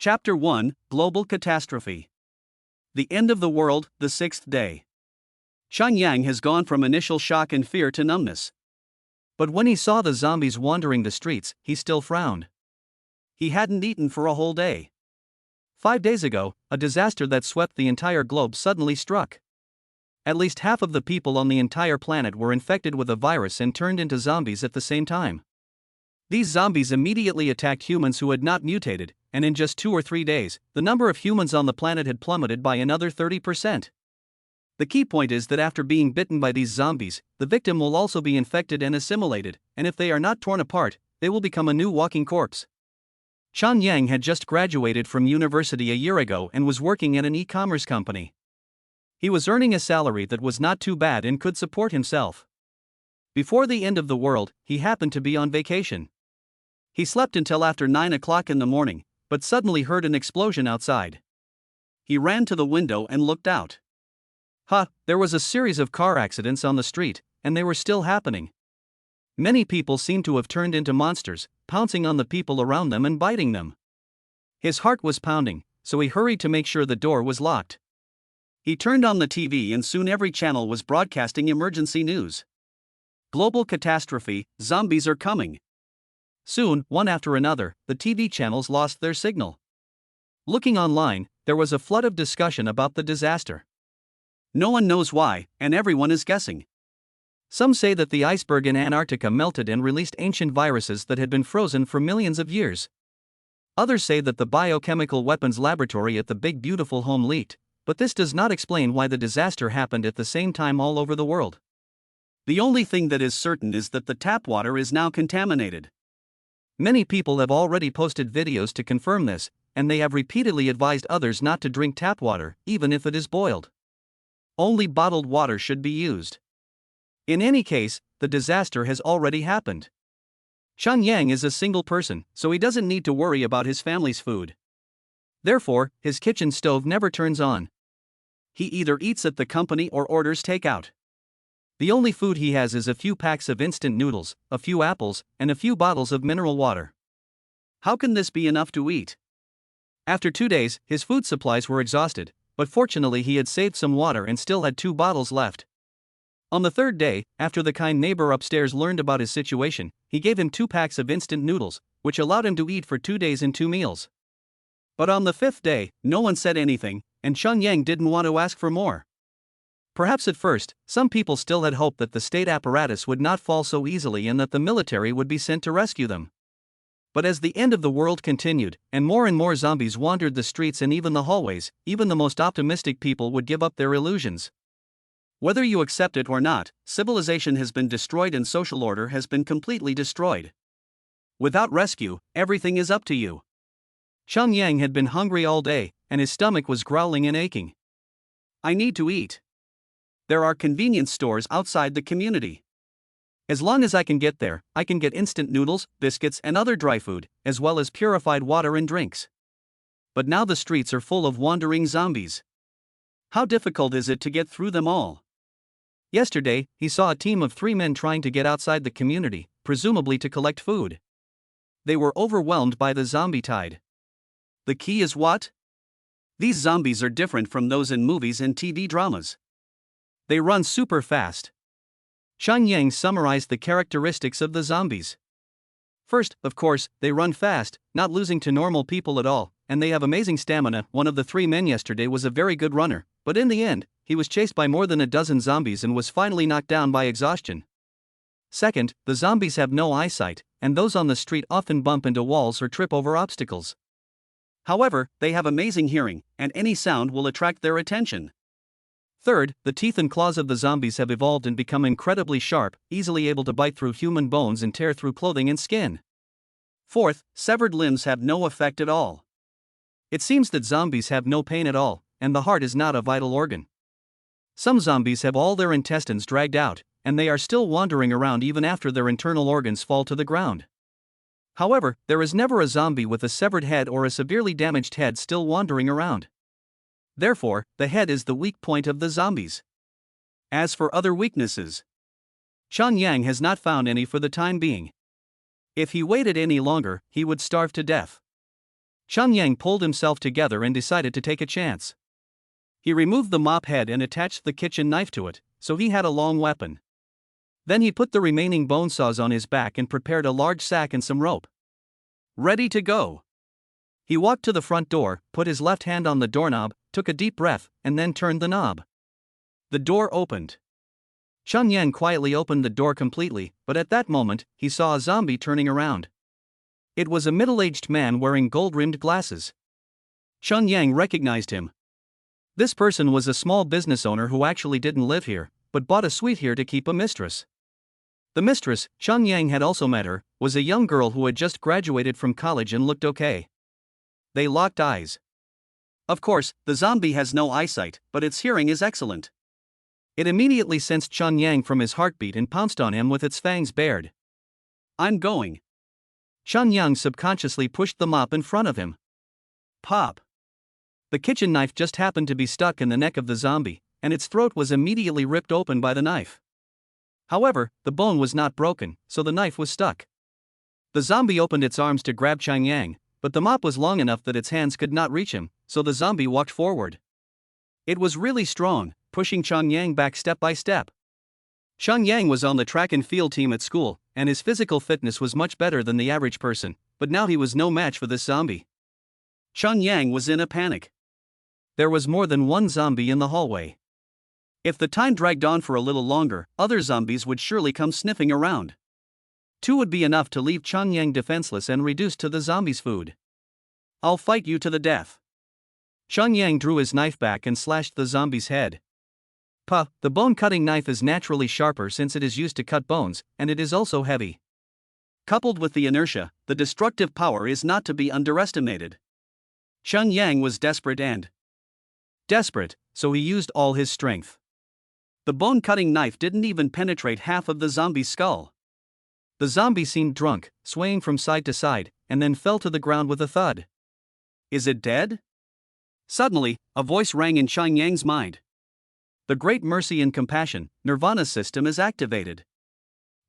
Chapter 1, Global Catastrophe. The End of the World, the Sixth Day. Xiangyu has gone from initial shock and fear to numbness. But when he saw the zombies wandering the streets, he still frowned. He hadn't eaten for a whole day. 5 days ago, a disaster that swept the entire globe suddenly struck. At least half of the people on the entire planet were infected with a virus and turned into zombies at the same time. These zombies immediately attacked humans who had not mutated, and in just 2 or 3 days, the number of humans on the planet had plummeted by another 30%. The key point is that after being bitten by these zombies, the victim will also be infected and assimilated, and if they are not torn apart, they will become a new walking corpse. Xiangyu had just graduated from university a year ago and was working at an e-commerce company. He was earning a salary that was not too bad and could support himself. Before the end of the world, he happened to be on vacation. He slept until after 9 o'clock in the morning, but suddenly heard an explosion outside. He ran to the window and looked out. There was a series of car accidents on the street, and they were still happening. Many people seemed to have turned into monsters, pouncing on the people around them and biting them. His heart was pounding, so he hurried to make sure the door was locked. He turned on the TV and soon every channel was broadcasting emergency news. Global catastrophe, zombies are coming. Soon, one after another, the TV channels lost their signal. Looking online, there was a flood of discussion about the disaster. No one knows why, and everyone is guessing. Some say that the iceberg in Antarctica melted and released ancient viruses that had been frozen for millions of years. Others say that the biochemical weapons laboratory at the Big Beautiful Home leaked, but this does not explain why the disaster happened at the same time all over the world. The only thing that is certain is that the tap water is now contaminated. Many people have already posted videos to confirm this, and they have repeatedly advised others not to drink tap water, even if it is boiled. Only bottled water should be used. In any case, the disaster has already happened. Xiangyu is a single person, so he doesn't need to worry about his family's food. Therefore, his kitchen stove never turns on. He either eats at the company or orders takeout. The only food he has is a few packs of instant noodles, a few apples, and a few bottles of mineral water. How can this be enough to eat? After 2 days, his food supplies were exhausted, but fortunately he had saved some water and still had 2 bottles left. On the 3rd day, after the kind neighbor upstairs learned about his situation, he gave him 2 packs of instant noodles, which allowed him to eat for 2 days in 2 meals. But on the 5th day, no one said anything, and Xiangyu didn't want to ask for more. Perhaps at first, some people still had hope that the state apparatus would not fall so easily and that the military would be sent to rescue them. But as the end of the world continued, and more zombies wandered the streets and even the hallways, even the most optimistic people would give up their illusions. Whether you accept it or not, civilization has been destroyed and social order has been completely destroyed. Without rescue, everything is up to you. Xiangyu had been hungry all day, and his stomach was growling and aching. I need to eat. There are convenience stores outside the community. As long as I can get there, I can get instant noodles, biscuits, and other dry food, as well as purified water and drinks. But now the streets are full of wandering zombies. How difficult is it to get through them all? Yesterday, he saw a team of 3 men trying to get outside the community, presumably to collect food. They were overwhelmed by the zombie tide. The key is what? These zombies are different from those in movies and TV dramas. They run super fast. Xiangyu summarized the characteristics of the zombies. First, of course, they run fast, not losing to normal people at all, and they have amazing stamina. One of the 3 men yesterday was a very good runner, but in the end, he was chased by more than a dozen zombies and was finally knocked down by exhaustion. Second, the zombies have no eyesight, and those on the street often bump into walls or trip over obstacles. However, they have amazing hearing, and any sound will attract their attention. Third, the teeth and claws of the zombies have evolved and become incredibly sharp, easily able to bite through human bones and tear through clothing and skin. Fourth, severed limbs have no effect at all. It seems that zombies have no pain at all, and the heart is not a vital organ. Some zombies have all their intestines dragged out, and they are still wandering around even after their internal organs fall to the ground. However, there is never a zombie with a severed head or a severely damaged head still wandering around. Therefore, the head is the weak point of the zombies. As for other weaknesses, Xiangyu has not found any for the time being. If he waited any longer, he would starve to death. Yang pulled himself together and decided to take a chance. He removed the mop head and attached the kitchen knife to it, so he had a long weapon. Then he put the remaining bone saws on his back and prepared a large sack and some rope. Ready to go. He walked to the front door, put his left hand on the doorknob, took a deep breath, and then turned the knob. The door opened. Yang quietly opened the door completely, but at that moment, he saw a zombie turning around. It was a middle-aged man wearing gold-rimmed glasses. Yang recognized him. This person was a small business owner who actually didn't live here, but bought a suite here to keep a mistress. The mistress, Yang had also met her, was a young girl who had just graduated from college and looked okay. They locked eyes. Of course, the zombie has no eyesight, but its hearing is excellent. It immediately sensed Yang from his heartbeat and pounced on him with its fangs bared. I'm going. Yang subconsciously pushed the mop in front of him. Pop. The kitchen knife just happened to be stuck in the neck of the zombie, and its throat was immediately ripped open by the knife. However, the bone was not broken, so the knife was stuck. The zombie opened its arms to grab Yang, but the mop was long enough that its hands could not reach him, so the zombie walked forward. It was really strong, pushing Yang back step by step. Yang was on the track and field team at school, and his physical fitness was much better than the average person, but now he was no match for this zombie. Yang was in a panic. There was more than one zombie in the hallway. If the time dragged on for a little longer, other zombies would surely come sniffing around. 2 would be enough to leave Yang defenseless and reduced to the zombie's food. I'll fight you to the death. Yang drew his knife back and slashed the zombie's head. The bone-cutting knife is naturally sharper since it is used to cut bones, and it is also heavy. Coupled with the inertia, the destructive power is not to be underestimated. Yang was desperate, so he used all his strength. The bone-cutting knife didn't even penetrate half of the zombie's skull. The zombie seemed drunk, swaying from side to side, and then fell to the ground with a thud. Is it dead? Suddenly, a voice rang in Yang's mind. The Great Mercy and Compassion, Nirvana system is activated.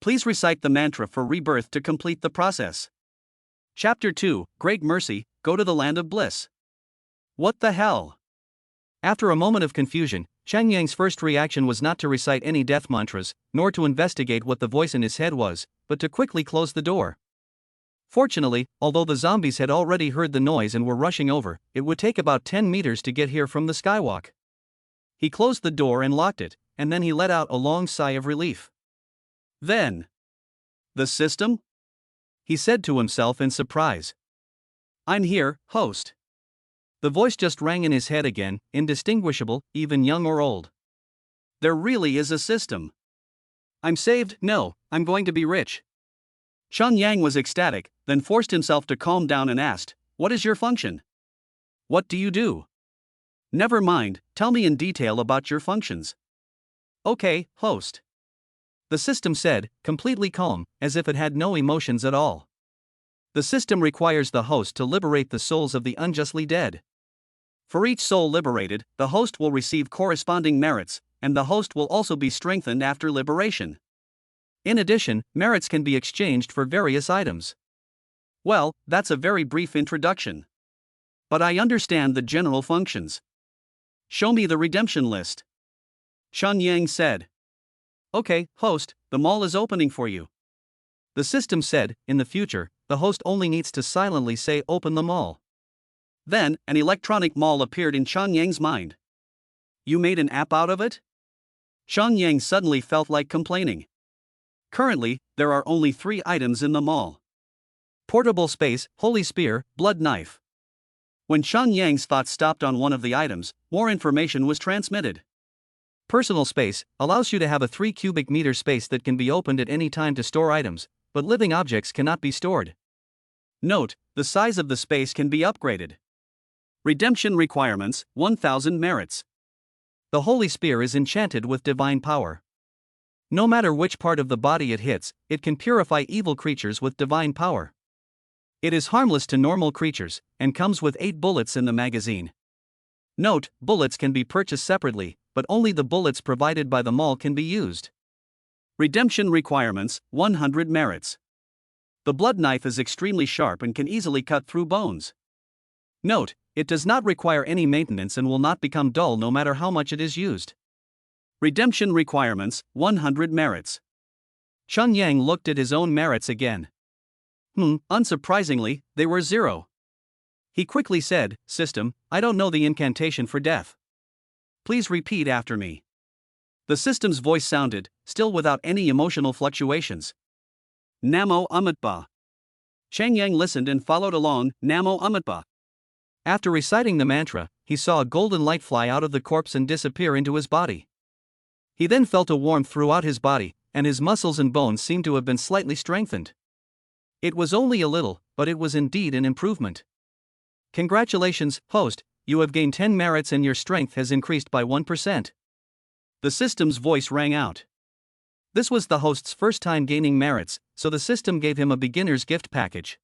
Please recite the mantra for Rebirth to complete the process. Chapter 2, Great Mercy, Go to the Land of Bliss. What the hell? After a moment of confusion, Yang's first reaction was not to recite any death mantras, nor to investigate what the voice in his head was, but to quickly close the door. Fortunately, although the zombies had already heard the noise and were rushing over, it would take about 10 meters to get here from the skywalk. He closed the door and locked it, and then he let out a long sigh of relief. Then, the system? He said to himself in surprise. I'm here, host. The voice just rang in his head again, indistinguishable, even young or old. There really is a system. I'm saved, no, I'm going to be rich. Yang was ecstatic, then forced himself to calm down and asked, what is your function? What do you do? Never mind, tell me in detail about your functions. Okay, host. The system said, completely calm, as if it had no emotions at all. The system requires the host to liberate the souls of the unjustly dead. For each soul liberated, the host will receive corresponding merits, and the host will also be strengthened after liberation. In addition, merits can be exchanged for various items. Well, that's a very brief introduction. But I understand the general functions. Show me the redemption list. Yang said. Okay, host, the mall is opening for you. The system said, in the future, the host only needs to silently say open the mall. Then, an electronic mall appeared in Yang's mind. You made an app out of it? Yang suddenly felt like complaining. Currently, there are only 3 items in the mall. Portable space, holy spear, blood knife. When Yang's thoughts stopped on one of the items, more information was transmitted. Personal space allows you to have a 3 cubic meter space that can be opened at any time to store items, but living objects cannot be stored. Note, the size of the space can be upgraded. Redemption requirements, 1000 merits. The holy spear is enchanted with divine power. No matter which part of the body it hits, it can purify evil creatures with divine power. It is harmless to normal creatures, and comes with 8 bullets in the magazine. Note, bullets can be purchased separately, but only the bullets provided by the mall can be used. Redemption requirements, 100 merits. The blood knife is extremely sharp and can easily cut through bones. Note, it does not require any maintenance and will not become dull no matter how much it is used. Redemption requirements, 100 merits. Chun Yang looked at his own merits again. Unsurprisingly, they were 0. He quickly said, "System, I don't know the incantation for death. Please repeat after me." The system's voice sounded, still without any emotional fluctuations. Namo Amitba. Chang Yang listened and followed along, Namo Amitba. After reciting the mantra, he saw a golden light fly out of the corpse and disappear into his body. He then felt a warmth throughout his body, and his muscles and bones seemed to have been slightly strengthened. It was only a little, but it was indeed an improvement. Congratulations, host, you have gained 10 merits and your strength has increased by 1%. The system's voice rang out. This was the host's first time gaining merits, so the system gave him a beginner's gift package.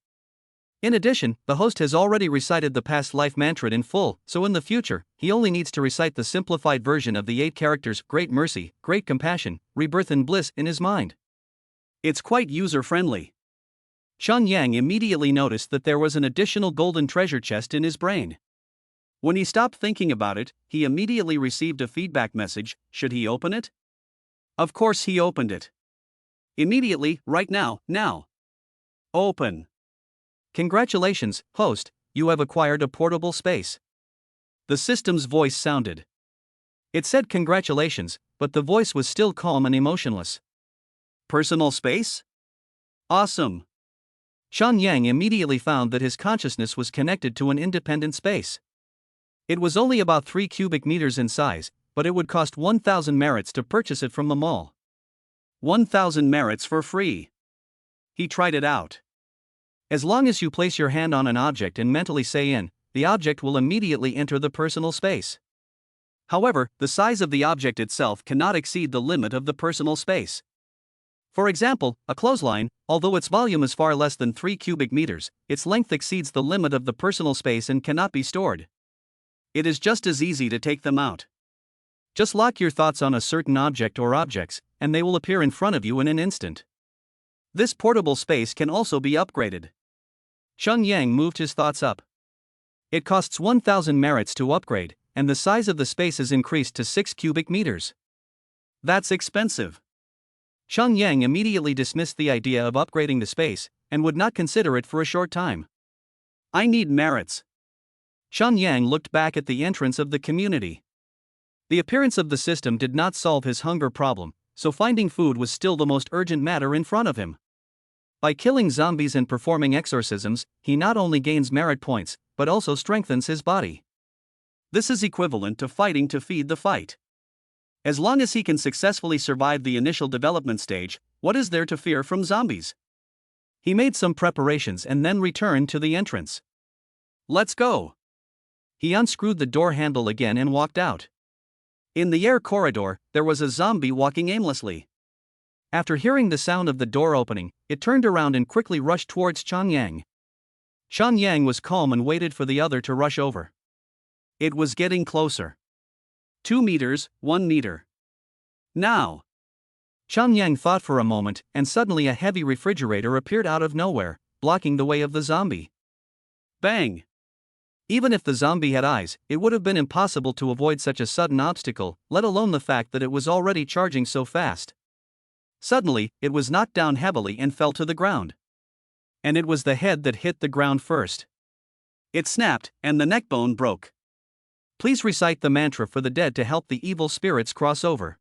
In addition, the host has already recited the past life mantra in full, so in the future, he only needs to recite the simplified version of the 8 characters Great Mercy, Great Compassion, Rebirth and Bliss in his mind. It's quite user-friendly. Chun Yang immediately noticed that there was an additional golden treasure chest in his brain. When he stopped thinking about it, he immediately received a feedback message. Should he open it? Of course he opened it. Immediately, right now. Open. Congratulations, host, you have acquired a portable space. The system's voice sounded. It said congratulations, but the voice was still calm and emotionless. Personal space? Awesome. Chun Yang immediately found that his consciousness was connected to an independent space. It was only about 3 cubic meters in size, but it would cost 1,000 merits to purchase it from the mall. 1,000 merits for free. He tried it out. As long as you place your hand on an object and mentally say in, the object will immediately enter the personal space. However, the size of the object itself cannot exceed the limit of the personal space. For example, a clothesline, although its volume is far less than 3 cubic meters, its length exceeds the limit of the personal space and cannot be stored. It is just as easy to take them out. Just lock your thoughts on a certain object or objects, and they will appear in front of you in an instant. This portable space can also be upgraded. Chun Yang moved his thoughts up. It costs 1,000 merits to upgrade, and the size of the space is increased to 6 cubic meters. That's expensive. Chun Yang immediately dismissed the idea of upgrading the space, and would not consider it for a short time. I need merits. Chun Yang looked back at the entrance of the community. The appearance of the system did not solve his hunger problem, so finding food was still the most urgent matter in front of him. By killing zombies and performing exorcisms, he not only gains merit points, but also strengthens his body. This is equivalent to fighting to feed the fight. As long as he can successfully survive the initial development stage, what is there to fear from zombies? He made some preparations and then returned to the entrance. Let's go. He unscrewed the door handle again and walked out. In the air corridor, there was a zombie walking aimlessly. After hearing the sound of the door opening, it turned around and quickly rushed towards Chun Yang. Chun Yang was calm and waited for the other to rush over. It was getting closer. 2 meters, 1 meter. Now. Chun Yang thought for a moment, and suddenly a heavy refrigerator appeared out of nowhere, blocking the way of the zombie. Bang! Even if the zombie had eyes, it would have been impossible to avoid such a sudden obstacle, let alone the fact that it was already charging so fast. Suddenly, it was knocked down heavily and fell to the ground. And it was the head that hit the ground first. It snapped, and the neck bone broke. Please recite the mantra for the dead to help the evil spirits cross over.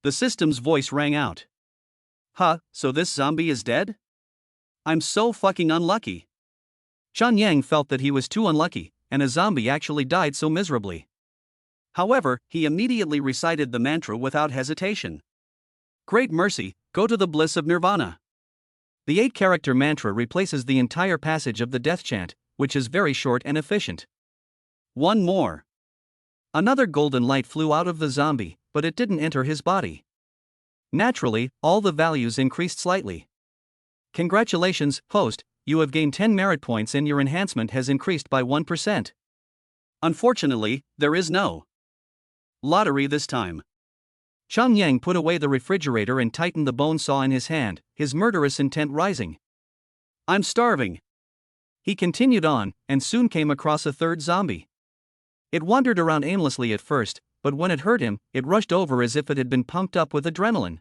The system's voice rang out. Huh, so this zombie is dead? I'm so fucking unlucky. Chun Yang felt that he was too unlucky, and a zombie actually died so miserably. However, he immediately recited the mantra without hesitation. Great mercy, go to the bliss of nirvana. The 8-character mantra replaces the entire passage of the death chant, which is very short and efficient. One more. Another golden light flew out of the zombie, but it didn't enter his body. Naturally, all the values increased slightly. Congratulations, host, you have gained 10 merit points and your enhancement has increased by 1%. Unfortunately, there is no lottery this time. Chun Yang put away the refrigerator and tightened the bone saw in his hand, his murderous intent rising. I'm starving. He continued on, and soon came across a third zombie. It wandered around aimlessly at first, but when it heard him, it rushed over as if it had been pumped up with adrenaline.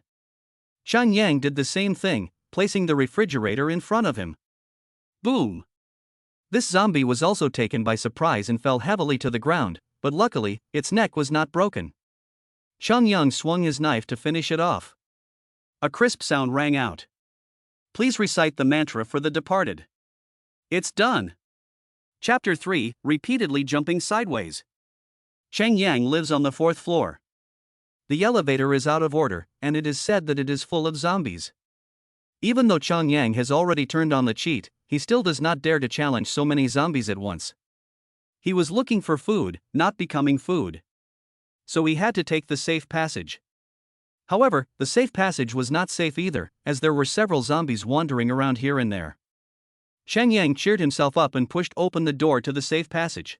Xiangyang did the same thing, placing the refrigerator in front of him. Boom! This zombie was also taken by surprise and fell heavily to the ground, but luckily, its neck was not broken. Xiangyang swung his knife to finish it off. A crisp sound rang out. Please recite the mantra for the departed. It's done. Chapter 3, Repeatedly Jumping Sideways. Cheng Yang lives on the 4th floor. The elevator is out of order, and it is said that it is full of zombies. Even though Cheng Yang has already turned on the cheat, he still does not dare to challenge so many zombies at once. He was looking for food, not becoming food. So he had to take the safe passage. However, the safe passage was not safe either, as there were several zombies wandering around here and there. Cheng Yang cheered himself up and pushed open the door to the safe passage.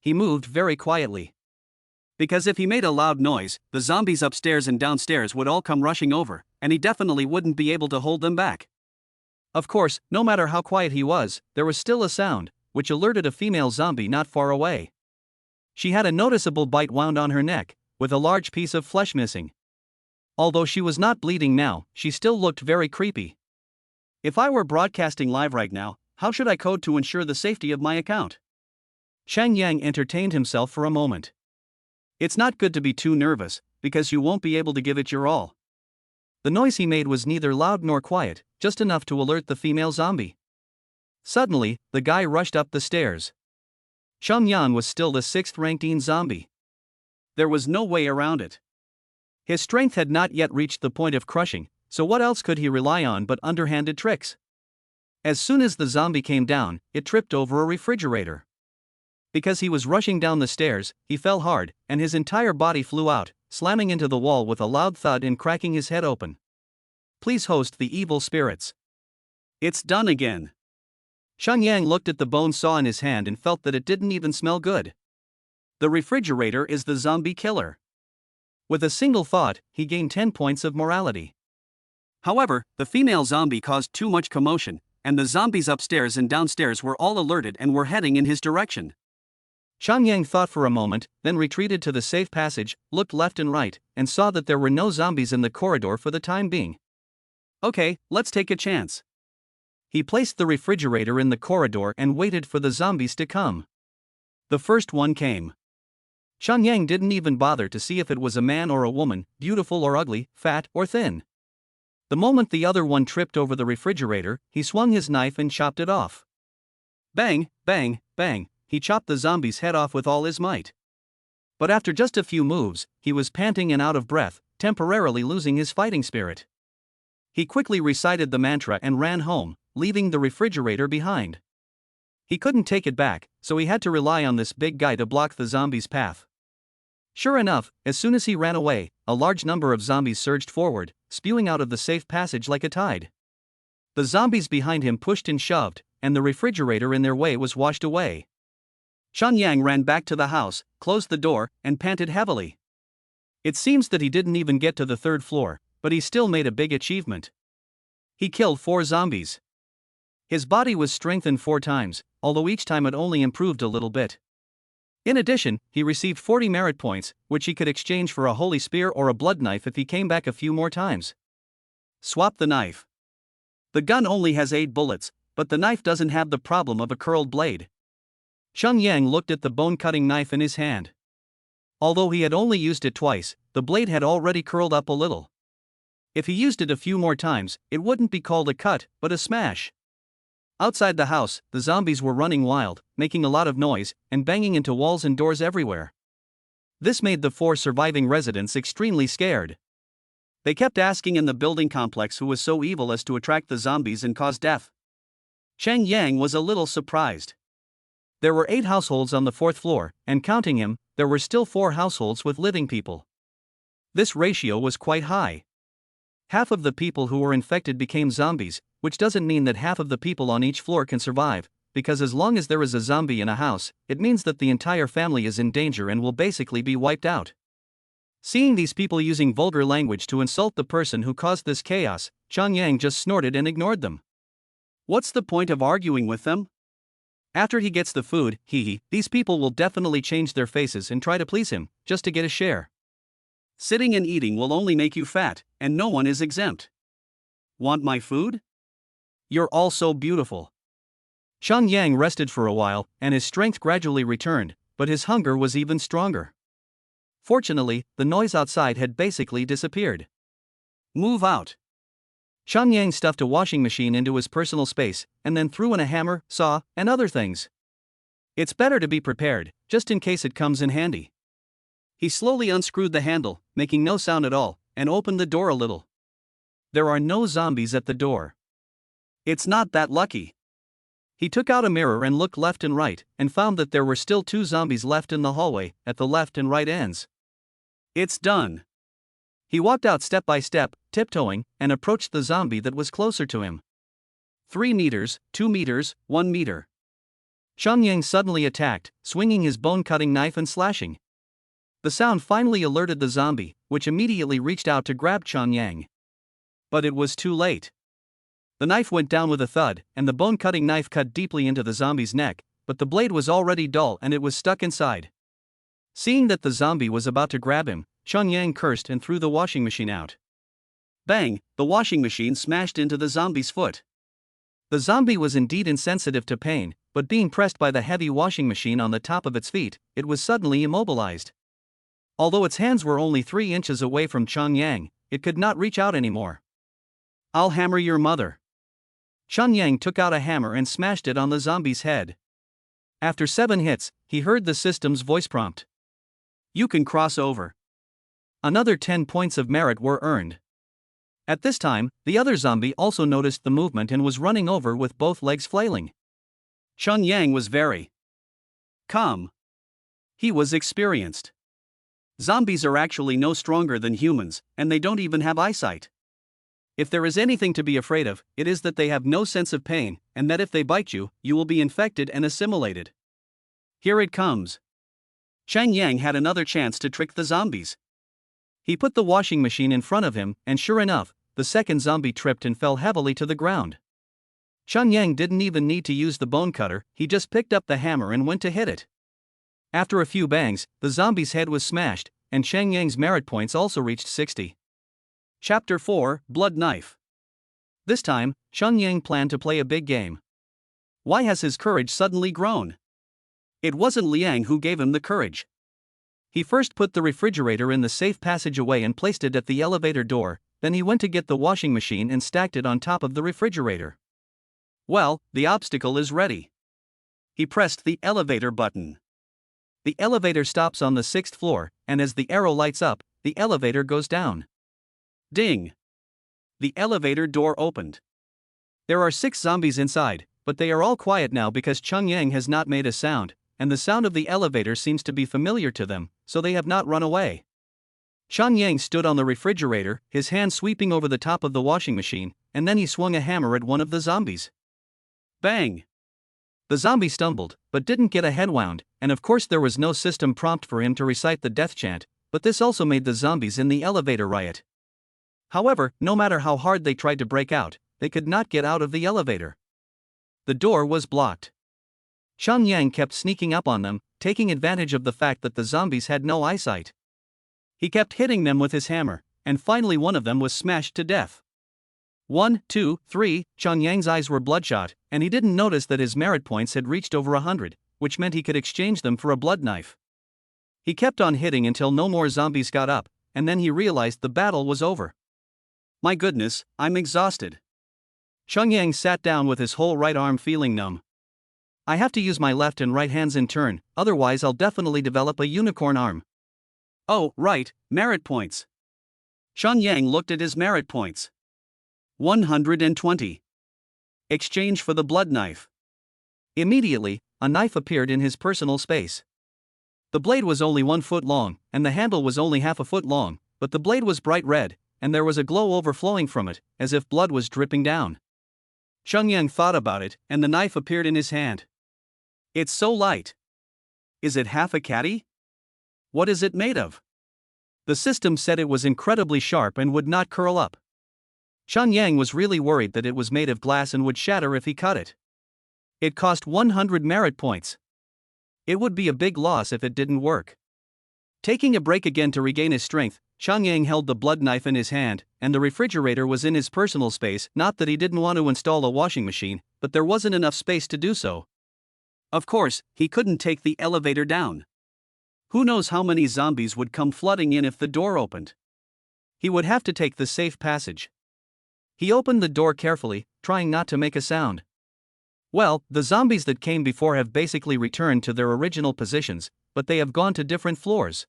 He moved very quietly. Because if he made a loud noise, the zombies upstairs and downstairs would all come rushing over, and he definitely wouldn't be able to hold them back. Of course, no matter how quiet he was, there was still a sound, which alerted a female zombie not far away. She had a noticeable bite wound on her neck, with a large piece of flesh missing. Although she was not bleeding now, she still looked very creepy. If I were broadcasting live right now, how should I code to ensure the safety of my account? Cheng Yang entertained himself for a moment. It's not good to be too nervous, because you won't be able to give it your all. The noise he made was neither loud nor quiet, just enough to alert the female zombie. Suddenly, the guy rushed up the stairs. Cheng Yan was still the 6th-ranked zombie. There was no way around it. His strength had not yet reached the point of crushing, so what else could he rely on but underhanded tricks? As soon as the zombie came down, it tripped over a refrigerator. Because he was rushing down the stairs, he fell hard, and his entire body flew out, slamming into the wall with a loud thud and cracking his head open. Please host the evil spirits. It's done again. Cheng Yang looked at the bone saw in his hand and felt that it didn't even smell good. The refrigerator is the zombie killer. With a single thought, he gained 10 points of morality. However, the female zombie caused too much commotion, and the zombies upstairs and downstairs were all alerted and were heading in his direction. Cheng Yang thought for a moment, then retreated to the safe passage, looked left and right, and saw that there were no zombies in the corridor for the time being. Okay, let's take a chance. He placed the refrigerator in the corridor and waited for the zombies to come. The first one came. Cheng Yang didn't even bother to see if it was a man or a woman, beautiful or ugly, fat or thin. The moment the other one tripped over the refrigerator, he swung his knife and chopped it off. Bang, bang, bang, he chopped the zombie's head off with all his might. But after just a few moves, he was panting and out of breath, temporarily losing his fighting spirit. He quickly recited the mantra and ran home, leaving the refrigerator behind. He couldn't take it back, so he had to rely on this big guy to block the zombie's path. Sure enough, as soon as he ran away, a large number of zombies surged forward, spewing out of the safe passage like a tide. The zombies behind him pushed and shoved, and the refrigerator in their way was washed away. Cheng Yang ran back to the house, closed the door, and panted heavily. It seems that he didn't even get to the 3rd floor, but he still made a big achievement. He killed 4 zombies. His body was strengthened 4 times, although each time it only improved a little bit. In addition, he received 40 merit points, which he could exchange for a holy spear or a blood knife if he came back a few more times. Swap the knife. The gun only has 8 bullets, but the knife doesn't have the problem of a curled blade. Cheng Yang looked at the bone-cutting knife in his hand. Although he had only used it twice, the blade had already curled up a little. If he used it a few more times, it wouldn't be called a cut, but a smash. Outside the house, the zombies were running wild, making a lot of noise, and banging into walls and doors everywhere. This made the 4 surviving residents extremely scared. They kept asking in the building complex who was so evil as to attract the zombies and cause death. Cheng Yang was a little surprised. There were 8 households on the 4th floor, and counting him, there were still 4 households with living people. This ratio was quite high. Half of the people who were infected became zombies, which doesn't mean that half of the people on each floor can survive, because as long as there is a zombie in a house, it means that the entire family is in danger and will basically be wiped out. Seeing these people using vulgar language to insult the person who caused this chaos, Cheng Yang just snorted and ignored them. What's the point of arguing with them? After he gets the food, these people will definitely change their faces and try to please him, just to get a share. Sitting and eating will only make you fat, and no one is exempt. Want my food? You're all so beautiful. Xiangyang rested for a while, and his strength gradually returned, but his hunger was even stronger. Fortunately, the noise outside had basically disappeared. Move out. Xiangyang stuffed a washing machine into his personal space, and then threw in a hammer, saw, and other things. It's better to be prepared, just in case it comes in handy. He slowly unscrewed the handle, making no sound at all, and opened the door a little. There are no zombies at the door. It's not that lucky. He took out a mirror and looked left and right, and found that there were still 2 zombies left in the hallway, at the left and right ends. It's done. He walked out step by step, tiptoeing, and approached the zombie that was closer to him. 3 meters, 2 meters, 1 meter. Xiangyang suddenly attacked, swinging his bone-cutting knife and slashing. The sound finally alerted the zombie, which immediately reached out to grab Xiangyang. But it was too late. The knife went down with a thud, and the bone-cutting knife cut deeply into the zombie's neck, but the blade was already dull and it was stuck inside. Seeing that the zombie was about to grab him, Xiangyang cursed and threw the washing machine out. Bang! The washing machine smashed into the zombie's foot. The zombie was indeed insensitive to pain, but being pressed by the heavy washing machine on the top of its feet, it was suddenly immobilized. Although its hands were only 3 inches away from Xiangyang, it could not reach out anymore. I'll hammer your mother. Xiangyang took out a hammer and smashed it on the zombie's head. After 7 hits, he heard the system's voice prompt. You can cross over. Another 10 points of merit were earned. At this time, the other zombie also noticed the movement and was running over with both legs flailing. Xiangyang was very calm. He was experienced. Zombies are actually no stronger than humans, and they don't even have eyesight. If there is anything to be afraid of, it is that they have no sense of pain, and that if they bite you, you will be infected and assimilated. Here it comes. Xiangyang had another chance to trick the zombies. He put the washing machine in front of him, and sure enough, the second zombie tripped and fell heavily to the ground. Xiangyang didn't even need to use the bone cutter, he just picked up the hammer and went to hit it. After a few bangs, the zombie's head was smashed, and Xiangyang's merit points also reached 60. Chapter 4, Blood Knife. This time, Xiangyang planned to play a big game. Why has his courage suddenly grown? It wasn't Liang who gave him the courage. He first put the refrigerator in the safe passageway and placed it at the elevator door, then he went to get the washing machine and stacked it on top of the refrigerator. Well, the obstacle is ready. He pressed the elevator button. The elevator stops on the 6th floor, and as the arrow lights up, the elevator goes down. Ding! The elevator door opened. There are 6 zombies inside, but they are all quiet now because Xiangyang has not made a sound, and the sound of the elevator seems to be familiar to them, so they have not run away. Xiangyang stood on the refrigerator, his hand sweeping over the top of the washing machine, and then he swung a hammer at one of the zombies. Bang! The zombie stumbled, but didn't get a head wound, and of course there was no system prompt for him to recite the death chant, but this also made the zombies in the elevator riot. However, no matter how hard they tried to break out, they could not get out of the elevator. The door was blocked. Xiangyang kept sneaking up on them, taking advantage of the fact that the zombies had no eyesight. He kept hitting them with his hammer, and finally one of them was smashed to death. 1, 2, 3, Xiangyang's eyes were bloodshot, and he didn't notice that his merit points had reached over 100, which meant he could exchange them for a blood knife. He kept on hitting until no more zombies got up, and then he realized the battle was over. My goodness, I'm exhausted. Xiangyang sat down with his whole right arm feeling numb. I have to use my left and right hands in turn, otherwise I'll definitely develop a unicorn arm. Oh, right, merit points. Xiangyang looked at his merit points. 120. Exchange for the blood knife. Immediately, a knife appeared in his personal space. The blade was only 1 foot long, and the handle was only half a foot long, but the blade was bright red, and there was a glow overflowing from it, as if blood was dripping down. Xiangyang thought about it, and the knife appeared in his hand. It's so light. Is it half a caddy? What is it made of? The system said it was incredibly sharp and would not curl up. Xiangyang was really worried that it was made of glass and would shatter if he cut it. It cost 100 merit points. It would be a big loss if it didn't work. Taking a break again to regain his strength, Xiangyu held the blood knife in his hand, and the refrigerator was in his personal space. Not that he didn't want to install a washing machine, but there wasn't enough space to do so. Of course, he couldn't take the elevator down. Who knows how many zombies would come flooding in if the door opened? He would have to take the safe passage. He opened the door carefully, trying not to make a sound. Well, the zombies that came before have basically returned to their original positions, but they have gone to different floors.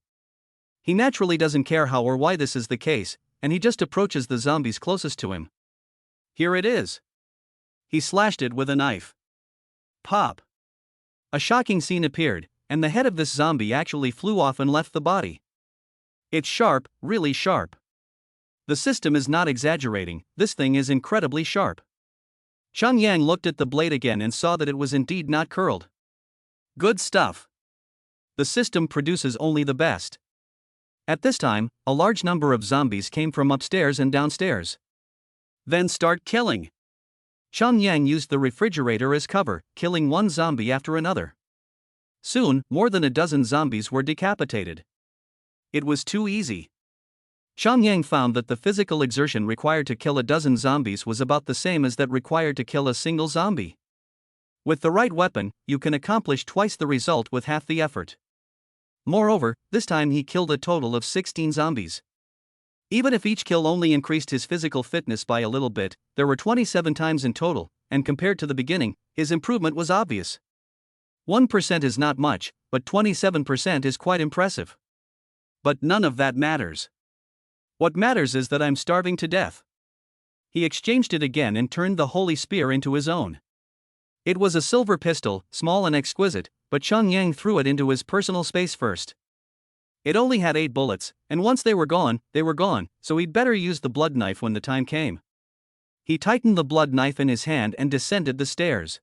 He naturally doesn't care how or why this is the case, and he just approaches the zombies closest to him. Here it is. He slashed it with a knife. Pop! A shocking scene appeared, and the head of this zombie actually flew off and left the body. It's sharp, really sharp. The system is not exaggerating, this thing is incredibly sharp. Xiangyu looked at the blade again and saw that it was indeed not curled. Good stuff. The system produces only the best. At this time, a large number of zombies came from upstairs and downstairs. Then start killing. Xiangyu used the refrigerator as cover, killing one zombie after another. Soon, more than a dozen zombies were decapitated. It was too easy. Xiangyu found that the physical exertion required to kill a dozen zombies was about the same as that required to kill a single zombie. With the right weapon, you can accomplish twice the result with half the effort. Moreover, this time he killed a total of 16 zombies. Even if each kill only increased his physical fitness by a little bit, there were 27 times in total, and compared to the beginning, his improvement was obvious. 1% is not much, but 27% is quite impressive. But none of that matters. What matters is that I'm starving to death. He exchanged it again and turned the holy spear into his own. It was a silver pistol, small and exquisite, but Xiangyu threw it into his personal space first. It only had 8 bullets, and once they were gone, so he'd better use the blood knife when the time came. He tightened the blood knife in his hand and descended the stairs.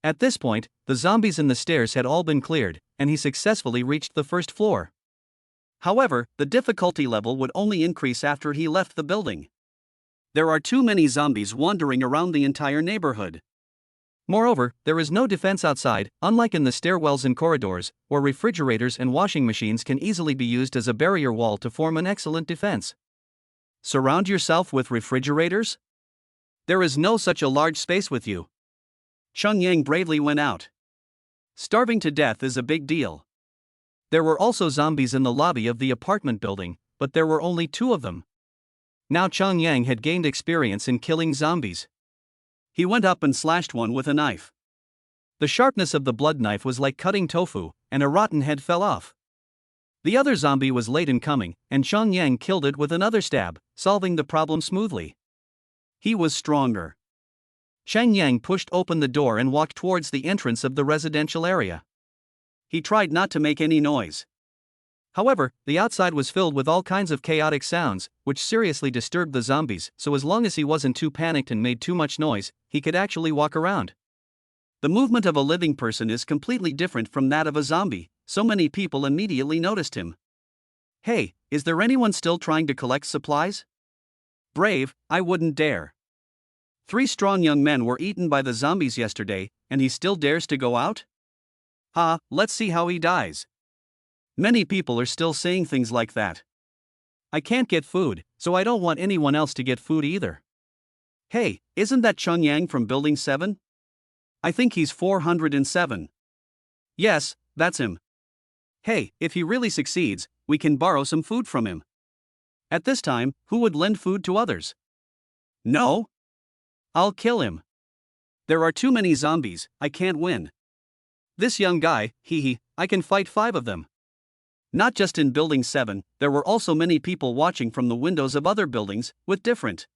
At this point, the zombies in the stairs had all been cleared, and he successfully reached the first floor. However, the difficulty level would only increase after he left the building. There are too many zombies wandering around the entire neighborhood. Moreover, there is no defense outside, unlike in the stairwells and corridors, where refrigerators and washing machines can easily be used as a barrier wall to form an excellent defense. Surround yourself with refrigerators? There is no such a large space with you. Xiangyu bravely went out. Starving to death is a big deal. There were also zombies in the lobby of the apartment building, but there were only 2 of them. Now Xiangyu had gained experience in killing zombies. He went up and slashed one with a knife. The sharpness of the blood knife was like cutting tofu, and a rotten head fell off. The other zombie was late in coming, and Xiangyu killed it with another stab, solving the problem smoothly. He was stronger. Xiangyu pushed open the door and walked towards the entrance of the residential area. He tried not to make any noise. However, the outside was filled with all kinds of chaotic sounds, which seriously disturbed the zombies, so as long as he wasn't too panicked and made too much noise, he could actually walk around. The movement of a living person is completely different from that of a zombie, so many people immediately noticed him. Hey, is there anyone still trying to collect supplies? Brave, I wouldn't dare. 3 strong young men were eaten by the zombies yesterday, and he still dares to go out? Let's see how he dies. Many people are still saying things like that. I can't get food, so I don't want anyone else to get food either. Hey, isn't that Xiangyu from Building 7? I think he's 407. Yes, that's him. Hey, if he really succeeds, we can borrow some food from him. At this time, who would lend food to others? No? I'll kill him. There are too many zombies, I can't win. This young guy, I can fight 5 of them. Not just in Building 7, there were also many people watching from the windows of other buildings, with different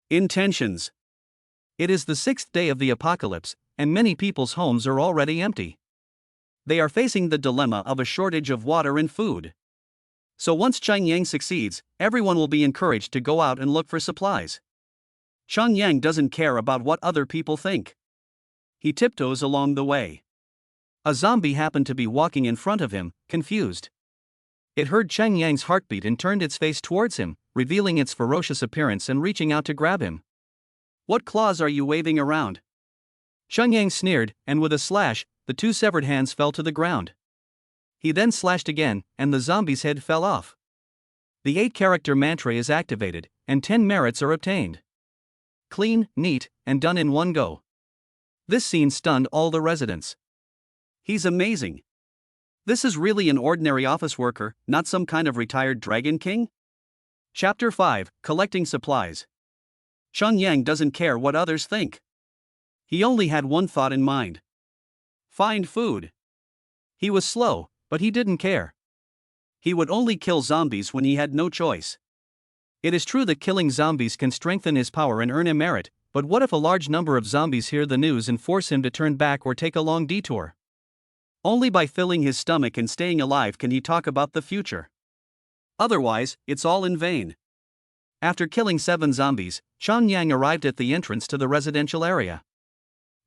intentions. It is the 6th day of the apocalypse, and many people's homes are already empty. They are facing the dilemma of a shortage of water and food. So once Xiangyu succeeds, everyone will be encouraged to go out and look for supplies. Xiangyu doesn't care about what other people think. He tiptoes along the way. A zombie happened to be walking in front of him, confused. It heard Xiangyu's heartbeat and turned its face towards him, revealing its ferocious appearance and reaching out to grab him. What claws are you waving around? Yang sneered, and with a slash, the two severed hands fell to the ground. He then slashed again, and the zombie's head fell off. The 8-character mantra is activated, and 10 merits are obtained. Clean, neat, and done in one go. This scene stunned all the residents. He's amazing. This is really an ordinary office worker, not some kind of retired dragon king? Chapter 5, Collecting Supplies. Yang doesn't care what others think. He only had one thought in mind. Find food. He was slow, but he didn't care. He would only kill zombies when he had no choice. It is true that killing zombies can strengthen his power and earn him merit, but what if a large number of zombies hear the news and force him to turn back or take a long detour? Only by filling his stomach and staying alive can he talk about the future. Otherwise, it's all in vain. After killing 7 zombies, Yang arrived at the entrance to the residential area.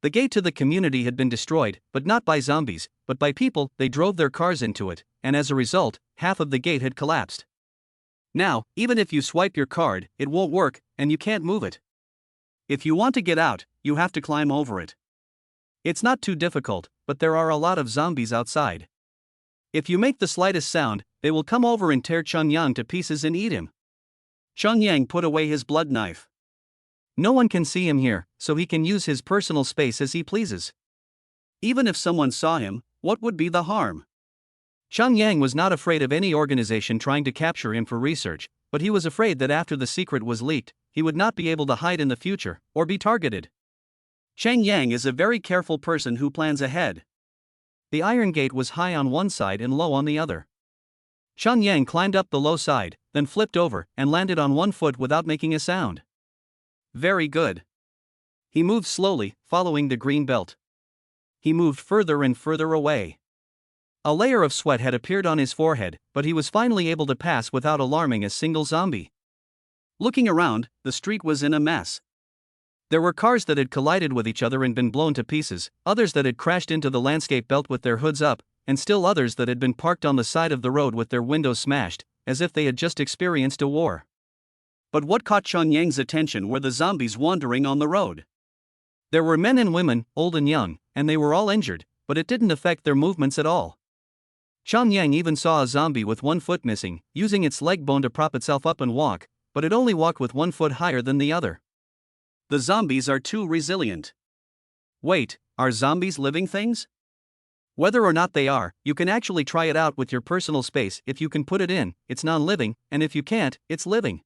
The gate to the community had been destroyed, but not by zombies, but by people. They drove their cars into it, and as a result, half of the gate had collapsed. Now, even if you swipe your card, it won't work, and you can't move it. If you want to get out, you have to climb over it. It's not too difficult, but there are a lot of zombies outside. If you make the slightest sound, they will come over and tear Yang to pieces and eat him. Yang put away his blood knife. No one can see him here, so he can use his personal space as he pleases. Even if someone saw him, what would be the harm? Yang was not afraid of any organization trying to capture him for research, but he was afraid that after the secret was leaked, he would not be able to hide in the future, or be targeted. Yang is a very careful person who plans ahead. The iron gate was high on one side and low on the other. Yang climbed up the low side, then flipped over, and landed on one foot without making a sound. Very good. He moved slowly, following the green belt. He moved further and further away. A layer of sweat had appeared on his forehead, but he was finally able to pass without alarming a single zombie. Looking around, the street was in a mess. There were cars that had collided with each other and been blown to pieces, others that had crashed into the landscape belt with their hoods up, and still others that had been parked on the side of the road with their windows smashed, as if they had just experienced a war. But what caught Yang's attention were the zombies wandering on the road. There were men and women, old and young, and they were all injured, but it didn't affect their movements at all. Yang even saw a zombie with one foot missing, using its leg bone to prop itself up and walk, but it only walked with one foot higher than the other. The zombies are too resilient. Wait, are zombies living things? Whether or not they are, you can actually try it out with your personal space. If you can put it in, it's non-living, and if you can't, it's living.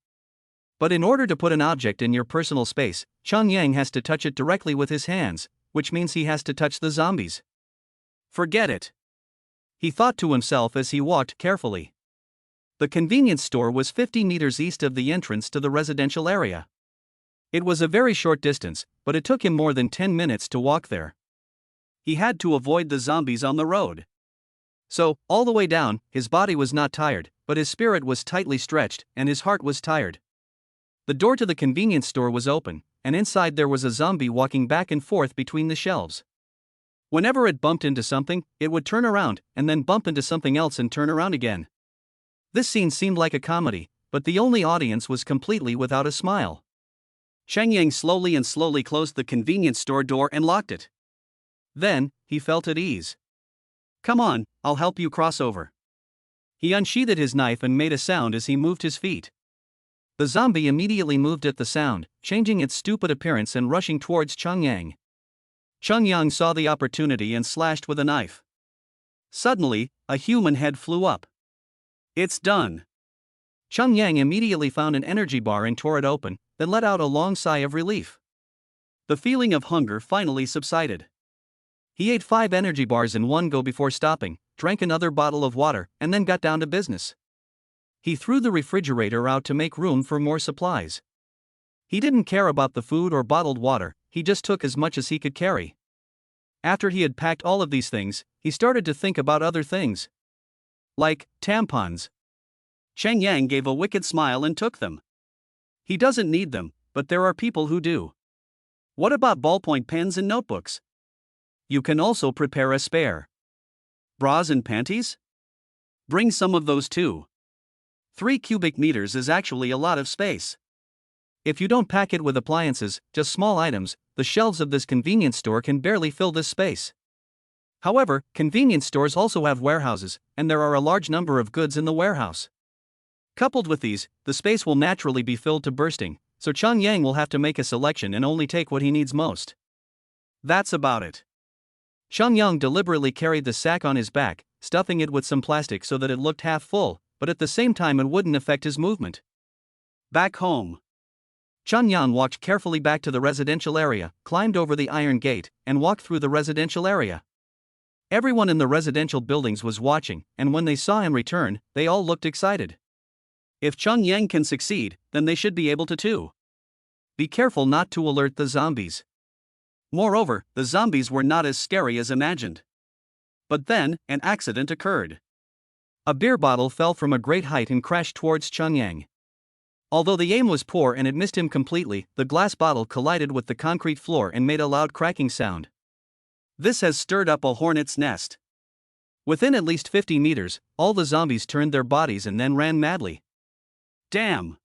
But in order to put an object in your personal space, Yang has to touch it directly with his hands, which means he has to touch the zombies. Forget it. He thought to himself as he walked carefully. The convenience store was 50 meters east of the entrance to the residential area. It was a very short distance, but it took him more than 10 minutes to walk there. He had to avoid the zombies on the road. So, all the way down, his body was not tired, but his spirit was tightly stretched, and his heart was tired. The door to the convenience store was open, and inside there was a zombie walking back and forth between the shelves. Whenever it bumped into something, it would turn around, and then bump into something else and turn around again. This scene seemed like a comedy, but the only audience was completely without a smile. Yang slowly closed the convenience store door and locked it. Then, he felt at ease. Come on, I'll help you cross over. He unsheathed his knife and made a sound as he moved his feet. The zombie immediately moved at the sound, changing its stupid appearance and rushing towards Yang. Yang saw the opportunity and slashed with a knife. Suddenly, a human head flew up. It's done. Yang immediately found an energy bar and tore it open, then let out a long sigh of relief. The feeling of hunger finally subsided. He ate 5 energy bars in one go before stopping, drank another bottle of water, and then got down to business. He threw the refrigerator out to make room for more supplies. He didn't care about the food or bottled water, he just took as much as he could carry. After he had packed all of these things, he started to think about other things. Like tampons. Yang gave a wicked smile and took them. He doesn't need them, but there are people who do. What about ballpoint pens and notebooks? You can also prepare a spare. Bras and panties? Bring some of those too. 3 cubic meters is actually a lot of space. If you don't pack it with appliances, just small items, the shelves of this convenience store can barely fill this space. However, convenience stores also have warehouses, and there are a large number of goods in the warehouse. Coupled with these, the space will naturally be filled to bursting, so Chang Yang will have to make a selection and only take what he needs most. That's about it. Chang Yang deliberately carried the sack on his back, stuffing it with some plastic so that it looked half full, but at the same time it wouldn't affect his movement. Back home. Chang Yang walked carefully back to the residential area, climbed over the iron gate, and walked through the residential area. Everyone in the residential buildings was watching, and when they saw him return, they all looked excited. If Chang Yang can succeed, then they should be able to too. Be careful not to alert the zombies. Moreover, the zombies were not as scary as imagined. But then, an accident occurred. A beer bottle fell from a great height and crashed towards Chang Yang. Although the aim was poor and it missed him completely, the glass bottle collided with the concrete floor and made a loud cracking sound. This has stirred up a hornet's nest. Within at least 50 meters, all the zombies turned their bodies and then ran madly. Damn!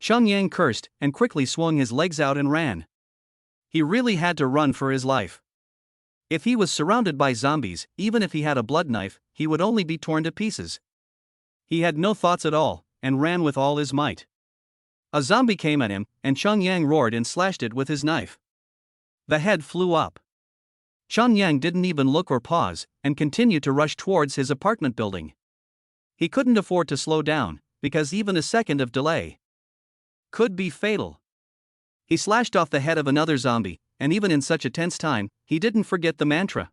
Chang Yang cursed and quickly swung his legs out and ran. He really had to run for his life. If he was surrounded by zombies, even if he had a blood knife, he would only be torn to pieces. He had no thoughts at all, and ran with all his might. A zombie came at him, and Chang Yang roared and slashed it with his knife. The head flew up. Chang Yang didn't even look or pause, and continued to rush towards his apartment building. He couldn't afford to slow down, because even a second of delay could be fatal. He slashed off the head of another zombie, and even in such a tense time, he didn't forget the mantra.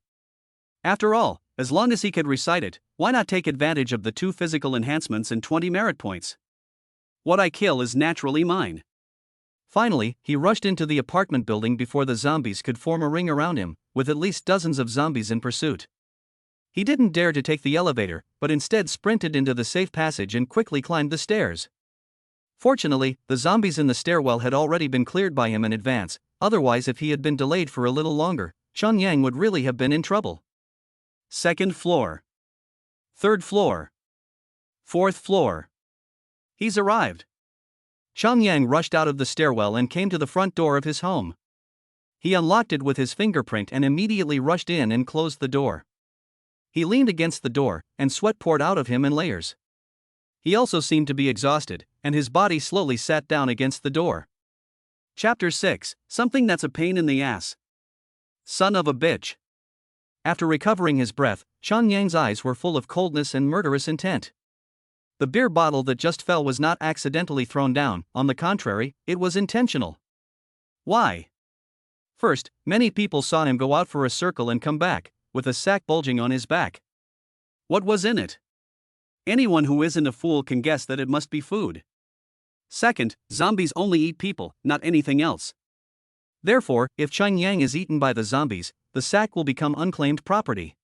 After all, as long as he could recite it, why not take advantage of the 2 physical enhancements and 20 merit points? What I kill is naturally mine. Finally, he rushed into the apartment building before the zombies could form a ring around him, with at least dozens of zombies in pursuit. He didn't dare to take the elevator, but instead sprinted into the safe passage and quickly climbed the stairs. Fortunately, the zombies in the stairwell had already been cleared by him in advance, otherwise if he had been delayed for a little longer, Chang Yang would really have been in trouble. 2nd floor. 3rd floor. 4th floor. He's arrived. Chang Yang rushed out of the stairwell and came to the front door of his home. He unlocked it with his fingerprint and immediately rushed in and closed the door. He leaned against the door, and sweat poured out of him in layers. He also seemed to be exhausted, and his body slowly sat down against the door. Chapter 6, Something That's a Pain in the Ass. Son of a bitch. After recovering his breath, Chang Yang's eyes were full of coldness and murderous intent. The beer bottle that just fell was not accidentally thrown down, on the contrary, it was intentional. Why? First, many people saw him go out for a circle and come back, with a sack bulging on his back. What was in it? Anyone who isn't a fool can guess that it must be food. Second, zombies only eat people, not anything else. Therefore, if Chang Yang is eaten by the zombies, the sack will become unclaimed property.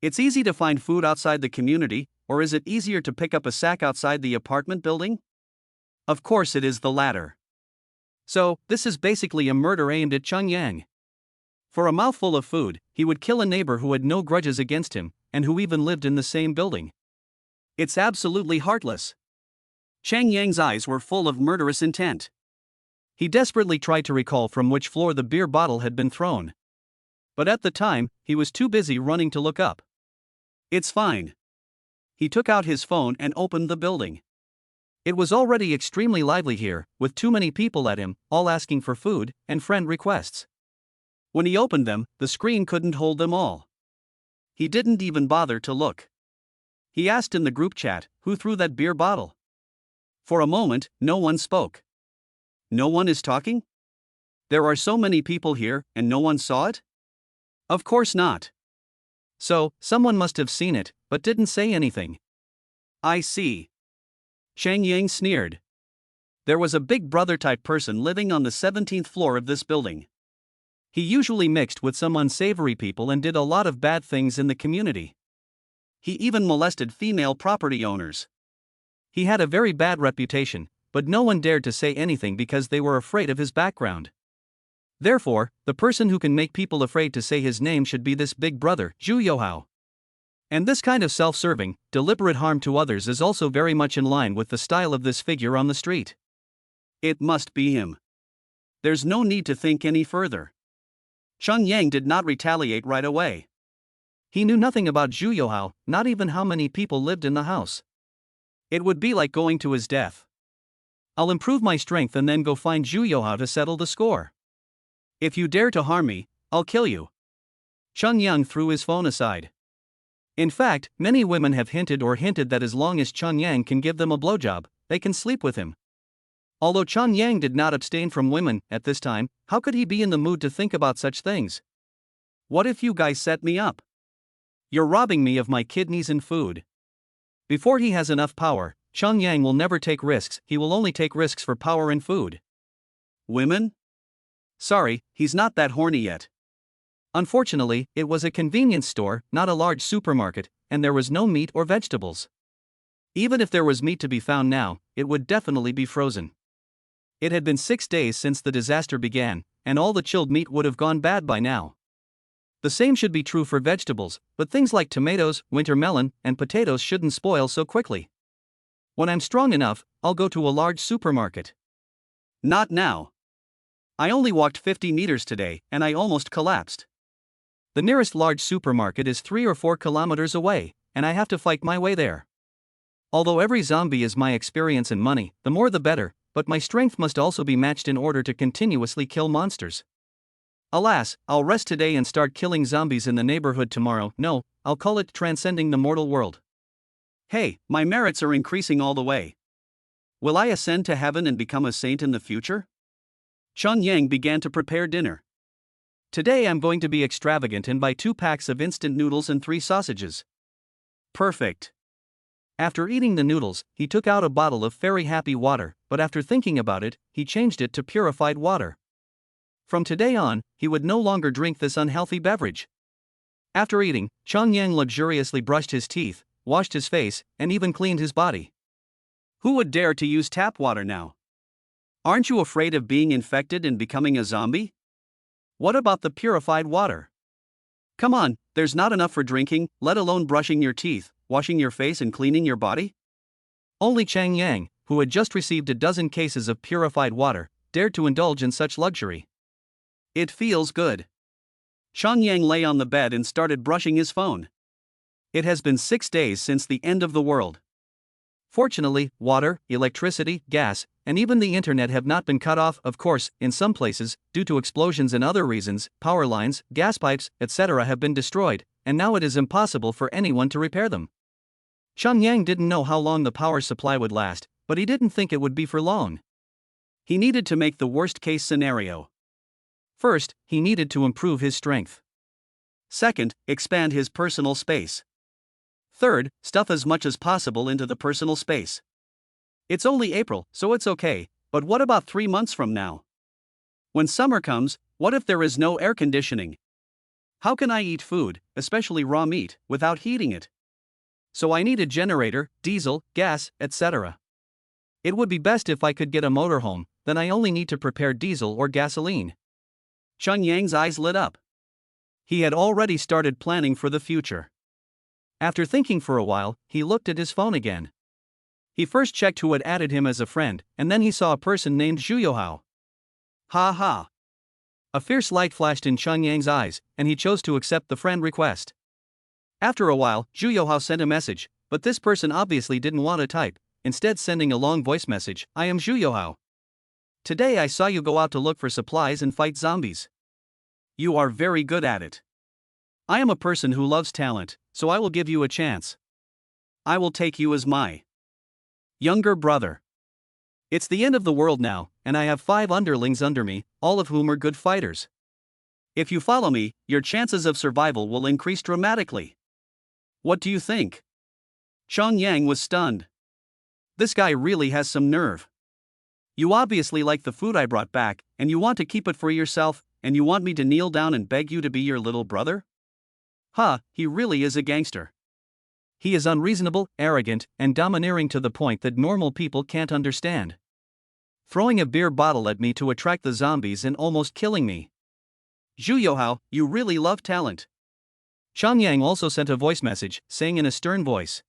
It's easy to find food outside the community, or is it easier to pick up a sack outside the apartment building? Of course it is the latter. So, this is basically a murder aimed at Chang Yang. For a mouthful of food, he would kill a neighbor who had no grudges against him, and who even lived in the same building. It's absolutely heartless. Chang Yang's eyes were full of murderous intent. He desperately tried to recall from which floor the beer bottle had been thrown. But at the time, he was too busy running to look up. It's fine. He took out his phone and opened the building. It was already extremely lively here, with too many people at him, all asking for food and friend requests. When he opened them, the screen couldn't hold them all. He didn't even bother to look. He asked in the group chat, who threw that beer bottle? For a moment, no one spoke. No one is talking? There are so many people here, and no one saw it? Of course not. So, someone must have seen it, but didn't say anything. I see. Chang Yang sneered. There was a big brother type person living on the 17th floor of this building. He usually mixed with some unsavory people and did a lot of bad things in the community. He even molested female property owners. He had a very bad reputation, but no one dared to say anything because they were afraid of his background. Therefore, the person who can make people afraid to say his name should be this big brother, Zhu Youhao. And this kind of self-serving, deliberate harm to others is also very much in line with the style of this figure on the street. It must be him. There's no need to think any further. Chun Yang did not retaliate right away. He knew nothing about Zhu Youhao, not even how many people lived in the house. It would be like going to his death. I'll improve my strength and then go find Zhu Youhao to settle the score. If you dare to harm me, I'll kill you. Chun Yang threw his phone aside. In fact, many women have hinted that as long as Chun Yang can give them a blowjob, they can sleep with him. Although Chun Yang did not abstain from women at this time, how could he be in the mood to think about such things? What if you guys set me up? You're robbing me of my kidneys and food. Before he has enough power, Chun Yang will never take risks, he will only take risks for power and food. Women? Sorry, he's not that horny yet. Unfortunately, it was a convenience store, not a large supermarket, and there was no meat or vegetables. Even if there was meat to be found now, it would definitely be frozen. It had been 6 days since the disaster began, and all the chilled meat would have gone bad by now. The same should be true for vegetables, but things like tomatoes, winter melon, and potatoes shouldn't spoil so quickly. When I'm strong enough, I'll go to a large supermarket. Not now. I only walked 50 meters today, and I almost collapsed. The nearest large supermarket is 3 or 4 kilometers away, and I have to fight my way there. Although every zombie is my experience and money, the more the better, but my strength must also be matched in order to continuously kill monsters. Alas, I'll rest today and start killing zombies in the neighborhood tomorrow. No, I'll call it transcending the mortal world. Hey, my merits are increasing all the way. Will I ascend to heaven and become a saint in the future? Chun Yang began to prepare dinner. Today I'm going to be extravagant and buy 2 packs of instant noodles and 3 sausages. Perfect. After eating the noodles, he took out a bottle of Fairy Happy water, but after thinking about it, he changed it to purified water. From today on, he would no longer drink this unhealthy beverage. After eating, Chun Yang luxuriously brushed his teeth, washed his face, and even cleaned his body. Who would dare to use tap water now? Aren't you afraid of being infected and becoming a zombie? What about the purified water? Come on, there's not enough for drinking, let alone brushing your teeth, washing your face and cleaning your body? Only Chang Yang, who had just received a dozen cases of purified water, dared to indulge in such luxury. It feels good. Chun Yang lay on the bed and started brushing his phone. It has been 6 days since the end of the world. Fortunately, water, electricity, gas, and even the internet have not been cut off. Of course, in some places, due to explosions and other reasons, power lines, gas pipes, etc. have been destroyed, and now it is impossible for anyone to repair them. Chun Yang didn't know how long the power supply would last, but he didn't think it would be for long. He needed to make the worst-case scenario. First, he needed to improve his strength. Second, expand his personal space. Third, stuff as much as possible into the personal space. It's only April, so it's okay, but what about 3 months from now? When summer comes, what if there is no air conditioning? How can I eat food, especially raw meat, without heating it? So I need a generator, diesel, gas, etc. It would be best if I could get a motorhome, then I only need to prepare diesel or gasoline. Chun Yang's eyes lit up. He had already started planning for the future. After thinking for a while, he looked at his phone again. He first checked who had added him as a friend, and then he saw a person named Zhu Youhao. Ha ha. A fierce light flashed in Chun Yang's eyes, and he chose to accept the friend request. After a while, Zhu Youhao sent a message, but this person obviously didn't want to type, instead sending a long voice message. I am Zhu Youhao. Today I saw you go out to look for supplies and fight zombies. You are very good at it. I am a person who loves talent, so I will give you a chance. I will take you as my younger brother. It's the end of the world now, and I have 5 underlings under me, all of whom are good fighters. If you follow me, your chances of survival will increase dramatically. What do you think? Chun Yang was stunned. This guy really has some nerve. You obviously like the food I brought back, and you want to keep it for yourself, and you want me to kneel down and beg you to be your little brother? He really is a gangster. He is unreasonable, arrogant, and domineering to the point that normal people can't understand. Throwing a beer bottle at me to attract the zombies and almost killing me. Zhu Youhao, you really love talent. Chun Yang also sent a voice message, saying in a stern voice.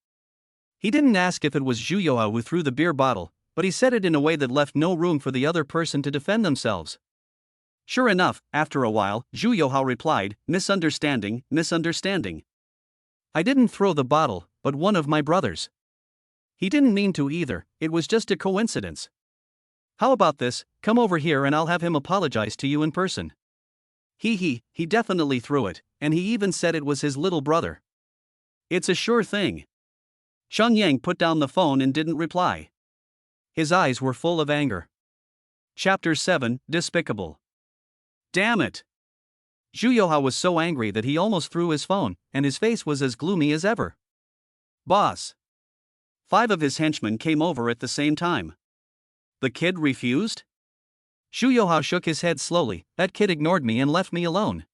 He didn't ask if it was Zhu Youhao who threw the beer bottle, but he said it in a way that left no room for the other person to defend themselves. Sure enough, after a while, Zhu Youhao replied, "Misunderstanding, misunderstanding. I didn't throw the bottle, but one of my brothers. He didn't mean to either, it was just a coincidence. How about this, come over here and I'll have him apologize to you in person." He definitely threw it, and he even said it was his little brother. It's a sure thing. Xiangyang put down the phone and didn't reply. His eyes were full of anger. Chapter 7, Despicable. Damn it! Zhu Youhao was so angry that he almost threw his phone, and his face was as gloomy as ever. "Boss." 5 of his henchmen came over at the same time. The kid refused? Zhu Youhao shook his head slowly. That kid ignored me and left me alone.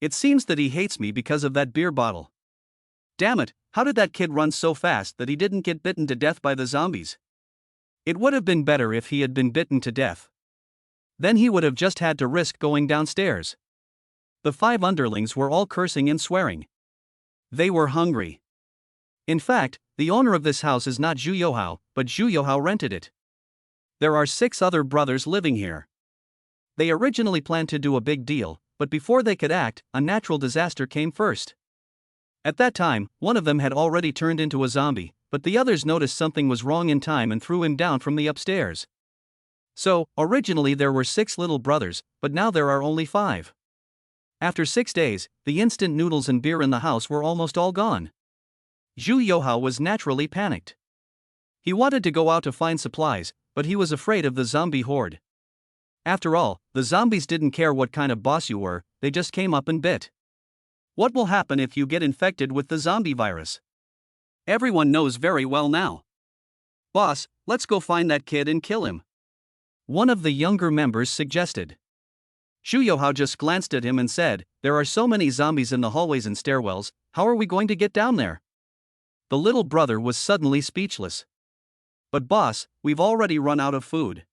It seems that he hates me because of that beer bottle. Damn it, how did that kid run so fast that he didn't get bitten to death by the zombies? It would have been better if he had been bitten to death. Then he would have just had to risk going downstairs. The 5 underlings were all cursing and swearing. They were hungry. In fact, the owner of this house is not Zhu Youhao, but Zhu Youhao rented it. There are 6 other brothers living here. They originally planned to do a big deal, but before they could act, a natural disaster came first. At that time, one of them had already turned into a zombie, but the others noticed something was wrong in time and threw him down from the upstairs. So, originally there were 6 little brothers, but now there are only 5. After 6 days, the instant noodles and beer in the house were almost all gone. Zhu Youhao was naturally panicked. He wanted to go out to find supplies, but he was afraid of the zombie horde. After all, the zombies didn't care what kind of boss you were, they just came up and bit. What will happen if you get infected with the zombie virus? Everyone knows very well now. "Boss, let's go find that kid and kill him," one of the younger members suggested. Zhu Youhao just glanced at him and said, "There are so many zombies in the hallways and stairwells, how are we going to get down there?" The little brother was suddenly speechless. "But boss, we've already run out of food.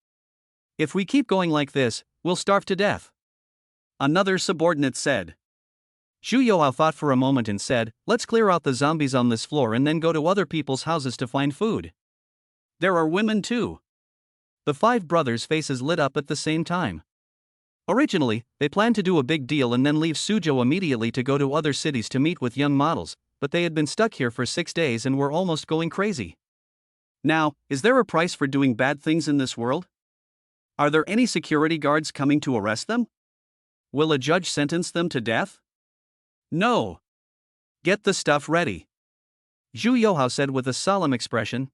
If we keep going like this, we'll starve to death," another subordinate said. Zhu Youhao thought for a moment and said, "Let's clear out the zombies on this floor and then go to other people's houses to find food. There are women too." The 5 brothers' faces lit up at the same time. Originally, they planned to do a big deal and then leave Suzhou immediately to go to other cities to meet with young models, but they had been stuck here for 6 days and were almost going crazy. Now, is there a price for doing bad things in this world? Are there any security guards coming to arrest them? Will a judge sentence them to death? No. Get the stuff ready, Zhu Youhao said with a solemn expression.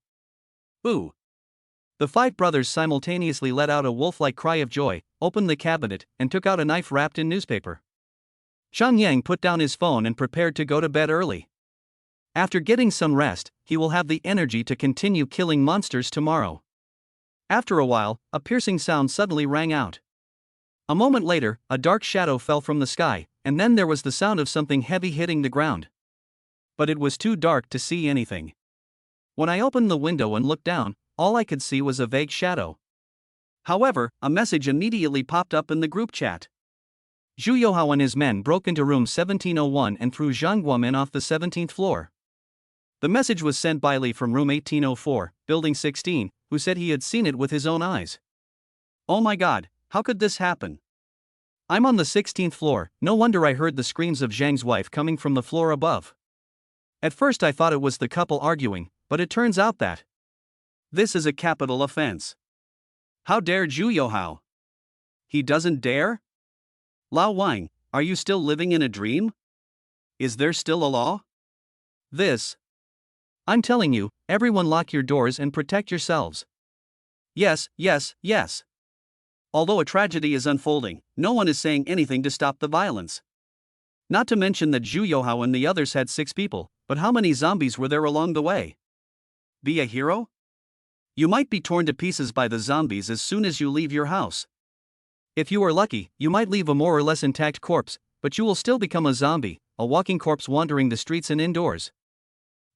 "Ooh." The 5 brothers simultaneously let out a wolf-like cry of joy, opened the cabinet, and took out a knife wrapped in newspaper. Xiangyang put down his phone and prepared to go to bed early. After getting some rest, he will have the energy to continue killing monsters tomorrow. After a while, a piercing sound suddenly rang out. A moment later, a dark shadow fell from the sky, and then there was the sound of something heavy hitting the ground. But it was too dark to see anything. When I opened the window and looked down, all I could see was a vague shadow. However, a message immediately popped up in the group chat. Zhu Youhao and his men broke into room 1701 and threw Zhang Guomin off the 17th floor. The message was sent by Li from room 1804, building 16, who said he had seen it with his own eyes. "Oh my god, how could this happen? I'm on the 16th floor, no wonder I heard the screams of Zhang's wife coming from the floor above. At first I thought it was the couple arguing, but it turns out that this is a capital offense. How dare Zhu Youhao? He doesn't dare? Lao Wang, are you still living in a dream? Is there still a law? This. I'm telling you, everyone lock your doors and protect yourselves. Yes, yes, yes." Although a tragedy is unfolding, no one is saying anything to stop the violence. Not to mention that Zhu Youhao and the others had 6 people, but how many zombies were there along the way? Be a hero? You might be torn to pieces by the zombies as soon as you leave your house. If you are lucky, you might leave a more or less intact corpse, but you will still become a zombie, a walking corpse wandering the streets and indoors.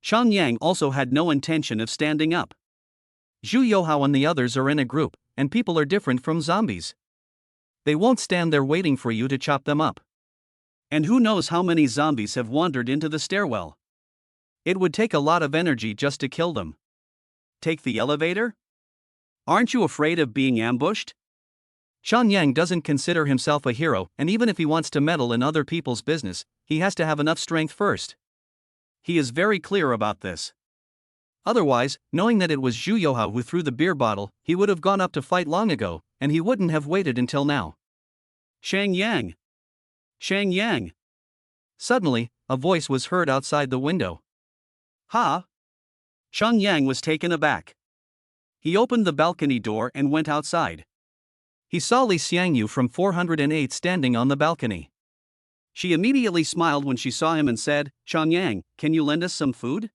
Xiangyang also had no intention of standing up. Zhu Youhao and the others are in a group, and people are different from zombies. They won't stand there waiting for you to chop them up. And who knows how many zombies have wandered into the stairwell? It would take a lot of energy just to kill them. Take the elevator? Aren't you afraid of being ambushed? Xiangyang doesn't consider himself a hero, and even if he wants to meddle in other people's business, he has to have enough strength first. He is very clear about this. Otherwise, knowing that it was Zhu Youhao who threw the beer bottle, he would have gone up to fight long ago, and he wouldn't have waited until now. Shang Yang! Shang Yang! Suddenly, a voice was heard outside the window. Ha! Shang Yang was taken aback. He opened the balcony door and went outside. He saw Li Xiangyu from 408 standing on the balcony. She immediately smiled when she saw him and said, "Shang Yang, can you lend us some food?"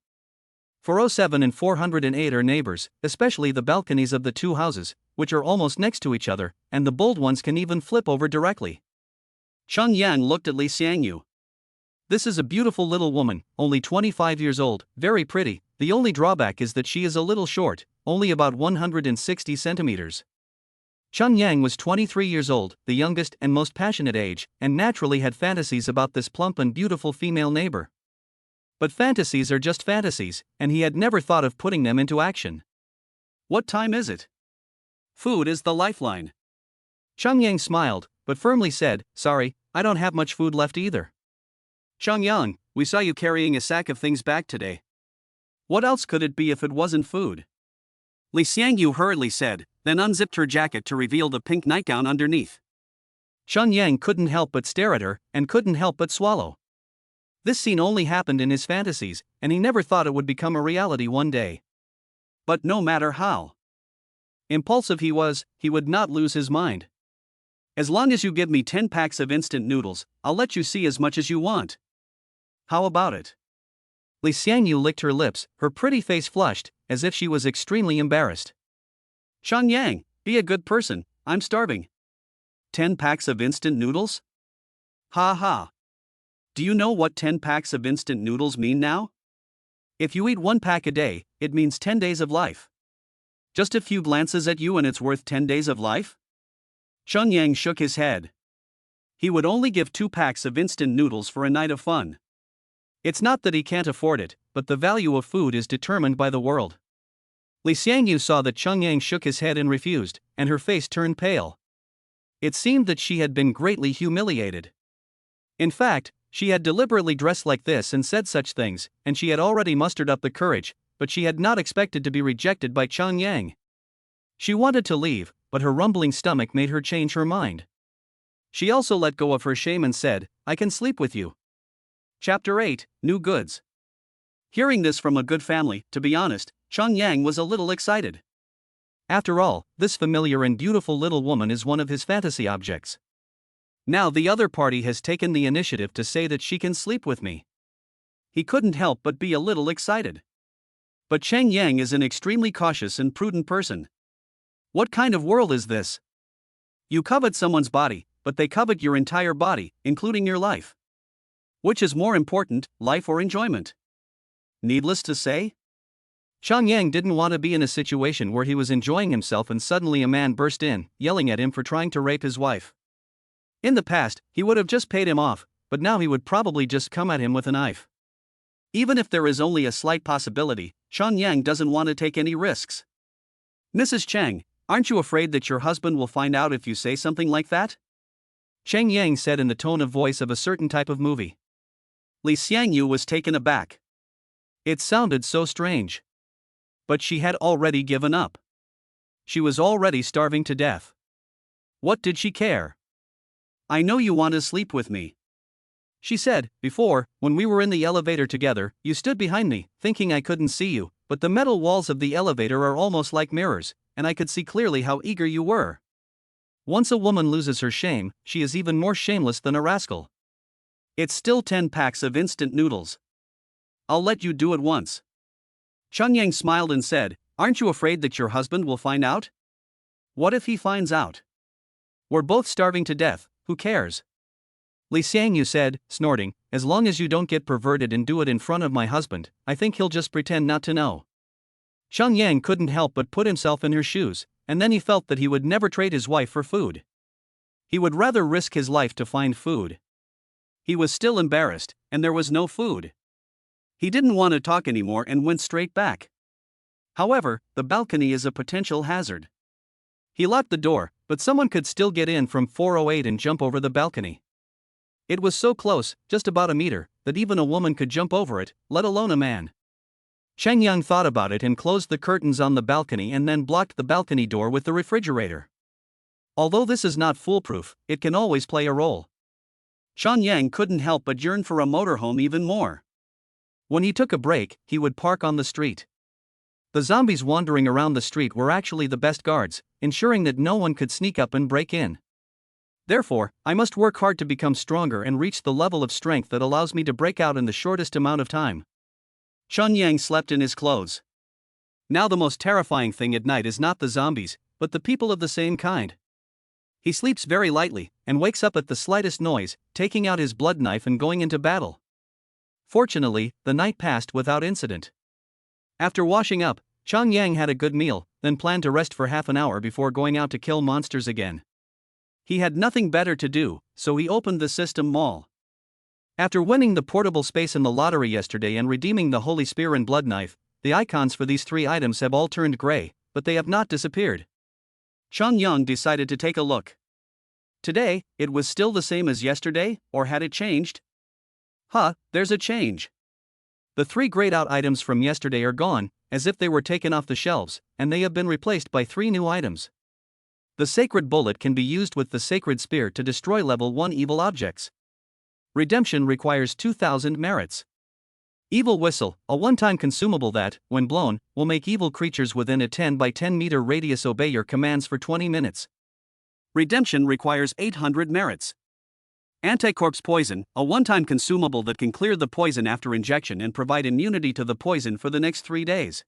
407 and 408 are neighbors, especially the balconies of the two houses, which are almost next to each other, and the bold ones can even flip over directly. Shang Yang looked at Li Xiangyu. This is a beautiful little woman, only 25 years old, very pretty. The only drawback is that she is a little short, only about 160 centimeters. Shang Yang was 23 years old, the youngest and most passionate age, and naturally had fantasies about this plump and beautiful female neighbor. But fantasies are just fantasies, and he had never thought of putting them into action. What time is it? Food is the lifeline. Shang Yang smiled, but firmly said, "Sorry, I don't have much food left either." Shang Yang, we saw you carrying a sack of things back today. What else could it be if it wasn't food? Li Xiangyu hurriedly said, then unzipped her jacket to reveal the pink nightgown underneath. Shang Yang couldn't help but stare at her, and couldn't help but swallow. This scene only happened in his fantasies, and he never thought it would become a reality one day. But no matter how impulsive he was, he would not lose his mind. As long as you give me 10 packs of instant noodles, I'll let you see as much as you want. How about it? Li Xiangyu licked her lips, her pretty face flushed, as if she was extremely embarrassed. Shang Yang, be a good person, I'm starving. 10 packs of instant noodles? Ha ha. Do you know what 10 packs of instant noodles mean now? If you eat 1 pack a day, it means 10 days of life. Just a few glances at you and it's worth 10 days of life? Shang Yang shook his head. He would only give 2 packs of instant noodles for a night of fun. It's not that he can't afford it, but the value of food is determined by the world. Li Xiangyu saw that Shang Yang shook his head and refused, and her face turned pale. It seemed that she had been greatly humiliated. In fact, she had deliberately dressed like this and said such things, and she had already mustered up the courage, but she had not expected to be rejected by Shang Yang. She wanted to leave, but her rumbling stomach made her change her mind. She also let go of her shame and said, "I can sleep with you." Chapter 8, New Goods. Hearing this from a good family, to be honest, Shang Yang was a little excited. After all, this familiar and beautiful little woman is one of his fantasy objects. Now the other party has taken the initiative to say that she can sleep with me. He couldn't help but be a little excited. But Shang Yang is an extremely cautious and prudent person. What kind of world is this? You covet someone's body, but they covet your entire body, including your life. Which is more important, life or enjoyment? Needless to say, Shang Yang didn't want to be in a situation where he was enjoying himself and suddenly a man burst in, yelling at him for trying to rape his wife. In the past, he would have just paid him off, but now he would probably just come at him with a knife. Even if there is only a slight possibility, Shang Yang doesn't want to take any risks. Mrs. Chang, aren't you afraid that your husband will find out if you say something like that? Shang Yang said in the tone of voice of a certain type of movie. Li Xiangyu was taken aback. It sounded so strange. But she had already given up. She was already starving to death. What did she care? "I know you want to sleep with me," she said. "Before, when we were in the elevator together, you stood behind me, thinking I couldn't see you, but the metal walls of the elevator are almost like mirrors, and I could see clearly how eager you were." Once a woman loses her shame, she is even more shameless than a rascal. It's still 10 packs of instant noodles. I'll let you do it once. Shang Yang smiled and said, "Aren't you afraid that your husband will find out?" What if he finds out? We're both starving to death, who cares? Li Xiangyu said, snorting, "As long as you don't get perverted and do it in front of my husband, I think he'll just pretend not to know." Shang Yang couldn't help but put himself in her shoes, and then he felt that he would never trade his wife for food. He would rather risk his life to find food. He was still embarrassed, and there was no food. He didn't want to talk anymore and went straight back. However, the balcony is a potential hazard. He locked the door, but someone could still get in from 408 and jump over the balcony. It was so close, just about a meter, that even a woman could jump over it, let alone a man. Xiangyu thought about it and closed the curtains on the balcony and then blocked the balcony door with the refrigerator. Although this is not foolproof, it can always play a role. Xiangyu couldn't help but yearn for a motorhome even more. When he took a break, he would park on the street. The zombies wandering around the street were actually the best guards, ensuring that no one could sneak up and break in. Therefore, I must work hard to become stronger and reach the level of strength that allows me to break out in the shortest amount of time. Xiangyu slept in his clothes. Now the most terrifying thing at night is not the zombies, but the people of the same kind. He sleeps very lightly, and wakes up at the slightest noise, taking out his blood knife and going into battle. Fortunately, the night passed without incident. After washing up, Xiangyu had a good meal, then planned to rest for half an hour before going out to kill monsters again. He had nothing better to do, so he opened the system mall. After winning the portable space in the lottery yesterday and redeeming the Holy Spear and Blood Knife, the icons for these 3 items have all turned gray, but they have not disappeared. Xiangyu decided to take a look. Today, it was still the same as yesterday, or had it changed? There's a change. The 3 grayed out items from yesterday are gone, as if they were taken off the shelves, and they have been replaced by 3 new items. The Sacred Bullet can be used with the Sacred Spear to destroy level 1 evil objects. Redemption requires 2,000 merits. Evil Whistle, a one-time consumable that, when blown, will make evil creatures within a 10 by 10 meter radius obey your commands for 20 minutes. Redemption requires 800 merits. Anti-corpse Poison, a one-time consumable that can clear the poison after injection and provide immunity to the poison for the next 3 days.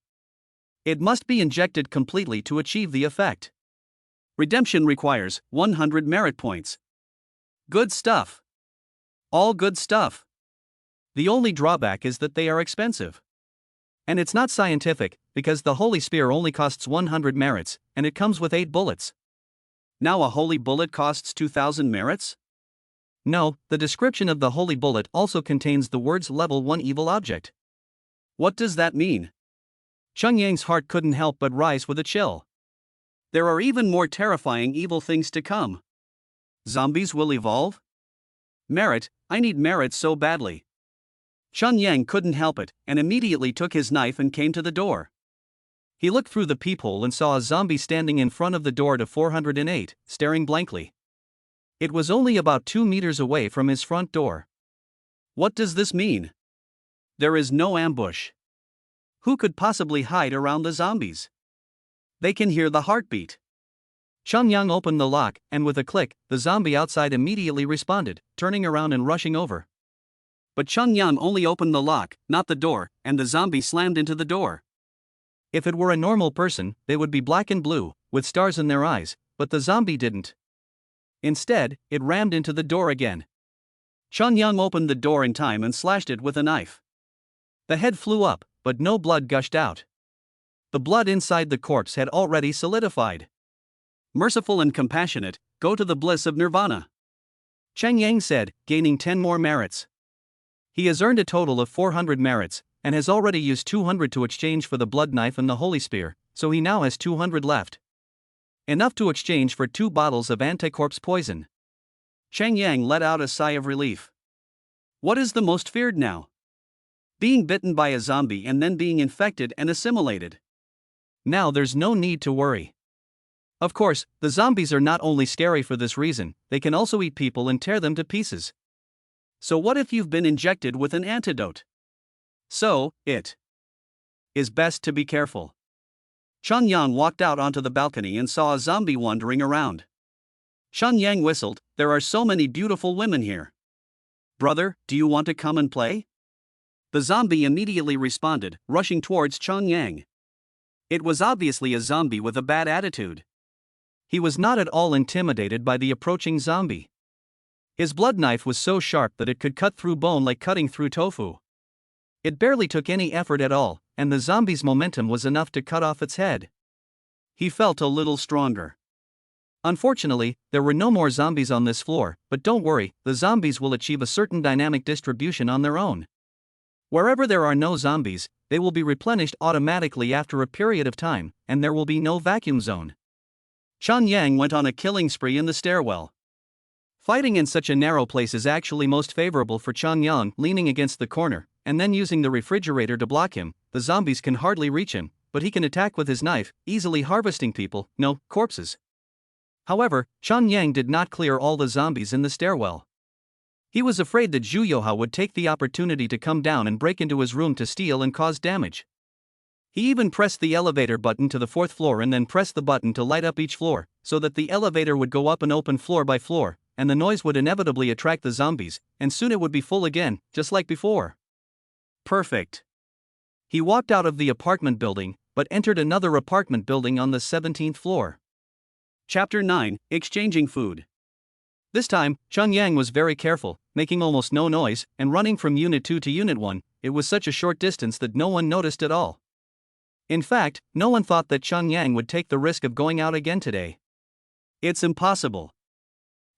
It must be injected completely to achieve the effect. Redemption requires 100 merit points. Good stuff. All good stuff. The only drawback is that they are expensive. And it's not scientific, because the Holy Spear only costs 100 merits, and it comes with 8 bullets. Now a Holy Bullet costs 2,000 merits? No, the description of the Holy Bullet also contains the words level 1 evil object. What does that mean? Xiangyu's heart couldn't help but rise with a chill. There are even more terrifying evil things to come. Zombies will evolve? Merit, I need merit so badly. Xiangyu couldn't help it, and immediately took his knife and came to the door. He looked through the peephole and saw a zombie standing in front of the door to 408, staring blankly. It was only about 2 meters away from his front door. What does this mean? There is no ambush. Who could possibly hide around the zombies? They can hear the heartbeat. Xiangyu opened the lock, and with a click, the zombie outside immediately responded, turning around and rushing over. But Xiangyu only opened the lock, not the door, and the zombie slammed into the door. If it were a normal person, they would be black and blue, with stars in their eyes, but the zombie didn't. Instead, it rammed into the door again. Xiangyu opened the door in time and slashed it with a knife. The head flew up, but no blood gushed out. The blood inside the corpse had already solidified. Merciful and compassionate, go to the bliss of nirvana. Xiangyu said, gaining 10 more merits. He has earned a total of 400 merits, and has already used 200 to exchange for the blood knife and the holy spear, so he now has 200 left. Enough to exchange for 2 bottles of anti-corpse poison. Xiangyu let out a sigh of relief. What is the most feared now? Being bitten by a zombie and then being infected and assimilated. Now there's no need to worry. Of course, the zombies are not only scary for this reason, they can also eat people and tear them to pieces. So what if you've been injected with an antidote? So, it is best to be careful. Xiangyu walked out onto the balcony and saw a zombie wandering around. Xiangyu whistled, there are so many beautiful women here. Brother, do you want to come and play? The zombie immediately responded, rushing towards Xiangyu. It was obviously a zombie with a bad attitude. He was not at all intimidated by the approaching zombie. His blood knife was so sharp that it could cut through bone like cutting through tofu. It barely took any effort at all, and the zombie's momentum was enough to cut off its head. He felt a little stronger. Unfortunately, there were no more zombies on this floor, but don't worry, the zombies will achieve a certain dynamic distribution on their own. Wherever there are no zombies, they will be replenished automatically after a period of time, and there will be no vacuum zone. Chang Yang went on a killing spree in the stairwell. Fighting in such a narrow place is actually most favorable for Chang Yang, leaning against the corner, and then using the refrigerator to block him. The zombies can hardly reach him, but he can attack with his knife, easily harvesting people, no, corpses. However, Chang Yang did not clear all the zombies in the stairwell. He was afraid that Zhu Youhao would take the opportunity to come down and break into his room to steal and cause damage. He even pressed the elevator button to the 4th floor and then pressed the button to light up each floor, so that the elevator would go up and open floor by floor, and the noise would inevitably attract the zombies, and soon it would be full again, just like before. Perfect. He walked out of the apartment building, but entered another apartment building on the 17th floor. Chapter 9, Exchanging Food. This time, Chang Yang was very careful, making almost no noise, and running from Unit 2 to Unit 1, it was such a short distance that no one noticed at all. In fact, no one thought that Chang Yang would take the risk of going out again today. It's impossible.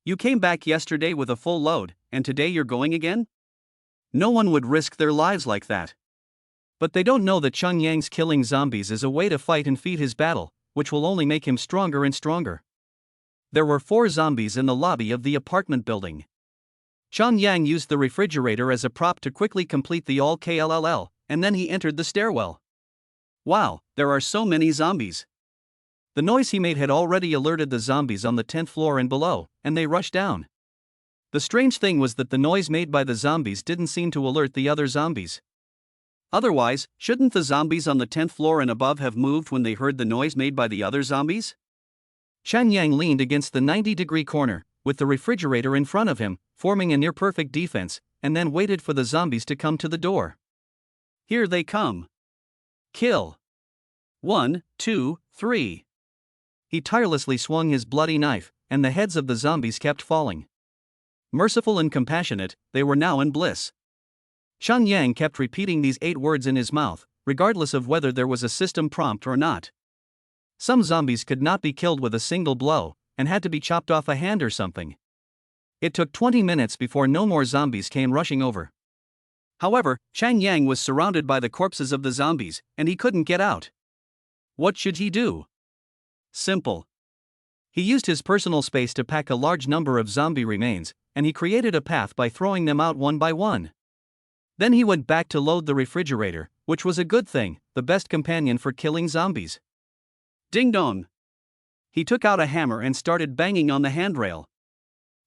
You came back yesterday with a full load, and today you're going again? No one would risk their lives like that. But they don't know that Chang Yang's killing zombies is a way to fight and feed his battle, which will only make him stronger and stronger. There were 4 zombies in the lobby of the apartment building. Chang Yang used the refrigerator as a prop to quickly complete the all KLLL, and then he entered the stairwell. Wow, there are so many zombies. The noise he made had already alerted the zombies on the 10th floor and below, and they rushed down. The strange thing was that the noise made by the zombies didn't seem to alert the other zombies. Otherwise, shouldn't the zombies on the 10th floor and above have moved when they heard the noise made by the other zombies? Chang Yang leaned against the 90-degree corner, with the refrigerator in front of him, forming a near-perfect defense, and then waited for the zombies to come to the door. Here they come. Kill. 1, 2, 3. He tirelessly swung his bloody knife, and the heads of the zombies kept falling. Merciful and compassionate, they were now in bliss. Chang Yang kept repeating these 8 words in his mouth, regardless of whether there was a system prompt or not. Some zombies could not be killed with a single blow, and had to be chopped off a hand or something. It took 20 minutes before no more zombies came rushing over. However, Chang Yang was surrounded by the corpses of the zombies, and he couldn't get out. What should he do? Simple. He used his personal space to pack a large number of zombie remains, and he created a path by throwing them out one by one. Then he went back to load the refrigerator, which was a good thing, the best companion for killing zombies. Ding dong! He took out a hammer and started banging on the handrail.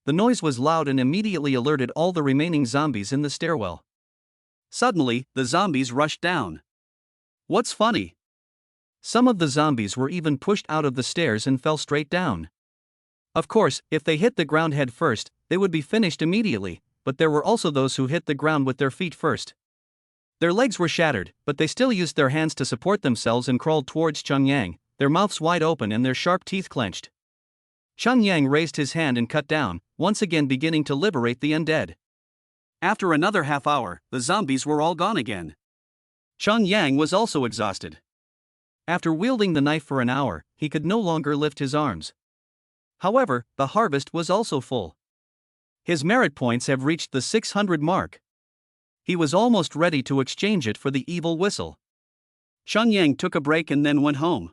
The noise was loud and immediately alerted all the remaining zombies in the stairwell. Suddenly, the zombies rushed down. What's funny? Some of the zombies were even pushed out of the stairs and fell straight down. Of course, if they hit the ground head first, they would be finished immediately, but there were also those who hit the ground with their feet first. Their legs were shattered, but they still used their hands to support themselves and crawled towards Chang Yang, their mouths wide open and their sharp teeth clenched. Chang Yang raised his hand and cut down, once again beginning to liberate the undead. After another half hour, the zombies were all gone again. Chang Yang was also exhausted. After wielding the knife for an hour, he could no longer lift his arms. However, the harvest was also full. His merit points have reached the 600 mark. He was almost ready to exchange it for the evil whistle. Chang Yang took a break and then went home.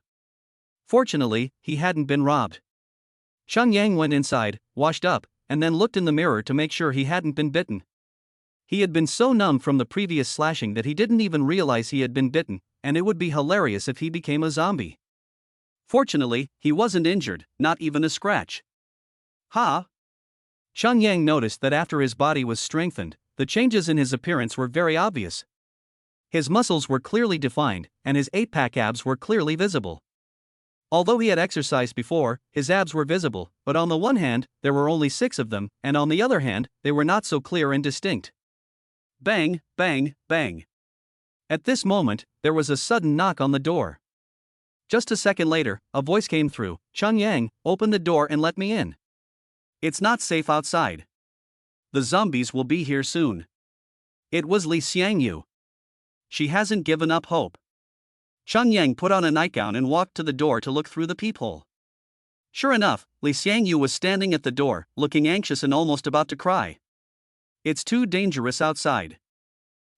Fortunately, he hadn't been robbed. Chang Yang went inside, washed up, and then looked in the mirror to make sure he hadn't been bitten. He had been so numb from the previous slashing that he didn't even realize he had been bitten, and it would be hilarious if he became a zombie. Fortunately, he wasn't injured, not even a scratch. Ha! Chang Yang noticed that after his body was strengthened, the changes in his appearance were very obvious. His muscles were clearly defined, and his 8-pack abs were clearly visible. Although he had exercised before, his abs were visible, but on the one hand, there were only 6 of them, and on the other hand, they were not so clear and distinct. Bang, bang, bang. At this moment, there was a sudden knock on the door. Just a second later, a voice came through. Chang Yang, open the door and let me in. It's not safe outside. The zombies will be here soon. It was Li Xiangyu. She hasn't given up hope. Chang Yang put on a nightgown and walked to the door to look through the peephole. Sure enough, Li Xiangyu was standing at the door, looking anxious and almost about to cry. It's too dangerous outside.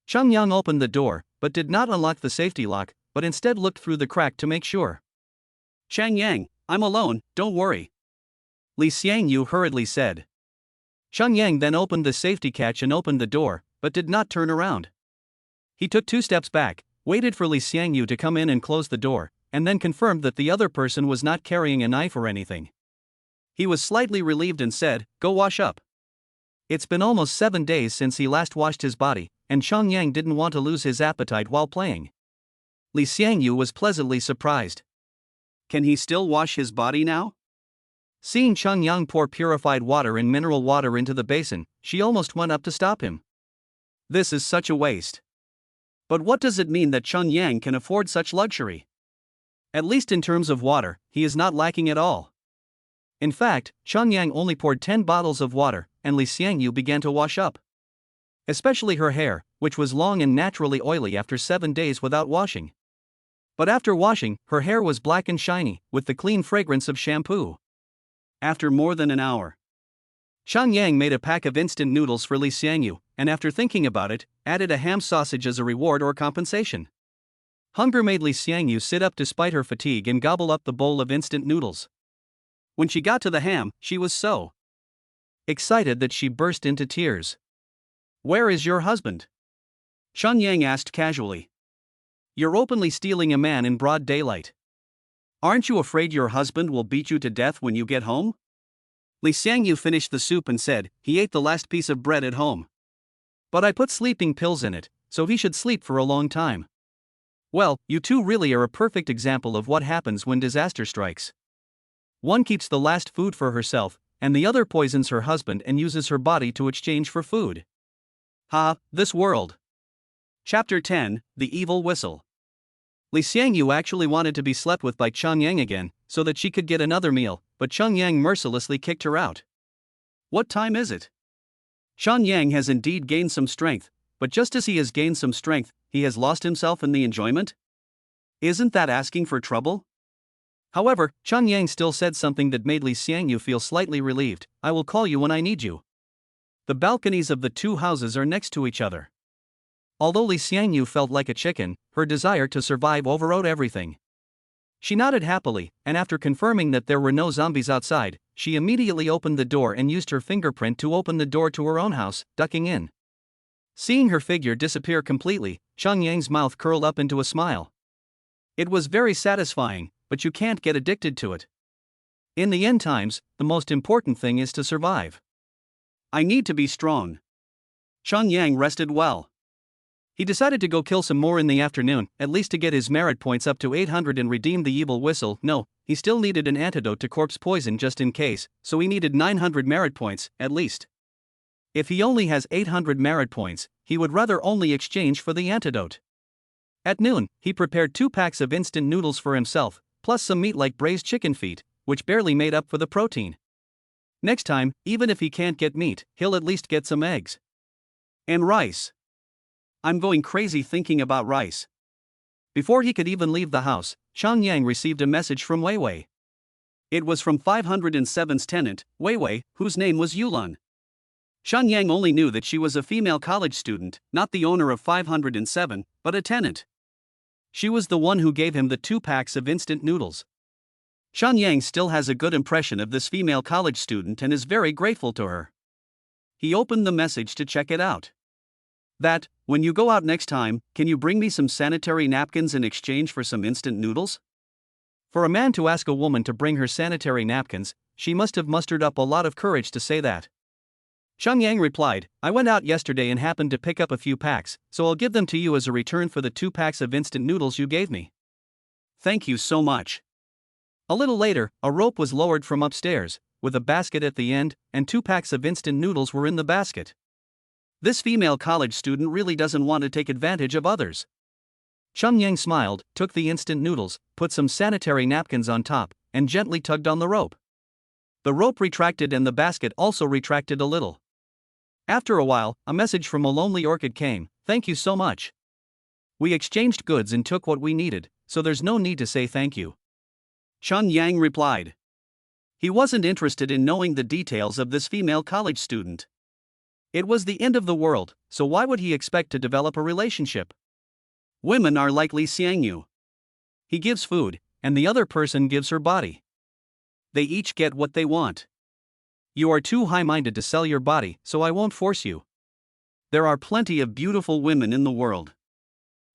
Chang Yang opened the door, but did not unlock the safety lock, but instead looked through the crack to make sure. Chang Yang, I'm alone, don't worry. Li Xiangyu hurriedly said. Xiangyang then opened the safety catch and opened the door, but did not turn around. He took 2 steps back, waited for Li Xiangyu to come in and close the door, and then confirmed that the other person was not carrying a knife or anything. He was slightly relieved and said, "Go wash up." It's been almost 7 days since he last washed his body, and Xiangyang didn't want to lose his appetite while playing. Li Xiangyu was pleasantly surprised. Can he still wash his body now? Seeing Xiangyang pour purified water and mineral water into the basin, she almost went up to stop him. This is such a waste. But what does it mean that Xiangyang can afford such luxury? At least in terms of water, he is not lacking at all. In fact, Xiangyang only poured 10 bottles of water, and Li Xiangyu began to wash up. Especially her hair, which was long and naturally oily after 7 days without washing. But after washing, her hair was black and shiny, with the clean fragrance of shampoo. After more than an hour, Xiangyang made a pack of instant noodles for Li Xiangyu, and after thinking about it, added a ham sausage as a reward or compensation. Hunger made Li Xiangyu sit up despite her fatigue and gobble up the bowl of instant noodles. When she got to the ham, she was so excited that she burst into tears. "Where is your husband?" Xiangyang asked casually. "You're openly stealing a man in broad daylight. Aren't you afraid your husband will beat you to death when you get home?" Li Xiangyu finished the soup and said, "He ate the last piece of bread at home. But I put sleeping pills in it, so he should sleep for a long time." Well, you two really are a perfect example of what happens when disaster strikes. One keeps the last food for herself, and the other poisons her husband and uses her body to exchange for food. Ha, this world. Chapter 10, The Evil Whistle. Li Xiangyu actually wanted to be slept with by Xiangyang again, so that she could get another meal, but Xiangyang mercilessly kicked her out. What time is it? Xiangyang has indeed gained some strength, but just as he has gained some strength, he has lost himself in the enjoyment? Isn't that asking for trouble? However, Xiangyang still said something that made Li Xiangyu feel slightly relieved. "I will call you when I need you." The balconies of the 2 houses are next to each other. Although Li Xiangyu felt like a chicken, her desire to survive overrode everything. She nodded happily, and after confirming that there were no zombies outside, she immediately opened the door and used her fingerprint to open the door to her own house, ducking in. Seeing her figure disappear completely, Xiangyang's mouth curled up into a smile. It was very satisfying, but you can't get addicted to it. In the end times, the most important thing is to survive. I need to be strong. Xiangyang rested well. He decided to go kill some more in the afternoon, at least to get his merit points up to 800 and redeem the evil whistle. No, he still needed an antidote to corpse poison just in case, so he needed 900 merit points, at least. If he only has 800 merit points, he would rather only exchange for the antidote. At noon, he prepared 2 packs of instant noodles for himself, plus some meat like braised chicken feet, which barely made up for the protein. Next time, even if he can't get meat, he'll at least get some eggs. And rice. I'm going crazy thinking about rice. Before he could even leave the house, Xiangyang received a message from Wei Wei. It was from 507's tenant, Wei Wei, whose name was Yulan. Xiangyang only knew that she was a female college student, not the owner of 507, but a tenant. She was the one who gave him the 2 packs of instant noodles. Xiangyang still has a good impression of this female college student and is very grateful to her. He opened the message to check it out. That, when you go out next time, can you bring me some sanitary napkins in exchange for some instant noodles? For a man to ask a woman to bring her sanitary napkins, she must have mustered up a lot of courage to say that. Xiangyang replied, "I went out yesterday and happened to pick up a few packs, so I'll give them to you as a return for the 2 packs of instant noodles you gave me." "Thank you so much." A little later, a rope was lowered from upstairs, with a basket at the end, and 2 packs of instant noodles were in the basket. This female college student really doesn't want to take advantage of others. Xiangyang smiled, took the instant noodles, put some sanitary napkins on top, and gently tugged on the rope. The rope retracted and the basket also retracted a little. After a while, a message from a lonely orchid came. "Thank you so much. We exchanged goods and took what we needed, so there's no need to say thank you." Xiangyang replied. He wasn't interested in knowing the details of this female college student. It was the end of the world, so why would he expect to develop a relationship? Women are like Li Xiangyu. He gives food, and the other person gives her body. They each get what they want. You are too high-minded to sell your body, so I won't force you. There are plenty of beautiful women in the world.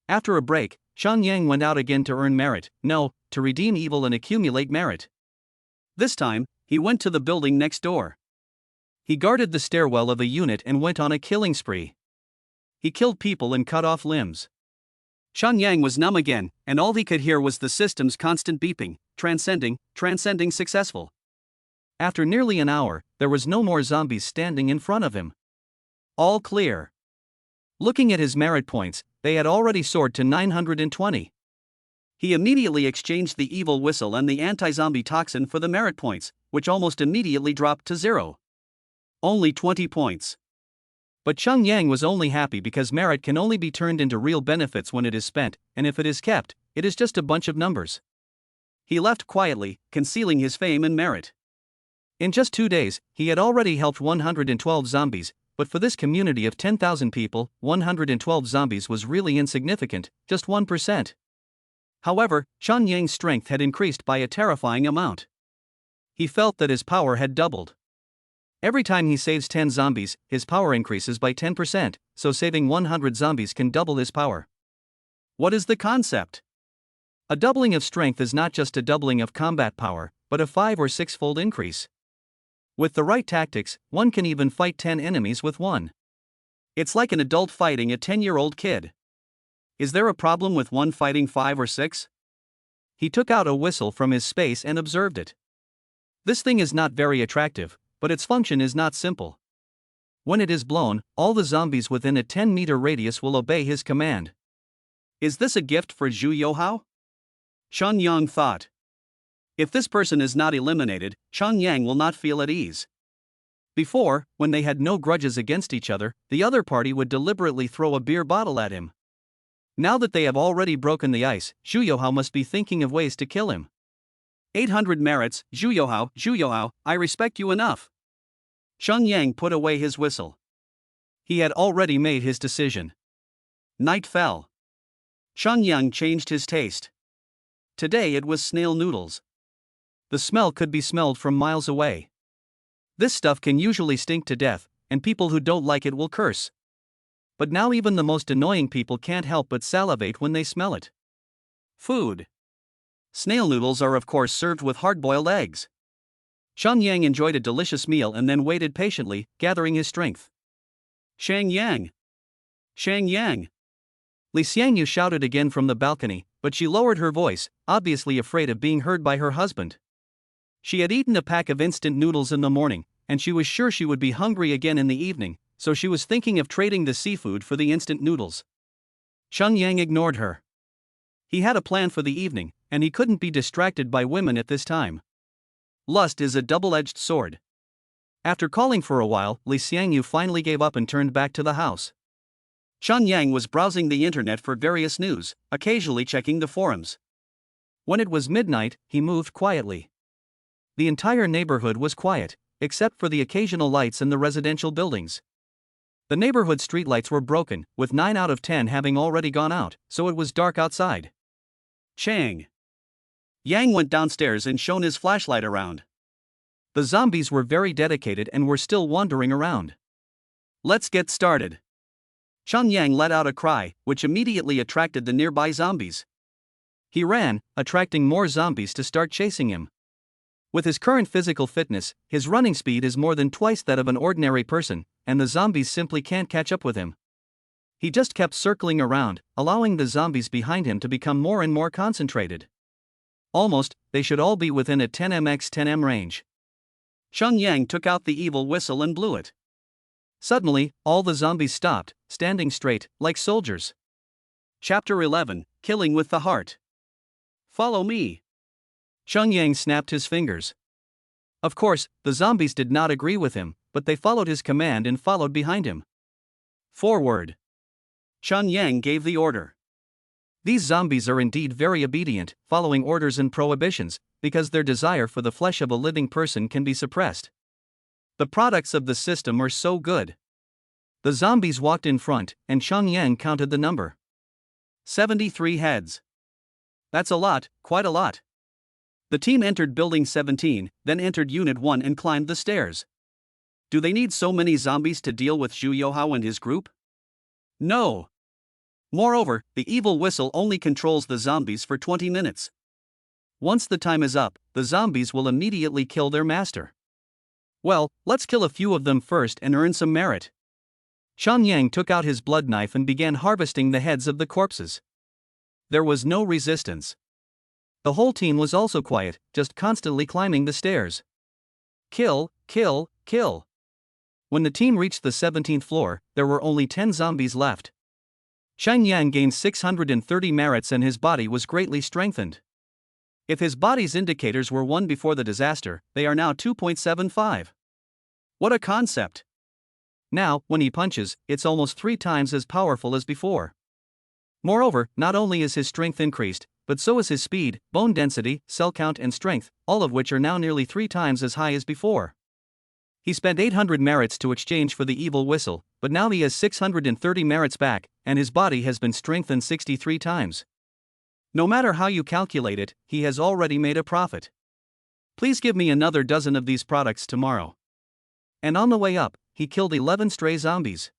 After a break, Xiangyu went out again to earn merit, no, to redeem evil and accumulate merit. This time, he went to the building next door. He guarded the stairwell of a unit and went on a killing spree. He killed people and cut off limbs. Xiangyu was numb again, and all he could hear was the system's constant beeping, transcending, successful. After nearly an hour, there was no more zombies standing in front of him. All clear. Looking at his merit points, they had already soared to 920. He immediately exchanged the evil whistle and the anti-zombie toxin for the merit points, which almost immediately dropped to 0. Only 20 points. But Xiangyu was only happy because merit can only be turned into real benefits when it is spent, and if it is kept, it is just a bunch of numbers. He left quietly, concealing his fame and merit. In just 2 days, he had already helped 112 zombies, but for this community of 10,000 people, 112 zombies was really insignificant, just 1%. However, Xiangyu's strength had increased by a terrifying amount. He felt that his power had doubled. Every time he saves 10 zombies, his power increases by 10%, so saving 100 zombies can double his power. What is the concept? A doubling of strength is not just a doubling of combat power, but a 5 or 6-fold increase. With the right tactics, one can even fight 10 enemies with one. It's like an adult fighting a 10-year-old kid. Is there a problem with one fighting 5 or 6? He took out a whistle from his space and observed it. This thing is not very attractive, but its function is not simple. When it is blown, all the zombies within a 10-meter radius will obey his command. Is this a gift for Zhu Youhao? Xiangyu thought. If this person is not eliminated, Xiangyu will not feel at ease. Before, when they had no grudges against each other, the other party would deliberately throw a beer bottle at him. Now that they have already broken the ice, Zhu Youhao must be thinking of ways to kill him. 800 merits, Zhu Youhao, I respect you enough. Xiangyu put away his whistle. He had already made his decision. Night fell. Xiangyu changed his taste. Today it was snail noodles. The smell could be smelled from miles away. This stuff can usually stink to death, and people who don't like it will curse. But now even the most annoying people can't help but salivate when they smell it. Food. Snail noodles are of course served with hard-boiled eggs. Xiangyu enjoyed a delicious meal and then waited patiently, gathering his strength. Xiangyu! Xiangyu! Li Xiangyu shouted again from the balcony, but she lowered her voice, obviously afraid of being heard by her husband. She had eaten a pack of instant noodles in the morning, and she was sure she would be hungry again in the evening, so she was thinking of trading the seafood for the instant noodles. Xiangyu ignored her. He had a plan for the evening, and he couldn't be distracted by women at this time. Lust is a double-edged sword. After calling for a while, Li Xiangyu finally gave up and turned back to the house. Xiangyu was browsing the internet for various news, occasionally checking the forums. When it was midnight, he moved quietly. The entire neighborhood was quiet, except for the occasional lights in the residential buildings. The neighborhood streetlights were broken, with 9 out of 10 having already gone out, so it was dark outside. Chang Yang went downstairs and shone his flashlight around. The zombies were very dedicated and were still wandering around. Let's get started. Xiangyu let out a cry, which immediately attracted the nearby zombies. He ran, attracting more zombies to start chasing him. With his current physical fitness, his running speed is more than twice that of an ordinary person, and the zombies simply can't catch up with him. He just kept circling around, allowing the zombies behind him to become more and more concentrated. Almost, they should all be within a 10m×10m range. Xiangyu took out the evil whistle and blew it. Suddenly, all the zombies stopped, standing straight, like soldiers. Chapter 11, Killing with the Heart. Follow me. Xiangyu snapped his fingers. Of course, the zombies did not agree with him, but they followed his command and followed behind him. Forward. Xiangyu gave the order. These zombies are indeed very obedient, following orders and prohibitions, because their desire for the flesh of a living person can be suppressed. The products of the system are so good. The zombies walked in front, and Xiangyu counted the number. 73 heads. That's a lot, quite a lot. The team entered Building 17, then entered Unit 1 and climbed the stairs. Do they need so many zombies to deal with Zhu Youhao and his group? No. Moreover, the evil whistle only controls the zombies for 20 minutes. Once the time is up, the zombies will immediately kill their master. Well, let's kill a few of them first and earn some merit. Xiangyu took out his blood knife and began harvesting the heads of the corpses. There was no resistance. The whole team was also quiet, just constantly climbing the stairs. Kill, kill, kill. When the team reached the 17th floor, there were only 10 zombies left. Xiangyu gained 630 merits and his body was greatly strengthened. If his body's indicators were 1 before the disaster, they are now 2.75. What a concept! Now, when he punches, it's almost 3 times as powerful as before. Moreover, not only is his strength increased, but so is his speed, bone density, cell count and strength, all of which are now nearly 3 times as high as before. He spent 800 merits to exchange for the evil whistle, but now he has 630 merits back, and his body has been strengthened 63 times. No matter how you calculate it, he has already made a profit. Please give me another dozen of these products tomorrow. And on the way up, he killed 11 stray zombies.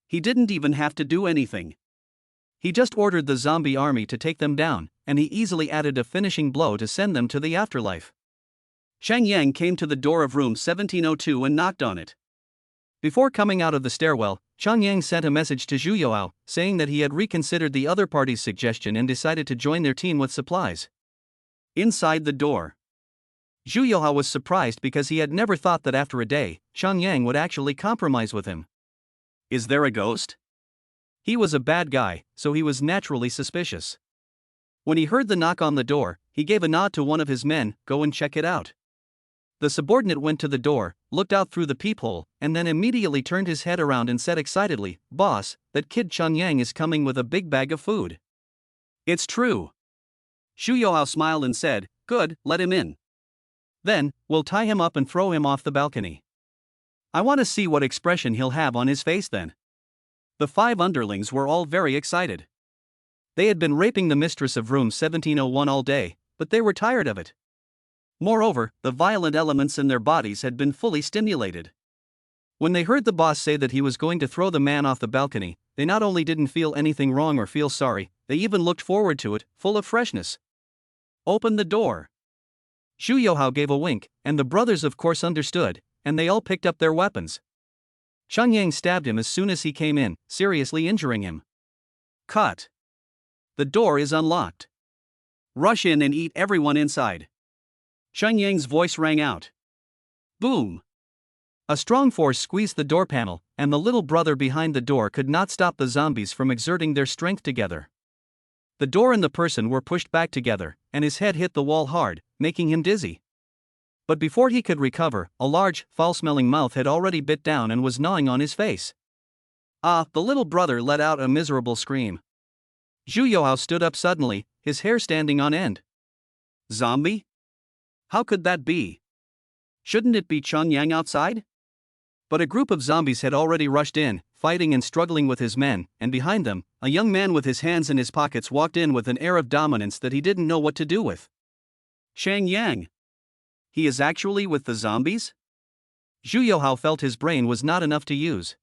He didn't even have to do anything. He just ordered the zombie army to take them down, and he easily added a finishing blow to send them to the afterlife. Xiangyu came to the door of room 1702 and knocked on it. Before coming out of the stairwell, Xiangyu sent a message to Zhu Youhao, saying that he had reconsidered the other party's suggestion and decided to join their team with supplies. Inside the door, Zhu Youhao was surprised because he had never thought that after a day, Xiangyu would actually compromise with him. Is there a ghost? He was a bad guy, so he was naturally suspicious. When he heard the knock on the door, he gave a nod to one of his men, "Go and check it out." The subordinate went to the door, looked out through the peephole, and then immediately turned his head around and said excitedly, "Boss, that kid Xiangyu is coming with a big bag of food." It's true. Zhu Youhao smiled and said, "Good, let him in. Then, we'll tie him up and throw him off the balcony. I want to see what expression he'll have on his face then." The 5 underlings were all very excited. They had been raping the mistress of room 1701 all day, but they were tired of it. Moreover, the violent elements in their bodies had been fully stimulated. When they heard the boss say that he was going to throw the man off the balcony, they not only didn't feel anything wrong or feel sorry, they even looked forward to it, full of freshness. Open the door. Zhu Youhao gave a wink, and the brothers of course understood, and they all picked up their weapons. Xiangyu stabbed him as soon as he came in, seriously injuring him. Cut. The door is unlocked. Rush in and eat everyone inside. Xiangyu's voice rang out. Boom. A strong force squeezed the door panel, and the little brother behind the door could not stop the zombies from exerting their strength together. The door and the person were pushed back together, and his head hit the wall hard, making him dizzy. But before he could recover, a large, foul-smelling mouth had already bit down and was gnawing on his face. Ah, the little brother let out a miserable scream. Zhu Youhao stood up suddenly, his hair standing on end. Zombie? How could that be? Shouldn't it be Xiangyu outside? But a group of zombies had already rushed in, fighting and struggling with his men, and behind them, a young man with his hands in his pockets walked in with an air of dominance that he didn't know what to do with. Xiangyu. He is actually with the zombies? Zhu Youhao felt his brain was not enough to use.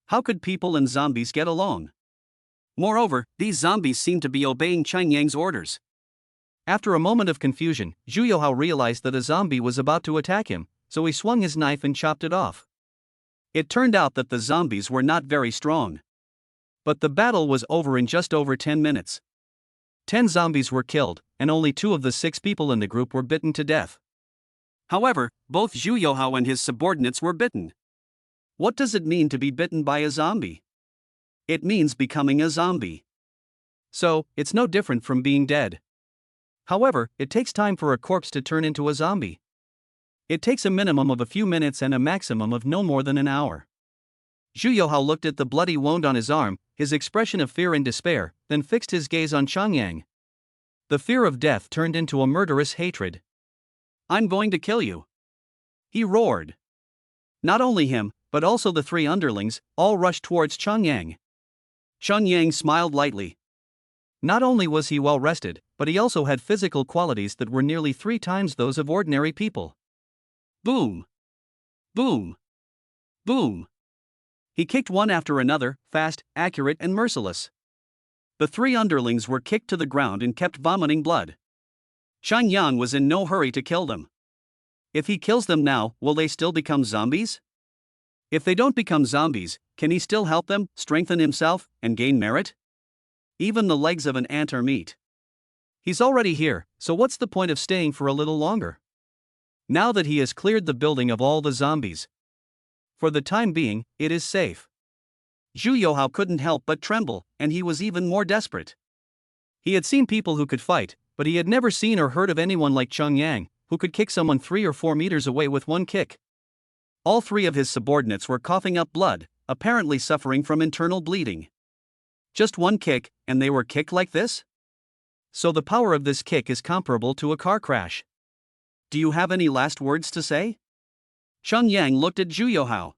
How could people and zombies get along? Moreover, these zombies seemed to be obeying Xiangyu's orders. After a moment of confusion, Zhu Youhao realized that a zombie was about to attack him, so he swung his knife and chopped it off. It turned out that the zombies were not very strong. But the battle was over in just over 10 minutes. 10 zombies were killed, and only 2 of the 6 people in the group were bitten to death. However, both Zhu Youhao and his subordinates were bitten. What does it mean to be bitten by a zombie? It means becoming a zombie. So, it's no different from being dead. However, it takes time for a corpse to turn into a zombie. It takes a minimum of a few minutes and a maximum of no more than an hour. Zhu Youhao looked at the bloody wound on his arm, his expression of fear and despair, then fixed his gaze on Xiangyu. The fear of death turned into a murderous hatred. I'm going to kill you. He roared. Not only him, but also the 3 underlings, all rushed towards Xiangyu. Xiangyu smiled lightly. Not only was he well rested, but he also had physical qualities that were nearly 3 times those of ordinary people. Boom! Boom! Boom! He kicked one after another, fast, accurate, and merciless. The 3 underlings were kicked to the ground and kept vomiting blood. Xiangyu was in no hurry to kill them. If he kills them now, will they still become zombies? If they don't become zombies, can he still help them, strengthen himself, and gain merit? Even the legs of an ant are meat. He's already here, so what's the point of staying for a little longer? Now that he has cleared the building of all the zombies, for the time being, it is safe. Zhu Youhao couldn't help but tremble, and he was even more desperate. He had seen people who could fight, but he had never seen or heard of anyone like Xiangyu, who could kick someone 3 or 4 meters away with one kick. All 3 of his subordinates were coughing up blood, apparently suffering from internal bleeding. Just one kick, and they were kicked like this? So the power of this kick is comparable to a car crash. Do you have any last words to say? Xiangyu looked at Zhu Youhao.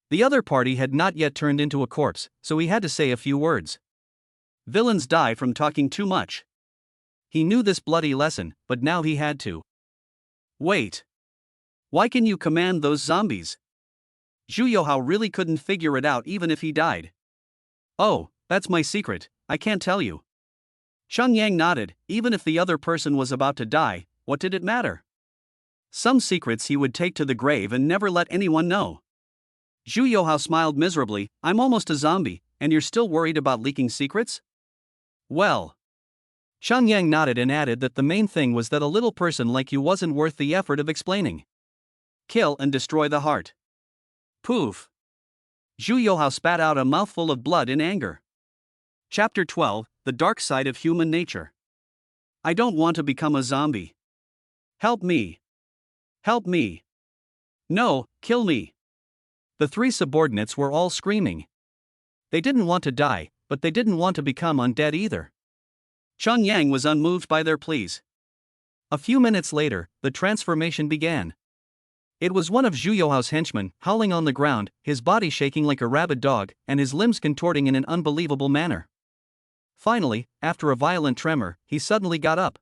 The other party had not yet turned into a corpse, so he had to say a few words. Villains die from talking too much. He knew this bloody lesson, but now he had to. Wait. Why can you command those zombies? Zhu Youhao really couldn't figure it out even if he died. Oh, that's my secret, I can't tell you. Xiangyu nodded. Even if the other person was about to die, what did it matter? Some secrets he would take to the grave and never let anyone know. Zhu Youhao smiled miserably. I'm almost a zombie, and you're still worried about leaking secrets? Well. Xiangyu nodded and added that the main thing was that a little person like you wasn't worth the effort of explaining. Kill and destroy the heart. Poof. Zhu Youhao spat out a mouthful of blood in anger. Chapter 12, The Dark Side of Human Nature. I don't want to become a zombie. Help me. Help me. No, kill me. The 3 subordinates were all screaming. They didn't want to die, but they didn't want to become undead either. Xiangyu was unmoved by their pleas. A few minutes later, the transformation began. It was one of Zhu Youhao's henchmen, howling on the ground, his body shaking like a rabid dog, and his limbs contorting in an unbelievable manner. Finally, after a violent tremor, he suddenly got up.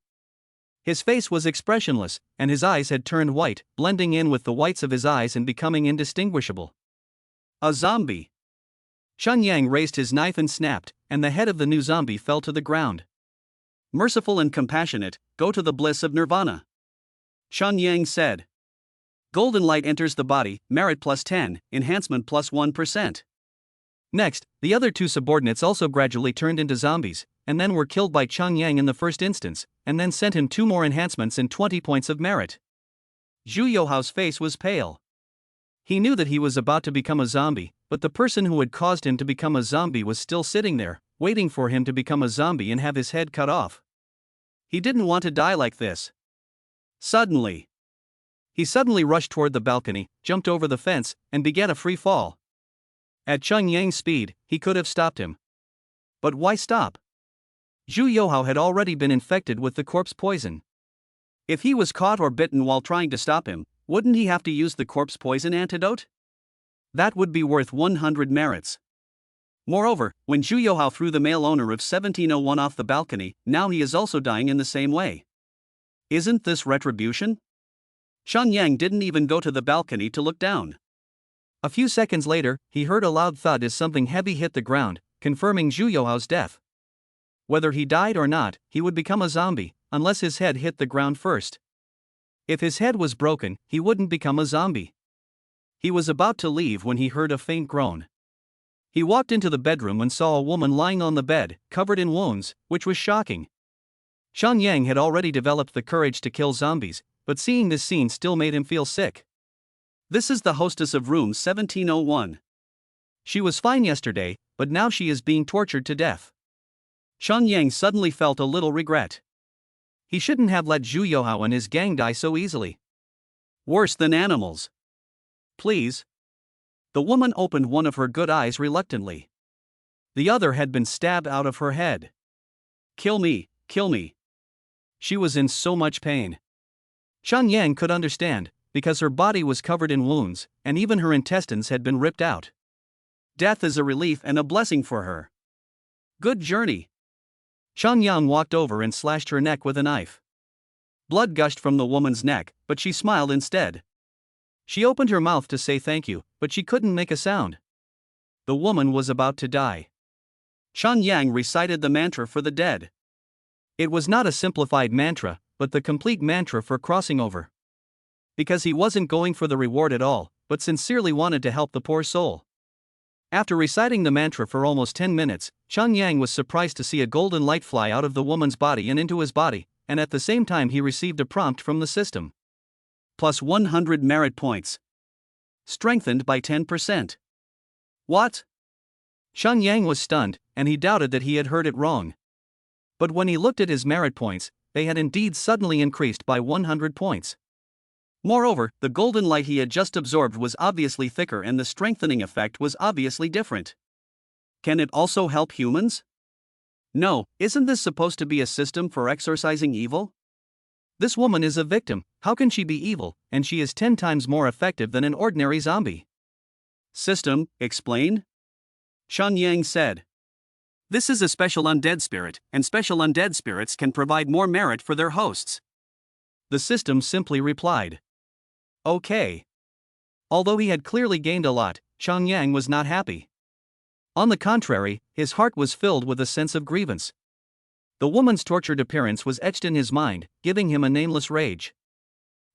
His face was expressionless, and his eyes had turned white, blending in with the whites of his eyes and becoming indistinguishable. A zombie. Xiangyu raised his knife and snapped, and the head of the new zombie fell to the ground. Merciful and compassionate, go to the bliss of nirvana. Xiangyu said. Golden light enters the body, merit plus 10, enhancement plus 1%. Next, the other 2 subordinates also gradually turned into zombies, and then were killed by Xiangyu in the first instance, and then sent him 2 more enhancements and 20 points of merit. Zhu Youhao's face was pale. He knew that he was about to become a zombie, but the person who had caused him to become a zombie was still sitting there, waiting for him to become a zombie and have his head cut off. He didn't want to die like this. He suddenly rushed toward the balcony, jumped over the fence, and began a free fall. At Xiangyu's speed, he could have stopped him. But why stop? Zhu Youhao had already been infected with the corpse poison. If he was caught or bitten while trying to stop him, wouldn't he have to use the corpse poison antidote? That would be worth 100 merits. Moreover, when Zhu Youhao threw the male owner of 1701 off the balcony, now he is also dying in the same way. Isn't this retribution? Xiangyu didn't even go to the balcony to look down. A few seconds later, he heard a loud thud as something heavy hit the ground, confirming Zhu Youhao's death. Whether he died or not, he would become a zombie, unless his head hit the ground first. If his head was broken, he wouldn't become a zombie. He was about to leave when he heard a faint groan. He walked into the bedroom and saw a woman lying on the bed, covered in wounds, which was shocking. Xiangyu had already developed the courage to kill zombies, but seeing this scene still made him feel sick. This is the hostess of room 1701. She was fine yesterday, but now she is being tortured to death. Xiangyu suddenly felt a little regret. He shouldn't have let Zhu Youhao and his gang die so easily. Worse than animals. Please. The woman opened one of her good eyes reluctantly. The other had been stabbed out of her head. Kill me, kill me. She was in so much pain. Xiangyu could understand, because her body was covered in wounds, and even her intestines had been ripped out. Death is a relief and a blessing for her. Good journey. Xiang Yang walked over and slashed her neck with a knife. Blood gushed from the woman's neck, but she smiled instead. She opened her mouth to say thank you, but she couldn't make a sound. The woman was about to die. Xiang Yang recited the mantra for the dead. It was not a simplified mantra, but the complete mantra for crossing over. Because he wasn't going for the reward at all, but sincerely wanted to help the poor soul. After reciting the mantra for almost 10 minutes, Xiang Yang was surprised to see a golden light fly out of the woman's body and into his body, and at the same time he received a prompt from the system. Plus 100 merit points. Strengthened by 10%. What? Xiang Yang was stunned, and he doubted that he had heard it wrong. But when he looked at his merit points, they had indeed suddenly increased by 100 points. Moreover, the golden light he had just absorbed was obviously thicker and the strengthening effect was obviously different. Can it also help humans? No, isn't this supposed to be a system for exorcising evil? This woman is a victim, how can she be evil, and she is 10 times more effective than an ordinary zombie? System, explain? Xiang Yang said. This is a special undead spirit, and special undead spirits can provide more merit for their hosts. The system simply replied. Okay. Although he had clearly gained a lot, Xiang Yang was not happy. On the contrary, his heart was filled with a sense of grievance. The woman's tortured appearance was etched in his mind, giving him a nameless rage.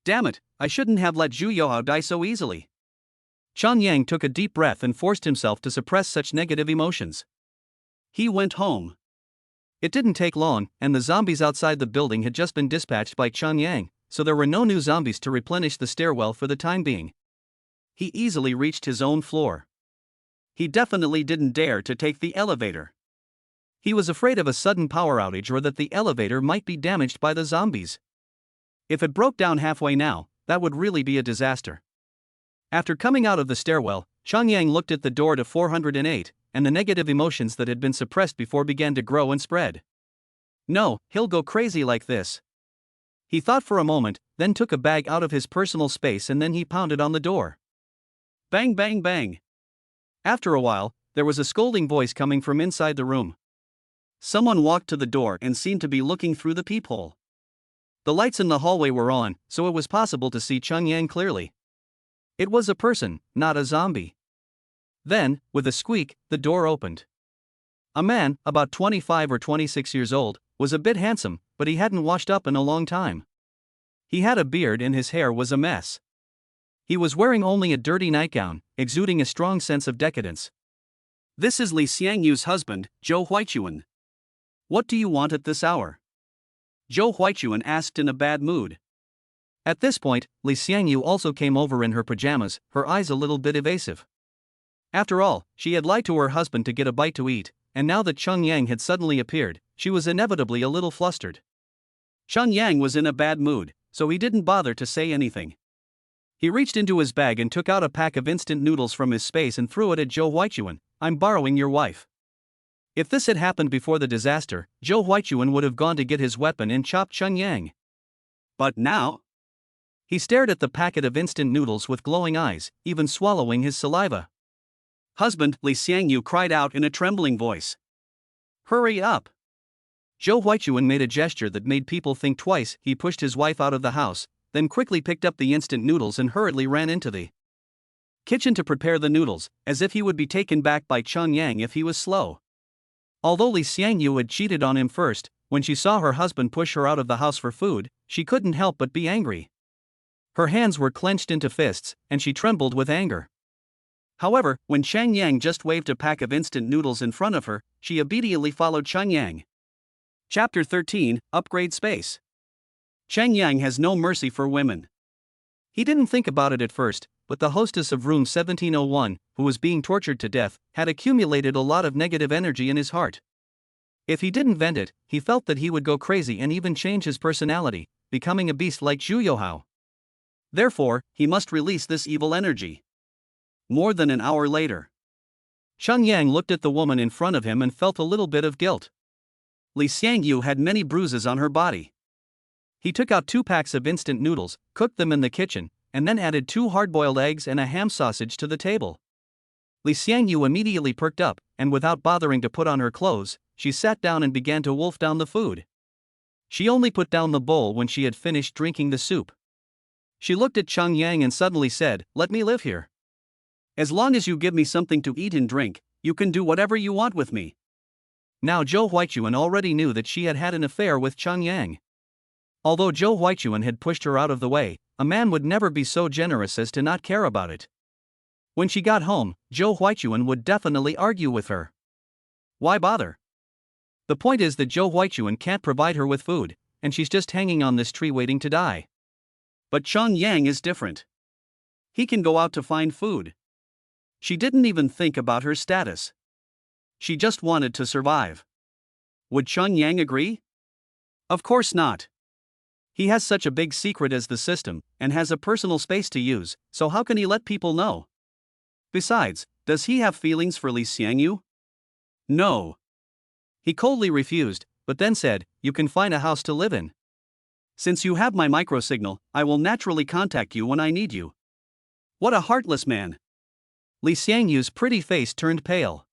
Damn it, I shouldn't have let Zhu Youhao die so easily. Xiang Yang took a deep breath and forced himself to suppress such negative emotions. He went home. It didn't take long, and the zombies outside the building had just been dispatched by Xiang Yang, so there were no new zombies to replenish the stairwell for the time being. He easily reached his own floor. He definitely didn't dare to take the elevator. He was afraid of a sudden power outage or that the elevator might be damaged by the zombies. If it broke down halfway now, that would really be a disaster. After coming out of the stairwell, Xiang Yang looked at the door to 408, and the negative emotions that had been suppressed before began to grow and spread. No, he'll go crazy like this. He thought for a moment, then took a bag out of his personal space and then he pounded on the door. Bang bang bang. After a while, there was a scolding voice coming from inside the room. Someone walked to the door and seemed to be looking through the peephole. The lights in the hallway were on, so it was possible to see Xiang Yang clearly. It was a person, not a zombie. Then, with a squeak, the door opened. A man, about 25 or 26 years old, was a bit handsome, but he hadn't washed up in a long time. He had a beard and his hair was a mess. He was wearing only a dirty nightgown, exuding a strong sense of decadence. This is Li Xiangyu's husband, Zhou Huaichuan. What do you want at this hour? Zhou Huaichuan asked in a bad mood. At this point, Li Xiangyu also came over in her pajamas, her eyes a little bit evasive. After all, she had lied to her husband to get a bite to eat, and now that Xiang Yang had suddenly appeared, she was inevitably a little flustered. Xiang Yang was in a bad mood, so he didn't bother to say anything. He reached into his bag and took out a pack of instant noodles from his space and threw it at Zhou Huaichuan. I'm borrowing your wife. If this had happened before the disaster, Zhou Huaichuan would have gone to get his weapon and chopped Xiang Yang. But now? He stared at the packet of instant noodles with glowing eyes, even swallowing his saliva. Husband, Li Xiangyu cried out in a trembling voice. Hurry up! Zhou Huaichuan made a gesture that made people think twice. He pushed his wife out of the house, then quickly picked up the instant noodles and hurriedly ran into the kitchen to prepare the noodles, as if he would be taken back by Xiang Yang if he was slow. Although Li Xiangyu had cheated on him first, when she saw her husband push her out of the house for food, she couldn't help but be angry. Her hands were clenched into fists, and she trembled with anger. However, when Xiang Yang just waved a pack of instant noodles in front of her, she obediently followed Xiang Yang. Chapter 13, Upgrade Space. Xiang Yang has no mercy for women. He didn't think about it at first, but the hostess of room 1701, who was being tortured to death, had accumulated a lot of negative energy in his heart. If he didn't vent it, he felt that he would go crazy and even change his personality, becoming a beast like Zhu Youhao. Therefore, he must release this evil energy. More than an hour later, Xiang Yang looked at the woman in front of him and felt a little bit of guilt. Li Xiangyu had many bruises on her body. He took out 2 packs of instant noodles, cooked them in the kitchen, and then added 2 hard-boiled eggs and a ham sausage to the table. Li Xiangyu immediately perked up, and without bothering to put on her clothes, she sat down and began to wolf down the food. She only put down the bowl when she had finished drinking the soup. She looked at Chang Yang and suddenly said, "Let me live here. As long as you give me something to eat and drink, you can do whatever you want with me." Now Zhou Huichuan already knew that she had had an affair with Chang Yang. Although Zhou Huichuan had pushed her out of the way, a man would never be so generous as to not care about it. When she got home, Zhou Huichuan would definitely argue with her. Why bother? The point is that Zhou Huichuan can't provide her with food, and she's just hanging on this tree waiting to die. But Chang Yang is different. He can go out to find food. She didn't even think about her status. She just wanted to survive. Would Chang Yang agree? Of course not. He has such a big secret as the system, and has a personal space to use, so how can he let people know? Besides, does he have feelings for Li Xiangyu? No. He coldly refused, but then said, "You can find a house to live in. Since you have my microsignal, I will naturally contact you when I need you." What a heartless man! Li Xiangyu's pretty face turned pale.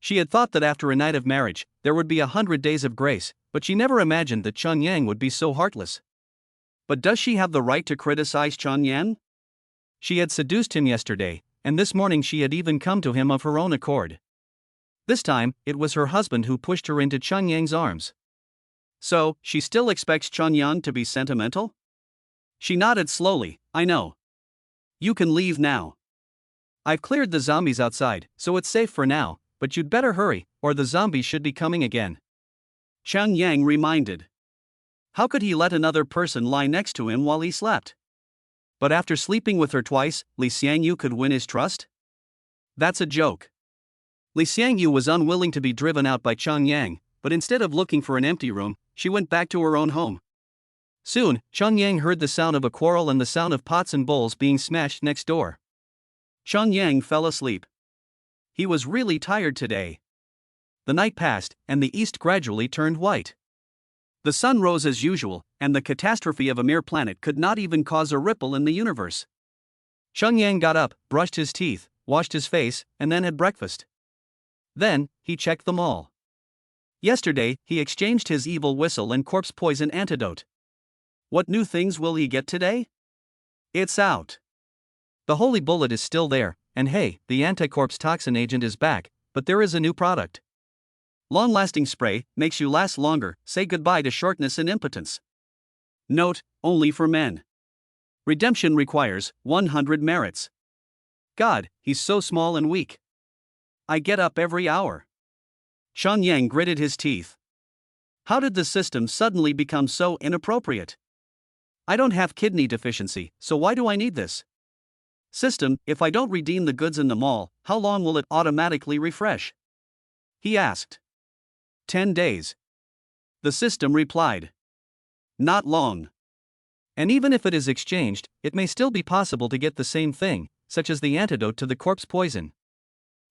She had thought that after a night of marriage, there would be 100 days of grace, but she never imagined that Chang Yang would be so heartless. But does she have the right to criticize Chang Yang? She had seduced him yesterday, and this morning she had even come to him of her own accord. This time, it was her husband who pushed her into Chang Yang's arms. So, she still expects Chang Yang to be sentimental? She nodded slowly. "I know. You can leave now. I've cleared the zombies outside, so it's safe for now, but you'd better hurry, or the zombies should be coming again." Chang Yang reminded. How could he let another person lie next to him while he slept? But after sleeping with her twice, Li Xiangyu could win his trust? That's a joke. Li Xiangyu was unwilling to be driven out by Chang Yang, but instead of looking for an empty room, she went back to her own home. Soon, Chang Yang heard the sound of a quarrel and the sound of pots and bowls being smashed next door. Chang Yang fell asleep. He was really tired today. The night passed, and the east gradually turned white. The sun rose as usual, and the catastrophe of a mere planet could not even cause a ripple in the universe. Chang Yang got up, brushed his teeth, washed his face, and then had breakfast. Then, he checked them all. Yesterday, he exchanged his evil whistle and corpse poison antidote. What new things will he get today? It's out. The holy bullet is still there, and hey, the anti-corpse toxin agent is back, but there is a new product. Long-lasting spray, makes you last longer, say goodbye to shortness and impotence. Note, only for men. Redemption requires 100 merits. God, he's so small and weak. I get up every hour. Chang Yang gritted his teeth. How did the system suddenly become so inappropriate? I don't have kidney deficiency, so why do I need this? System, if I don't redeem the goods in the mall, how long will it automatically refresh? He asked. 10 days. The system replied. Not long. And even if it is exchanged, it may still be possible to get the same thing, such as the antidote to the corpse poison.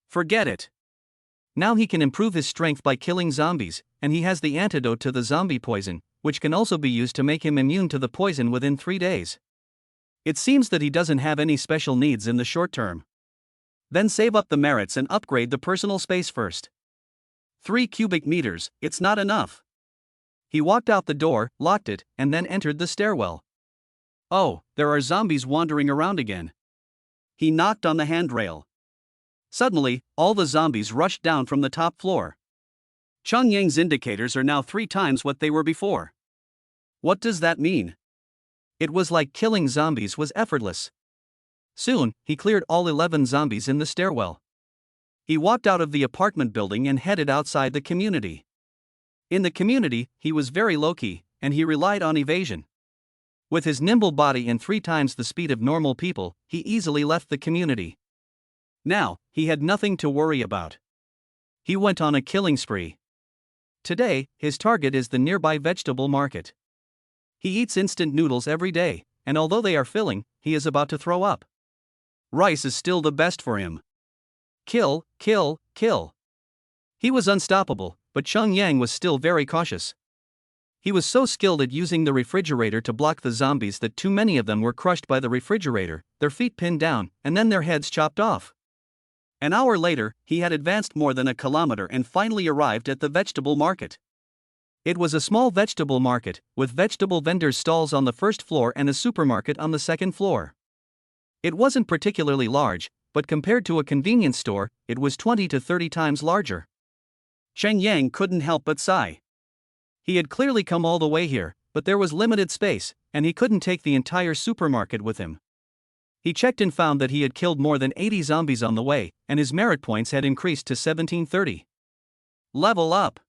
Forget it. Now he can improve his strength by killing zombies, and he has the antidote to the zombie poison, which can also be used to make him immune to the poison within 3 days. It seems that he doesn't have any special needs in the short term. Then save up the merits and upgrade the personal space first. 3 cubic meters, it's not enough. He walked out the door, locked it, and then entered the stairwell. Oh, there are zombies wandering around again. He knocked on the handrail. Suddenly, all the zombies rushed down from the top floor. Chang Yang's indicators are now 3 times what they were before. What does that mean? It was like killing zombies was effortless. Soon, he cleared all 11 zombies in the stairwell. He walked out of the apartment building and headed outside the community. In the community, he was very low-key, and he relied on evasion. With his nimble body and 3 times the speed of normal people, he easily left the community. Now, he had nothing to worry about. He went on a killing spree. Today, his target is the nearby vegetable market. He eats instant noodles every day, and although they are filling, he is about to throw up. Rice is still the best for him. Kill, kill, kill. He was unstoppable, but Chang Yang was still very cautious. He was so skilled at using the refrigerator to block the zombies that too many of them were crushed by the refrigerator, their feet pinned down, and then their heads chopped off. An hour later, he had advanced more than a kilometer and finally arrived at the vegetable market. It was a small vegetable market, with vegetable vendors' stalls on the first floor and a supermarket on the second floor. It wasn't particularly large, but compared to a convenience store, it was 20 to 30 times larger. Cheng Yang couldn't help but sigh. He had clearly come all the way here, but there was limited space, and he couldn't take the entire supermarket with him. He checked and found that he had killed more than 80 zombies on the way, and his merit points had increased to 1730. Level up!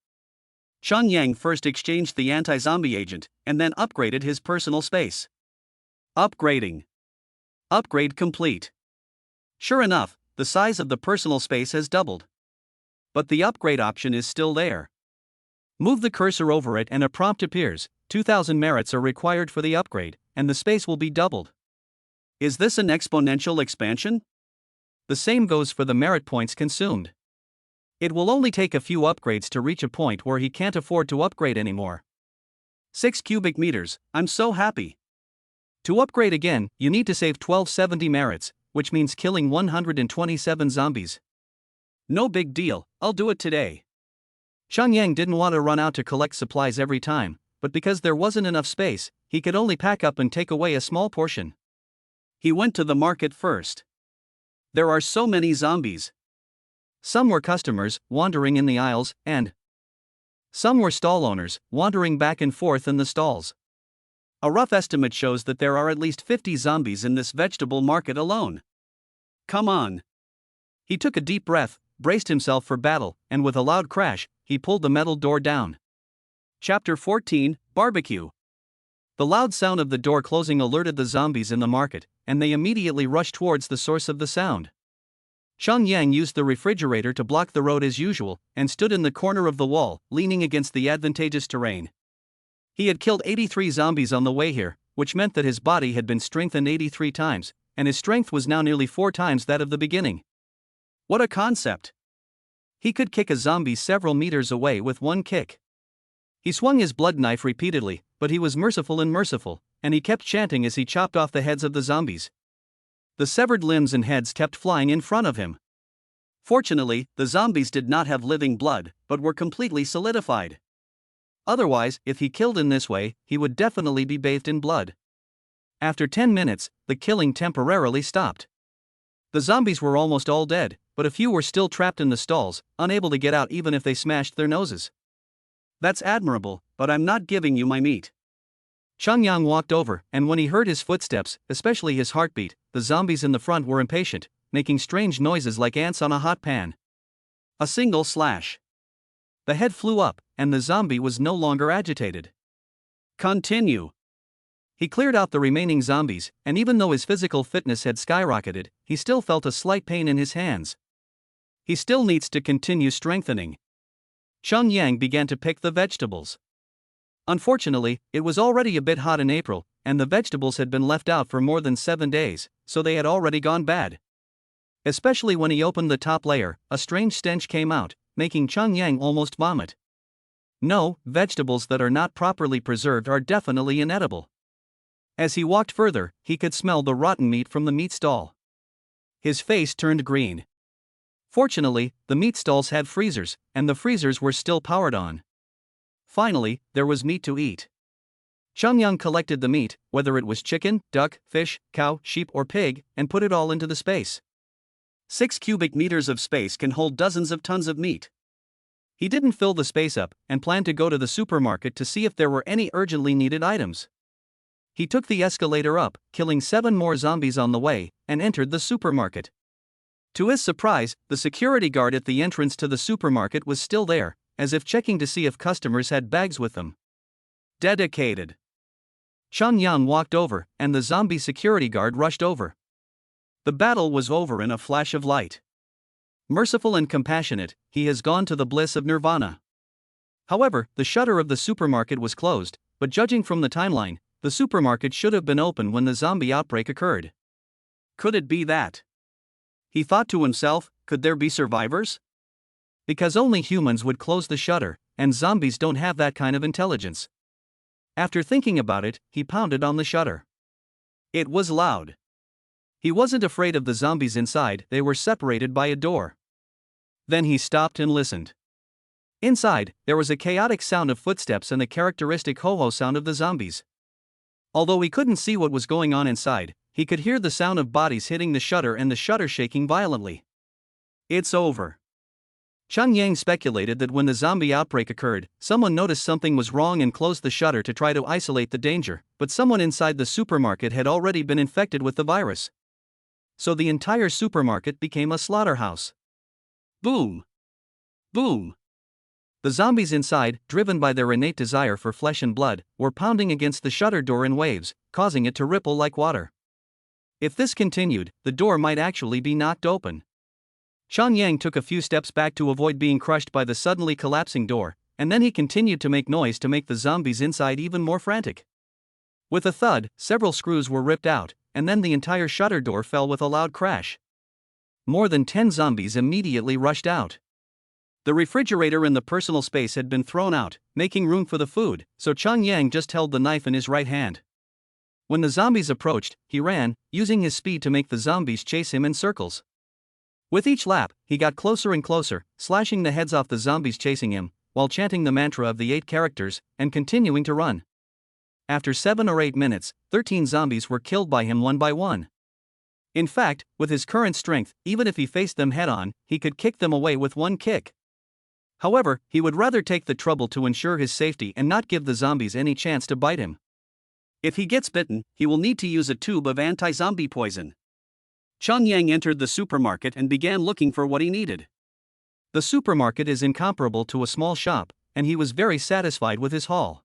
Cheng Yang first exchanged the anti-zombie agent, and then upgraded his personal space. Upgrading. Upgrade complete. Sure enough, the size of the personal space has doubled. But the upgrade option is still there. Move the cursor over it and a prompt appears. 2,000 merits are required for the upgrade, and the space will be doubled. Is this an exponential expansion? The same goes for the merit points consumed. It will only take a few upgrades to reach a point where he can't afford to upgrade anymore. 6 cubic meters, I'm so happy. To upgrade again, you need to save 1270 merits, which means killing 127 zombies. No big deal, I'll do it today. Cheng Yang didn't want to run out to collect supplies every time, but because there wasn't enough space, he could only pack up and take away a small portion. He went to the market first. There are so many zombies. Some were customers, wandering in the aisles, and some were stall owners, wandering back and forth in the stalls. A rough estimate shows that there are at least 50 zombies in this vegetable market alone. Come on. He took a deep breath, braced himself for battle, and with a loud crash, he pulled the metal door down. Chapter 14, Barbecue. The loud sound of the door closing alerted the zombies in the market, and they immediately rushed towards the source of the sound. Cheng Yang used the refrigerator to block the road as usual, and stood in the corner of the wall, leaning against the advantageous terrain. He had killed 83 zombies on the way here, which meant that his body had been strengthened 83 times, and his strength was now nearly 4 times that of the beginning. What a concept! He could kick a zombie several meters away with one kick. He swung his blood knife repeatedly, but he was merciful, and he kept chanting as he chopped off the heads of the zombies. The severed limbs and heads kept flying in front of him. Fortunately, the zombies did not have living blood, but were completely solidified. Otherwise, if he killed in this way, he would definitely be bathed in blood. After 10 minutes, the killing temporarily stopped. The zombies were almost all dead, but a few were still trapped in the stalls, unable to get out even if they smashed their noses. That's admirable, but I'm not giving you my meat. Cheng Yang walked over, and when he heard his footsteps, especially his heartbeat, the zombies in the front were impatient, making strange noises like ants on a hot pan. A single slash. The head flew up, and the zombie was no longer agitated. Continue. He cleared out the remaining zombies, and even though his physical fitness had skyrocketed, he still felt a slight pain in his hands. He still needs to continue strengthening. Cheng Yang began to pick the vegetables. Unfortunately, it was already a bit hot in April, and the vegetables had been left out for more than 7 days, so they had already gone bad. Especially when he opened the top layer, a strange stench came out, making Cheng Yang almost vomit. No, vegetables that are not properly preserved are definitely inedible. As he walked further, he could smell the rotten meat from the meat stall. His face turned green. Fortunately, the meat stalls had freezers, and the freezers were still powered on. Finally, there was meat to eat. Cheng Yang collected the meat, whether it was chicken, duck, fish, cow, sheep, or pig, and put it all into the space. 6 cubic meters of space can hold dozens of tons of meat. He didn't fill the space up, and planned to go to the supermarket to see if there were any urgently needed items. He took the escalator up, killing 7 more zombies on the way, and entered the supermarket. To his surprise, the security guard at the entrance to the supermarket was still there, as if checking to see if customers had bags with them. Dedicated. Cheng Yang walked over, and the zombie security guard rushed over. The battle was over in a flash of light. Merciful and compassionate, he has gone to the bliss of nirvana. However, the shutter of the supermarket was closed, but judging from the timeline, the supermarket should have been open when the zombie outbreak occurred. Could it be that? He thought to himself, could there be survivors? Because only humans would close the shutter, and zombies don't have that kind of intelligence. After thinking about it, he pounded on the shutter. It was loud. He wasn't afraid of the zombies inside, they were separated by a door. Then he stopped and listened. Inside, there was a chaotic sound of footsteps and the characteristic ho-ho sound of the zombies. Although he couldn't see what was going on inside, he could hear the sound of bodies hitting the shutter and the shutter shaking violently. It's over. Chang Yang speculated that when the zombie outbreak occurred, someone noticed something was wrong and closed the shutter to try to isolate the danger, but someone inside the supermarket had already been infected with the virus. So the entire supermarket became a slaughterhouse. Boom! Boom! The zombies inside, driven by their innate desire for flesh and blood, were pounding against the shutter door in waves, causing it to ripple like water. If this continued, the door might actually be knocked open. Chang Yang took a few steps back to avoid being crushed by the suddenly collapsing door, and then he continued to make noise to make the zombies inside even more frantic. With a thud, several screws were ripped out, and then the entire shutter door fell with a loud crash. More than 10 zombies immediately rushed out. The refrigerator in the personal space had been thrown out, making room for the food, so Chang Yang just held the knife in his right hand. When the zombies approached, he ran, using his speed to make the zombies chase him in circles. With each lap, he got closer and closer, slashing the heads off the zombies chasing him, while chanting the mantra of the 8 characters, and continuing to run. After 7 or 8 minutes, 13 zombies were killed by him one by one. In fact, with his current strength, even if he faced them head-on, he could kick them away with one kick. However, he would rather take the trouble to ensure his safety and not give the zombies any chance to bite him. If he gets bitten, he will need to use a tube of anti-zombie poison. Chang Yang entered the supermarket and began looking for what he needed. The supermarket is incomparable to a small shop, and he was very satisfied with his haul.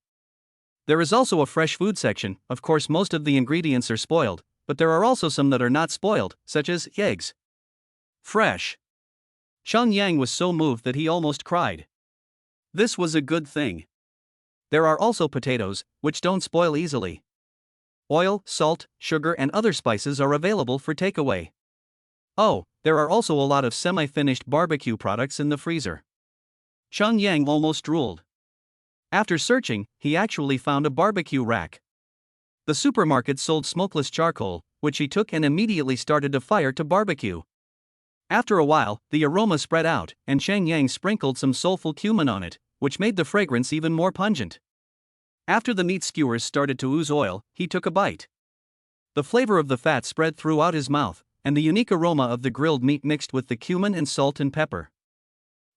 There is also a fresh food section. Of course most of the ingredients are spoiled, but there are also some that are not spoiled, such as eggs. Fresh. Chang Yang was so moved that he almost cried. This was a good thing. There are also potatoes, which don't spoil easily. Oil, salt, sugar and other spices are available for takeaway. Oh, there are also a lot of semi-finished barbecue products in the freezer. Chang Yang almost drooled. After searching, he actually found a barbecue rack. The supermarket sold smokeless charcoal, which he took and immediately started a fire to barbecue. After a while, the aroma spread out, and Chang Yang sprinkled some soulful cumin on it, which made the fragrance even more pungent. After the meat skewers started to ooze oil, he took a bite. The flavor of the fat spread throughout his mouth, and the unique aroma of the grilled meat mixed with the cumin and salt and pepper.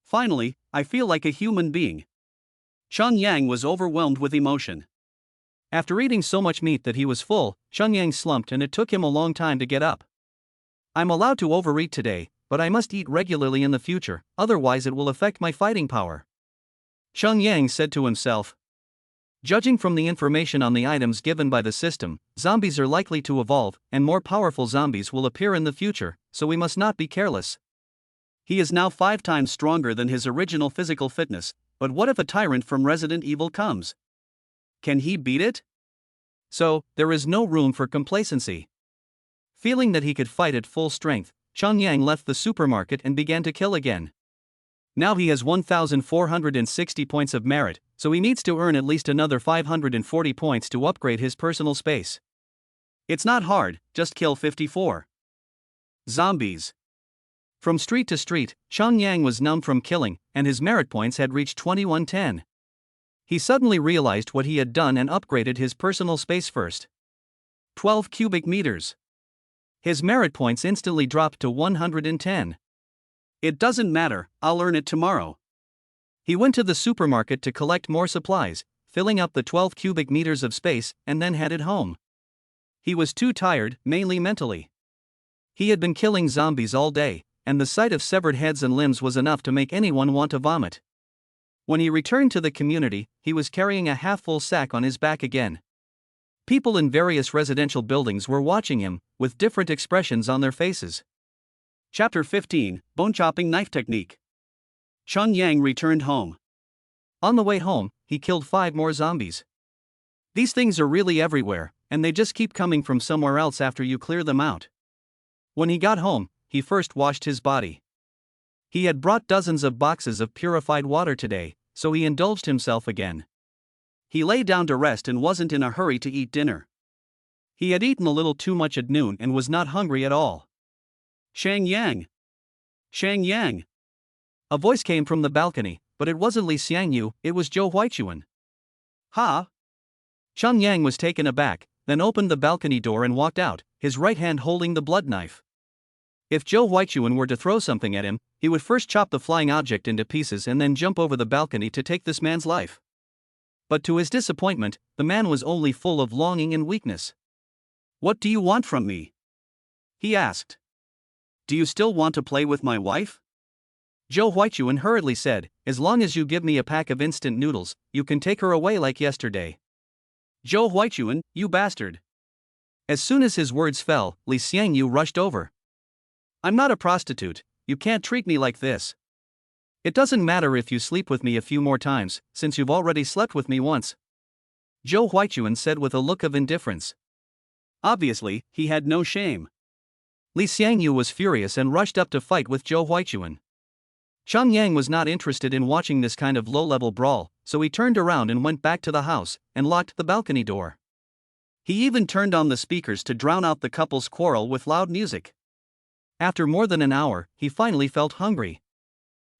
Finally, I feel like a human being. Chang Yang was overwhelmed with emotion. After eating so much meat that he was full, Chang Yang slumped and it took him a long time to get up. I'm allowed to overeat today, but I must eat regularly in the future, otherwise it will affect my fighting power. Chang Yang said to himself. Judging from the information on the items given by the system, zombies are likely to evolve, and more powerful zombies will appear in the future, so we must not be careless. He is now 5 times stronger than his original physical fitness, but what if a tyrant from Resident Evil comes? Can he beat it? So, there is no room for complacency. Feeling that he could fight at full strength, Chang Yang left the supermarket and began to kill again. Now he has 1,460 points of merit, so he needs to earn at least another 540 points to upgrade his personal space. It's not hard, just kill 54 zombies. From street to street, Chang Yang was numb from killing, and his merit points had reached 2110. He suddenly realized what he had done and upgraded his personal space first. 12 cubic meters. His merit points instantly dropped to 110. It doesn't matter, I'll earn it tomorrow. He went to the supermarket to collect more supplies, filling up the 12 cubic meters of space, and then headed home. He was too tired, mainly mentally. He had been killing zombies all day, and the sight of severed heads and limbs was enough to make anyone want to vomit. When he returned to the community, he was carrying a half-full sack on his back again. People in various residential buildings were watching him, with different expressions on their faces. Chapter 15, Bone-Chopping Knife Technique. Chang Yang returned home. On the way home, he killed 5 more zombies. These things are really everywhere, and they just keep coming from somewhere else after you clear them out. When he got home, he first washed his body. He had brought dozens of boxes of purified water today, so he indulged himself again. He lay down to rest and wasn't in a hurry to eat dinner. He had eaten a little too much at noon and was not hungry at all. Shang Yang! Shang Yang! A voice came from the balcony, but it wasn't Li Xiangyu, it was Zhou Huichuan. Ha! Chang Yang was taken aback, then opened the balcony door and walked out, his right hand holding the blood knife. If Zhou Huichuan were to throw something at him, he would first chop the flying object into pieces and then jump over the balcony to take this man's life. But to his disappointment, the man was only full of longing and weakness. "What do you want from me?" he asked. "Do you still want to play with my wife?" Zhou Huichuan hurriedly said, "As long as you give me a pack of instant noodles, you can take her away like yesterday." "Zhou Huichuan, you bastard!" As soon as his words fell, Li Xiangyu rushed over. "I'm not a prostitute, you can't treat me like this. It doesn't matter if you sleep with me a few more times, since you've already slept with me once," Zhou Huichuan said with a look of indifference. Obviously, he had no shame. Li Xiangyu was furious and rushed up to fight with Zhou Huichuan. Chang Yang was not interested in watching this kind of low-level brawl, so he turned around and went back to the house, and locked the balcony door. He even turned on the speakers to drown out the couple's quarrel with loud music. After more than an hour, he finally felt hungry.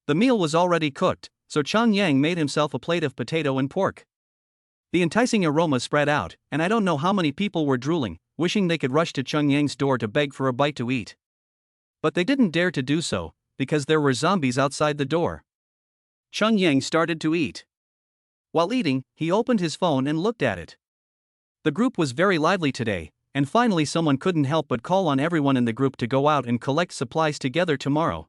The meal was already cooked, so Chang Yang made himself a plate of potato and pork. The enticing aroma spread out, and I don't know how many people were drooling, wishing they could rush to Chang Yang's door to beg for a bite to eat. But they didn't dare to do so, because there were zombies outside the door. Chang Yang started to eat. While eating, he opened his phone and looked at it. The group was very lively today, and finally someone couldn't help but call on everyone in the group to go out and collect supplies together tomorrow.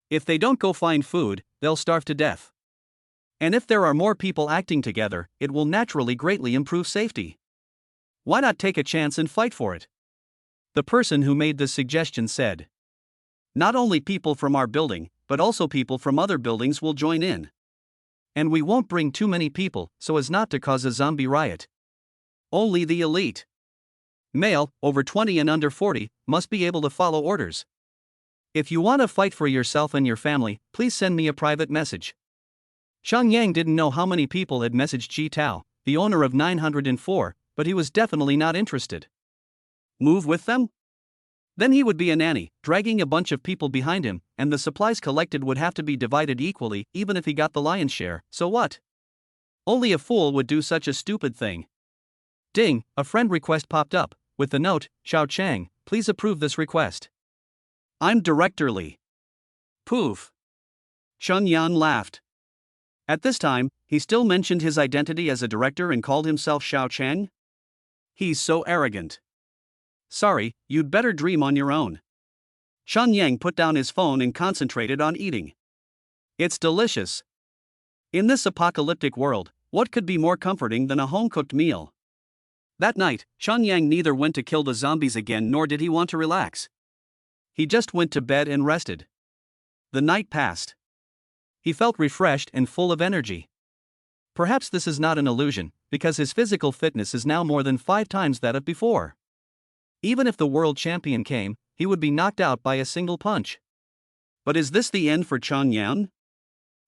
If they don't go find food, they'll starve to death. And if there are more people acting together, it will naturally greatly improve safety. Why not take a chance and fight for it? The person who made this suggestion said. Not only people from our building, but also people from other buildings will join in. And we won't bring too many people, so as not to cause a zombie riot. Only the elite. Male, over 20 and under 40, must be able to follow orders. If you want to fight for yourself and your family, please send me a private message. Chang Yang didn't know how many people had messaged Ji Tao, the owner of 904, but he was definitely not interested. Move with them? Then he would be a nanny, dragging a bunch of people behind him, and the supplies collected would have to be divided equally even if he got the lion's share, so what? Only a fool would do such a stupid thing. Ding, a friend request popped up, with the note, Xiao Chang, please approve this request. I'm Director Li. Poof. Chun Yan laughed. At this time, he still mentioned his identity as a director and called himself Xiao Chang? He's so arrogant. Sorry, you'd better dream on your own. Chun Yang put down his phone and concentrated on eating. It's delicious. In this apocalyptic world, what could be more comforting than a home-cooked meal? That night, Chun Yang neither went to kill the zombies again nor did he want to relax. He just went to bed and rested. The night passed. He felt refreshed and full of energy. Perhaps this is not an illusion, because his physical fitness is now more than 5 times that of before. Even if the world champion came, he would be knocked out by a single punch. But is this the end for Chang Yang?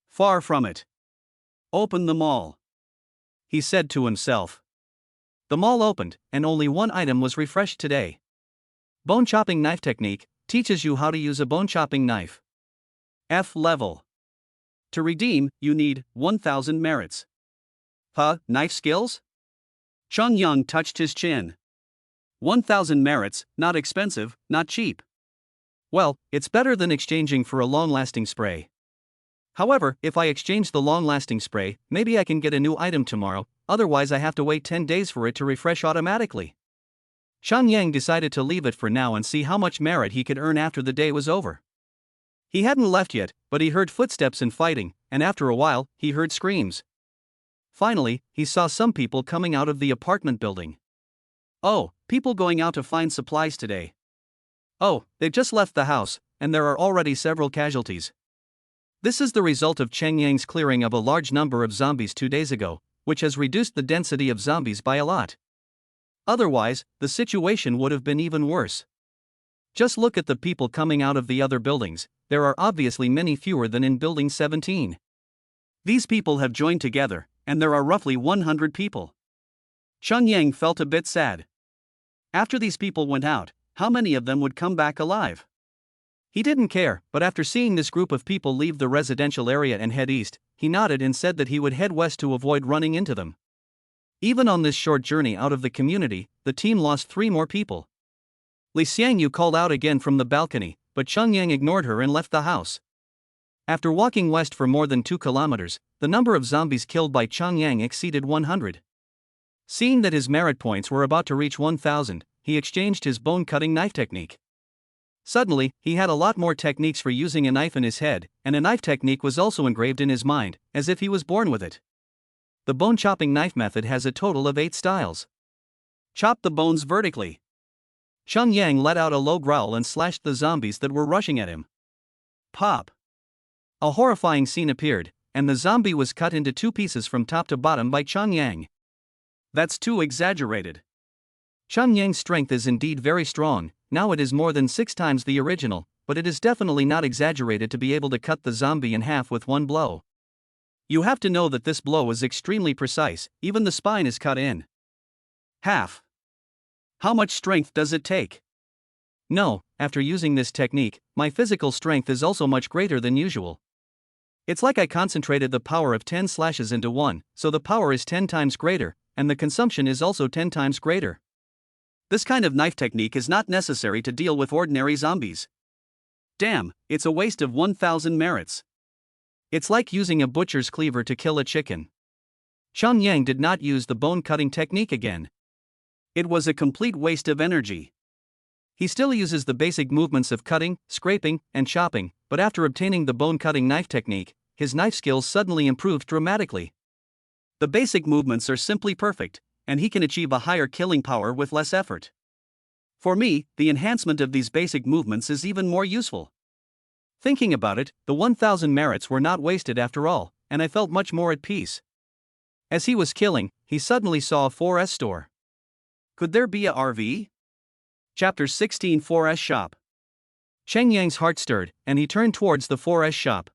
Far from it. Open the mall, he said to himself. The mall opened, and only one item was refreshed today. Bone chopping knife technique teaches you how to use a bone chopping knife. F level. To redeem, you need 1,000 merits. Knife skills? Chang Yang touched his chin. 1,000 merits, not expensive, not cheap. Well, it's better than exchanging for a long-lasting spray. However, if I exchange the long-lasting spray, maybe I can get a new item tomorrow, otherwise I have to wait 10 days for it to refresh automatically. Chang Yang decided to leave it for now and see how much merit he could earn after the day was over. He hadn't left yet, but he heard footsteps and fighting, and after a while, he heard screams. Finally, he saw some people coming out of the apartment building. Oh, people going out to find supplies today. Oh, they've just left the house, and there are already several casualties. This is the result of Chang Yang's clearing of a large number of zombies 2 days ago, which has reduced the density of zombies by a lot. Otherwise, the situation would have been even worse. Just look at the people coming out of the other buildings, there are obviously many fewer than in Building 17. These people have joined together, and there are roughly 100 people. Chun Yang felt a bit sad. After these people went out, how many of them would come back alive? He didn't care, but after seeing this group of people leave the residential area and head east, he nodded and said that he would head west to avoid running into them. Even on this short journey out of the community, the team lost 3 more people. Li Xiangyu called out again from the balcony, but Chungyang ignored her and left the house. After walking west for more than 2 kilometers, the number of zombies killed by Chungyang exceeded 100. Seeing that his merit points were about to reach 1000, he exchanged his bone-cutting knife technique. Suddenly, he had a lot more techniques for using a knife in his head, and a knife technique was also engraved in his mind, as if he was born with it. The bone-chopping knife method has a total of 8 styles. Chop the bones vertically. Chungyang let out a low growl and slashed the zombies that were rushing at him. Pop! A horrifying scene appeared, and the zombie was cut into 2 pieces from top to bottom by Chungyang. That's too exaggerated. Chungyang's strength is indeed very strong. Now it is more than 6 times the original, but it is definitely not exaggerated to be able to cut the zombie in half with one blow. You have to know that this blow is extremely precise, even the spine is cut in half. How much strength does it take? No, after using this technique, my physical strength is also much greater than usual. It's like I concentrated the power of 10 slashes into one, so the power is 10 times greater, and the consumption is also 10 times greater. This kind of knife technique is not necessary to deal with ordinary zombies. Damn, it's a waste of 1000 merits. It's like using a butcher's cleaver to kill a chicken. Chungyang did not use the bone-cutting technique again. It was a complete waste of energy. He still uses the basic movements of cutting, scraping, and chopping, but after obtaining the bone-cutting knife technique, his knife skills suddenly improved dramatically. The basic movements are simply perfect, and he can achieve a higher killing power with less effort. For me, the enhancement of these basic movements is even more useful. Thinking about it, the 1000 merits were not wasted after all, and I felt much more at peace. As he was killing, he suddenly saw a 4S store. Could there be a RV? Chapter 16 4S Shop. Chungyang's heart stirred, and he turned towards the 4S shop.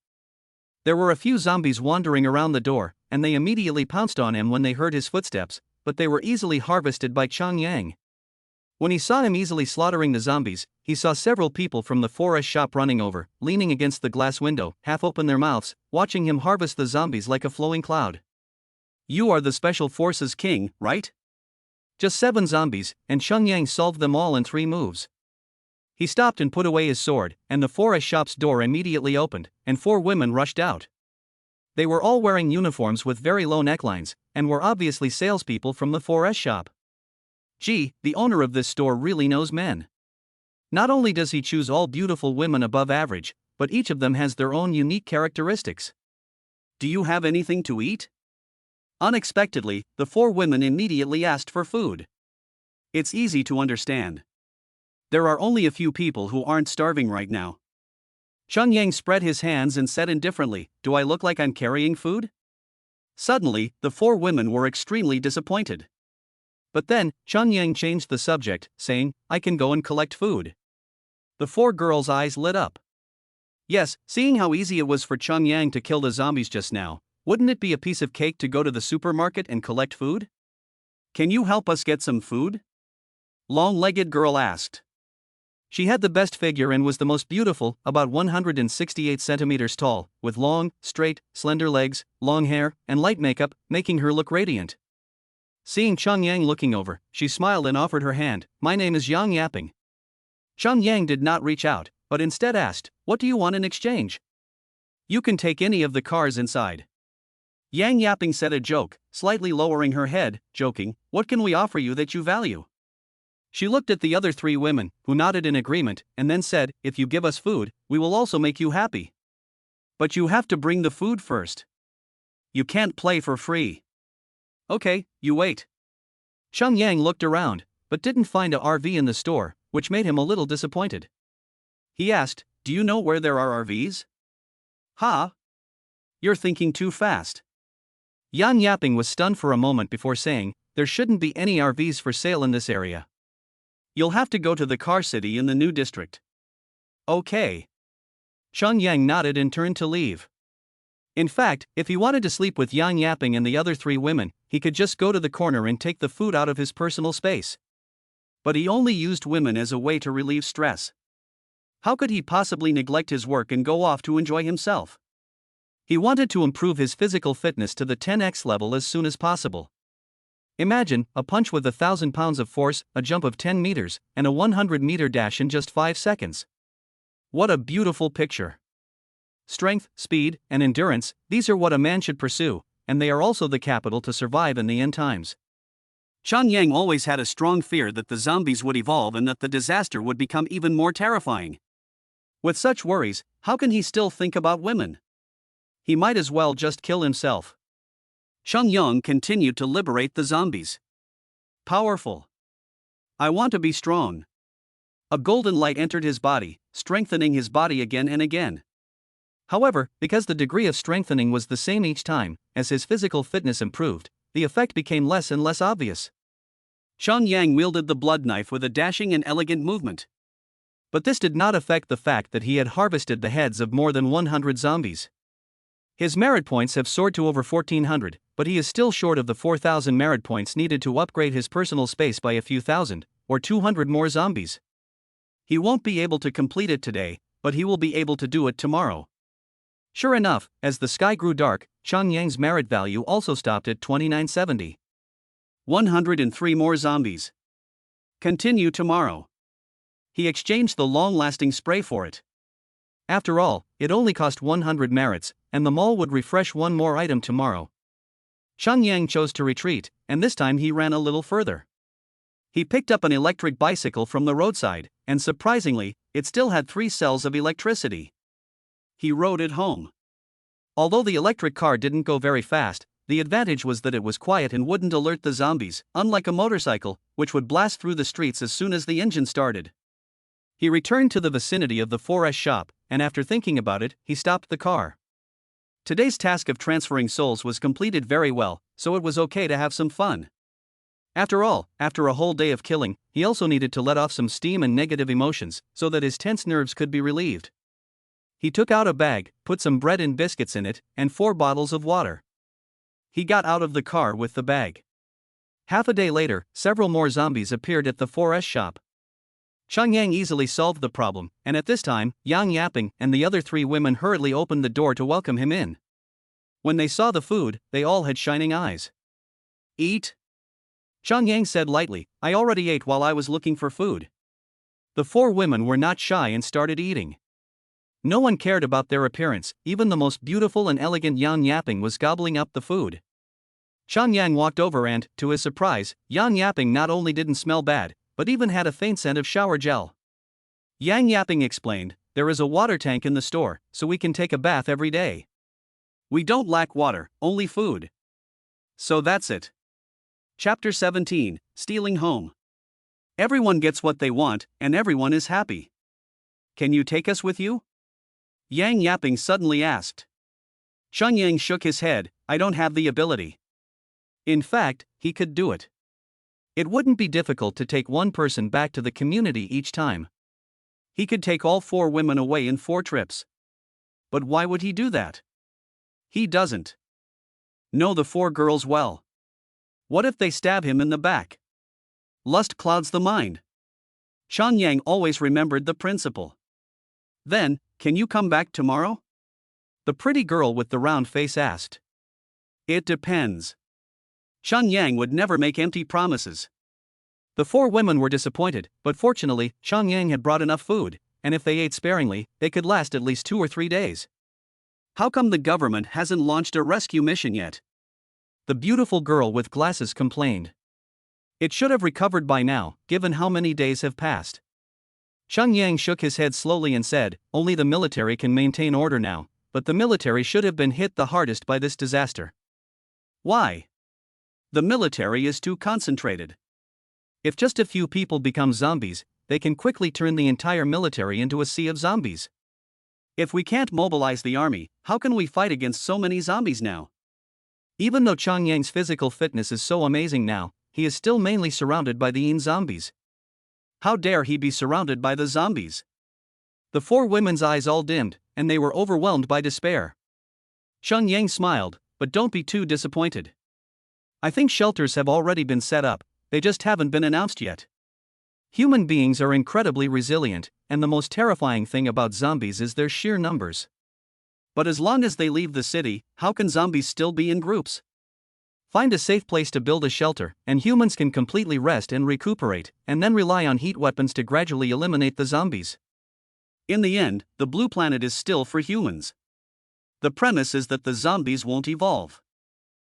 There were a few zombies wandering around the door, and they immediately pounced on him when they heard his footsteps, but they were easily harvested by Chungyang. When he saw him easily slaughtering the zombies, he saw several people from the 4S shop running over, leaning against the glass window, half open their mouths, watching him harvest the zombies like a flowing cloud. You are the Special Forces King, right? Just 7 zombies, and Chungyang solved them all in 3 moves. He stopped and put away his sword, and the 4S shop's door immediately opened, and 4 women rushed out. They were all wearing uniforms with very low necklines, and were obviously salespeople from the 4S shop. Gee, the owner of this store really knows men. Not only does he choose all beautiful women above average, but each of them has their own unique characteristics. Do you have anything to eat? Unexpectedly, the 4 women immediately asked for food. It's easy to understand. There are only a few people who aren't starving right now. Chungyang spread his hands and said indifferently, "Do I look like I'm carrying food?" Suddenly, the 4 women were extremely disappointed. But then, Chungyang changed the subject, saying, "I can go and collect food." The 4 girls' eyes lit up. Yes, seeing how easy it was for Chungyang to kill the zombies just now, wouldn't it be a piece of cake to go to the supermarket and collect food? Can you help us get some food? Long-legged girl asked. She had the best figure and was the most beautiful, about 168 centimeters tall, with long, straight, slender legs, long hair, and light makeup, making her look radiant. Seeing Chungyang looking over, she smiled and offered her hand. "My name is Yang Yaping." Chungyang did not reach out, but instead asked, "What do you want in exchange?" "You can take any of the cars inside." Yang Yaping said a joke, slightly lowering her head, joking, "What can we offer you that you value?" She looked at the other 3 women, who nodded in agreement, and then said, "If you give us food, we will also make you happy. But you have to bring the food first. You can't play for free." "Okay, you wait." Chungyang looked around, but didn't find a RV in the store, which made him a little disappointed. He asked, "Do you know where there are RVs?" "Ha? You're thinking too fast." Yang Yaping was stunned for a moment before saying, "There shouldn't be any RVs for sale in this area. You'll have to go to the car city in the new district." "Okay." Chungyang nodded and turned to leave. In fact, if he wanted to sleep with Yang Yaping and the other 3 women, he could just go to the corner and take the food out of his personal space. But he only used women as a way to relieve stress. How could he possibly neglect his work and go off to enjoy himself? He wanted to improve his physical fitness to the 10x level as soon as possible. Imagine a punch with 1,000 pounds of force, a jump of 10 meters, and a 100-meter dash in just 5 seconds. What a beautiful picture! Strength, speed, and endurance, these are what a man should pursue, and they are also the capital to survive in the end times. Xiangyang always had a strong fear that the zombies would evolve and that the disaster would become even more terrifying. With such worries, how can he still think about women? He might as well just kill himself. Xiangyang continued to liberate the zombies. Powerful. I want to be strong. A golden light entered his body, strengthening his body again and again. However, because the degree of strengthening was the same each time, as his physical fitness improved, the effect became less and less obvious. Xiangyang wielded the blood knife with a dashing and elegant movement. But this did not affect the fact that he had harvested the heads of more than 100 zombies. His merit points have soared to over 1,400, but he is still short of the 4,000 merit points needed to upgrade his personal space by a few thousand, or 200 more zombies. He won't be able to complete it today, but he will be able to do it tomorrow. Sure enough, as the sky grew dark, Xiangyang's merit value also stopped at 2970. 103 more zombies. Continue tomorrow. He exchanged the long-lasting spray for it. After all, it only cost 100 merits, and the mall would refresh one more item tomorrow. Xiangyang chose to retreat, and this time he ran a little further. He picked up an electric bicycle from the roadside, and surprisingly, it still had 3 cells of electricity. He rode it home. Although the electric car didn't go very fast, the advantage was that it was quiet and wouldn't alert the zombies, unlike a motorcycle, which would blast through the streets as soon as the engine started. He returned to the vicinity of the 4S shop, and after thinking about it, he stopped the car. Today's task of transferring souls was completed very well, so it was okay to have some fun. After all, after a whole day of killing, he also needed to let off some steam and negative emotions, so that his tense nerves could be relieved. He took out a bag, put some bread and biscuits in it, and 4 bottles of water. He got out of the car with the bag. Half a day later, several more zombies appeared at the 4S shop. Xiangyang easily solved the problem, and at this time, Yang Yaping and the other 3 women hurriedly opened the door to welcome him in. When they saw the food, they all had shining eyes. Eat? Xiangyang said lightly, I already ate while I was looking for food. The 4 women were not shy and started eating. No one cared about their appearance, even the most beautiful and elegant Yang Yaping was gobbling up the food. Xiangyang walked over and, to his surprise, Yang Yaping not only didn't smell bad, but even had a faint scent of shower gel. Yang Yaping explained, there is a water tank in the store, so we can take a bath every day. We don't lack water, only food. So that's it. Chapter 17, Stealing Home. Everyone gets what they want, and everyone is happy. Can you take us with you? Yang Yaping suddenly asked. Xiangyang shook his head, I don't have the ability. In fact, he could do it. It wouldn't be difficult to take one person back to the community each time. He could take all 4 women away in 4 trips. But why would he do that? He doesn't know the 4 girls well. What if they stab him in the back? Lust clouds the mind. Xiangyang always remembered the principle. Then, can you come back tomorrow? The pretty girl with the round face asked. It depends. Xiangyang would never make empty promises. The 4 women were disappointed, but fortunately, Xiangyang had brought enough food, and if they ate sparingly, they could last at least 2 or 3 days. How come the government hasn't launched a rescue mission yet? The beautiful girl with glasses complained. It should have recovered by now, given how many days have passed. Xiangyang shook his head slowly and said, only the military can maintain order now, but the military should have been hit the hardest by this disaster. Why? The military is too concentrated. If just a few people become zombies, they can quickly turn the entire military into a sea of zombies. If we can't mobilize the army, how can we fight against so many zombies now? Even though Xiangyang's physical fitness is so amazing now, he is still mainly surrounded by the zombies. How dare he be surrounded by the zombies? The 4 women's eyes all dimmed, and they were overwhelmed by despair. Xiangyang smiled, but don't be too disappointed. I think shelters have already been set up, they just haven't been announced yet. Human beings are incredibly resilient, and the most terrifying thing about zombies is their sheer numbers. But as long as they leave the city, how can zombies still be in groups? Find a safe place to build a shelter, and humans can completely rest and recuperate, and then rely on heat weapons to gradually eliminate the zombies. In the end, the blue planet is still for humans. The premise is that the zombies won't evolve.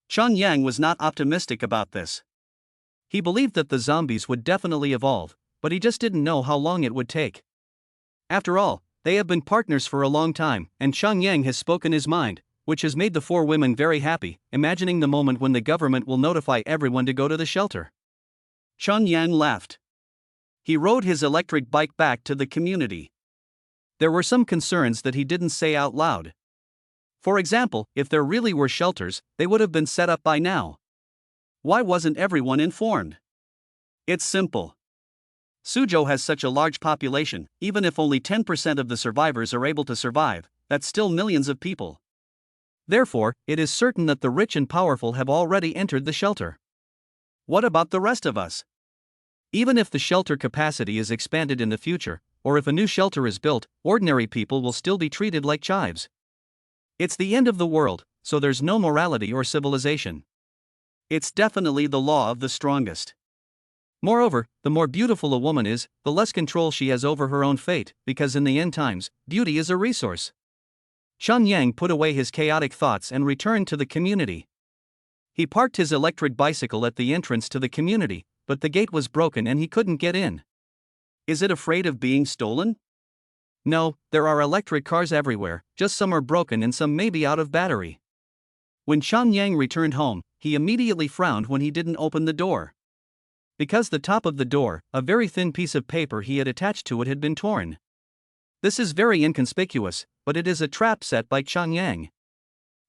Chen Yang was not optimistic about this. He believed that the zombies would definitely evolve, but he just didn't know how long it would take. After all, they have been partners for a long time, and Chen Yang has spoken his mind, which has made the four women very happy, imagining the moment when the government will notify everyone to go to the shelter. Chen Yang laughed. He rode his electric bike back to the community. There were some concerns that he didn't say out loud. For example, if there really were shelters, they would have been set up by now. Why wasn't everyone informed? It's simple. Suzhou has such a large population, even if only 10% of the survivors are able to survive, that's still millions of people. Therefore, it is certain that the rich and powerful have already entered the shelter. What about the rest of us? Even if the shelter capacity is expanded in the future, or if a new shelter is built, ordinary people will still be treated like chives. It's the end of the world, so there's no morality or civilization. It's definitely the law of the strongest. Moreover, the more beautiful a woman is, the less control she has over her own fate, because in the end times, beauty is a resource. Chen Yang put away his chaotic thoughts and returned to the community. He parked his electric bicycle at the entrance to the community, but the gate was broken and he couldn't get in. Is it afraid of being stolen? No, there are electric cars everywhere, just some are broken and some may be out of battery. When Chen Yang returned home, he immediately frowned when he didn't open the door. Because the top of the door, a very thin piece of paper he had attached to it, had been torn. This is very inconspicuous, but it is a trap set by Chen Yang.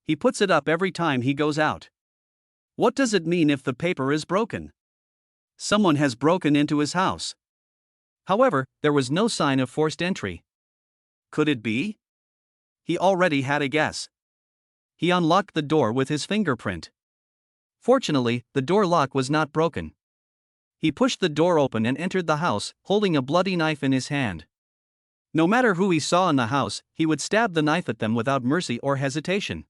He puts it up every time he goes out. What does it mean if the paper is broken? Someone has broken into his house. However, there was no sign of forced entry. Could it be? He already had a guess. He unlocked the door with his fingerprint. Fortunately, the door lock was not broken. He pushed the door open and entered the house, holding a bloody knife in his hand. No matter who he saw in the house, he would stab the knife at them without mercy or hesitation.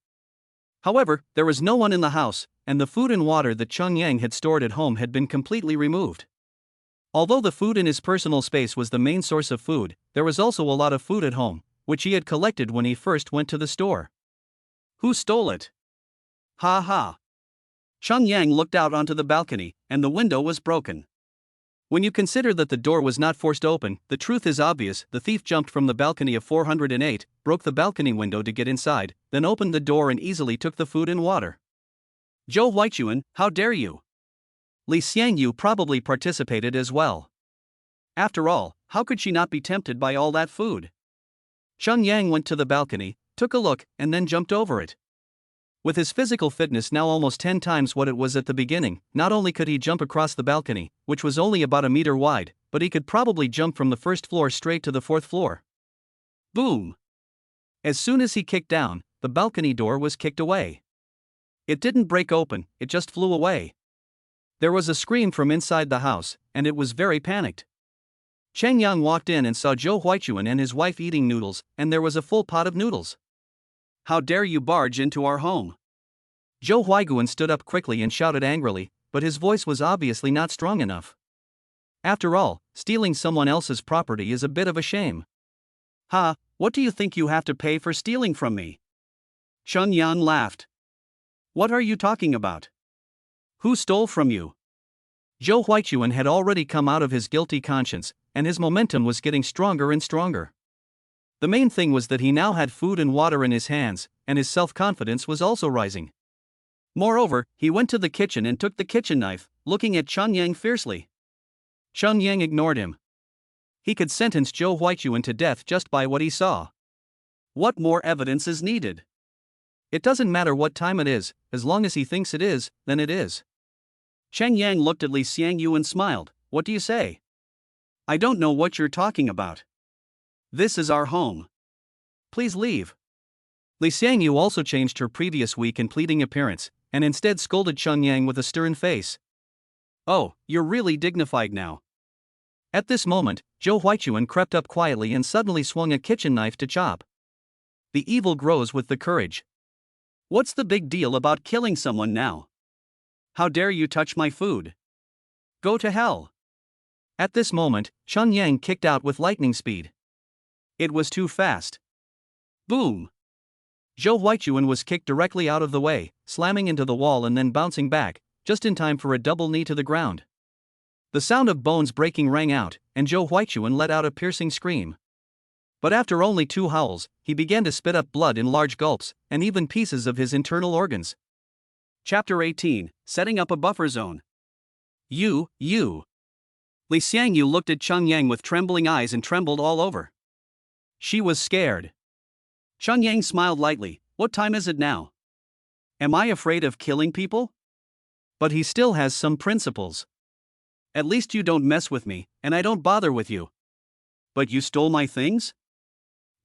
However, there was no one in the house, and the food and water that Chen Yang had stored at home had been completely removed. Although the food in his personal space was the main source of food, there was also a lot of food at home, which he had collected when he first went to the store. Who stole it? Ha ha. Chen Yang looked out onto the balcony, and the window was broken. When you consider that the door was not forced open, the truth is obvious. The thief jumped from the balcony of 408, broke the balcony window to get inside, then opened the door and easily took the food and water. Zhou Huichuan, how dare you? Li Xiangyu probably participated as well. After all, how could she not be tempted by all that food? Chen Yang went to the balcony, took a look, and then jumped over it. With his physical fitness now almost 10 times what it was at the beginning, not only could he jump across the balcony, which was only about a meter wide, but he could probably jump from the first floor straight to the 4th floor. Boom! As soon as he kicked down, the balcony door was kicked away. It didn't break open, it just flew away. There was a scream from inside the house, and it was very panicked. Cheng Yang walked in and saw Zhou Huichuan and his wife eating noodles, and there was a full pot of noodles. How dare you barge into our home? Zhou Huiguan stood up quickly and shouted angrily, but his voice was obviously not strong enough. After all, stealing someone else's property is a bit of a shame. Ha, what do you think you have to pay for stealing from me? Chen Yan laughed. What are you talking about? Who stole from you? Zhou Huichuan had already come out of his guilty conscience, and his momentum was getting stronger and stronger. The main thing was that he now had food and water in his hands, and his self-confidence was also rising. Moreover, he went to the kitchen and took the kitchen knife, looking at Chen Yang fiercely. Chen Yang ignored him. He could sentence Zhou Huichuan to death just by what he saw. What more evidence is needed? It doesn't matter what time it is, as long as he thinks it is, then it is. Cheng Yang looked at Li Xiangyu and smiled. What do you say? I don't know what you're talking about. This is our home. Please leave. Li Xiangyu also changed her previous weak and pleading appearance, and instead scolded Chen Yang with a stern face. Oh, you're really dignified now. At this moment, Zhou Huichuan crept up quietly and suddenly swung a kitchen knife to chop. The evil grows with the courage. What's the big deal about killing someone now? How dare you touch my food? Go to hell. At this moment, Chun Yang kicked out with lightning speed. It was too fast. Boom! Zhou Huichuan was kicked directly out of the way, slamming into the wall and then bouncing back, just in time for a double knee to the ground. The sound of bones breaking rang out, and Zhou Huichuan let out a piercing scream. But after only 2 howls, he began to spit up blood in large gulps, and even pieces of his internal organs. Chapter 18, Setting Up a Buffer Zone. You. Li Xiangyu looked at Chun Yang with trembling eyes and trembled all over. She was scared. Chun Yang smiled lightly. What time is it now? Am I afraid of killing people? But he still has some principles. At least you don't mess with me, and I don't bother with you. But you stole my things?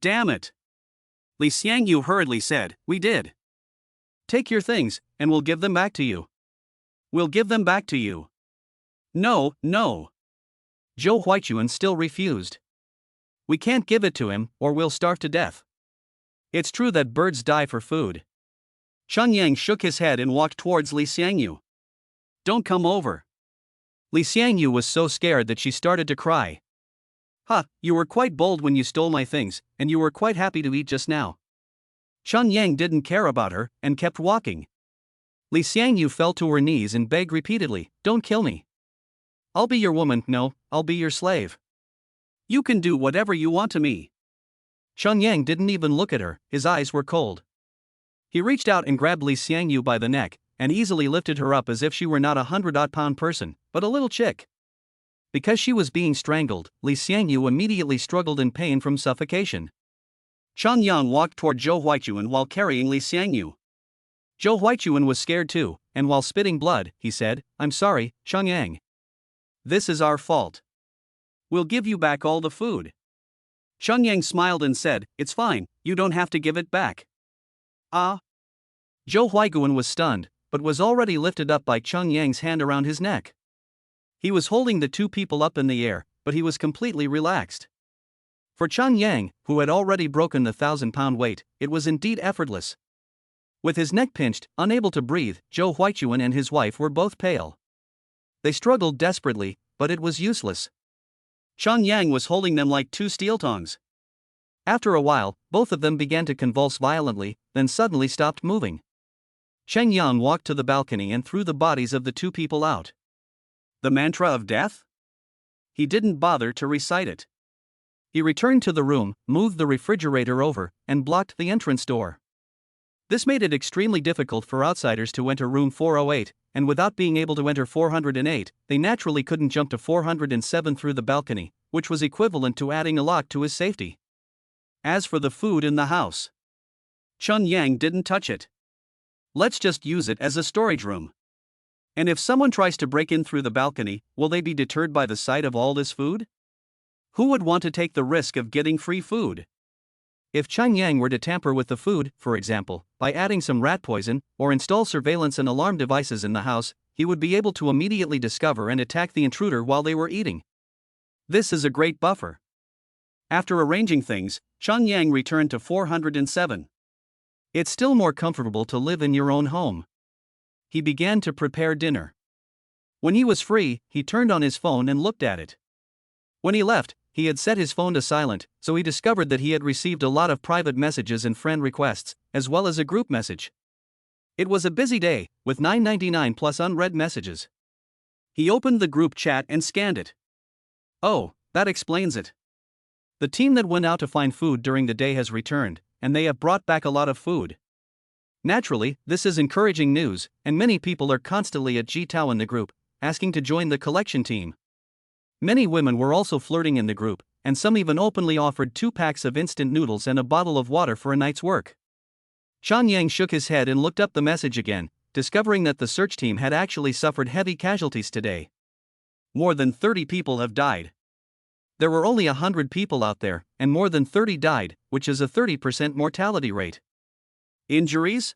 Damn it! Li Xiangyu hurriedly said, We did. Take your things, and we'll give them back to you. We'll give them back to you. No. Zhou Huichuan still refused. We can't give it to him, or we'll starve to death. It's true that birds die for food. Chun Yang shook his head and walked towards Li Xiangyu. Don't come over. Li Xiangyu was so scared that she started to cry. You were quite bold when you stole my things, and you were quite happy to eat just now. Chun Yang didn't care about her, and kept walking. Li Xiangyu fell to her knees and begged repeatedly, Don't kill me. I'll be your woman, no, I'll be your slave. You can do whatever you want to me. Chun Yang didn't even look at her, his eyes were cold. He reached out and grabbed Li Xiangyu by the neck, and easily lifted her up as if she were not a 100-odd-pound person, but a little chick. Because she was being strangled, Li Xiangyu immediately struggled in pain from suffocation. Chun Yang walked toward Zhou Huichuan while carrying Li Xiangyu. Zhou Huichuan was scared too, and while spitting blood, he said, I'm sorry, Chun Yang. This is our fault. We'll give you back all the food. Chun Yang smiled and said, It's fine, you don't have to give it back. Zhou Huichuan was stunned, but was already lifted up by Chun Yang's hand around his neck. He was holding the 2 people up in the air, but he was completely relaxed. For Chun Yang, who had already broken the 1,000-pound weight, it was indeed effortless. With his neck pinched, unable to breathe, Zhou Huichuan and his wife were both pale. They struggled desperately, but it was useless. Chun Yang was holding them like 2 steel tongs. After a while, both of them began to convulse violently, then suddenly stopped moving. Cheng Yang walked to the balcony and threw the bodies of the 2 people out. The mantra of death? He didn't bother to recite it. He returned to the room, moved the refrigerator over, and blocked the entrance door. This made it extremely difficult for outsiders to enter room 408, and without being able to enter 408, they naturally couldn't jump to 407 through the balcony, which was equivalent to adding a lock to his safety. As for the food in the house, Chun Yang didn't touch it. Let's just use it as a storage room. And if someone tries to break in through the balcony, will they be deterred by the sight of all this food? Who would want to take the risk of getting free food? If Chun Yang were to tamper with the food, for example, by adding some rat poison, or install surveillance and alarm devices in the house, he would be able to immediately discover and attack the intruder while they were eating. This is a great buffer. After arranging things, Chun Yang returned to 407. It's still more comfortable to live in your own home. He began to prepare dinner. When he was free, he turned on his phone and looked at it. When he left, he had set his phone to silent, so he discovered that he had received a lot of private messages and friend requests, as well as a group message. It was a busy day, with 999 plus unread messages. He opened the group chat and scanned it. Oh, that explains it. The team that went out to find food during the day has returned, and they have brought back a lot of food. Naturally, this is encouraging news, and many people are constantly at Jitao in the group, asking to join the collection team. Many women were also flirting in the group, and some even openly offered 2 packs of instant noodles and a bottle of water for a night's work. Chun Yang shook his head and looked up the message again, discovering that the search team had actually suffered heavy casualties today. More than 30 people have died. There were only 100 people out there, and more than 30 died, which is a 30% mortality rate. Injuries?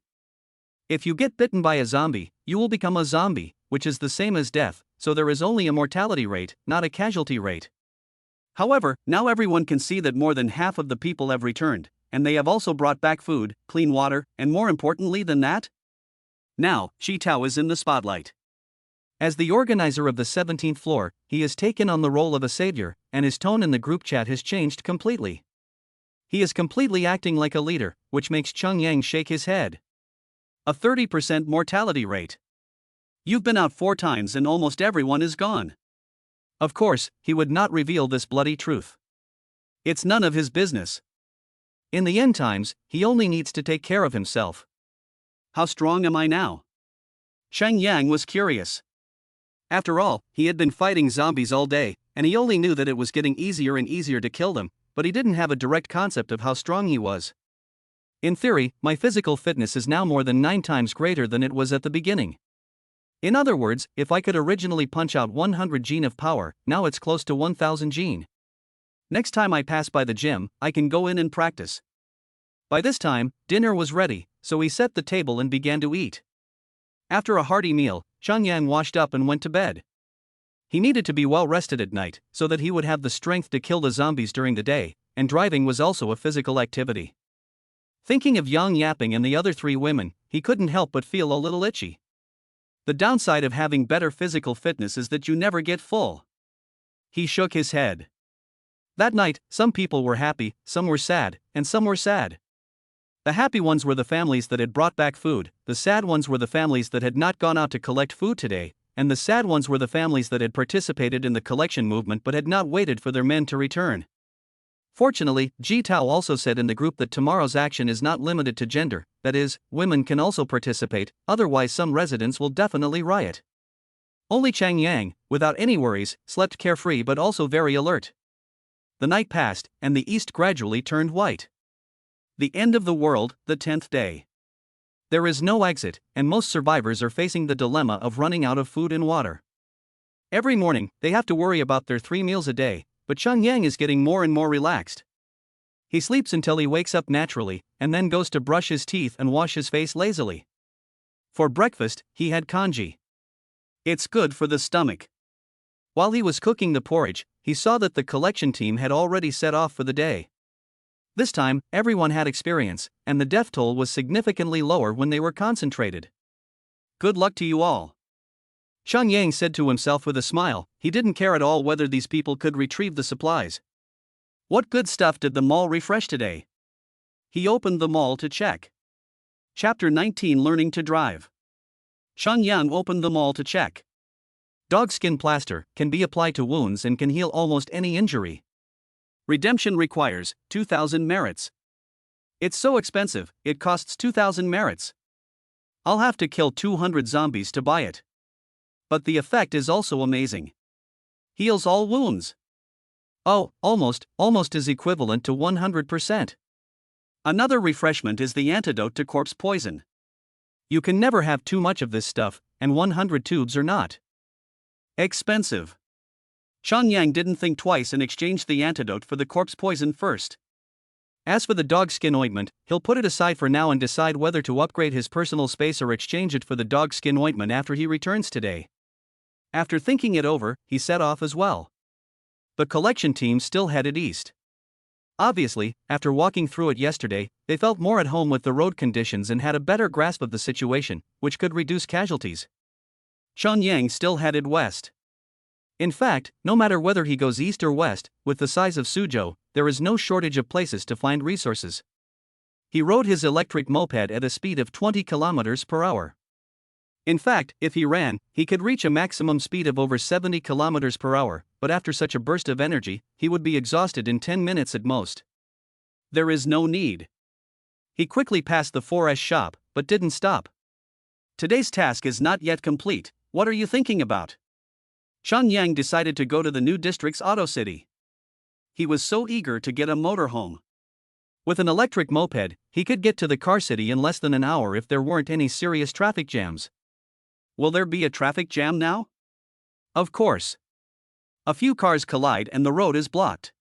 If you get bitten by a zombie, you will become a zombie, which is the same as death, so there is only a mortality rate, not a casualty rate. However, now everyone can see that more than half of the people have returned, and they have also brought back food, clean water, and more importantly than that, now, Shi Tao is in the spotlight. As the organizer of the 17th floor, he has taken on the role of a savior, and his tone in the group chat has changed completely. He is completely acting like a leader, which makes Chang Yang shake his head. A 30% mortality rate. You've been out 4 times and almost everyone is gone. Of course, he would not reveal this bloody truth. It's none of his business. In the end times, he only needs to take care of himself. How strong am I now? Chang Yang was curious. After all, he had been fighting zombies all day, and he only knew that it was getting easier and easier to kill them, but he didn't have a direct concept of how strong he was. In theory, my physical fitness is now more than 9 times greater than it was at the beginning. In other words, if I could originally punch out 100 gene of power, now it's close to 1000 gene. Next time I pass by the gym, I can go in and practice. By this time, dinner was ready, so he set the table and began to eat. After a hearty meal, Chang Yang washed up and went to bed. He needed to be well rested at night, so that he would have the strength to kill the zombies during the day, and driving was also a physical activity. Thinking of Yang Yaping and the other 3 women, he couldn't help but feel a little itchy. The downside of having better physical fitness is that you never get full. He shook his head. That night, some people were happy, some were sad, and some were sad. The happy ones were the families that had brought back food, the sad ones were the families that had not gone out to collect food today, and the sad ones were the families that had participated in the collection movement but had not waited for their men to return. Fortunately, Ji Tao also said in the group that tomorrow's action is not limited to gender, that is, women can also participate, otherwise some residents will definitely riot. Only Chang Yang, without any worries, slept carefree but also very alert. The night passed, and the east gradually turned white. The end of the world, the 10th day. There is no exit, and most survivors are facing the dilemma of running out of food and water. Every morning, they have to worry about their 3 meals a day, but Chang Yang is getting more and more relaxed. He sleeps until he wakes up naturally, and then goes to brush his teeth and wash his face lazily. For breakfast, he had congee. It's good for the stomach. While he was cooking the porridge, he saw that the collection team had already set off for the day. This time, everyone had experience, and the death toll was significantly lower when they were concentrated. Good luck to you all. Chang Yang said to himself with a smile. He didn't care at all whether these people could retrieve the supplies. What good stuff did the mall refresh today? He opened the mall to check. Chapter 19, Learning to Drive. Chang Yang opened the mall to check. Dog skin plaster can be applied to wounds and can heal almost any injury. Redemption requires 2,000 merits. It's so expensive, it costs 2,000 merits. I'll have to kill 200 zombies to buy it. But the effect is also amazing. Heals all wounds. Oh, almost is equivalent to 100%. Another refreshment is the antidote to corpse poison. You can never have too much of this stuff, and 100 tubes are not expensive. Chang Yang didn't think twice and exchanged the antidote for the corpse poison first. As for the dog skin ointment, he'll put it aside for now and decide whether to upgrade his personal space or exchange it for the dog skin ointment after he returns today. After thinking it over, he set off as well. The collection team still headed east. Obviously, after walking through it yesterday, they felt more at home with the road conditions and had a better grasp of the situation, which could reduce casualties. Chang Yang still headed west. In fact, no matter whether he goes east or west, with the size of Suzhou, there is no shortage of places to find resources. He rode his electric moped at a speed of 20 kilometers per hour. In fact, if he ran, he could reach a maximum speed of over 70 kilometers per hour, but after such a burst of energy, he would be exhausted in 10 minutes at most. There is no need. He quickly passed the 4S shop, but didn't stop. Today's task is not yet complete. What are you thinking about? Chang Yang decided to go to the new district's Auto City. He was so eager to get a motorhome. With an electric moped, he could get to the car city in less than an hour if there weren't any serious traffic jams. Will there be a traffic jam now? Of course. A few cars collide and the road is blocked.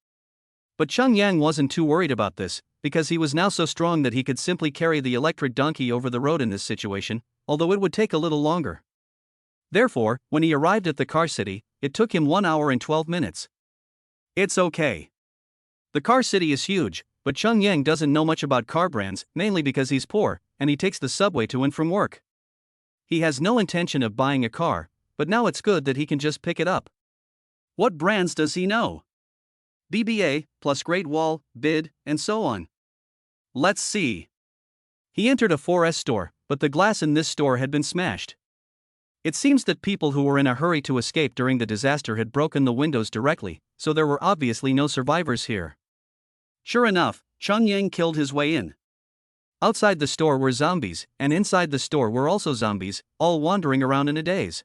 But Chang Yang wasn't too worried about this, because he was now so strong that he could simply carry the electric donkey over the road in this situation, although it would take a little longer. Therefore, when he arrived at the car city, it took him 1 hour and 12 minutes. It's okay. The car city is huge, but Yang doesn't know much about car brands, mainly because he's poor, and he takes the subway to and from work. He has no intention of buying a car, but now it's good that he can just pick it up. What brands does he know? BBA, plus Great Wall, Bid, and so on. Let's see. He entered a 4S store, but the glass in this store had been smashed. It seems that people who were in a hurry to escape during the disaster had broken the windows directly, so there were obviously no survivors here. Sure enough, Yang killed his way in. Outside the store were zombies, and inside the store were also zombies, all wandering around in a daze.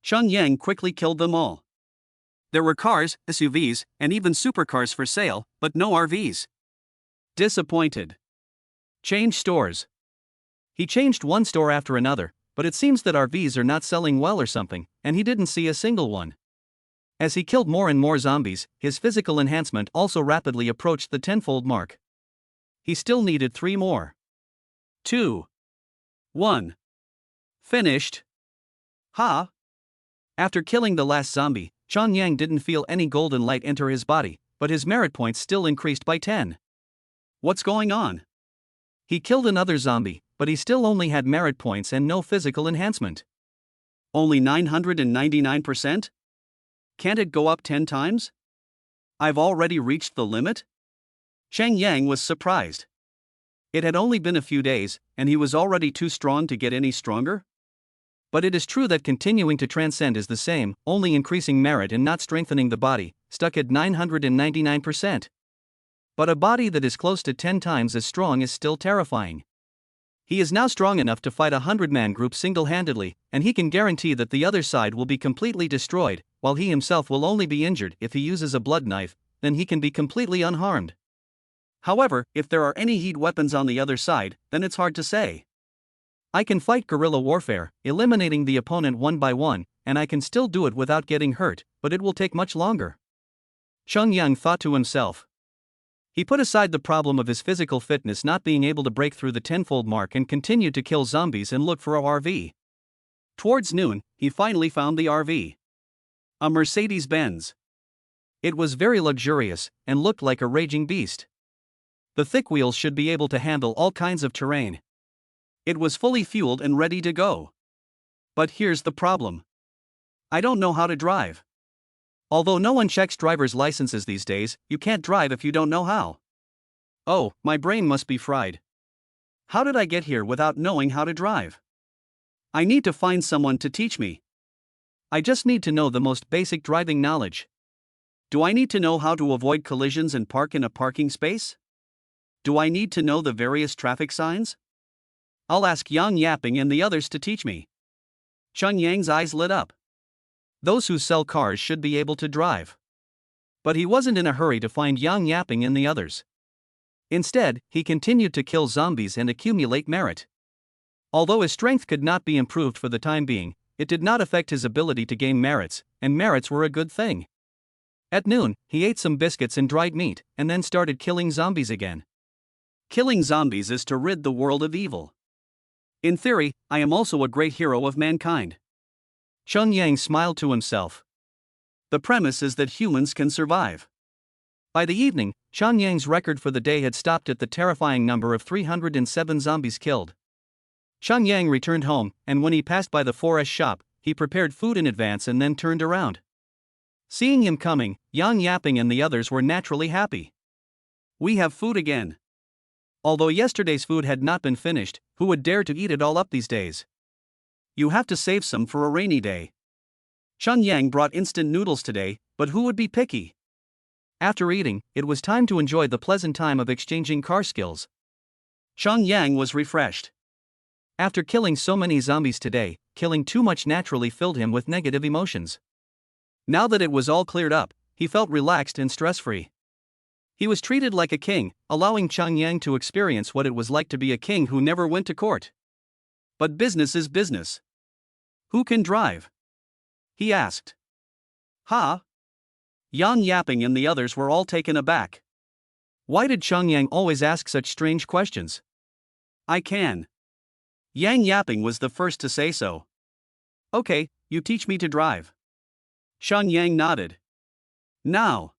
Yang quickly killed them all. There were cars, SUVs, and even supercars for sale, but no RVs. Disappointed. Change stores. He changed one store after another, but it seems that RVs are not selling well or something, and he didn't see a single one. As he killed more and more zombies, his physical enhancement also rapidly approached the tenfold mark. He still needed 3 more. 2. 1. Finished. Ha! After killing the last zombie, Yang didn't feel any golden light enter his body, but his merit points still increased by 10. What's going on? He killed another zombie, but he still only had merit points and no physical enhancement. Only 999%? Can't it go up 10 times? I've already reached the limit? Yang was surprised. It had only been a few days, and he was already too strong to get any stronger? But it is true that continuing to transcend is the same, only increasing merit and not strengthening the body, stuck at 999%. But a body that is close to 10 times as strong is still terrifying. He is now strong enough to fight a 100-man group single-handedly, and he can guarantee that the other side will be completely destroyed, while he himself will only be injured if he uses a blood knife, then he can be completely unharmed. However, if there are any heat weapons on the other side, then it's hard to say. I can fight guerrilla warfare, eliminating the opponent one by one, and I can still do it without getting hurt, but it will take much longer. Yang thought to himself. He put aside the problem of his physical fitness not being able to break through the tenfold mark and continued to kill zombies and look for a RV. Towards noon, he finally found the RV. A Mercedes-Benz. It was very luxurious, and looked like a raging beast. The thick wheels should be able to handle all kinds of terrain. It was fully fueled and ready to go. But here's the problem. I don't know how to drive. Although no one checks driver's licenses these days, you can't drive if you don't know how. Oh, my brain must be fried. How did I get here without knowing how to drive? I need to find someone to teach me. I just need to know the most basic driving knowledge. Do I need to know how to avoid collisions and park in a parking space? Do I need to know the various traffic signs? I'll ask Yang Yaping and the others to teach me. Yang's eyes lit up. Those who sell cars should be able to drive. But he wasn't in a hurry to find Yang Yaping and the others. Instead, he continued to kill zombies and accumulate merit. Although his strength could not be improved for the time being, it did not affect his ability to gain merits, and merits were a good thing. At noon, he ate some biscuits and dried meat, and then started killing zombies again. Killing zombies is to rid the world of evil. In theory, I am also a great hero of mankind. Yang smiled to himself. The premise is that humans can survive. By the evening, Yang's record for the day had stopped at the terrifying number of 307 zombies killed. Yang returned home, and when he passed by the 4S shop, he prepared food in advance and then turned around. Seeing him coming, Yang Yaping and the others were naturally happy. We have food again. Although yesterday's food had not been finished, who would dare to eat it all up these days? You have to save some for a rainy day. Yang brought instant noodles today, but who would be picky? After eating, it was time to enjoy the pleasant time of exchanging car skills. Yang was refreshed. After killing so many zombies today, killing too much naturally filled him with negative emotions. Now that it was all cleared up, he felt relaxed and stress-free. He was treated like a king, allowing Yang to experience what it was like to be a king who never went to court. But business is business. Who can drive? He asked. Ha? Yang Yaping and the others were all taken aback. Why did Yang always ask such strange questions? I can. Yang Yaping was the first to say so. Okay, you teach me to drive. Yang nodded. Now.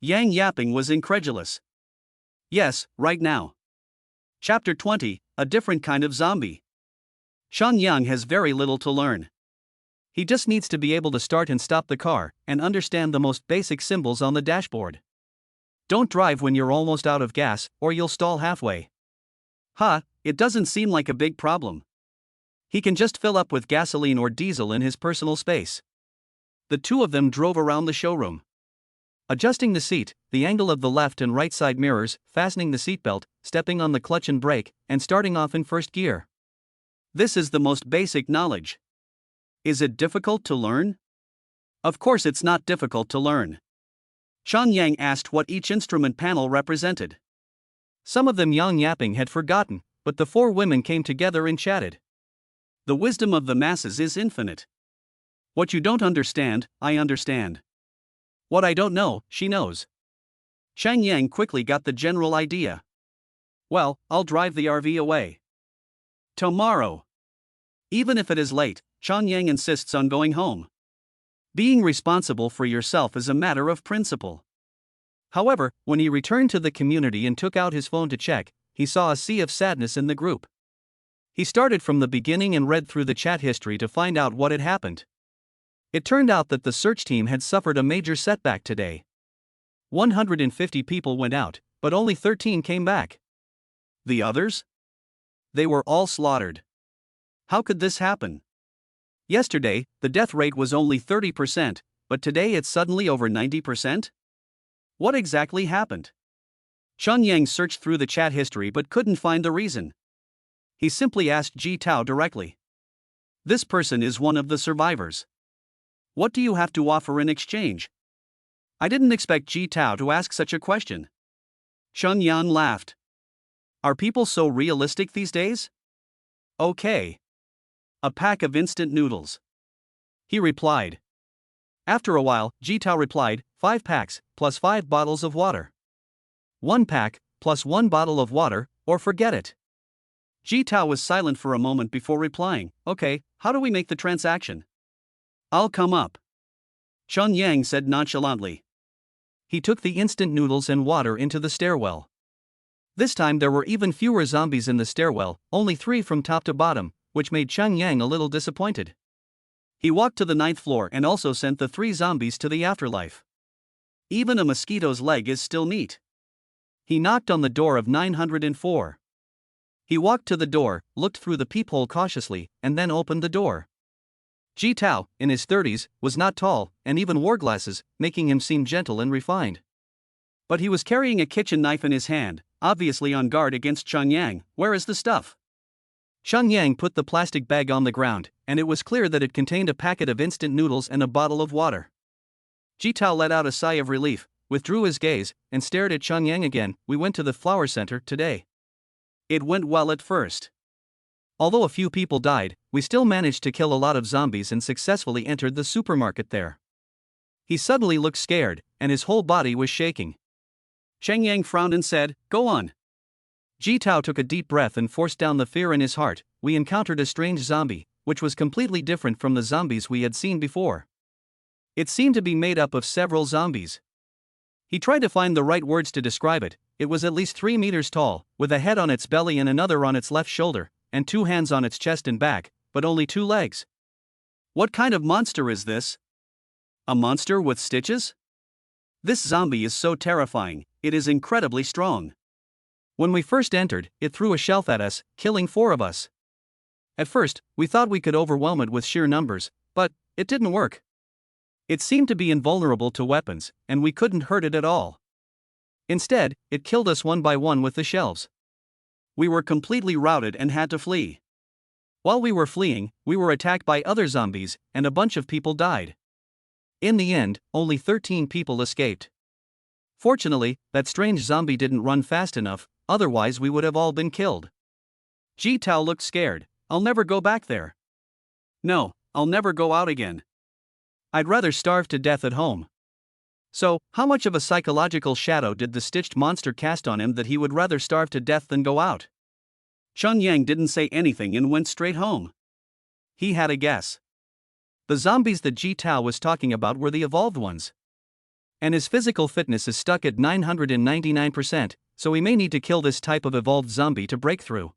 Yang yapping was incredulous. Yes, right now. Chapter 20, A Different Kind of Zombie. Xiangyu has very little to learn. He just needs to be able to start and stop the car, and understand the most basic symbols on the dashboard. Don't drive when you're almost out of gas, or you'll stall halfway. It doesn't seem like a big problem. He can just fill up with gasoline or diesel in his personal space. The two of them drove around the showroom. Adjusting the seat, the angle of the left and right side mirrors, fastening the seatbelt, stepping on the clutch and brake, and starting off in first gear. This is the most basic knowledge. Is it difficult to learn? Of course it's not difficult to learn. Xiangyu asked what each instrument panel represented. Some of them Yang yapping had forgotten, but the four women came together and chatted. The wisdom of the masses is infinite. What you don't understand, I understand. What I don't know, she knows. Xiangyu quickly got the general idea. Well, I'll drive the RV away. Tomorrow. Even if it is late, Xiangyu insists on going home. Being responsible for yourself is a matter of principle. However, when he returned to the community and took out his phone to check, he saw a sea of sadness in the group. He started from the beginning and read through the chat history to find out what had happened. It turned out that the search team had suffered a major setback today. 150 people went out, but only 13 came back. The others? They were all slaughtered. How could this happen? Yesterday, the death rate was only 30%, but today it's suddenly over 90%? What exactly happened? Xiangyu searched through the chat history but couldn't find the reason. He simply asked Ji Tao directly. This person is one of the survivors. What do you have to offer in exchange? I didn't expect Ji Tao to ask such a question. Xiangyu laughed. Are people so realistic these days? Okay. A pack of instant noodles. He replied. After a while, Ji Tao replied, 5 packs, plus 5 bottles of water. 1 pack, plus 1 bottle of water, or forget it. Ji Tao was silent for a moment before replying, okay, how do we make the transaction? I'll come up. Xiangyu said nonchalantly. He took the instant noodles and water into the stairwell. This time there were even fewer zombies in the stairwell, only 3 from top to bottom, which made Xiangyu a little disappointed. He walked to the 9th floor and also sent the 3 zombies to the afterlife. Even a mosquito's leg is still meat. He knocked on the door of 904. He walked to the door, looked through the peephole cautiously, and then opened the door. Ji Tao, in his 30s, was not tall, and even wore glasses, making him seem gentle and refined. But he was carrying a kitchen knife in his hand, obviously on guard against Xiangyu. Where is the stuff? Xiangyu put the plastic bag on the ground, and it was clear that it contained a packet of instant noodles and a bottle of water. Ji Tao let out a sigh of relief, withdrew his gaze, and stared at Xiangyu again. We went to the flower center today. It went well at first. Although a few people died, we still managed to kill a lot of zombies and successfully entered the supermarket there. He suddenly looked scared, and his whole body was shaking. Xiangyu frowned and said, go on. Ji Tao took a deep breath and forced down the fear in his heart. We encountered a strange zombie, which was completely different from the zombies we had seen before. It seemed to be made up of several zombies. He tried to find the right words to describe it. It was at least 3 meters tall, with a head on its belly and another on its left shoulder, and 2 hands on its chest and back, but only 2 legs. What kind of monster is this? A monster with stitches? This zombie is so terrifying, it is incredibly strong. When we first entered, it threw a shelf at us, killing 4 of us. At first, we thought we could overwhelm it with sheer numbers, but it didn't work. It seemed to be invulnerable to weapons, and we couldn't hurt it at all. Instead, it killed us one by one with the shelves. We were completely routed and had to flee. While we were fleeing, we were attacked by other zombies, and a bunch of people died. In the end, only 13 people escaped. Fortunately, that strange zombie didn't run fast enough, otherwise we would have all been killed. Ji Tao looked scared. I'll never go back there. No, I'll never go out again. I'd rather starve to death at home. So, how much of a psychological shadow did the stitched monster cast on him that he would rather starve to death than go out? Xiangyu didn't say anything and went straight home. He had a guess. The zombies that Ji Tao was talking about were the evolved ones. And his physical fitness is stuck at 999%, so he may need to kill this type of evolved zombie to break through.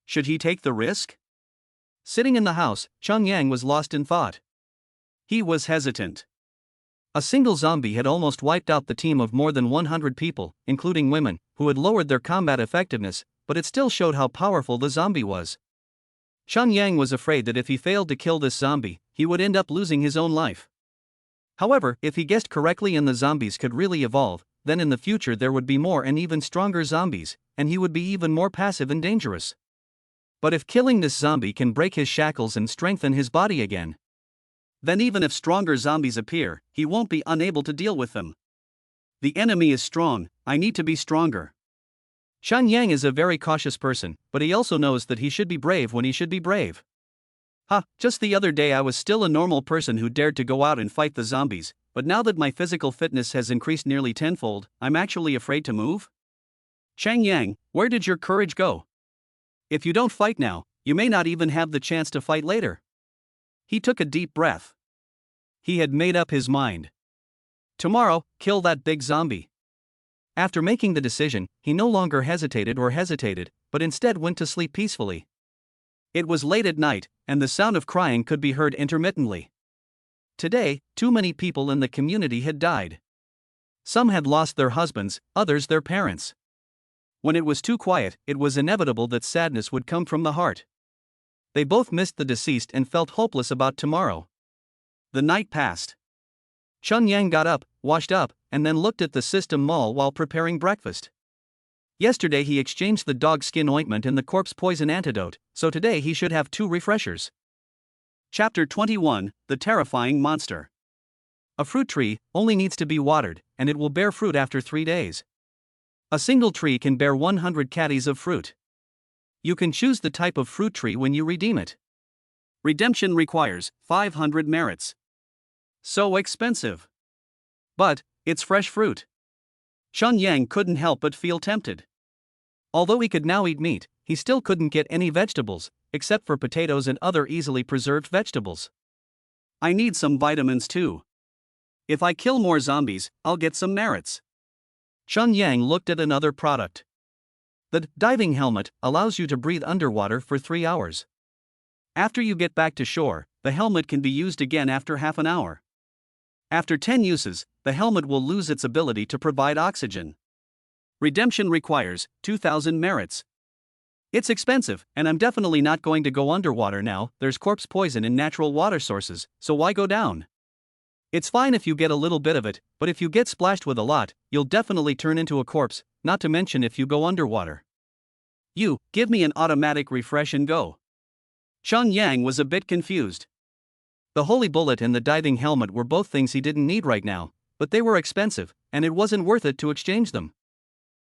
Should he take the risk? Sitting in the house, Chang Yang was lost in thought. He was hesitant. A single zombie had almost wiped out the team of more than 100 people, including women, who had lowered their combat effectiveness, but it still showed how powerful the zombie was. Chang Yang was afraid that if he failed to kill this zombie, he would end up losing his own life. However, if he guessed correctly and the zombies could really evolve, then in the future there would be more and even stronger zombies, and he would be even more passive and dangerous. But if killing this zombie can break his shackles and strengthen his body again, then even if stronger zombies appear, he won't be unable to deal with them. The enemy is strong, I need to be stronger. Chang Yang is a very cautious person, but he also knows that he should be brave when he should be brave. Just the other day I was still a normal person who dared to go out and fight the zombies, but now that my physical fitness has increased nearly tenfold, I'm actually afraid to move? Chang Yang, where did your courage go? If you don't fight now, you may not even have the chance to fight later. He took a deep breath. He had made up his mind. Tomorrow, kill that big zombie. After making the decision, he no longer hesitated, but instead went to sleep peacefully. It was late at night, and the sound of crying could be heard intermittently. Today, too many people in the community had died. Some had lost their husbands, others their parents. When it was too quiet, it was inevitable that sadness would come from the heart. They both missed the deceased and felt hopeless about tomorrow. The night passed. Chang Yang got up, washed up, and then looked at the system mall while preparing breakfast. Yesterday he exchanged the dog skin ointment and the corpse poison antidote, so today he should have 2 refreshers. Chapter 21, The Terrifying Monster. A fruit tree only needs to be watered, and it will bear fruit after 3 days. A single tree can bear 100 caddies of fruit. You can choose the type of fruit tree when you redeem it. Redemption requires 500 merits. So expensive. But it's fresh fruit. Chang Yang couldn't help but feel tempted. Although he could now eat meat, he still couldn't get any vegetables, except for potatoes and other easily preserved vegetables. I need some vitamins too. If I kill more zombies, I'll get some merits. Chang Yang looked at another product. The diving helmet allows you to breathe underwater for 3 hours. After you get back to shore, the helmet can be used again after half an hour. After 10 uses, the helmet will lose its ability to provide oxygen. Redemption requires 2,000 merits. It's expensive, and I'm definitely not going to go underwater now. There's corpse poison in natural water sources, so why go down? It's fine if you get a little bit of it, but if you get splashed with a lot, you'll definitely turn into a corpse, not to mention if you go underwater. You, give me an automatic refresh and go. Chang Yang was a bit confused. The holy bullet and the diving helmet were both things he didn't need right now, but they were expensive, and it wasn't worth it to exchange them.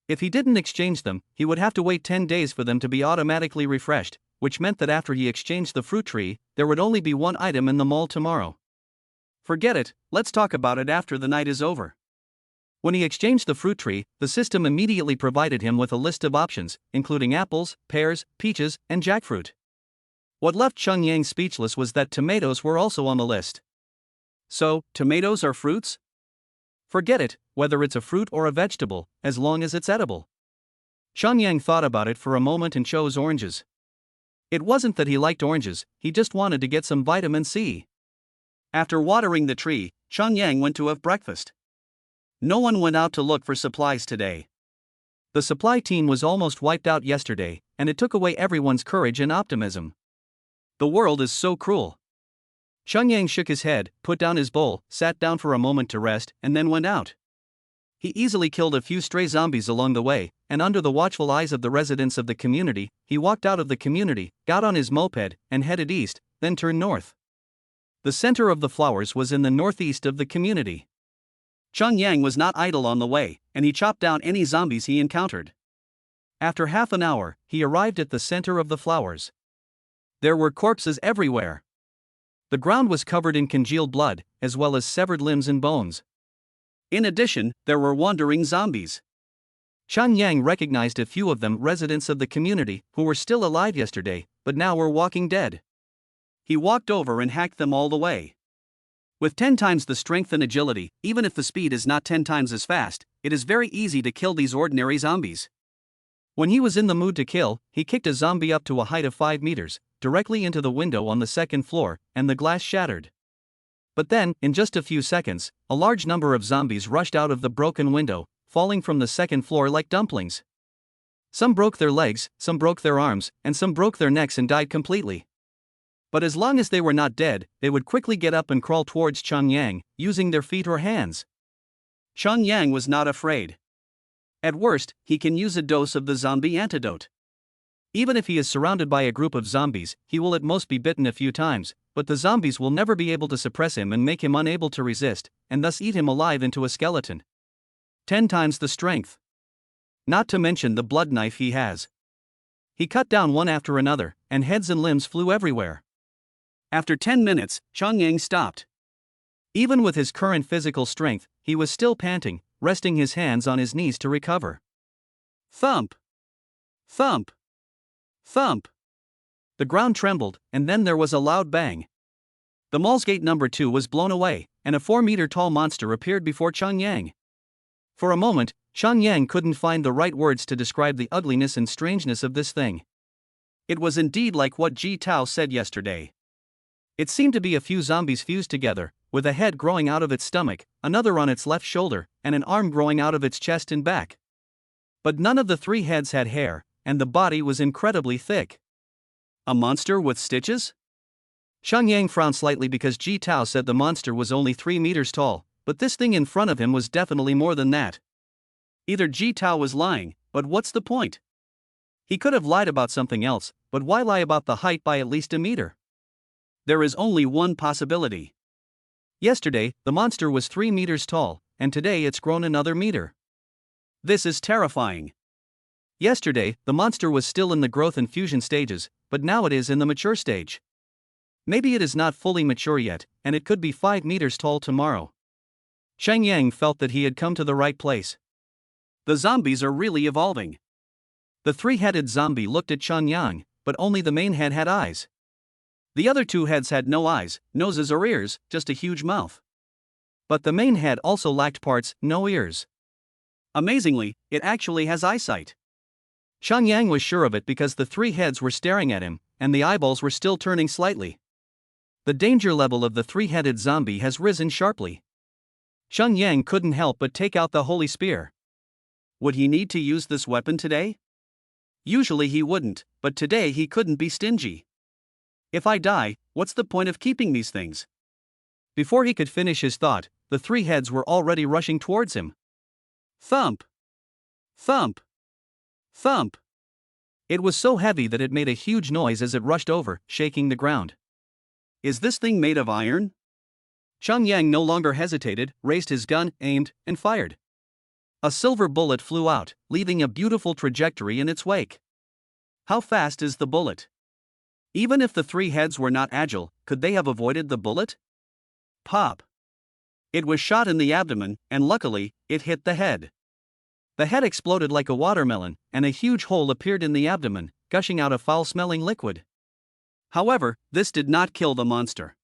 If he didn't exchange them, he would have to wait 10 days for them to be automatically refreshed, which meant that after he exchanged the fruit tree, there would only be 1 item in the mall tomorrow. Forget it, let's talk about it after the night is over. When he exchanged the fruit tree, the system immediately provided him with a list of options, including apples, pears, peaches, and jackfruit. What left Chang Yang speechless was that tomatoes were also on the list. So, tomatoes are fruits? Forget it, whether it's a fruit or a vegetable, as long as it's edible. Chang Yang thought about it for a moment and chose oranges. It wasn't that he liked oranges, he just wanted to get some vitamin C. After watering the tree, Chang Yang went to have breakfast. No one went out to look for supplies today. The supply team was almost wiped out yesterday, and it took away everyone's courage and optimism. The world is so cruel. Chang Yang shook his head, put down his bowl, sat down for a moment to rest, and then went out. He easily killed a few stray zombies along the way, and under the watchful eyes of the residents of the community, he walked out of the community, got on his moped, and headed east, then turned north. The center of the flowers was in the northeast of the community. Chang Yang was not idle on the way, and he chopped down any zombies he encountered. After half an hour, he arrived at the center of the flowers. There were corpses everywhere. The ground was covered in congealed blood, as well as severed limbs and bones. In addition, there were wandering zombies. Chang Yang recognized a few of them, residents of the community, who were still alive yesterday, but now were walking dead. He walked over and hacked them all the way. With 10 times the strength and agility, even if the speed is not 10 times as fast, it is very easy to kill these ordinary zombies. When he was in the mood to kill, he kicked a zombie up to a height of 5 meters, directly into the window on the second floor, and the glass shattered. But then, in just a few seconds, a large number of zombies rushed out of the broken window, falling from the second floor like dumplings. Some broke their legs, some broke their arms, and some broke their necks and died completely. But as long as they were not dead, they would quickly get up and crawl towards Chang Yang, using their feet or hands. Chang Yang was not afraid. At worst, he can use a dose of the zombie antidote. Even if he is surrounded by a group of zombies, he will at most be bitten a few times, but the zombies will never be able to suppress him and make him unable to resist, and thus eat him alive into a skeleton. 10 times the strength. Not to mention the blood knife he has. He cut down one after another, and heads and limbs flew everywhere. After 10 minutes, Chang Yang stopped. Even with his current physical strength, he was still panting, resting his hands on his knees to recover. Thump! Thump! Thump! The ground trembled, and then there was a loud bang. The mall's gate number 2 was blown away, and a 4-meter-tall monster appeared before Chang Yang. For a moment, Chang Yang couldn't find the right words to describe the ugliness and strangeness of this thing. It was indeed like what Ji Tao said yesterday. It seemed to be a few zombies fused together, with a head growing out of its stomach, another on its left shoulder, and an arm growing out of its chest and back. But none of the 3 heads had hair, and the body was incredibly thick. A monster with stitches? Chang Yang frowned slightly because Ji Tao said the monster was only 3 meters tall, but this thing in front of him was definitely more than that. Either Ji Tao was lying, but what's the point? He could have lied about something else, but why lie about the height by at least a meter? There is only one possibility. Yesterday, the monster was 3 meters tall, and today it's grown another meter. This is terrifying. Yesterday, the monster was still in the growth and fusion stages, but now it is in the mature stage. Maybe it is not fully mature yet, and it could be 5 meters tall tomorrow. Chang Yang felt that he had come to the right place. The zombies are really evolving. The 3-headed zombie looked at Chang Yang, but only the main head had eyes. The other 2 heads had no eyes, noses or ears, just a huge mouth. But the main head also lacked parts, no ears. Amazingly, it actually has eyesight. Chang Yang was sure of it because the 3 heads were staring at him, and the eyeballs were still turning slightly. The danger level of the 3-headed zombie has risen sharply. Chang Yang couldn't help but take out the holy spear. Would he need to use this weapon today? Usually he wouldn't, but today he couldn't be stingy. If I die, what's the point of keeping these things? Before he could finish his thought, the 3 heads were already rushing towards him. Thump! Thump! Thump! It was so heavy that it made a huge noise as it rushed over, shaking the ground. Is this thing made of iron? Chang Yang no longer hesitated, raised his gun, aimed, and fired. A silver bullet flew out, leaving a beautiful trajectory in its wake. How fast is the bullet? Even if the 3 heads were not agile, could they have avoided the bullet? Pop! It was shot in the abdomen, and luckily, it hit the head. The head exploded like a watermelon, and a huge hole appeared in the abdomen, gushing out a foul-smelling liquid. However, this did not kill the monster.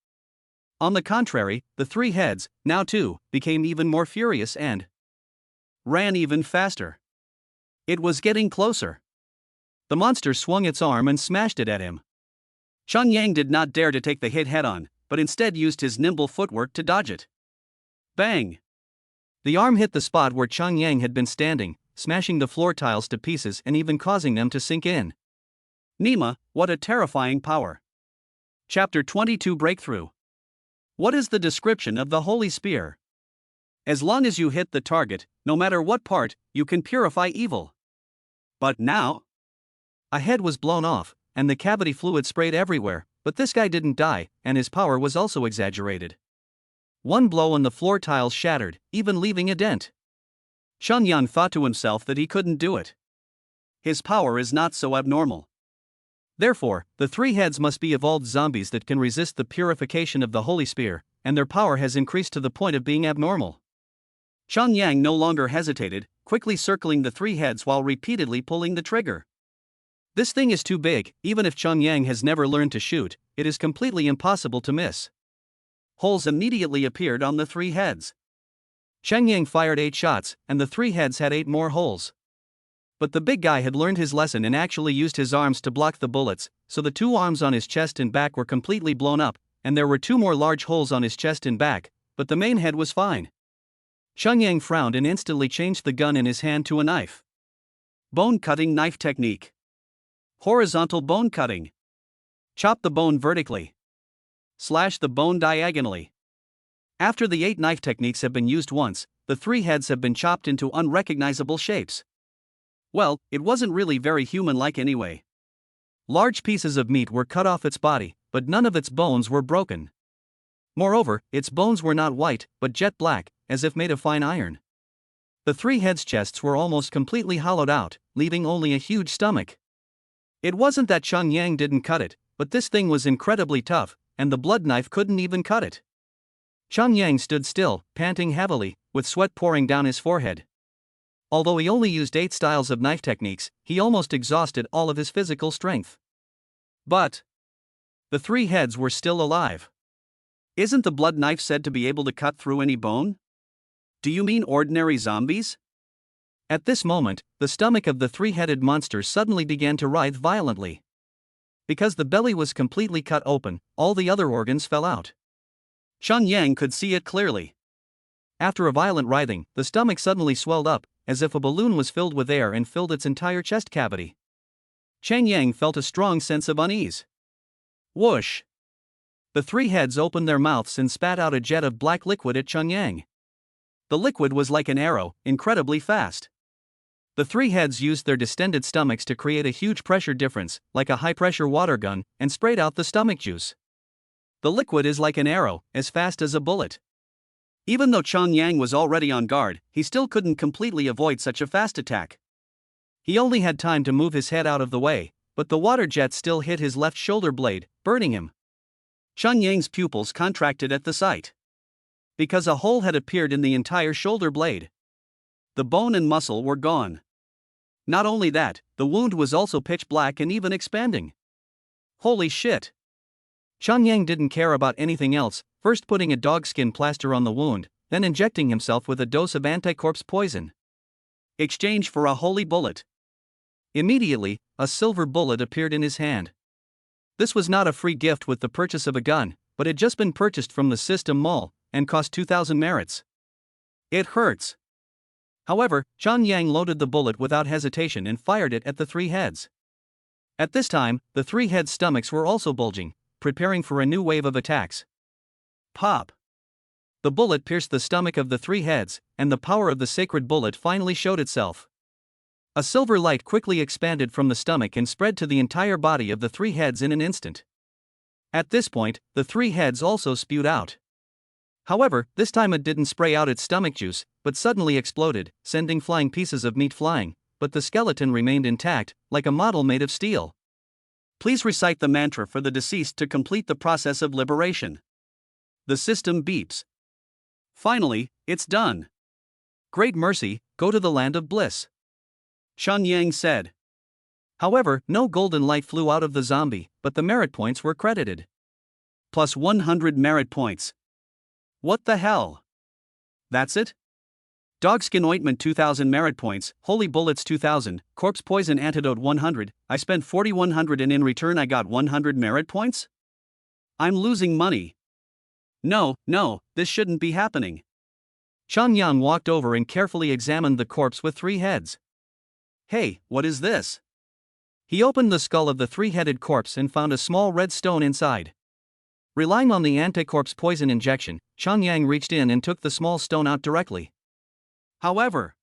On the contrary, the 3 heads, now 2, became even more furious and ran even faster. It was getting closer. The monster swung its arm and smashed it at him. Chang Yang did not dare to take the hit head-on, but instead used his nimble footwork to dodge it. Bang! The arm hit the spot where Chang Yang had been standing, smashing the floor tiles to pieces and even causing them to sink in. Nima, what a terrifying power. Chapter 22 Breakthrough. What is the description of the Holy Spear? As long as you hit the target, no matter what part, you can purify evil. But now? A head was blown off, and the cavity fluid sprayed everywhere, but this guy didn't die, and his power was also exaggerated. One blow and the floor tiles shattered, even leaving a dent. Chang Yang thought to himself that he couldn't do it. His power is not so abnormal. Therefore, the 3 heads must be evolved zombies that can resist the purification of the Holy Spear, and their power has increased to the point of being abnormal. Chang Yang no longer hesitated, quickly circling the 3 heads while repeatedly pulling the trigger. This thing is too big, even if Chang Yang has never learned to shoot, it is completely impossible to miss. Holes immediately appeared on the three heads. Xiang Yang fired 8 shots, and the three heads had 8 more holes. But the big guy had learned his lesson and actually used his arms to block the bullets, so the 2 arms on his chest and back were completely blown up, and there were 2 more large holes on his chest and back, but the main head was fine. Xiang Yang frowned and instantly changed the gun in his hand to a knife. Bone cutting knife technique. Horizontal bone cutting. Chop the bone vertically. Slash the bone diagonally. After the 8 knife techniques have been used once, the 3 heads have been chopped into unrecognizable shapes. Well, it wasn't really very human-like anyway. Large pieces of meat were cut off its body, but none of its bones were broken. Moreover, its bones were not white, but jet black, as if made of fine iron. The 3 heads' chests were almost completely hollowed out, leaving only a huge stomach. It wasn't that Xiang Yang didn't cut it, but this thing was incredibly tough, and the blood knife couldn't even cut it. Xiang Yang stood still, panting heavily, with sweat pouring down his forehead. Although he only used 8 styles of knife techniques, he almost exhausted all of his physical strength. But the 3 heads were still alive. Isn't the blood knife said to be able to cut through any bone? Do you mean ordinary zombies? At this moment, the stomach of the 3-headed monster suddenly began to writhe violently. Because the belly was completely cut open, all the other organs fell out. Xiang Yang could see it clearly. After a violent writhing, the stomach suddenly swelled up, as if a balloon was filled with air and filled its entire chest cavity. Xiang Yang felt a strong sense of unease. Whoosh! The 3 heads opened their mouths and spat out a jet of black liquid at Xiang Yang. The liquid was like an arrow, incredibly fast. The 3 heads used their distended stomachs to create a huge pressure difference, like a high-pressure water gun, and sprayed out the stomach juice. The liquid is like an arrow, as fast as a bullet. Even though Xiang Yang was already on guard, he still couldn't completely avoid such a fast attack. He only had time to move his head out of the way, but the water jet still hit his left shoulder blade, burning him. Xiang Yang's pupils contracted at the sight. Because a hole had appeared in the entire shoulder blade. The bone and muscle were gone. Not only that, the wound was also pitch black and even expanding. Holy shit! Xiang Yang didn't care about anything else, first putting a dogskin plaster on the wound, then injecting himself with a dose of anticorpse poison. Exchange for a holy bullet. Immediately, a silver bullet appeared in his hand. This was not a free gift with the purchase of a gun, but had just been purchased from the system mall, and cost 2,000 merits. It hurts. However, Xiang Yang loaded the bullet without hesitation and fired it at the 3 heads. At this time, the 3 heads' stomachs were also bulging, preparing for a new wave of attacks. Pop! The bullet pierced the stomach of the 3 heads, and the power of the sacred bullet finally showed itself. A silver light quickly expanded from the stomach and spread to the entire body of the 3 heads in an instant. At this point, the 3 heads also spewed out. However, this time it didn't spray out its stomach juice, but suddenly exploded, sending flying pieces of meat flying, but the skeleton remained intact, like a model made of steel. Please recite the mantra for the deceased to complete the process of liberation. The system beeps. Finally, it's done. Great mercy, go to the land of bliss. Xiang Yang said. However, no golden light flew out of the zombie, but the merit points were credited. Plus 100 merit points. What the hell? That's it? Dogskin ointment 2000 merit points, holy bullets 2000, corpse poison antidote 100, I spent 4100 and in return I got 100 merit points? I'm losing money. No, this shouldn't be happening. Xiang Yang walked over and carefully examined the corpse with 3 heads. Hey, what is this? He opened the skull of the 3-headed corpse and found a small red stone inside. Relying on the anticorpse poison injection, Xiang Yang reached in and took the small stone out directly. However,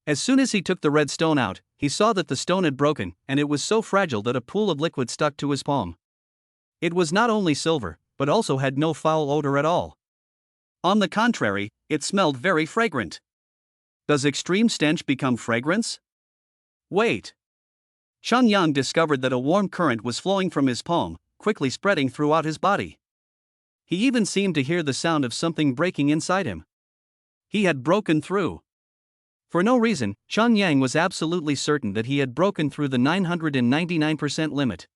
as soon as he took the red stone out, he saw that the stone had broken, and it was so fragile that a pool of liquid stuck to his palm. It was not only silver, but also had no foul odor at all. On the contrary, it smelled very fragrant. Does extreme stench become fragrance? Wait. Xiang Yang discovered that a warm current was flowing from his palm, quickly spreading throughout his body. He even seemed to hear the sound of something breaking inside him. He had broken through. For no reason, Xiang Yang was absolutely certain that he had broken through the 999% limit.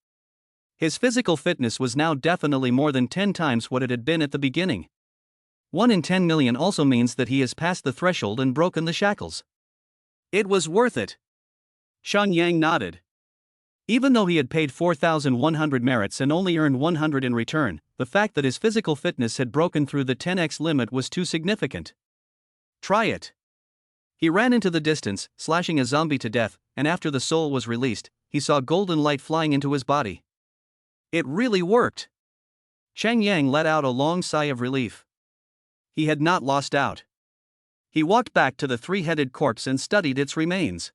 His physical fitness was now definitely more than 10 times what it had been at the beginning. 1 in 10 million also means that he has passed the threshold and broken the shackles. It was worth it. Xiangyang nodded. Even though he had paid 4,100 merits and only earned 100 in return, the fact that his physical fitness had broken through the 10x limit was too significant. Try it. He ran into the distance, slashing a zombie to death, and after the soul was released, he saw golden light flying into his body. It really worked. Xiangyang let out a long sigh of relief. He had not lost out. He walked back to the three-headed corpse and studied its remains.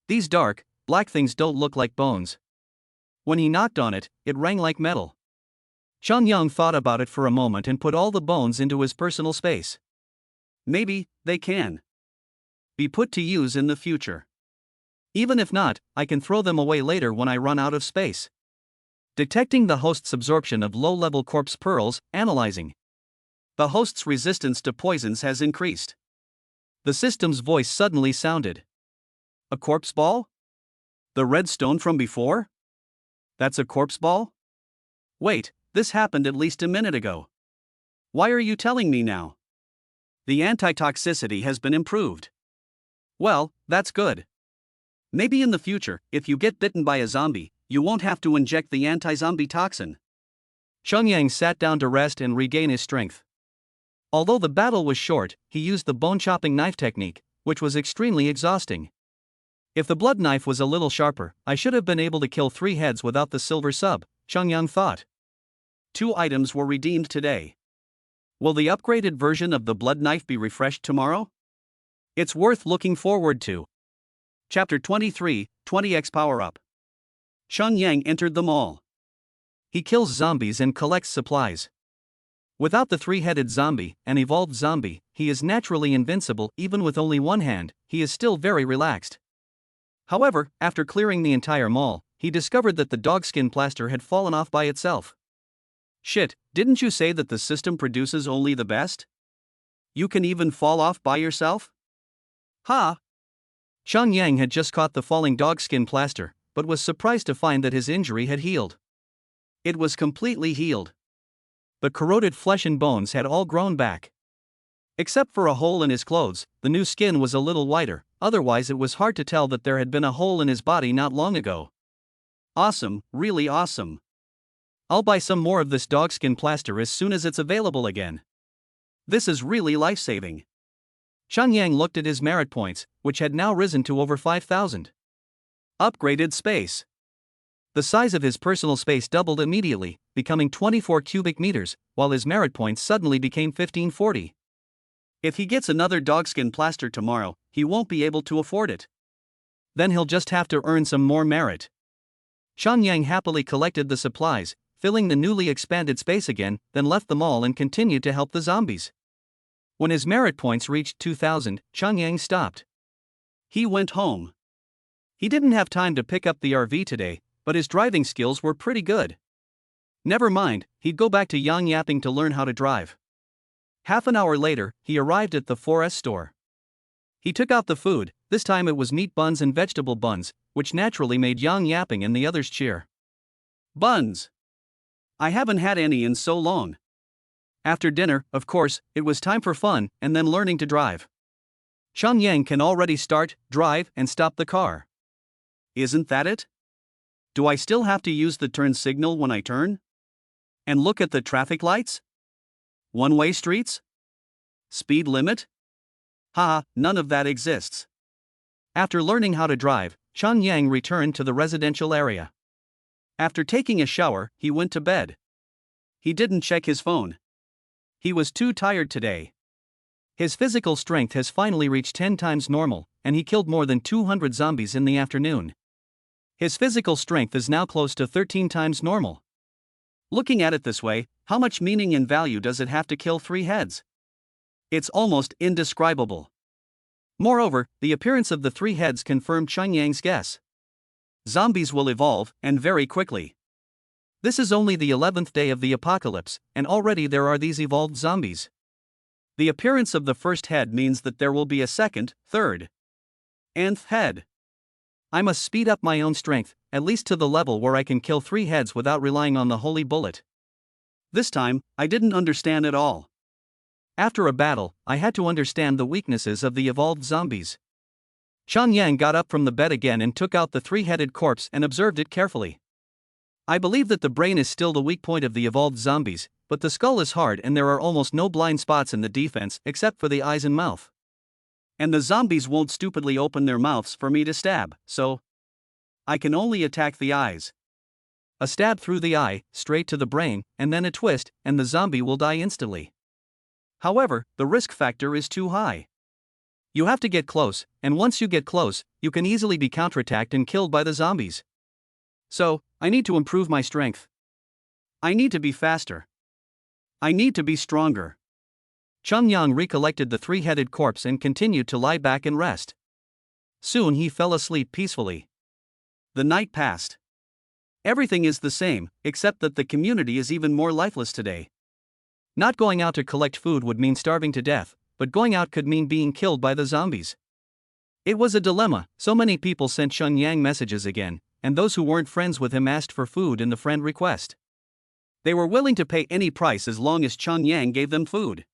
These dark, black things don't look like bones. When he knocked on it, it rang like metal. Xiangyang thought about it for a moment and put all the bones into his personal space. Maybe they can be put to use in the future. Even if not, I can throw them away later when I run out of space. Detecting the host's absorption of low-level corpse pearls, analyzing. The host's resistance to poisons has increased. The system's voice suddenly sounded. A corpse ball? The red stone from before? That's a corpse ball? Wait, this happened at least a minute ago. Why are you telling me now? The antitoxicity has been improved. Well, that's good. Maybe in the future, if you get bitten by a zombie, you won't have to inject the anti-zombie toxin. Xiangyang sat down to rest and regain his strength. Although the battle was short, he used the bone-chopping knife technique, which was extremely exhausting. If the blood knife was a little sharper, I should have been able to kill 3 heads without the silver sub, Xiangyang thought. 2 items were redeemed today. Will the upgraded version of the blood knife be refreshed tomorrow? It's worth looking forward to. Chapter 23, 20x Power Up. Xiangyang entered the mall. He kills zombies and collects supplies. Without the 3-headed zombie, an evolved zombie, he is naturally invincible. Even with only one hand, he is still very relaxed. However, after clearing the entire mall, he discovered that the dogskin plaster had fallen off by itself. Shit, didn't you say that the system produces only the best? You can even fall off by yourself? Ha! Xiangyang had just caught the falling dogskin plaster, but was surprised to find that his injury had healed. It was completely healed. The corroded flesh and bones had all grown back. Except for a hole in his clothes, the new skin was a little whiter, otherwise it was hard to tell that there had been a hole in his body not long ago. Awesome, really awesome. I'll buy some more of this dogskin plaster as soon as it's available again. This is really life-saving. Xiangyang looked at his merit points, which had now risen to over 5,000. Upgraded space. The size of his personal space doubled immediately, becoming 24 cubic meters, while his merit points suddenly became 1540. If he gets another dogskin plaster tomorrow, he won't be able to afford it. Then he'll just have to earn some more merit. Xiangyang happily collected the supplies, filling the newly expanded space again, then left the mall and continued to help the zombies. When his merit points reached 2,000, Xiangyang stopped. He went home. He didn't have time to pick up the RV today, but his driving skills were pretty good. Never mind, he'd go back to Yangyaping to learn how to drive. Half an hour later, he arrived at the 4S store. He took out the food. This time it was meat buns and vegetable buns, which naturally made Yangyaping and the others cheer. Buns! I haven't had any in so long. After dinner, of course, it was time for fun and then learning to drive. Xiangyang can already start, drive, and stop the car. Isn't that it? Do I still have to use the turn signal when I turn? And look at the traffic lights? One-way streets? Speed limit? Haha, none of that exists. After learning how to drive, Xiangyang returned to the residential area. After taking a shower, he went to bed. He didn't check his phone. He was too tired today. His physical strength has finally reached 10 times normal, and he killed more than 200 zombies in the afternoon. His physical strength is now close to 13 times normal. Looking at it this way, how much meaning and value does it have to kill 3 heads? It's almost indescribable. Moreover, the appearance of the 3 heads confirmed Xiangyang's guess. Zombies will evolve, and very quickly. This is only the 11th day of the apocalypse, and already there are these evolved zombies. The appearance of the first head means that there will be a second, third, and nth head. I must speed up my own strength, at least to the level where I can kill 3 heads without relying on the holy bullet. This time, I didn't understand at all. After a battle, I had to understand the weaknesses of the evolved zombies. Xiangyang got up from the bed again and took out the 3-headed corpse and observed it carefully. I believe that the brain is still the weak point of the evolved zombies, but the skull is hard and there are almost no blind spots in the defense except for the eyes and mouth. And the zombies won't stupidly open their mouths for me to stab, so I can only attack the eyes. A stab through the eye, straight to the brain, and then a twist, and the zombie will die instantly. However, the risk factor is too high. You have to get close, and once you get close, you can easily be counterattacked and killed by the zombies. So, I need to improve my strength. I need to be faster. I need to be stronger. Xiangyang recollected the 3-headed corpse and continued to lie back and rest. Soon he fell asleep peacefully. The night passed. Everything is the same, except that the community is even more lifeless today. Not going out to collect food would mean starving to death, but going out could mean being killed by the zombies. It was a dilemma, so many people sent Xiangyang messages again, and those who weren't friends with him asked for food in the friend request. They were willing to pay any price as long as Xiangyang gave them food.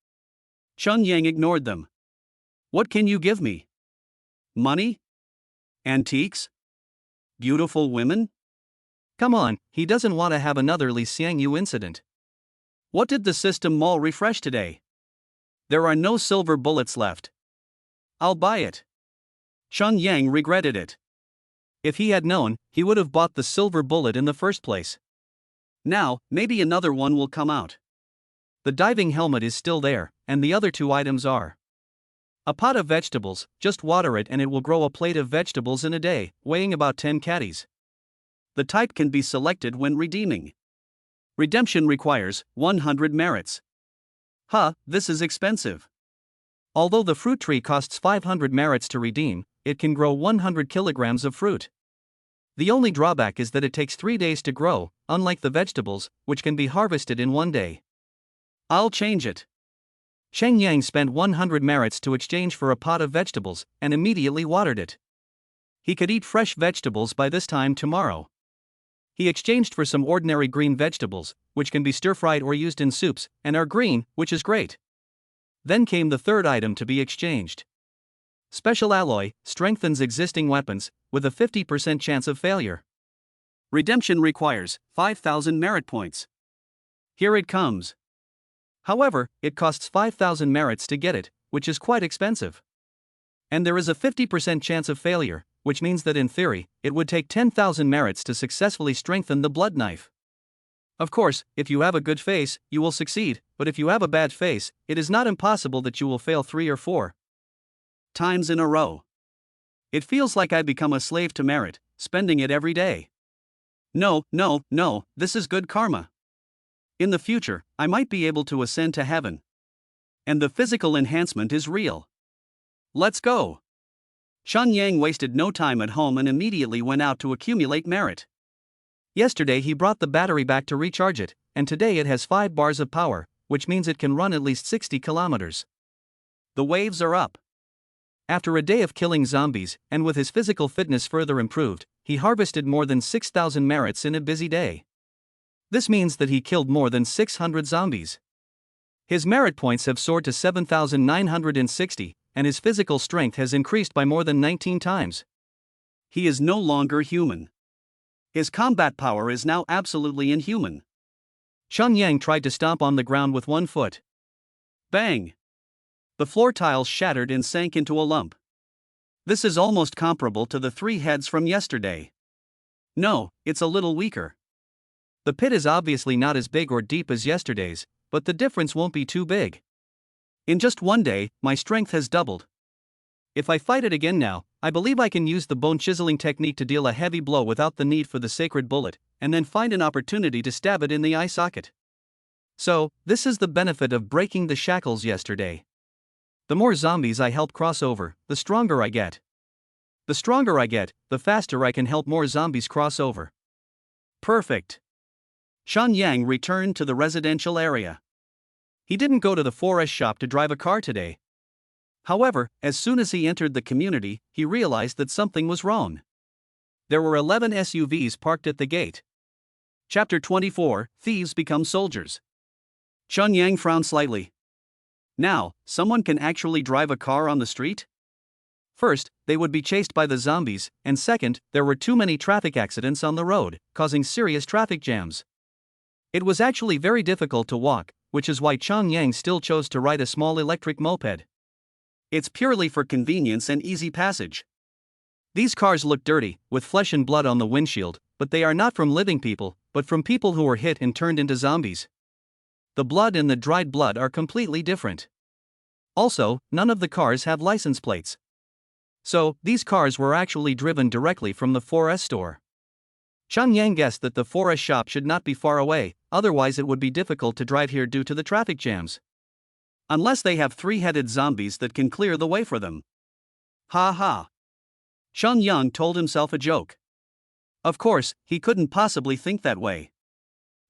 Xiangyang ignored them. What can you give me? Money? Antiques? Beautiful women? Come on, he doesn't want to have another Li Xiangyu incident. What did the system mall refresh today? There are no silver bullets left. I'll buy it. Xiangyang regretted it. If he had known, he would have bought the silver bullet in the first place. Now, maybe another one will come out. The diving helmet is still there, and the other 2 items are a pot of vegetables, just water it and it will grow a plate of vegetables in a day, weighing about 10 catties. The type can be selected when redeeming. Redemption requires 100 merits. This is expensive. Although the fruit tree costs 500 merits to redeem, it can grow 100 kilograms of fruit. The only drawback is that it takes 3 days to grow, unlike the vegetables, which can be harvested in 1 day. I'll change it. Xiangyang spent 100 merits to exchange for a pot of vegetables, and immediately watered it. He could eat fresh vegetables by this time tomorrow. He exchanged for some ordinary green vegetables, which can be stir-fried or used in soups, and are green, which is great. Then came the 3rd item to be exchanged. Special alloy, strengthens existing weapons, with a 50% chance of failure. Redemption requires 5,000 merit points. Here it comes. However, it costs 5,000 merits to get it, which is quite expensive. And there is a 50% chance of failure, which means that in theory, it would take 10,000 merits to successfully strengthen the blood knife. Of course, if you have a good face, you will succeed, but if you have a bad face, it is not impossible that you will fail 3 or 4 times in a row. It feels like I become a slave to merit, spending it every day. No, this is good karma. In the future, I might be able to ascend to heaven. And the physical enhancement is real. Let's go. Xiangyang wasted no time at home and immediately went out to accumulate merit. Yesterday he brought the battery back to recharge it, and today it has 5 bars of power, which means it can run at least 60 kilometers. The waves are up. After a day of killing zombies, and with his physical fitness further improved, he harvested more than 6,000 merits in a busy day. This means that he killed more than 600 zombies. His merit points have soared to 7,960, and his physical strength has increased by more than 19 times. He is no longer human. His combat power is now absolutely inhuman. Xiangyang tried to stomp on the ground with 1 foot. Bang! The floor tiles shattered and sank into a lump. This is almost comparable to the 3 heads from yesterday. No, it's a little weaker. The pit is obviously not as big or deep as yesterday's, but the difference won't be too big. In just 1 day, my strength has doubled. If I fight it again now, I believe I can use the bone chiseling technique to deal a heavy blow without the need for the sacred bullet, and then find an opportunity to stab it in the eye socket. So, this is the benefit of breaking the shackles yesterday. The more zombies I help cross over, the stronger I get. The stronger I get, the faster I can help more zombies cross over. Perfect. Xiangyang returned to the residential area. He didn't go to the forest shop to drive a car today. However, as soon as he entered the community, he realized that something was wrong. There were 11 SUVs parked at the gate. Chapter 24, Thieves Become Soldiers. Chunyang frowned slightly. Now, someone can actually drive a car on the street? First, they would be chased by the zombies, and second, there were too many traffic accidents on the road, causing serious traffic jams. It was actually very difficult to walk, which is why Chunyang still chose to ride a small electric moped. It's purely for convenience and easy passage. These cars look dirty, with flesh and blood on the windshield, but they are not from living people, but from people who were hit and turned into zombies. The blood and the dried blood are completely different. Also, none of the cars have license plates. So, these cars were actually driven directly from the 4S store. Chunyang guessed that the 4S shop should not be far away, otherwise it would be difficult to drive here due to the traffic jams. Unless they have three-headed zombies that can clear the way for them. Ha ha. Chunyang told himself a joke. Of course, he couldn't possibly think that way.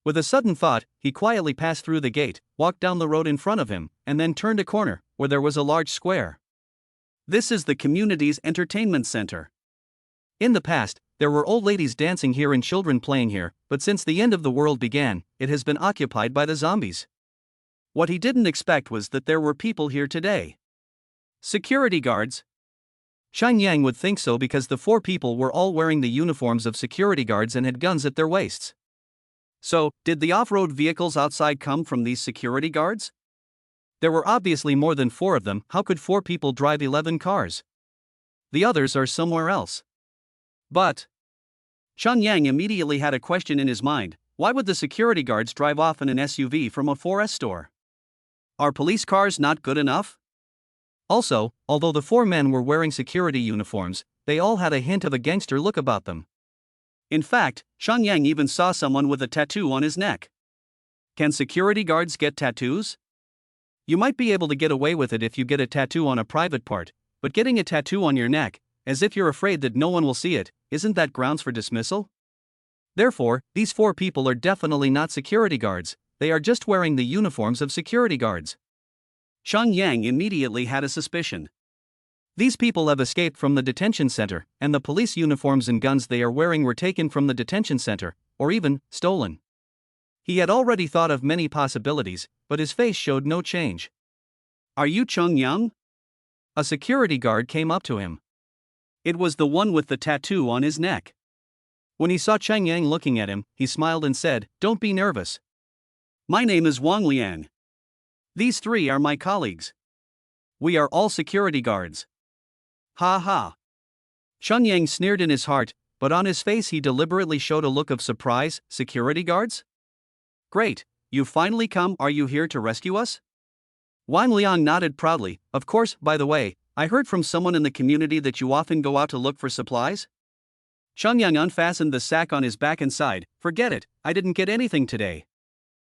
With a sudden thought, he quietly passed through the gate, walked down the road in front of him, and then turned a corner, where there was a large square. This is the community's entertainment center. In the past, there were old ladies dancing here and children playing here, but since the end of the world began, it has been occupied by the zombies. What he didn't expect was that there were people here today. Security guards. Chunyang would think so because the 4 people were all wearing the uniforms of security guards and had guns at their waists. So, did the off-road vehicles outside come from these security guards? There were obviously more than 4 of them. How could 4 people drive 11 cars? The others are somewhere else. But Chunyang immediately had a question in his mind. Why would the security guards drive off in an SUV from a 4S store? Are police cars not good enough? Also, although the 4 men were wearing security uniforms, they all had a hint of a gangster look about them. In fact, Chunyang even saw someone with a tattoo on his neck. Can security guards get tattoos? You might be able to get away with it if you get a tattoo on a private part, but getting a tattoo on your neck, as if you're afraid that no one will see it, isn't that grounds for dismissal? Therefore, these 4 people are definitely not security guards, they are just wearing the uniforms of security guards. Chunyang immediately had a suspicion. These people have escaped from the detention center, and the police uniforms and guns they are wearing were taken from the detention center, or even stolen. He had already thought of many possibilities, but his face showed no change. Are you Chunyang? A security guard came up to him. It was the one with the tattoo on his neck. When he saw Chunyang looking at him, he smiled and said, "Don't be nervous. My name is Wang Liang. These 3 are my colleagues. We are all security guards." Ha ha. Chunyang sneered in his heart, but on his face he deliberately showed a look of surprise. Security guards? Great, you've finally come. Are you here to rescue us? Wang Liang nodded proudly. Of course, by the way, I heard from someone in the community that you often go out to look for supplies? Chunyang unfastened the sack on his back and sighed. Forget it, I didn't get anything today.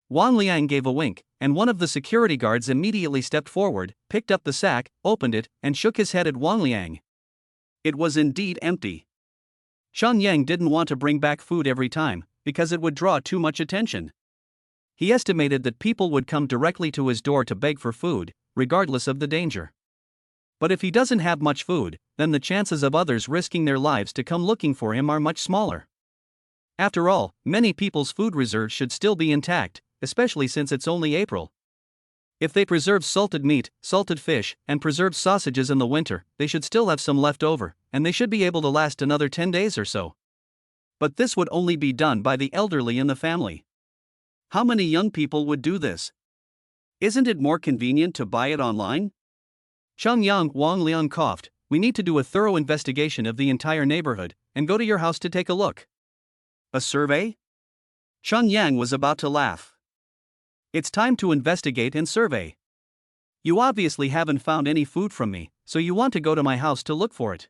Wang Liang gave a wink, and one of the security guards immediately stepped forward, picked up the sack, opened it, and shook his head at Wang Liang. It was indeed empty. Chunyang didn't want to bring back food every time, because it would draw too much attention. He estimated that people would come directly to his door to beg for food, regardless of the danger. But if he doesn't have much food, then the chances of others risking their lives to come looking for him are much smaller. After all, many people's food reserves should still be intact, especially since it's only April. If they preserve salted meat, salted fish, and preserved sausages in the winter, they should still have some left over, and they should be able to last another 10 days or so. But this would only be done by the elderly in the family. How many young people would do this? Isn't it more convenient to buy it online? Chunyang. Wang Liang coughed. We need to do a thorough investigation of the entire neighborhood, and go to your house to take a look. A survey? Chunyang was about to laugh. It's time to investigate and survey. You obviously haven't found any food from me, so you want to go to my house to look for it.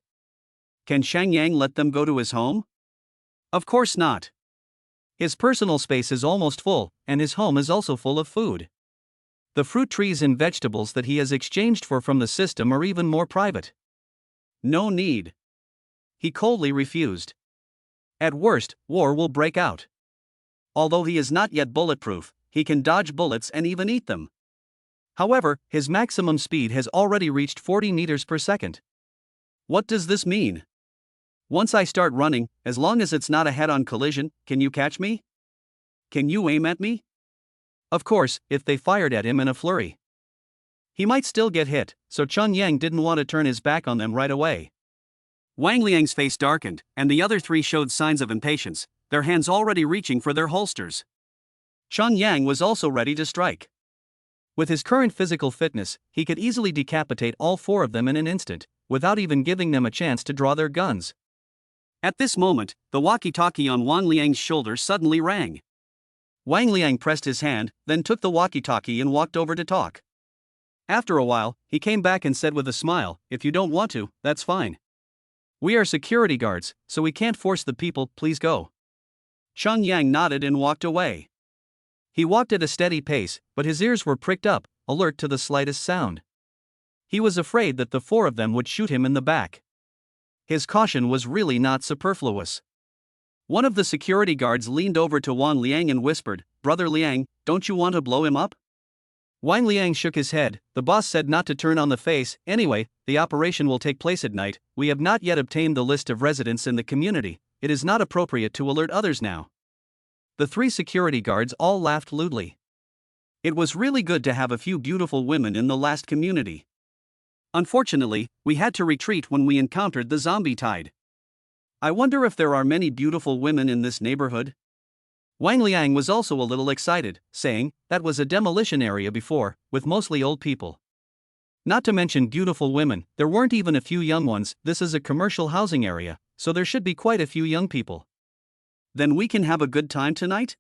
Can Chunyang let them go to his home? Of course not. His personal space is almost full, and his home is also full of food. The fruit trees and vegetables that he has exchanged for from the system are even more private. No need. He coldly refused. At worst, war will break out. Although he is not yet bulletproof, he can dodge bullets and even eat them. However, his maximum speed has already reached 40 meters per second. What does this mean? Once I start running, as long as it's not a head-on collision, can you catch me? Can you aim at me? Of course, if they fired at him in a flurry, he might still get hit, so Chun Yang didn't want to turn his back on them right away. Wang Liang's face darkened, and the other three showed signs of impatience, their hands already reaching for their holsters. Chun Yang was also ready to strike. With his current physical fitness, he could easily decapitate all four of them in an instant, without even giving them a chance to draw their guns. At this moment, the walkie-talkie on Wang Liang's shoulder suddenly rang. Wang Liang pressed his hand, then took the walkie-talkie and walked over to talk. After a while, he came back and said with a smile, "If you don't want to, that's fine. We are security guards, so we can't force the people, please go." Chun Yang nodded and walked away. He walked at a steady pace, but his ears were pricked up, alert to the slightest sound. He was afraid that the four of them would shoot him in the back. His caution was really not superfluous. One of the security guards leaned over to Wang Liang and whispered, "Brother Liang, don't you want to blow him up?" Wang Liang shook his head. The boss said not to turn on the face. "Anyway, the operation will take place at night. We have not yet obtained the list of residents in the community. It is not appropriate to alert others now." The three security guards all laughed lewdly. It was really good to have a few beautiful women in the last community. Unfortunately, we had to retreat when we encountered the zombie tide. I wonder if there are many beautiful women in this neighborhood? Wang Liang was also a little excited, saying, "That was a demolition area before, with mostly old people. Not to mention beautiful women, there weren't even a few young ones. This is a commercial housing area, so there should be quite a few young people. Then we can have a good time tonight?"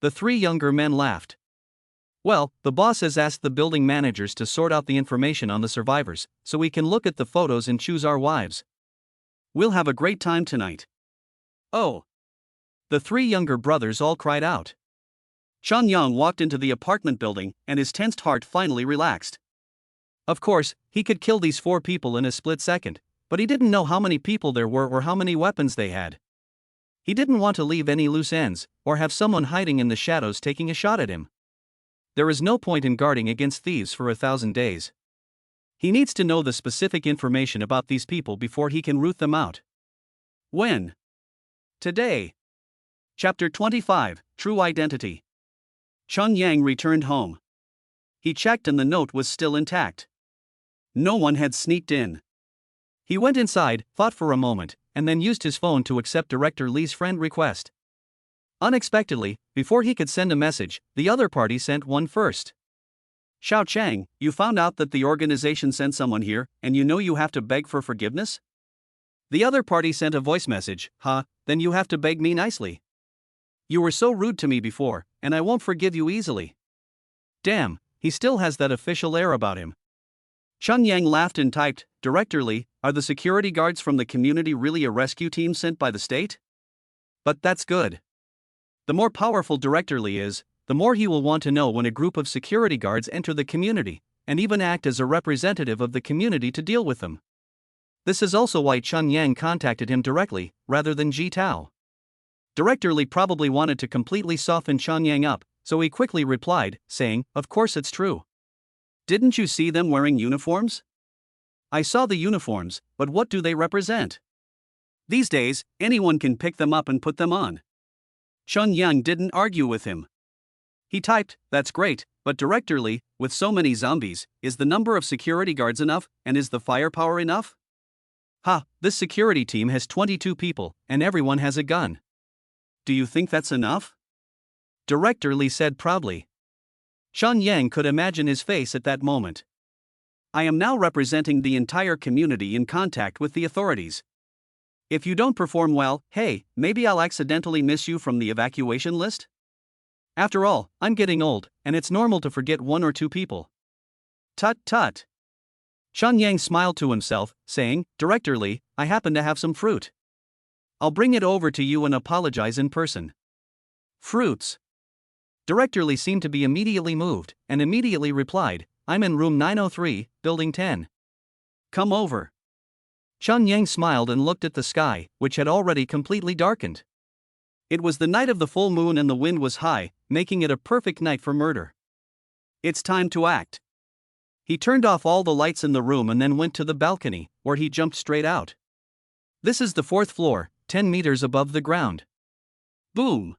The three younger men laughed. "Well, the boss has asked the building managers to sort out the information on the survivors, so we can look at the photos and choose our wives. We'll have a great time tonight." "Oh!" The three younger brothers all cried out. Chun Yang walked into the apartment building, and his tensed heart finally relaxed. Of course, he could kill these four people in a split second, but he didn't know how many people there were or how many weapons they had. He didn't want to leave any loose ends, or have someone hiding in the shadows taking a shot at him. There is no point in guarding against thieves for 1,000 days. He needs to know the specific information about these people before he can root them out. When? Today. Chapter 25, True Identity. Chun Yang returned home. He checked and the note was still intact. No one had sneaked in. He went inside, thought for a moment, and then used his phone to accept Director Li's friend request. Unexpectedly, before he could send a message, the other party sent one first. "Xiao Chang, you found out that the organization sent someone here, and you know you have to beg for forgiveness?" The other party sent a voice message. "Huh, then you have to beg me nicely. You were so rude to me before, and I won't forgive you easily." Damn, he still has that official air about him. Chun Yang laughed and typed, "Director Li, are the security guards from the community really a rescue team sent by the state? But that's good. The more powerful Director Li is, the more he will want to know when a group of security guards enter the community, and even act as a representative of the community to deal with them." This is also why Chun Yang contacted him directly, rather than Ji Tao. Director Li probably wanted to completely soften Chun Yang up, so he quickly replied, saying, "Of course it's true. Didn't you see them wearing uniforms?" "I saw the uniforms, but what do they represent? These days, anyone can pick them up and put them on." Chun Yang didn't argue with him. He typed, "That's great, but Director Li, with so many zombies, is the number of security guards enough, and is the firepower enough?" "Ha, this security team has 22 people, and everyone has a gun. Do you think that's enough?" Director Li said proudly. Chun Yang could imagine his face at that moment. "I am now representing the entire community in contact with the authorities. If you don't perform well, hey, maybe I'll accidentally miss you from the evacuation list? After all, I'm getting old, and it's normal to forget one or two people." "Tut tut." Chun Yang smiled to himself, saying, "Director Li, I happen to have some fruit. I'll bring it over to you and apologize in person." Fruits. Director Li seemed to be immediately moved, and immediately replied, "I'm in room 903, building 10. Come over." Chun Yang smiled and looked at the sky, which had already completely darkened. It was the night of the full moon and the wind was high, making it a perfect night for murder. It's time to act. He turned off all the lights in the room and then went to the balcony, where he jumped straight out. This is the 4th floor, 10 meters above the ground. Boom!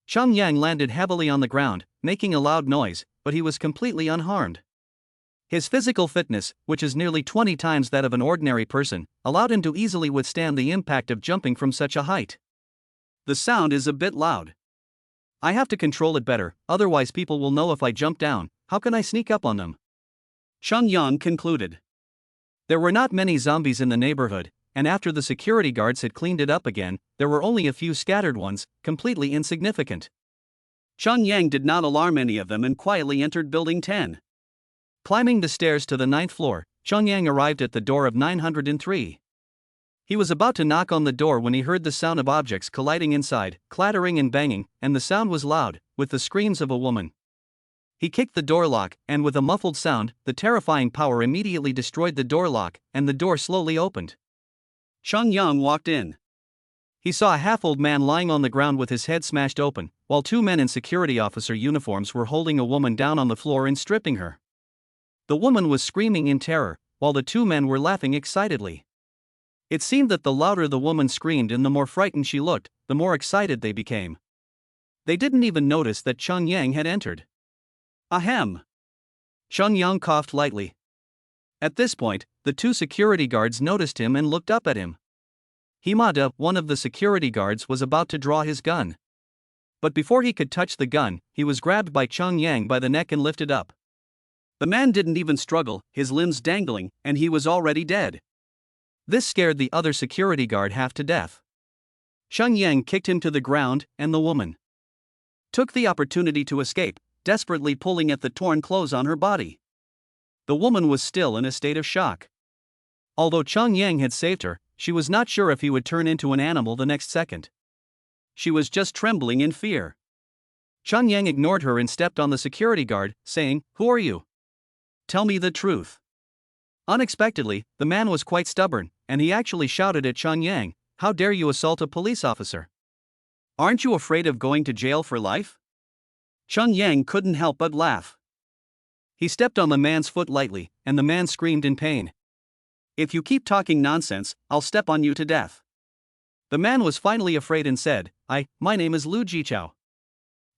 Xiang Yang landed heavily on the ground, making a loud noise, but he was completely unharmed. His physical fitness, which is nearly 20 times that of an ordinary person, allowed him to easily withstand the impact of jumping from such a height. The sound is a bit loud. I have to control it better, otherwise people will know if I jump down. How can I sneak up on them? Xiang Yang concluded. There were not many zombies in the neighborhood, and after the security guards had cleaned it up again, there were only a few scattered ones, completely insignificant. Xiang Yang did not alarm any of them and quietly entered Building 10. Climbing the stairs to the 9th floor, Xiang Yang arrived at the door of 903. He was about to knock on the door when he heard the sound of objects colliding inside, clattering and banging, and the sound was loud, with the screams of a woman. He kicked the door lock, and with a muffled sound, the terrifying power immediately destroyed the door lock, and the door slowly opened. Xiang Yang walked in. He saw a half-old man lying on the ground with his head smashed open, while 2 men in security officer uniforms were holding a woman down on the floor and stripping her. The woman was screaming in terror, while the 2 men were laughing excitedly. It seemed that the louder the woman screamed and the more frightened she looked, the more excited they became. They didn't even notice that Xiang Yang had entered. Ahem! Xiang Yang coughed lightly. At this point, the 2 security guards noticed him and looked up at him. Himada, one of the security guards, was about to draw his gun. But before he could touch the gun, he was grabbed by Xiang Yang by the neck and lifted up. The man didn't even struggle, his limbs dangling, and he was already dead. This scared the other security guard half to death. Xiang Yang kicked him to the ground, and the woman took the opportunity to escape, desperately pulling at the torn clothes on her body. The woman was still in a state of shock. Although Xiang Yang had saved her, she was not sure if he would turn into an animal the next second. She was just trembling in fear. Xiang Yang ignored her and stepped on the security guard, saying, "Who are you? Tell me the truth." Unexpectedly, the man was quite stubborn, and he actually shouted at Xiang Yang, "How dare you assault a police officer? Aren't you afraid of going to jail for life?" Xiang Yang couldn't help but laugh. He stepped on the man's foot lightly, and the man screamed in pain. "If you keep talking nonsense, I'll step on you to death." The man was finally afraid and said, My name is Li Xiangyu.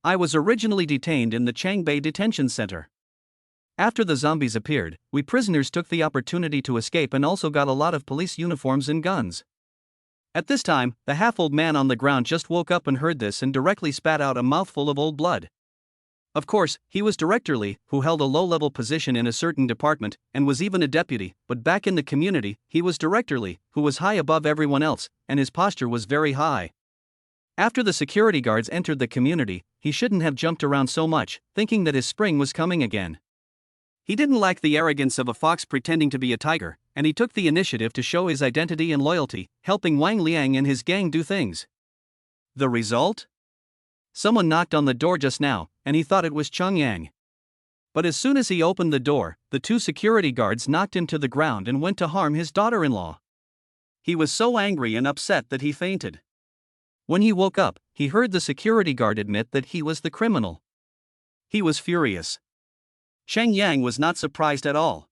I was originally detained in the Changbei Detention Center. After the zombies appeared, we prisoners took the opportunity to escape and also got a lot of police uniforms and guns. At this time, the half-old man on the ground just woke up and heard this and directly spat out a mouthful of old blood. Of course, he was Director Li, who held a low-level position in a certain department, and was even a deputy, but back in the community, he was Director Li, who was high above everyone else, and his posture was very high. After the security guards entered the community, he shouldn't have jumped around so much, thinking that his spring was coming again. He didn't lack the arrogance of a fox pretending to be a tiger, and he took the initiative to show his identity and loyalty, helping Wang Liang and his gang do things. The result? Someone knocked on the door just now, and he thought it was Xiang Yang. But as soon as he opened the door, the 2 security guards knocked him to the ground and went to harm his daughter-in-law. He was so angry and upset that he fainted. When he woke up, he heard the security guard admit that he was the criminal. He was furious. Xiang Yang was not surprised at all.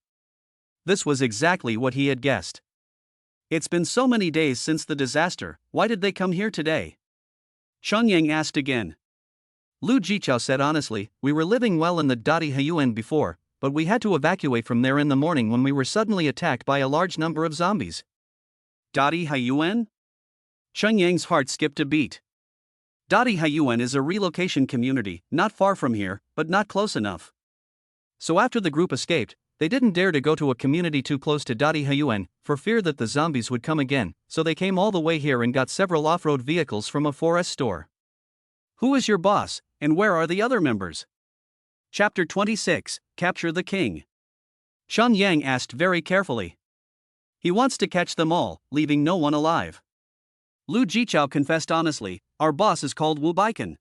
This was exactly what he had guessed. It's been so many days since the disaster, why did they come here today? Xiang Yang asked again. Li Xiangyu said honestly, we were living well in the Dadi Hayuan before, but we had to evacuate from there in the morning when we were suddenly attacked by a large number of zombies. Dadi Hayuan? Xiang Yang's heart skipped a beat. Dadi Hayuan is a relocation community, not far from here, but not close enough. So after the group escaped, they didn't dare to go to a community too close to Dadi Hayuan, for fear that the zombies would come again, so they came all the way here and got several off-road vehicles from a forest store. Who is your boss, and where are the other members? Chapter 26, Capture the King. Xiang Yang asked very carefully. He wants to catch them all, leaving no one alive. Li Xiangyu confessed honestly, our boss is called Wu Baikan.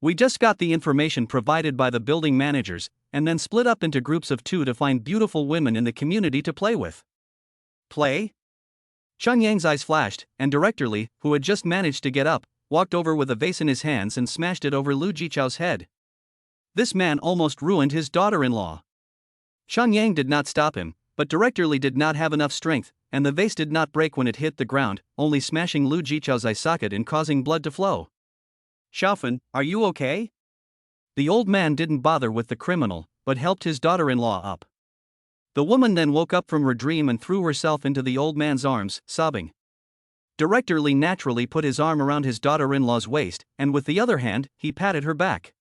We just got the information provided by the building managers, and then split up into groups of 2 to find beautiful women in the community to play with. Play? Xiang Yang's eyes flashed, and Director Li, who had just managed to get up, walked over with a vase in his hands and smashed it over Li Xiao's head. This man almost ruined his daughter-in-law. Xiang Yang did not stop him, But Director Li did not have enough strength, and the vase did not break when it hit the ground, only smashing Lu Jichao's eye socket and causing blood to flow. Xiaofan, are you okay? The old man didn't bother with the criminal, but helped his daughter-in-law up. The woman then woke up from her dream and threw herself into the old man's arms, sobbing. Director Li naturally put his arm around his daughter-in-law's waist, and with the other hand, he patted her back.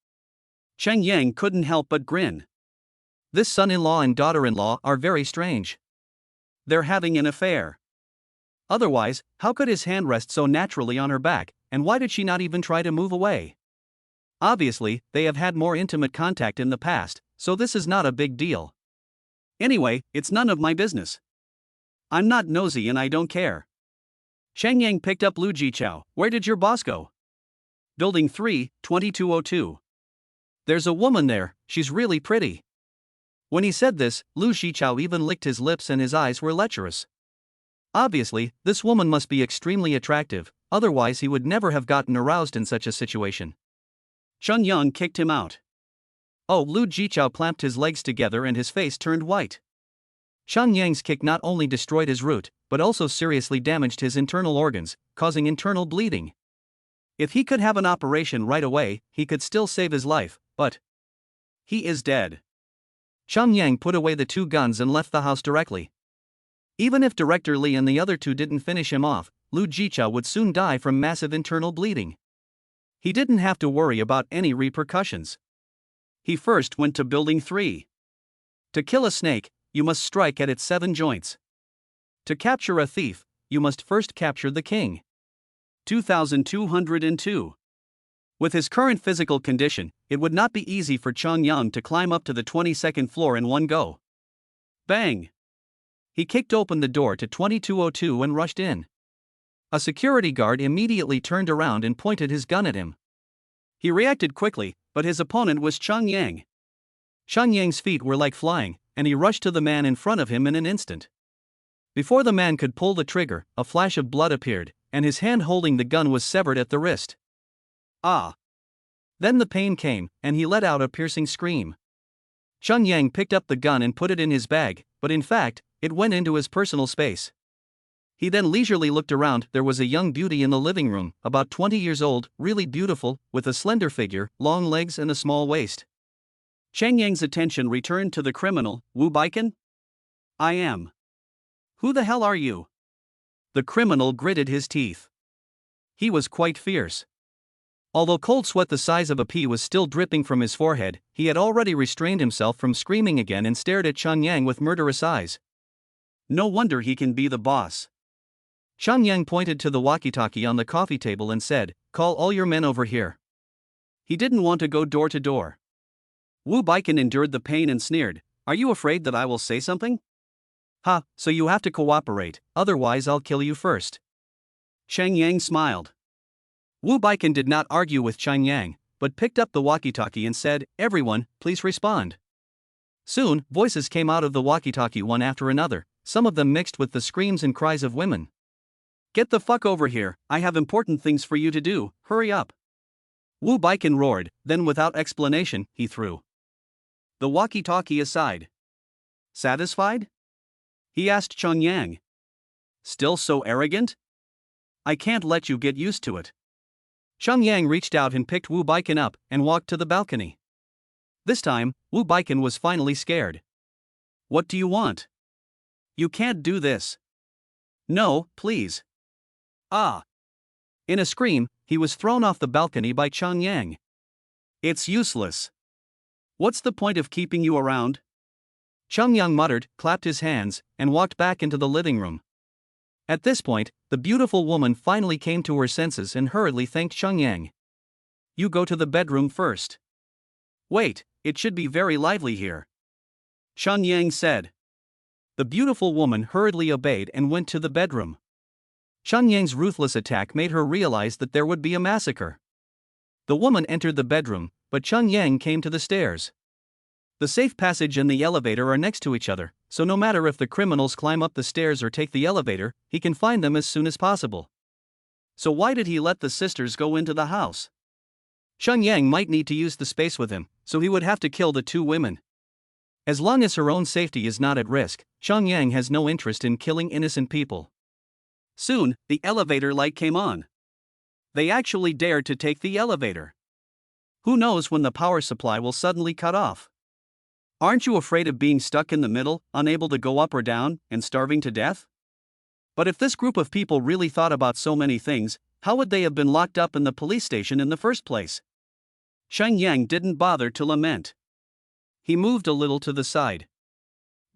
Cheng Yang couldn't help but grin. This son-in-law and daughter-in-law are very strange. They're having an affair. Otherwise, how could his hand rest so naturally on her back, and why did she not even try to move away? Obviously, they have had more intimate contact in the past, so this is not a big deal. Anyway, it's none of my business. I'm not nosy and I don't care. Cheng Yang picked up Lu Jichao. Where did your boss go? Building 3, 2202. There's a woman there, she's really pretty. When he said this, Lu Jichao even licked his lips and his eyes were lecherous. Obviously, this woman must be extremely attractive, otherwise he would never have gotten aroused in such a situation. Cheng Yang kicked him out. Oh, Lu Jichao clamped his legs together and his face turned white. Cheng Yang's kick not only destroyed his root, but also seriously damaged his internal organs, causing internal bleeding. If he could have an operation right away, he could still save his life, but he is dead. Cheng Yang put away the 2 guns and left the house directly. Even if Director Li and the other 2 didn't finish him off, Lu Jichao would soon die from massive internal bleeding. He didn't have to worry about any repercussions. He first went to Building 3. To kill a snake, you must strike at its 7 joints. To capture a thief, you must first capture the king. 2202. With his current physical condition, it would not be easy for Cheng Yang to climb up to the 22nd floor in one go. Bang! He kicked open the door to 2202 and rushed in. A security guard immediately turned around and pointed his gun at him. He reacted quickly, but his opponent was Cheng Yang. Cheng Yang's feet were like flying, and he rushed to the man in front of him in an instant. Before the man could pull the trigger, a flash of blood appeared, and his hand holding the gun was severed at the wrist. Ah! Then the pain came, and he let out a piercing scream. Cheng Yang picked up the gun and put it in his bag, but in fact, it went into his personal space. He then leisurely looked around. There was a young beauty in the living room, about 20 years old, really beautiful, with a slender figure, long legs and a small waist. Cheng Yang's attention returned to the criminal. Wu Baikan? I am. Who the hell are you? The criminal gritted his teeth. He was quite fierce. Although cold sweat the size of a pea was still dripping from his forehead, he had already restrained himself from screaming again and stared at Cheng Yang with murderous eyes. No wonder he can be the boss. Cheng Yang pointed to the walkie-talkie on the coffee table and said, "Call all your men over here." He didn't want to go door to door. Wu Baikan endured the pain and sneered, "Are you afraid that I will say something? Ha, so you have to cooperate, otherwise I'll kill you first." Cheng Yang smiled. Wu Baikan did not argue with Cheng Yang, but picked up the walkie-talkie and said, "Everyone, please respond." Soon, voices came out of the walkie-talkie one after another, some of them mixed with the screams and cries of women. "Get the fuck over here, I have important things for you to do, hurry up." Wu Baikan roared, then without explanation, he threw the walkie-talkie aside. "Satisfied?" he asked Cheng Yang. "Still so arrogant? I can't let you get used to it." Cheng Yang reached out and picked Wu Baikan up and walked to the balcony. This time, Wu Baikan was finally scared. "What do you want? You can't do this." "No, please." "Ah!" In a scream, he was thrown off the balcony by Cheng Yang. "It's useless. What's the point of keeping you around?" Cheng Yang muttered, clapped his hands, and walked back into the living room. At this point, the beautiful woman finally came to her senses and hurriedly thanked Cheng Yang. "You go to the bedroom first." "Wait, it should be very lively here," Cheng Yang said. The beautiful woman hurriedly obeyed and went to the bedroom. Cheng Yang's ruthless attack made her realize that there would be a massacre. The woman entered the bedroom, but Cheng Yang came to the stairs. The safe passage and the elevator are next to each other, so no matter if the criminals climb up the stairs or take the elevator, he can find them as soon as possible. So why did he let the sisters go into the house? Cheng Yang might need to use the space with him, so he would have to kill the 2 women. As long as her own safety is not at risk, Xiangyang has no interest in killing innocent people. Soon, the elevator light came on. They actually dared to take the elevator. Who knows when the power supply will suddenly cut off? Aren't you afraid of being stuck in the middle, unable to go up or down, and starving to death? But if this group of people really thought about so many things, how would they have been locked up in the police station in the first place? Xiangyang didn't bother to lament. He moved a little to the side.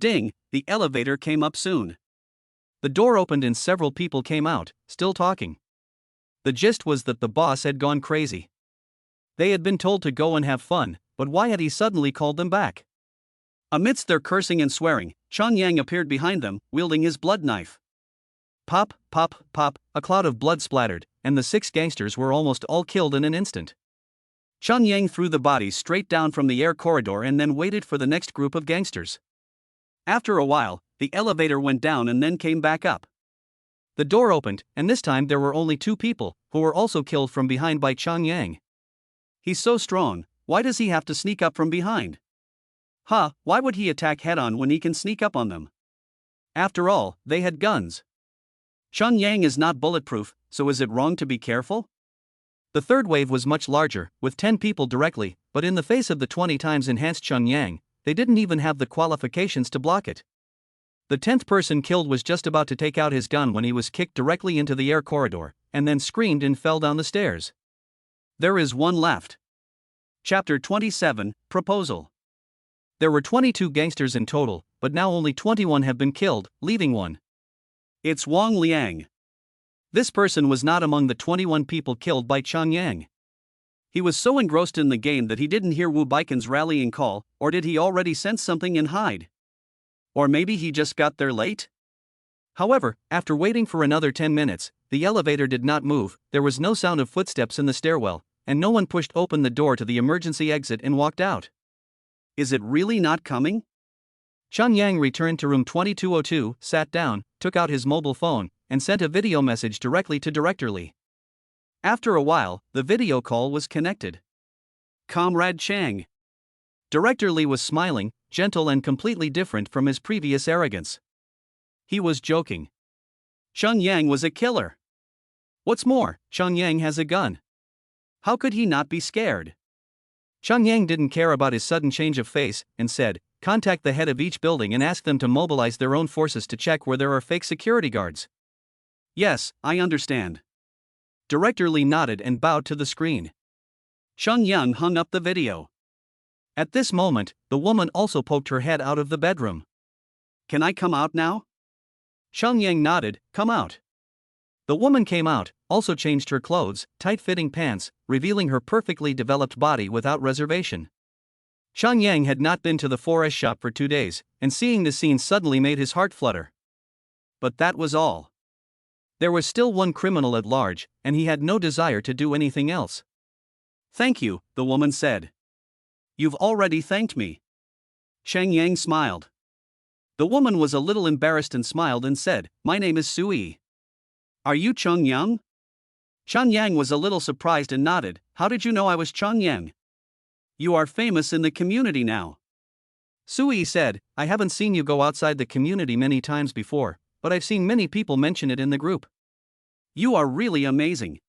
Ding, the elevator came up soon. The door opened and several people came out, still talking. The gist was that the boss had gone crazy. They had been told to go and have fun, but why had he suddenly called them back? Amidst their cursing and swearing, Xiangyang appeared behind them, wielding his blood knife. Pop, pop, pop, a cloud of blood splattered, and the 6 gangsters were almost all killed in an instant. Xiangyang threw the bodies straight down from the air corridor and then waited for the next group of gangsters. After a while, the elevator went down and then came back up. The door opened, and this time there were only 2 people, who were also killed from behind by Xiangyang. He's so strong, why does he have to sneak up from behind? Why would he attack head-on when he can sneak up on them? After all, they had guns. Xiangyang is not bulletproof, so is it wrong to be careful? The third wave was much larger, with 10 people directly, but in the face of the 20 times enhanced Xiangyang, they didn't even have the qualifications to block it. The 10th person killed was just about to take out his gun when he was kicked directly into the air corridor, and then screamed and fell down the stairs. There is one left. Chapter 27, Proposal. There were 22 gangsters in total, but now only 21 have been killed, leaving one. It's Wang Liang. This person was not among the 21 people killed by Xiangyang. He was so engrossed in the game that he didn't hear Wu Baikon's rallying call, or did he already sense something and hide? Or maybe he just got there late? However, after waiting for another 10 minutes, the elevator did not move, there was no sound of footsteps in the stairwell, and no one pushed open the door to the emergency exit and walked out. Is it really not coming? Xiangyang returned to room 2202, sat down, took out his mobile phone, and sent a video message directly to Director Li. After a while, the video call was connected. Comrade Chang. Director Li was smiling, gentle and completely different from his previous arrogance. He was joking. Xiangyang was a killer. What's more, Xiangyang has a gun. How could he not be scared? Xiangyang didn't care about his sudden change of face, and said, "Contact the head of each building and ask them to mobilize their own forces to check where there are fake security guards." Yes, I understand. Director Li nodded and bowed to the screen. Xiangyang hung up the video. At this moment, the woman also poked her head out of the bedroom. Can I come out now? Xiangyang nodded, come out. The woman came out, also changed her clothes, tight-fitting pants, revealing her perfectly developed body without reservation. Xiangyang had not been to the forest shop for 2 days, and seeing the scene suddenly made his heart flutter. But that was all. There was still one criminal at large, and he had no desire to do anything else. Thank you, the woman said. You've already thanked me. Xiangyang smiled. The woman was a little embarrassed and smiled and said, My name is Sui. Are you Xiangyang? Xiangyang was a little surprised and nodded. How did you know I was Xiangyang? You are famous in the community now. Sui said, I haven't seen you go outside the community many times before, but I've seen many people mention it in the group. You are really amazing.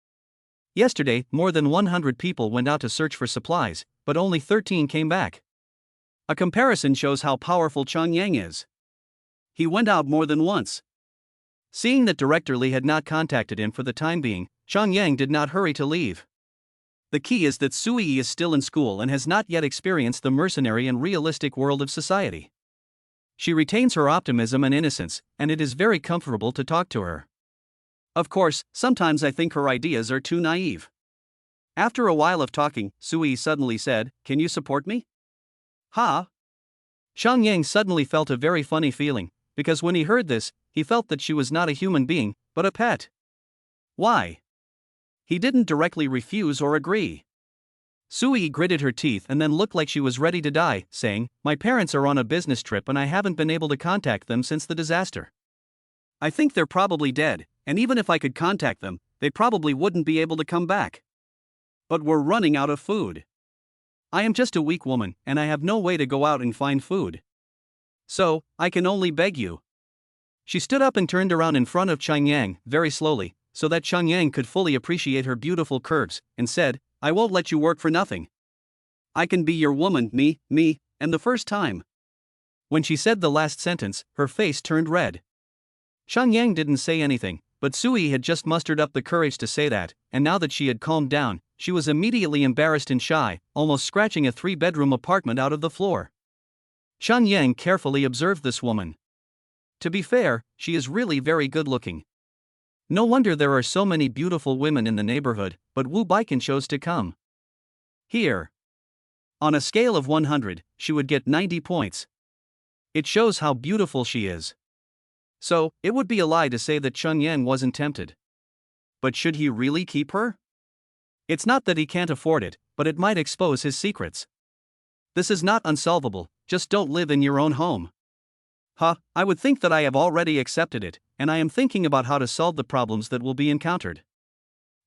Yesterday, more than 100 people went out to search for supplies, but only 13 came back. A comparison shows how powerful Xiangyang is. He went out more than once. Seeing that Director Li had not contacted him for the time being, Xiangyang did not hurry to leave. The key is that Sui is still in school and has not yet experienced the mercenary and realistic world of society. She retains her optimism and innocence, and it is very comfortable to talk to her. Of course, sometimes I think her ideas are too naive. After a while of talking, Sui suddenly said, Can you support me? Xiangyang suddenly felt a very funny feeling, because when he heard this, he felt that she was not a human being, but a pet. Why? He didn't directly refuse or agree. Sui gritted her teeth and then looked like she was ready to die, saying, My parents are on a business trip and I haven't been able to contact them since the disaster. I think they're probably dead, and even if I could contact them, they probably wouldn't be able to come back. But we're running out of food. I am just a weak woman, and I have no way to go out and find food. So, I can only beg you. She stood up and turned around in front of Chang Yang, very slowly, so that Chang Yang could fully appreciate her beautiful curves, and said, I won't let you work for nothing. I can be your woman, me, and the first time. When she said the last sentence, her face turned red. Chang Yang didn't say anything, but Sui had just mustered up the courage to say that, and now that she had calmed down, she was immediately embarrassed and shy, almost scratching a 3-bedroom apartment out of the floor. Chang Yang carefully observed this woman. To be fair, she is really very good-looking. No wonder there are so many beautiful women in the neighborhood, but Wu Baikan chose to come here. On a scale of 100, she would get 90 points. It shows how beautiful she is. So, it would be a lie to say that Chang Yang wasn't tempted. But should he really keep her? It's not that he can't afford it, but it might expose his secrets. This is not unsolvable, just don't live in your own home. I would think that I have already accepted it, and I am thinking about how to solve the problems that will be encountered.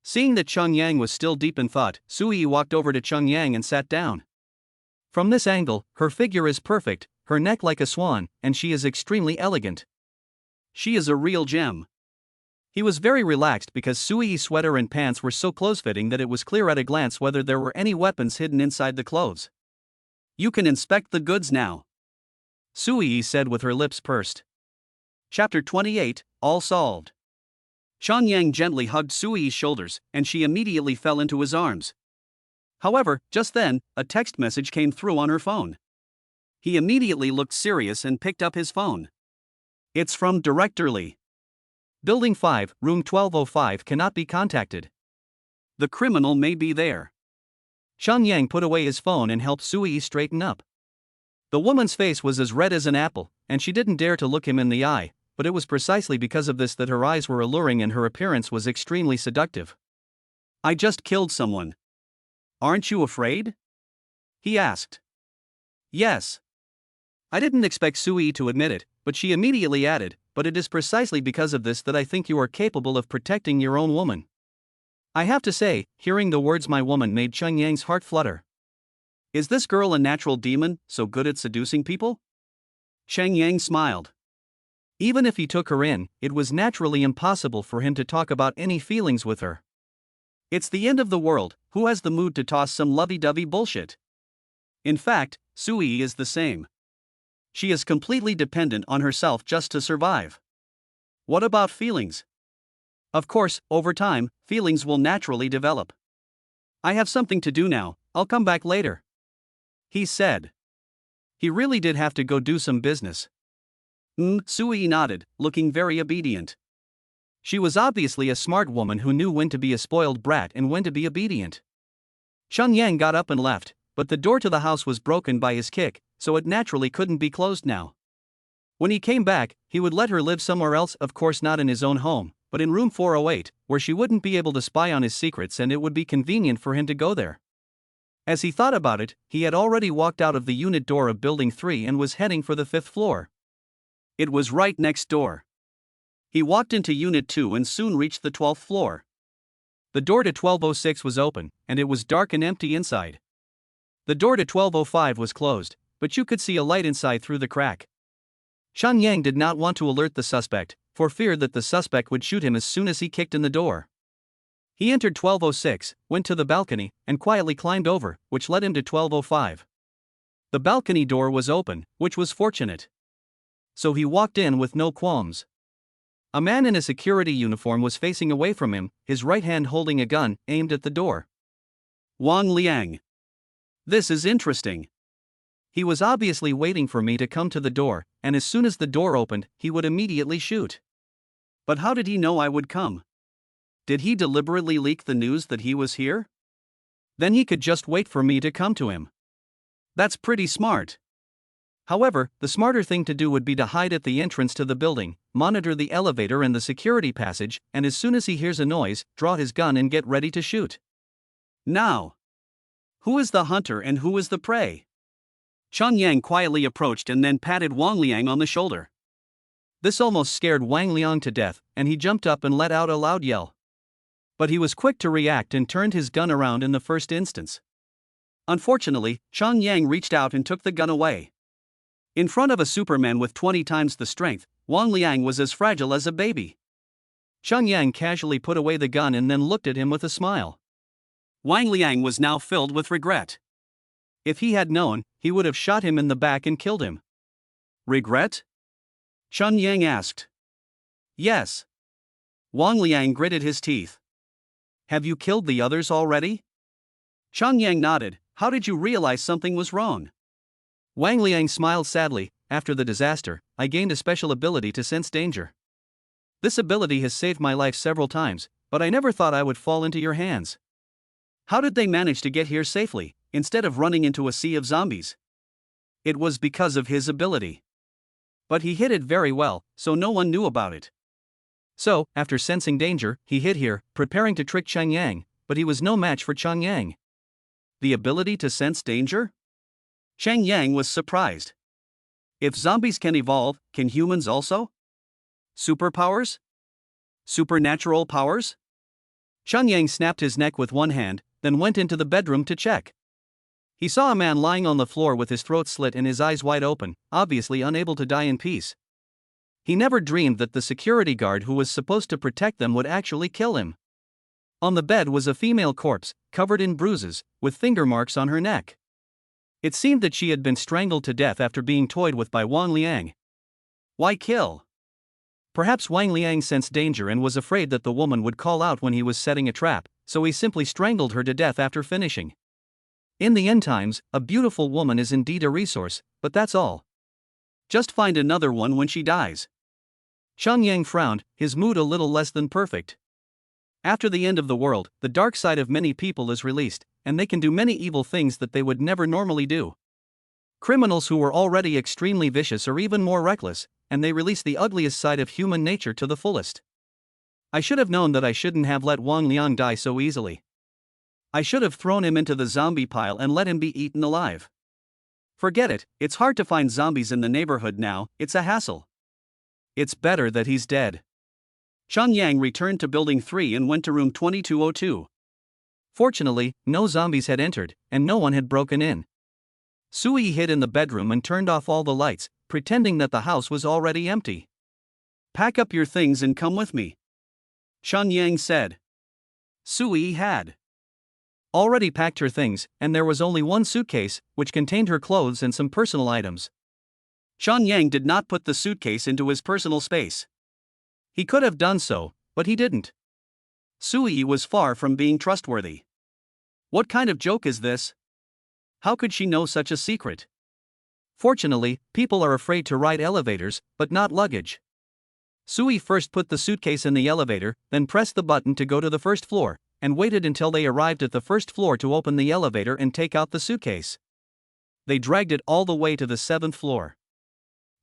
Seeing that Chang Yang was still deep in thought, Sui walked over to Chang Yang and sat down. From this angle, her figure is perfect, her neck like a swan, and she is extremely elegant. She is a real gem. He was very relaxed because Sui's sweater and pants were so close-fitting that it was clear at a glance whether there were any weapons hidden inside the clothes. You can inspect the goods now, Sui said with her lips pursed. Chapter 28, All Solved. Chang Yang gently hugged Sui's shoulders, and she immediately fell into his arms. However, just then, a text message came through on her phone. He immediately looked serious and picked up his phone. It's from Director Li. Building 5, room 1205 cannot be contacted. The criminal may be there. Chang Yang put away his phone and helped Sui straighten up. The woman's face was as red as an apple, and she didn't dare to look him in the eye, but it was precisely because of this that her eyes were alluring and her appearance was extremely seductive. I just killed someone. Aren't you afraid? He asked. Yes. I didn't expect Sui to admit it, but she immediately added, but it is precisely because of this that I think you are capable of protecting your own woman. I have to say, hearing the words my woman made Chang Yang's heart flutter. Is this girl a natural demon, so good at seducing people? Chang Yang smiled. Even if he took her in, it was naturally impossible for him to talk about any feelings with her. It's the end of the world, who has the mood to toss some lovey-dovey bullshit? In fact, Sui is the same. She is completely dependent on herself just to survive. What about feelings? Of course, over time, feelings will naturally develop. I have something to do now, I'll come back later, he said. He really did have to go do some business. Sui nodded, looking very obedient. She was obviously a smart woman who knew when to be a spoiled brat and when to be obedient. Chang Yang got up and left, but the door to the house was broken by his kick, so it naturally couldn't be closed now. When he came back, he would let her live somewhere else, of course not in his own home, but in room 408, where she wouldn't be able to spy on his secrets and it would be convenient for him to go there. As he thought about it, he had already walked out of the unit door of Building 3 and was heading for the 5th floor. It was right next door. He walked into Unit 2 and soon reached the 12th floor. The door to 1206 was open, and it was dark and empty inside. The door to 1205 was closed, but you could see a light inside through the crack. Chang Yang did not want to alert the suspect, for fear that the suspect would shoot him as soon as he kicked in the door. He entered 1206, went to the balcony, and quietly climbed over, which led him to 1205. The balcony door was open, which was fortunate. So he walked in with no qualms. A man in a security uniform was facing away from him, his right hand holding a gun, aimed at the door. Wang Liang. This is interesting. He was obviously waiting for me to come to the door, and as soon as the door opened, he would immediately shoot. But how did he know I would come? Did he deliberately leak the news that he was here? Then he could just wait for me to come to him. That's pretty smart. However, the smarter thing to do would be to hide at the entrance to the building, monitor the elevator and the security passage, and as soon as he hears a noise, draw his gun and get ready to shoot. Now, who is the hunter and who is the prey? Chang Yang quietly approached and then patted Wang Liang on the shoulder. This almost scared Wang Liang to death, and he jumped up and let out a loud yell. But he was quick to react and turned his gun around in the first instance. Unfortunately, Chang Yang reached out and took the gun away. In front of a Superman with 20 times the strength, Wang Liang was as fragile as a baby. Xiang Yang casually put away the gun and then looked at him with a smile. Wang Liang was now filled with regret. If he had known, he would have shot him in the back and killed him. Regret? Xiang Yang asked. Yes. Wang Liang gritted his teeth. Have you killed the others already? Xiang Yang nodded. How did you realize something was wrong? Wang Liang smiled sadly. After the disaster, I gained a special ability to sense danger. This ability has saved my life several times, but I never thought I would fall into your hands. How did they manage to get here safely, instead of running into a sea of zombies? It was because of his ability. But he hid it very well, so no one knew about it. So, after sensing danger, he hid here, preparing to trick Xiang Yang, but he was no match for Xiang Yang. The ability to sense danger? Xiang Yang was surprised. If zombies can evolve, can humans also? Superpowers? Supernatural powers? Xiang Yang snapped his neck with one hand, then went into the bedroom to check. He saw a man lying on the floor with his throat slit and his eyes wide open, obviously unable to die in peace. He never dreamed that the security guard who was supposed to protect them would actually kill him. On the bed was a female corpse, covered in bruises, with finger marks on her neck. It seemed that she had been strangled to death after being toyed with by Wang Liang. Why kill? Perhaps Wang Liang sensed danger and was afraid that the woman would call out when he was setting a trap, so he simply strangled her to death after finishing. In the end times, a beautiful woman is indeed a resource, but that's all. Just find another one when she dies. Xiang Yang frowned, his mood a little less than perfect. After the end of the world, the dark side of many people is released, and they can do many evil things that they would never normally do. Criminals who were already extremely vicious are even more reckless, and they release the ugliest side of human nature to the fullest. I should have known that I shouldn't have let Wang Liang die so easily. I should have thrown him into the zombie pile and let him be eaten alive. Forget it, it's hard to find zombies in the neighborhood now, it's a hassle. It's better that he's dead. Xiang Yang returned to Building 3 and went to room 2202. Fortunately, no zombies had entered, and no one had broken in. Sui hid in the bedroom and turned off all the lights, pretending that the house was already empty. Pack up your things and come with me, Xiang Yang said. Sui had already packed her things, and there was only one suitcase, which contained her clothes and some personal items. Xiang Yang did not put the suitcase into his personal space. He could have done so, but he didn't. Sui was far from being trustworthy. What kind of joke is this? How could she know such a secret? Fortunately, people are afraid to ride elevators, but not luggage. Sui first put the suitcase in the elevator, then pressed the button to go to the first floor, and waited until they arrived at the first floor to open the elevator and take out the suitcase. They dragged it all the way to the 7th floor.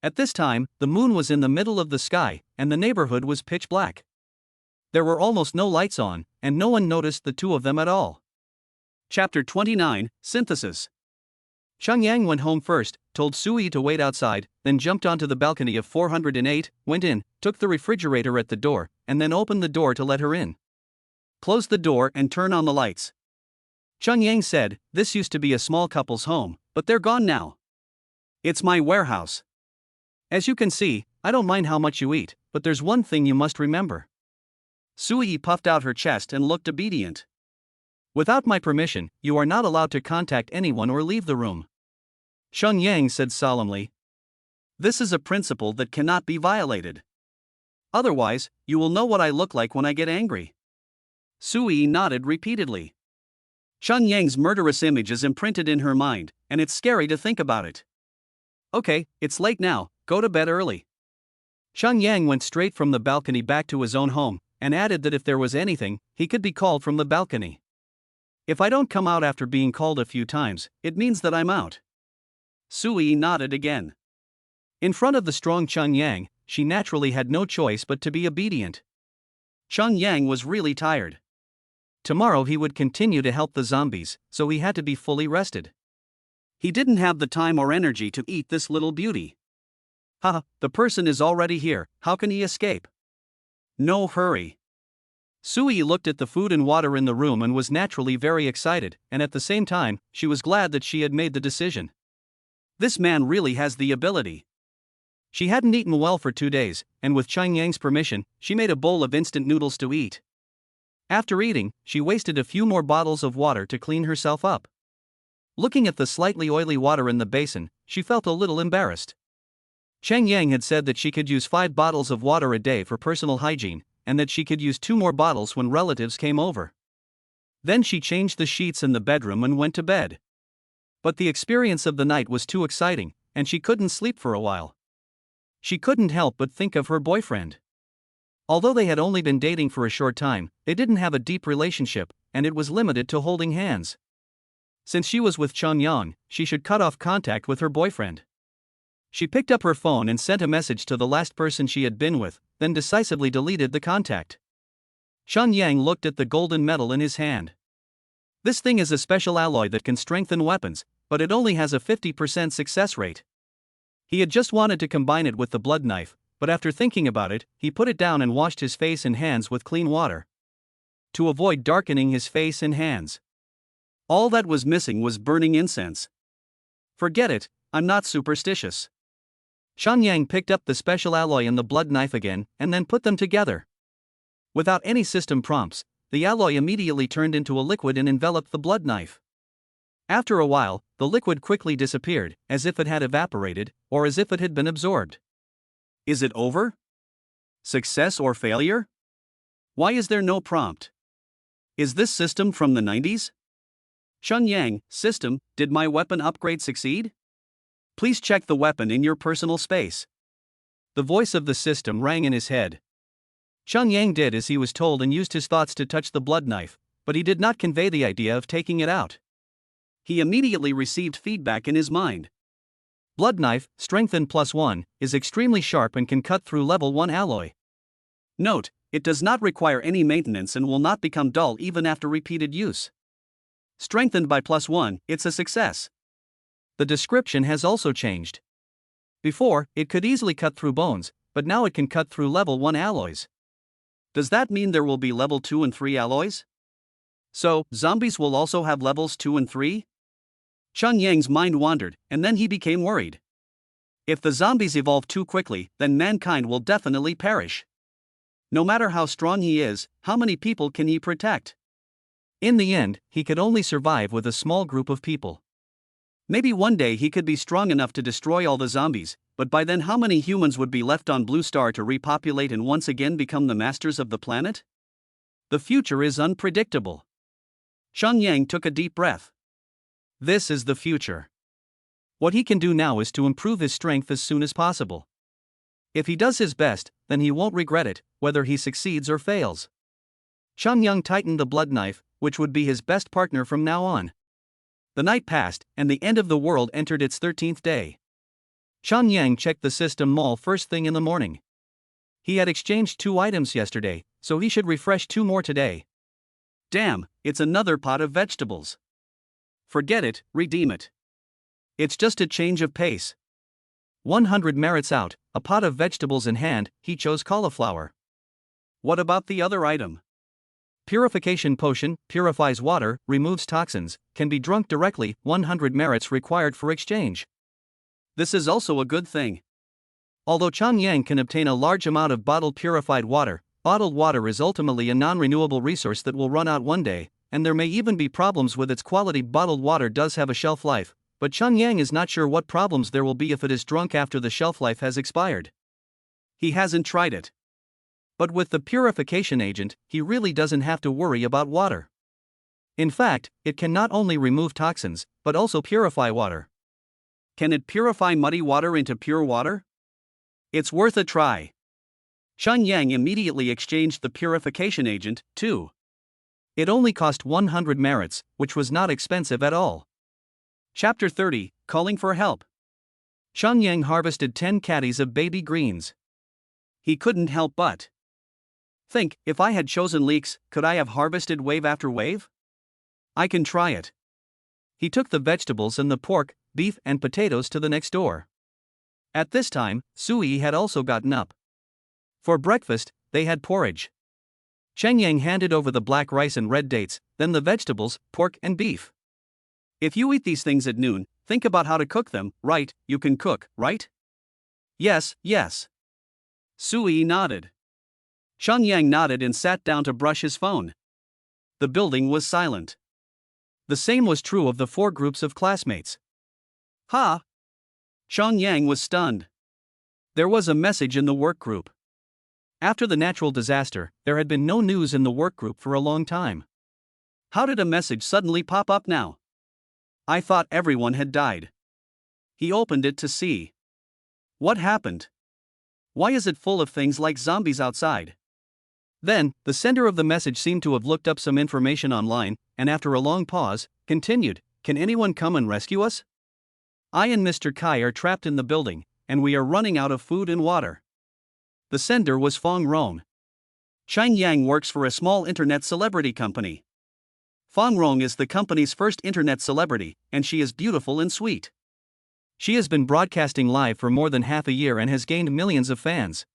At this time, the moon was in the middle of the sky, and the neighborhood was pitch black. There were almost no lights on, and no one noticed the two of them at all. Chapter 29, Synthesis. Xiang Yang went home first, told Sui to wait outside, then jumped onto the balcony of 408, went in, took the refrigerator at the door, and then opened the door to let her in. Close the door and turn on the lights. Xiang Yang said, this used to be a small couple's home, but they're gone now. It's my warehouse. As you can see, I don't mind how much you eat, but there's one thing you must remember. Sui puffed out her chest and looked obedient. Without my permission, you are not allowed to contact anyone or leave the room, Xiang Yang said solemnly. This is a principle that cannot be violated. Otherwise, you will know what I look like when I get angry. Sui nodded repeatedly. Xiang Yang's murderous image is imprinted in her mind, and it's scary to think about it. Okay, it's late now, go to bed early. Xiang Yang went straight from the balcony back to his own home, and added that if there was anything, he could be called from the balcony. If I don't come out after being called a few times, it means that I'm out. Sui nodded again. In front of the strong Xiang Yang, she naturally had no choice but to be obedient. Xiang Yang was really tired. Tomorrow he would continue to help the zombies, so he had to be fully rested. He didn't have the time or energy to eat this little beauty. Haha, the person is already here, how can he escape? No hurry. Sui looked at the food and water in the room and was naturally very excited, and at the same time, she was glad that she had made the decision. This man really has the ability. She hadn't eaten well for 2 days, and with Chang Yang's permission, she made a bowl of instant noodles to eat. After eating, she wasted a few more bottles of water to clean herself up. Looking at the slightly oily water in the basin, she felt a little embarrassed. Chang Yang had said that she could use 5 bottles of water a day for personal hygiene, and that she could use 2 more bottles when relatives came over. Then she changed the sheets in the bedroom and went to bed. But the experience of the night was too exciting, and she couldn't sleep for a while. She couldn't help but think of her boyfriend. Although they had only been dating for a short time, they didn't have a deep relationship, and it was limited to holding hands. Since she was with Chang Yang, she should cut off contact with her boyfriend. She picked up her phone and sent a message to the last person she had been with, then decisively deleted the contact. Chang Yang looked at the golden medal in his hand. This thing is a special alloy that can strengthen weapons, but it only has a 50% success rate. He had just wanted to combine it with the blood knife, but after thinking about it, he put it down and washed his face and hands with clean water, to avoid darkening his face and hands. All that was missing was burning incense. Forget it, I'm not superstitious. Chang Yang picked up the special alloy and the blood knife again, and then put them together. Without any system prompts, the alloy immediately turned into a liquid and enveloped the blood knife. After a while, the liquid quickly disappeared, as if it had evaporated, or as if it had been absorbed. Is it over? Success or failure? Why is there no prompt? Is this system from the 90s? Chang Yang, system, did my weapon upgrade succeed? Please check the weapon in your personal space. The voice of the system rang in his head. Chang Yang did as he was told and used his thoughts to touch the blood knife, but he did not convey the idea of taking it out. He immediately received feedback in his mind. Blood knife, strengthened +1, is extremely sharp and can cut through level 1 alloy. Note, it does not require any maintenance and will not become dull even after repeated use. Strengthened by +1, it's a success. The description has also changed. Before, it could easily cut through bones, but now it can cut through level 1 alloys. Does that mean there will be level 2 and 3 alloys? So, zombies will also have levels 2 and 3? Chang Yang's mind wandered, and then he became worried. If the zombies evolve too quickly, then mankind will definitely perish. No matter how strong he is, how many people can he protect? In the end, he could only survive with a small group of people. Maybe one day he could be strong enough to destroy all the zombies, but by then how many humans would be left on Blue Star to repopulate and once again become the masters of the planet? The future is unpredictable. Chang Yang took a deep breath. This is the future. What he can do now is to improve his strength as soon as possible. If he does his best, then he won't regret it, whether he succeeds or fails. Chang Yang tightened the blood knife, which would be his best partner from now on. The night passed, and the end of the world entered its 13th day. Chang Yang checked the system mall first thing in the morning. He had exchanged 2 items yesterday, so he should refresh 2 more today. Damn, it's another pot of vegetables. Forget it, redeem it. It's just a change of pace. 100 merits out, a pot of vegetables in hand, he chose cauliflower. What about the other item? Purification potion, purifies water, removes toxins, can be drunk directly, 100 merits required for exchange. This is also a good thing. Although Chang Yang can obtain a large amount of bottled purified water, bottled water is ultimately a non-renewable resource that will run out one day, and there may even be problems with its quality. Bottled water does have a shelf life, but Chang Yang is not sure what problems there will be if it is drunk after the shelf life has expired. He hasn't tried it. But with the purification agent, he really doesn't have to worry about water. In fact, it can not only remove toxins, but also purify water. Can it purify muddy water into pure water? It's worth a try. Chang Yang immediately exchanged the purification agent, too. It only cost 100 merits, which was not expensive at all. Chapter 30, Calling for Help. Chang Yang harvested 10 caddies of baby greens. He couldn't help but think, if I had chosen leeks, could I have harvested wave after wave? I can try it. He took the vegetables and the pork, beef and potatoes to the next door. At this time, Sui had also gotten up. For breakfast, they had porridge. Chang Yang handed over the black rice and red dates, then the vegetables, pork and beef. If you eat these things at noon, think about how to cook them, right? You can cook, right? Yes, yes. Sui nodded. Chunyang nodded and sat down to brush his phone. The building was silent. The same was true of the 4 groups of classmates. Ha! Chunyang was stunned. There was a message in the work group. After the natural disaster, there had been no news in the work group for a long time. How did a message suddenly pop up now? I thought everyone had died. He opened it to see. What happened? Why is it full of things like zombies outside? Then, the sender of the message seemed to have looked up some information online, and after a long pause, continued, "Can anyone come and rescue us? I and Mr. Kai are trapped in the building, and we are running out of food and water." The sender was Fong Rong. Chang Yang works for a small internet celebrity company. Fong Rong is the company's first internet celebrity, and she is beautiful and sweet. She has been broadcasting live for more than half a year and has gained millions of fans.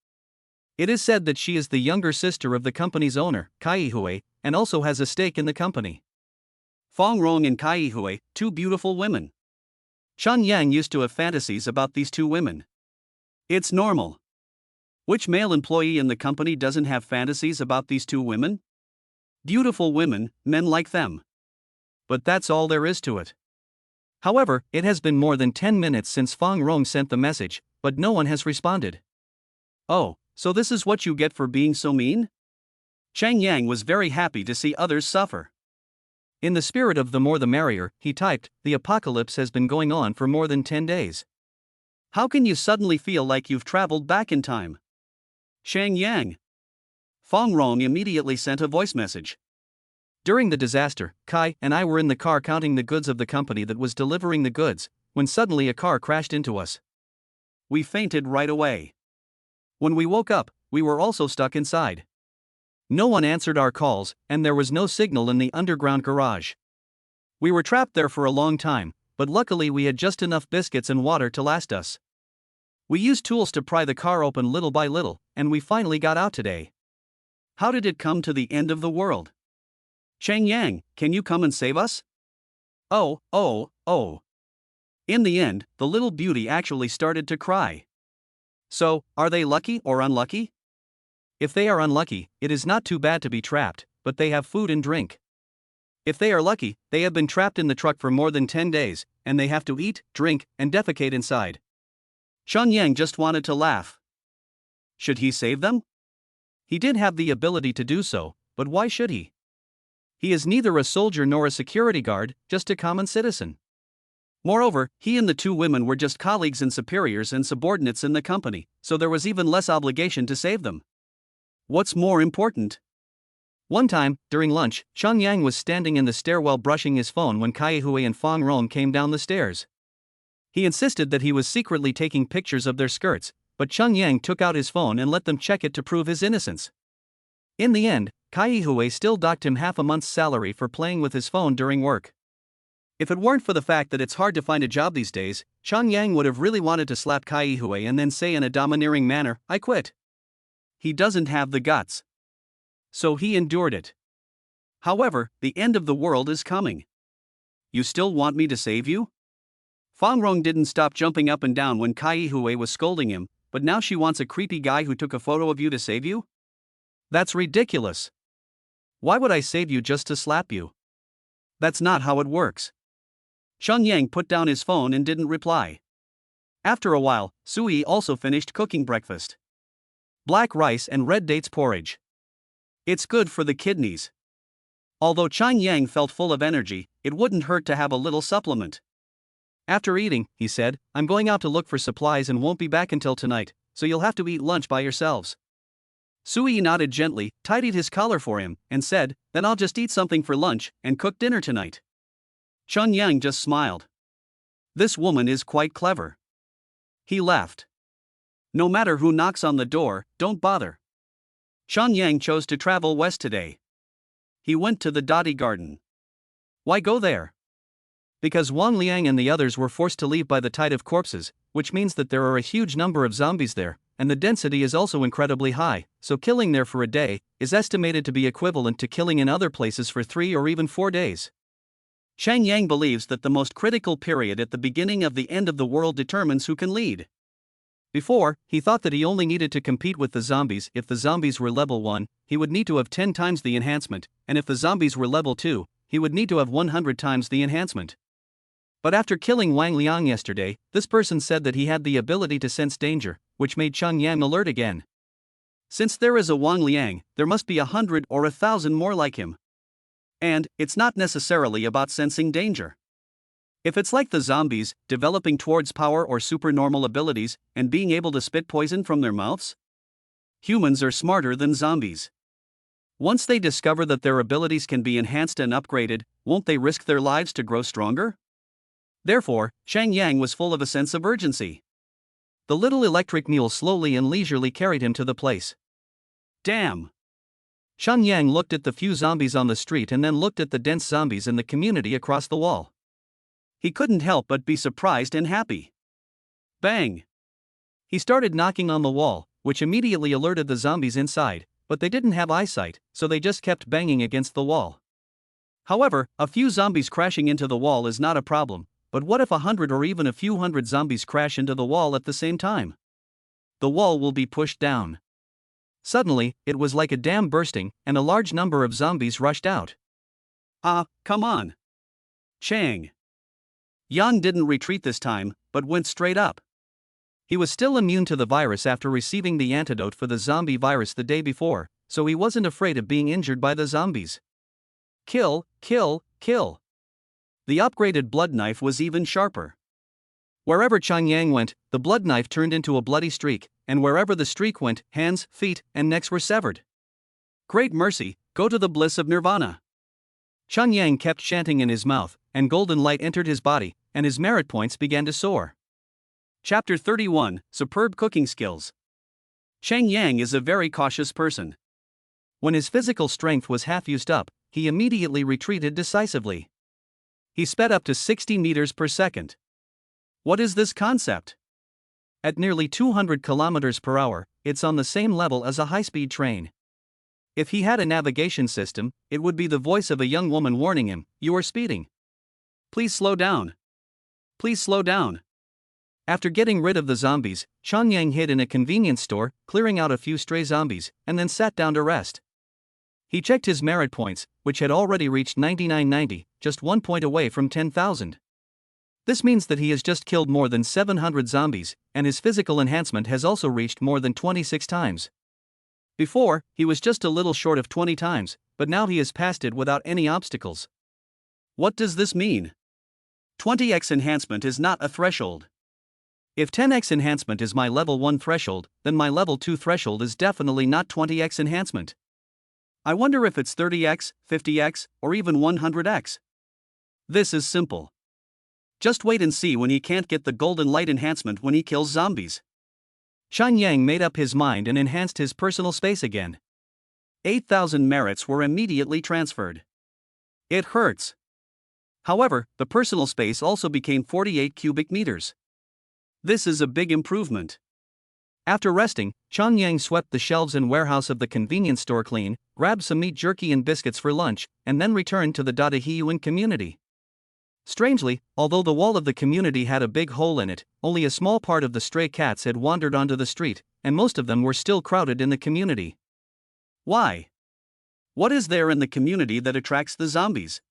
It is said that she is the younger sister of the company's owner, Kai Hui, and also has a stake in the company. Fong Rong and Kai Hui, 2 beautiful women. Chun Yang used to have fantasies about these 2 women. It's normal. Which male employee in the company doesn't have fantasies about these 2 women? Beautiful women, men like them. But that's all there is to it. However, it has been more than 10 minutes since Fong Rong sent the message, but no one has responded. Oh, so this is what you get for being so mean? Chang Yang was very happy to see others suffer. In the spirit of the more the merrier, he typed, "The apocalypse has been going on for more than 10 days. How can you suddenly feel like you've traveled back in time?" Chang Yang. Fong Rong immediately sent a voice message. During the disaster, Kai and I were in the car counting the goods of the company that was delivering the goods, when suddenly a car crashed into us. We fainted right away. When we woke up, we were also stuck inside. No one answered our calls, and there was no signal in the underground garage. We were trapped there for a long time, but luckily we had just enough biscuits and water to last us. We used tools to pry the car open little by little, and we finally got out today. How did it come to the end of the world? Chang Yang, can you come and save us? Oh. In the end, the little beauty actually started to cry. So, are they lucky or unlucky? If they are unlucky, it is not too bad to be trapped, but they have food and drink. If they are lucky, they have been trapped in the truck for more than 10 days, and they have to eat, drink, and defecate inside. Chun Yang just wanted to laugh. Should he save them? He did have the ability to do so, but why should he? He is neither a soldier nor a security guard, just a common citizen. Moreover, he and the 2 women were just colleagues and superiors and subordinates in the company, so there was even less obligation to save them. What's more important? One time, during lunch, Chun Yang was standing in the stairwell brushing his phone when Kai Hui and Fong Rong came down the stairs. He insisted that he was secretly taking pictures of their skirts, but Chun Yang took out his phone and let them check it to prove his innocence. In the end, Kai Hui still docked him half a month's salary for playing with his phone during work. If it weren't for the fact that it's hard to find a job these days, Chun Yang would have really wanted to slap Kai Hui and then say in a domineering manner, "I quit." He doesn't have the guts. So he endured it. However, the end of the world is coming. You still want me to save you? Fong Rong didn't stop jumping up and down when Kai Hui was scolding him, but now she wants a creepy guy who took a photo of you to save you? That's ridiculous. Why would I save you just to slap you? That's not how it works. Chun Yang put down his phone and didn't reply. After a while, Sui also finished cooking breakfast. Black rice and red dates porridge. It's good for the kidneys. Although Chang Yang felt full of energy, it wouldn't hurt to have a little supplement. After eating, he said, "I'm going out to look for supplies and won't be back until tonight, so you'll have to eat lunch by yourselves." Sui nodded gently, tidied his collar for him, and said, "Then I'll just eat something for lunch and cook dinner tonight." Chun Yang just smiled. This woman is quite clever. He laughed. No matter who knocks on the door, don't bother. Chun Yang chose to travel west today. He went to the Dotty Garden. Why go there? Because Wang Liang and the others were forced to leave by the tide of corpses, which means that there are a huge number of zombies there, and the density is also incredibly high, so killing there for a day is estimated to be equivalent to killing in other places for 3 or even 4 days. Chang Yang believes that the most critical period at the beginning of the end of the world determines who can lead. Before, he thought that he only needed to compete with the zombies. If the zombies were level 1, he would need to have 10 times the enhancement, and if the zombies were level 2, he would need to have 100 times the enhancement. But after killing Wang Liang yesterday, this person said that he had the ability to sense danger, which made Chang Yang alert again. Since there is a Wang Liang, there must be 100 or 1,000 more like him. And it's not necessarily about sensing danger. If it's like the zombies, developing towards power or supernormal abilities, and being able to spit poison from their mouths? Humans are smarter than zombies. Once they discover that their abilities can be enhanced and upgraded, won't they risk their lives to grow stronger? Therefore, Chang Yang was full of a sense of urgency. The little electric mule slowly and leisurely carried him to the place. Damn! Chang Yang looked at the few zombies on the street and then looked at the dense zombies in the community across the wall. He couldn't help but be surprised and happy. Bang! He started knocking on the wall, which immediately alerted the zombies inside, but they didn't have eyesight, so they just kept banging against the wall. However, a few zombies crashing into the wall is not a problem, but what if 100 or even a few hundred zombies crash into the wall at the same time? The wall will be pushed down. Suddenly, it was like a dam bursting, and a large number of zombies rushed out. Come on! Chang Yang didn't retreat this time, but went straight up. He was still immune to the virus after receiving the antidote for the zombie virus the day before, so he wasn't afraid of being injured by the zombies. Kill, kill, kill. The upgraded blood knife was even sharper. Wherever Chang Yang went, the blood knife turned into a bloody streak, and wherever the streak went, hands, feet, and necks were severed. Great mercy, go to the bliss of nirvana. Chang Yang kept chanting in his mouth, and golden light entered his body, and his merit points began to soar. Chapter 31, Superb Cooking Skills. Chang Yang is a very cautious person. When his physical strength was half used up, he immediately retreated decisively. He sped up to 60 meters per second. What is this concept? At nearly 200 kilometers per hour, it's on the same level as a high-speed train. If he had a navigation system, it would be the voice of a young woman warning him, "You are speeding. Please slow down. Please slow down." After getting rid of the zombies, Chang Yang hid in a convenience store, clearing out a few stray zombies, and then sat down to rest. He checked his merit points, which had already reached 9990, just 1 point away from 10,000. This means that he has just killed more than 700 zombies, and his physical enhancement has also reached more than 26 times. Before, he was just a little short of 20 times, but now he has passed it without any obstacles. What does this mean? 20x enhancement is not a threshold. If 10x enhancement is my level 1 threshold, then my level 2 threshold is definitely not 20x enhancement. I wonder if it's 30x, 50x, or even 100x. This is simple. Just wait and see when he can't get the golden light enhancement when he kills zombies. Chang Yang made up his mind and enhanced his personal space again. 8,000 merits were immediately transferred. It hurts. However, the personal space also became 48 cubic meters. This is a big improvement. After resting, Chang Yang swept the shelves and warehouse of the convenience store clean, grabbed some meat jerky and biscuits for lunch, and then returned to the Dadahyuan community. Strangely, although the wall of the community had a big hole in it, only a small part of the stray cats had wandered onto the street, and most of them were still crowded in the community. Why? What is there in the community that attracts the zombies?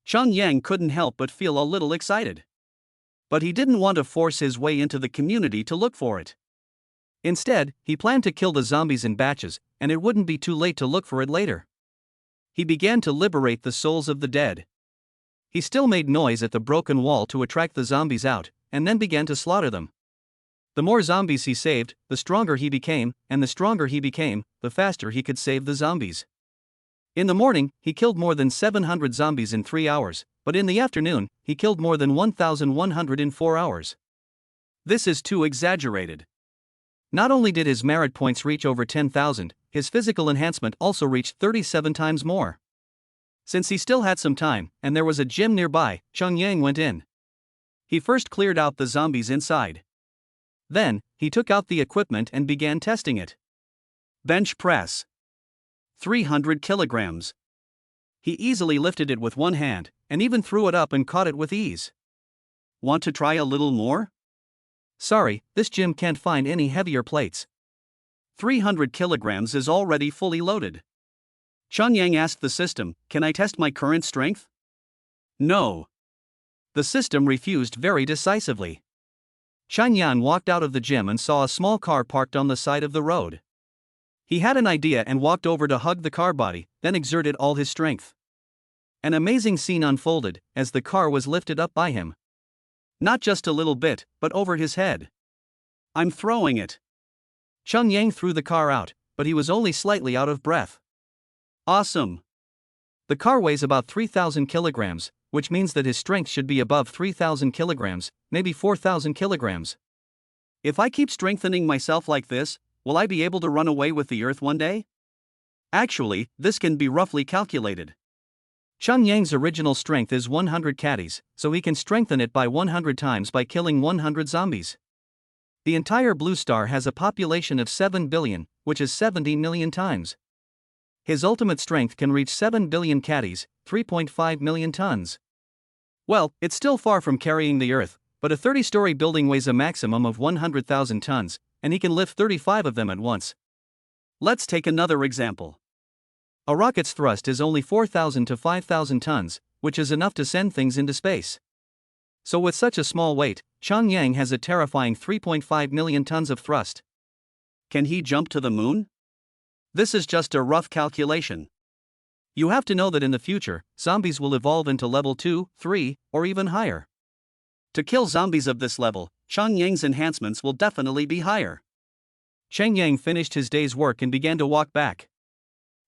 Chang Yang couldn't help but feel a little excited. But he didn't want to force his way into the community to look for it. Instead, he planned to kill the zombies in batches, and it wouldn't be too late to look for it later. He began to liberate the souls of the dead. He still made noise at the broken wall to attract the zombies out, and then began to slaughter them. The more zombies he saved, the stronger he became, and the stronger he became, the faster he could save the zombies. In the morning, he killed more than 700 zombies in 3 hours, but in the afternoon, he killed more than 1,100 in 4 hours. This is too exaggerated. Not only did his merit points reach over 10,000, his physical enhancement also reached 37 times more. Since he still had some time, and there was a gym nearby, Chang Yang went in. He first cleared out the zombies inside. Then, he took out the equipment and began testing it. Bench press. 300 kilograms. He easily lifted it with one hand, and even threw it up and caught it with ease. Want to try a little more? Sorry, this gym can't find any heavier plates. 300 kilograms is already fully loaded. Chunyang asked the system, can I test my current strength? No. The system refused very decisively. Chunyang walked out of the gym and saw a small car parked on the side of the road. He had an idea and walked over to hug the car body, then exerted all his strength. An amazing scene unfolded as the car was lifted up by him. Not just a little bit, but over his head. I'm throwing it. Chunyang threw the car out, but he was only slightly out of breath. Awesome. The car weighs about 3,000 kilograms, which means that his strength should be above 3,000 kilograms, maybe 4,000 kilograms. If I keep strengthening myself like this, will I be able to run away with the earth one day? Actually, this can be roughly calculated. Chunyang's original strength is 100 catties, so he can strengthen it by 100 times by killing 100 zombies. The entire blue star has a population of 7 billion, which is 70 million times. His ultimate strength can reach 7 billion catties, 3.5 million tons. Well, it's still far from carrying the earth, but a 30-story building weighs a maximum of 100,000 tons, and he can lift 35 of them at once. Let's take another example. A rocket's thrust is only 4,000 to 5,000 tons, which is enough to send things into space. So with such a small weight, Chunyang has a terrifying 3.5 million tons of thrust. Can he jump to the moon? This is just a rough calculation. You have to know that in the future, zombies will evolve into level 2, 3, or even higher. To kill zombies of this level, Chunyang's enhancements will definitely be higher. Chunyang finished his day's work and began to walk back.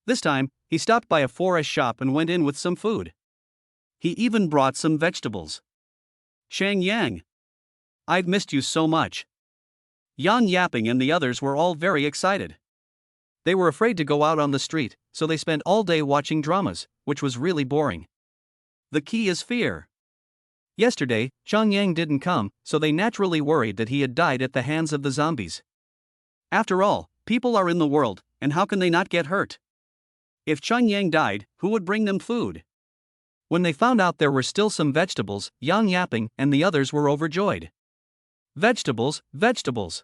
This time, he stopped by a forest shop and went in with some food. He even brought some vegetables. Chunyang, I've missed you so much. Yan Yaping and the others were all very excited. They were afraid to go out on the street, so they spent all day watching dramas, which was really boring. The key is fear. Yesterday, Chunyang didn't come, so they naturally worried that he had died at the hands of the zombies. After all, people are in the world, and how can they not get hurt? If Chunyang died, who would bring them food? When they found out there were still some vegetables, Yan Yaping and the others were overjoyed. Vegetables, vegetables.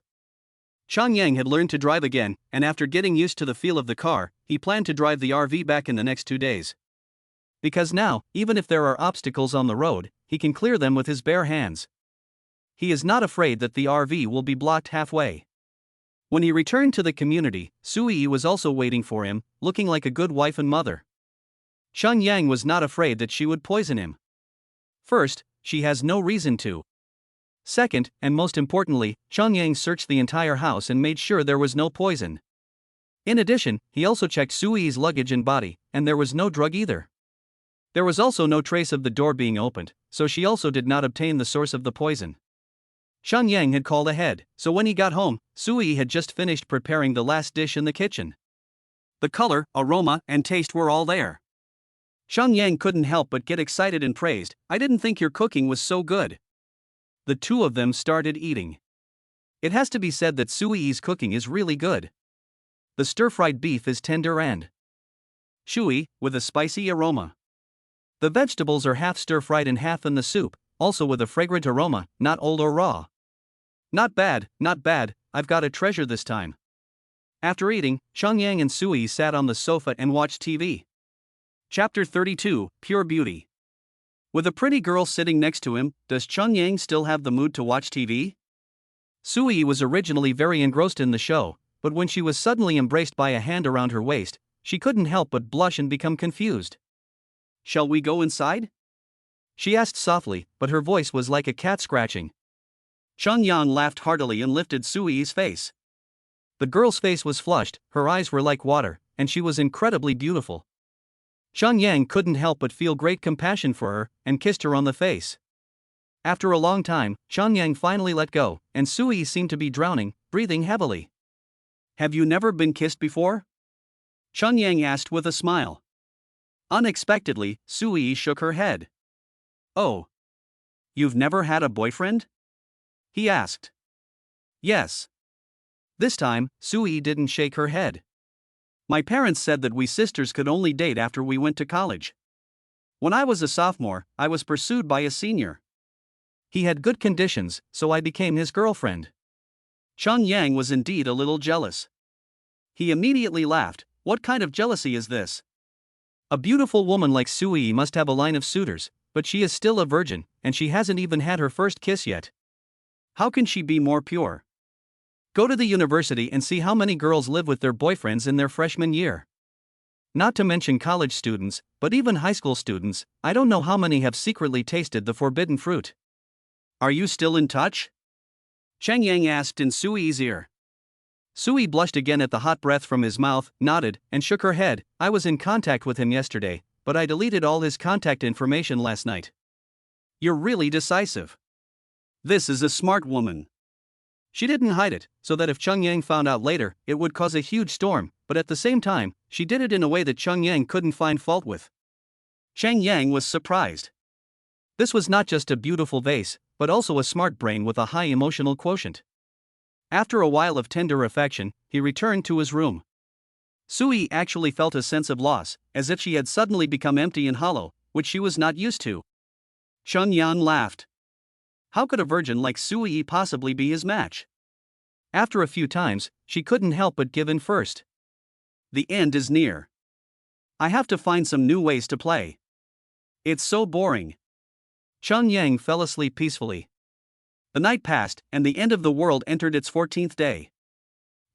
Chunyang had learned to drive again, and after getting used to the feel of the car, he planned to drive the RV back in the next 2 days. Because now, even if there are obstacles on the road, he can clear them with his bare hands. He is not afraid that the RV will be blocked halfway. When he returned to the community, Sui was also waiting for him, looking like a good wife and mother. Chunyang was not afraid that she would poison him. First, she has no reason to. Second, and most importantly, Chunyang searched the entire house and made sure there was no poison. In addition, he also checked Sui's luggage and body, and there was no drug either. There was also no trace of the door being opened, so she also did not obtain the source of the poison. Chunyang had called ahead, so when he got home, Sui had just finished preparing the last dish in the kitchen. The color, aroma, and taste were all there. Chunyang couldn't help but get excited and praised, "I didn't think your cooking was so good." The two of them started eating. It has to be said that Sui's cooking is really good. The stir-fried beef is tender and chewy, with a spicy aroma. The vegetables are half stir-fried and half in the soup, also with a fragrant aroma, not old or raw. Not bad, not bad, I've got a treasure this time. After eating, Chunyang and Sui sat on the sofa and watched TV. Chapter 32, Pure Beauty. With a pretty girl sitting next to him, does Chunyang still have the mood to watch TV? Sui was originally very engrossed in the show, but when she was suddenly embraced by a hand around her waist, she couldn't help but blush and become confused. Shall we go inside? She asked softly, but her voice was like a cat scratching. Chunyang laughed heartily and lifted Sui's face. The girl's face was flushed, her eyes were like water, and she was incredibly beautiful. Chunyang couldn't help but feel great compassion for her, and kissed her on the face. After a long time, Chunyang finally let go, and Sui seemed to be drowning, breathing heavily. Have you never been kissed before? Chunyang asked with a smile. Unexpectedly, Sui shook her head. Oh. You've never had a boyfriend? He asked. Yes. This time, Sui didn't shake her head. My parents said that we sisters could only date after we went to college. When I was a sophomore, I was pursued by a senior. He had good conditions, so I became his girlfriend. Chang Yang was indeed a little jealous. He immediately laughed. What kind of jealousy is this? A beautiful woman like Sui must have a line of suitors, but she is still a virgin, and she hasn't even had her first kiss yet. How can she be more pure? Go to the university and see how many girls live with their boyfriends in their freshman year. Not to mention college students, but even high school students, I don't know how many have secretly tasted the forbidden fruit. Are you still in touch? Chang Yang asked in Sui's ear. Sui blushed again at the hot breath from his mouth, nodded, and shook her head. I was in contact with him yesterday, but I deleted all his contact information last night. You're really decisive. This is a smart woman. She didn't hide it, so that if Chang Yang found out later, it would cause a huge storm, but at the same time, she did it in a way that Chang Yang couldn't find fault with. Chang Yang was surprised. This was not just a beautiful vase, but also a smart brain with a high emotional quotient. After a while of tender affection, he returned to his room. Sui actually felt a sense of loss, as if she had suddenly become empty and hollow, which she was not used to. Chang Yan laughed. How could a virgin like Sui possibly be his match? After a few times, she couldn't help but give in first. The end is near. I have to find some new ways to play. It's so boring. Chang Yang fell asleep peacefully. The night passed, and the end of the world entered its 14th day.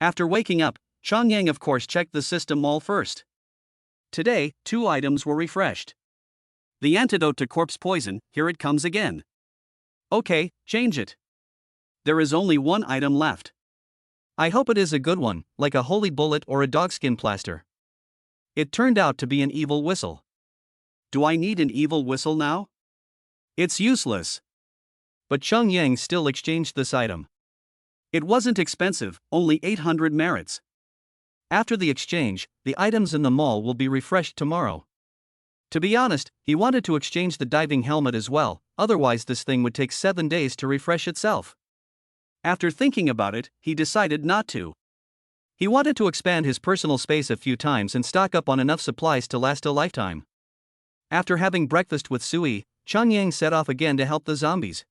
After waking up, Chang Yang of course checked the system mall first. Today, 2 items were refreshed. The antidote to corpse poison, here it comes again. Okay, change it. There is only 1 item left. I hope it is a good one, like a holy bullet or a dogskin plaster. It turned out to be an evil whistle. Do I need an evil whistle now? It's useless. But Chang Yang still exchanged this item. It wasn't expensive, only 800 merits. After the exchange, the items in the mall will be refreshed tomorrow. To be honest, he wanted to exchange the diving helmet as well, otherwise this thing would take 7 days to refresh itself. After thinking about it, he decided not to. He wanted to expand his personal space a few times and stock up on enough supplies to last a lifetime. After having breakfast with Sui, Chang Yang set off again to help the zombies.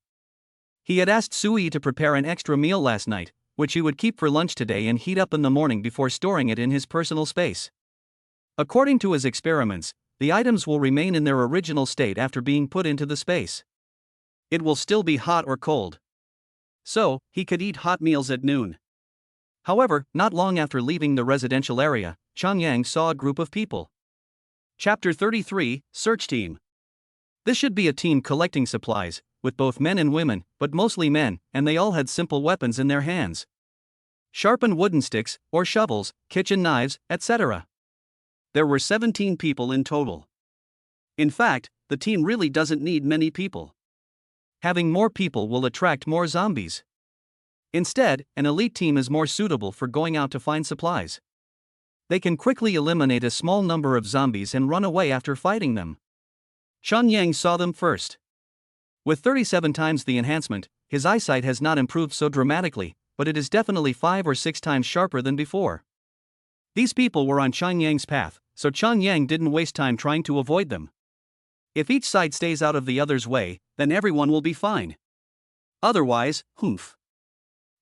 He had asked Sui to prepare an extra meal last night, which he would keep for lunch today and heat up in the morning before storing it in his personal space. According to his experiments, the items will remain in their original state after being put into the space. It will still be hot or cold. So, he could eat hot meals at noon. However, not long after leaving the residential area, Chang Yang saw a group of people. Chapter 33, Search Team. This should be a team collecting supplies, with both men and women, but mostly men, and they all had simple weapons in their hands. Sharpened wooden sticks, or shovels, kitchen knives, etc. There were 17 people in total. In fact, the team really doesn't need many people. Having more people will attract more zombies. Instead, an elite team is more suitable for going out to find supplies. They can quickly eliminate a small number of zombies and run away after fighting them. Chang Yang saw them first. With 37 times the enhancement, his eyesight has not improved so dramatically, but it is definitely 5 or 6 times sharper than before. These people were on Chang Yang's path, so Chang Yang didn't waste time trying to avoid them. If each side stays out of the other's way, then everyone will be fine. Otherwise, humph.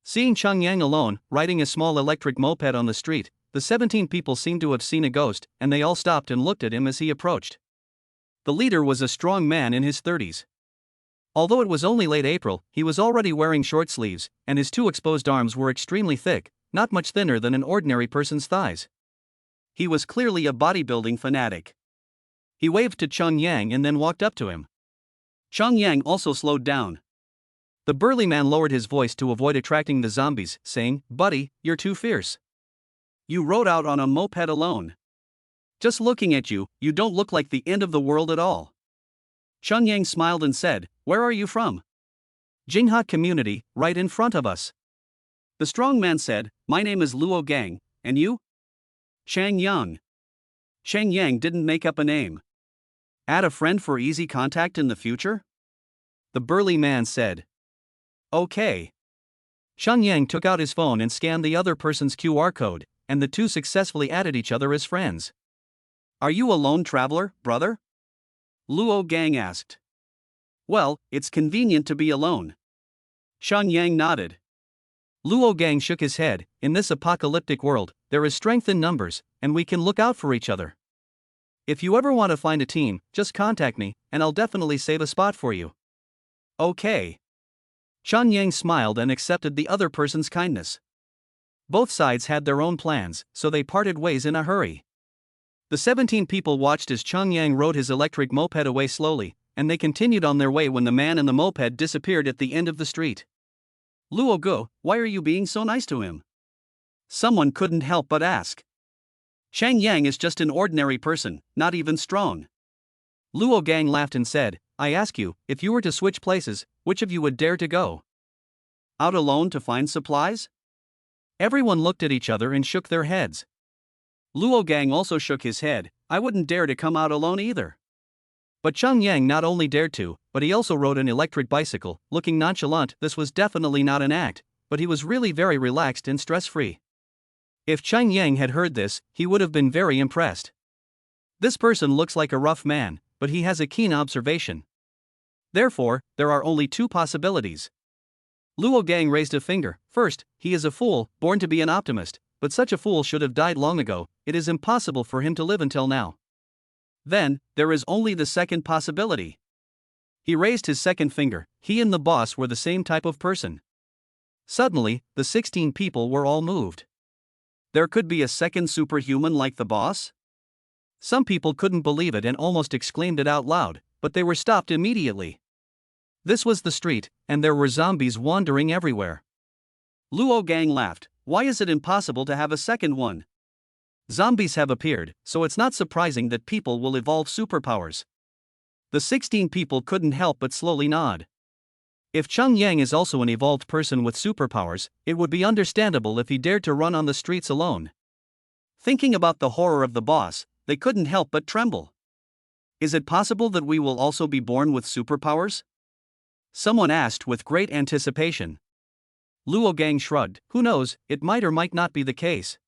Seeing Chang Yang alone, riding a small electric moped on the street, the 17 people seemed to have seen a ghost, and they all stopped and looked at him as he approached. The leader was a strong man in his 30s. Although it was only late April, he was already wearing short sleeves, and his 2 exposed arms were extremely thick, not much thinner than an ordinary person's thighs. He was clearly a bodybuilding fanatic. He waved to Chang Yang and then walked up to him. Chang Yang also slowed down. The burly man lowered his voice to avoid attracting the zombies, saying, "Buddy, you're too fierce. You rode out on a moped alone. Just looking at you, you don't look like the end of the world at all." Chang Yang smiled and said, "Where are you from?" "Jingha community, right in front of us." The strong man said, "My name is Luo Gang, and you?" "Chang Yang." Chang Yang didn't make up a name. "Add a friend for easy contact in the future?" The burly man said. "Okay." Chang Yang took out his phone and scanned the other person's QR code, and the 2 successfully added each other as friends. "Are you a lone traveler, brother?" Luo Gang asked. Well, it's convenient to be alone. Xiangyang nodded. Luo Gang shook his head. In this apocalyptic world, there is strength in numbers, and we can look out for each other. If you ever want to find a team, just contact me, and I'll definitely save a spot for you. Okay. Xiangyang smiled and accepted the other person's kindness. Both sides had their own plans, so they parted ways in a hurry. The 17 people watched as Xiangyang rode his electric moped away slowly, and they continued on their way when the man in the moped disappeared at the end of the street. Luo Go, why are you being so nice to him? Someone couldn't help but ask. Xiangyang is just an ordinary person, not even strong. Luo Gang laughed and said, I ask you, if you were to switch places, which of you would dare to go? Out alone to find supplies? Everyone looked at each other and shook their heads. Luo Gang also shook his head. I wouldn't dare to come out alone either. But Xiangyang not only dared to, but he also rode an electric bicycle, looking nonchalant. This was definitely not an act, but he was really very relaxed and stress-free. If Xiangyang had heard this, he would have been very impressed. This person looks like a rough man, but he has a keen observation. Therefore, there are only two possibilities. Luo Gang raised a finger. First, he is a fool, born to be an optimist, but such a fool should have died long ago. It is impossible for him to live until now. Then, there is only the second possibility. He raised his second finger. He and the boss were the same type of person. Suddenly, the 16 people were all moved. There could be a second superhuman like the boss? Some people couldn't believe it and almost exclaimed it out loud, but they were stopped immediately. This was the street, and there were zombies wandering everywhere. Luo Gang laughed. Why is it impossible to have a second one? Zombies have appeared, so it's not surprising that people will evolve superpowers. The 16 people couldn't help but slowly nod. If Xiangyang is also an evolved person with superpowers, it would be understandable if he dared to run on the streets alone. Thinking about the horror of the boss, they couldn't help but tremble. Is it possible that we will also be born with superpowers? Someone asked with great anticipation. Luo Gang shrugged. Who knows, it might or might not be the case.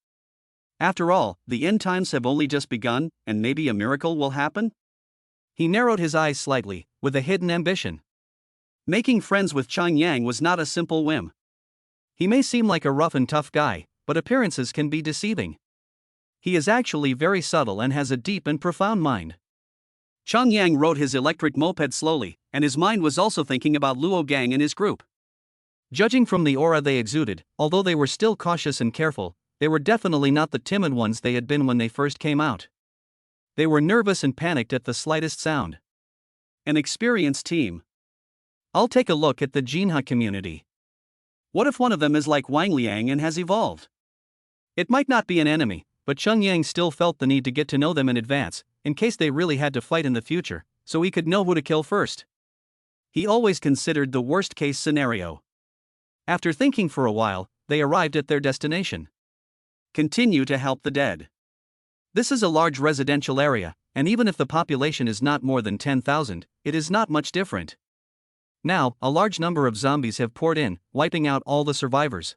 After all, the end times have only just begun, and maybe a miracle will happen? He narrowed his eyes slightly, with a hidden ambition. Making friends with Xiangyang was not a simple whim. He may seem like a rough and tough guy, but appearances can be deceiving. He is actually very subtle and has a deep and profound mind. Xiangyang rode his electric moped slowly, and his mind was also thinking about Luo Gang and his group. Judging from the aura they exuded, although they were still cautious and careful, they were definitely not the timid ones they had been when they first came out. They were nervous and panicked at the slightest sound. An experienced team. I'll take a look at the Jinha community. What if one of them is like Wang Liang and has evolved? It might not be an enemy, but Xiangyang still felt the need to get to know them in advance, in case they really had to fight in the future, so he could know who to kill first. He always considered the worst-case scenario. After thinking for a while, they arrived at their destination. Continue to help the dead. This is a large residential area, and even if the population is not more than 10,000, it is not much different. Now, a large number of zombies have poured in, wiping out all the survivors.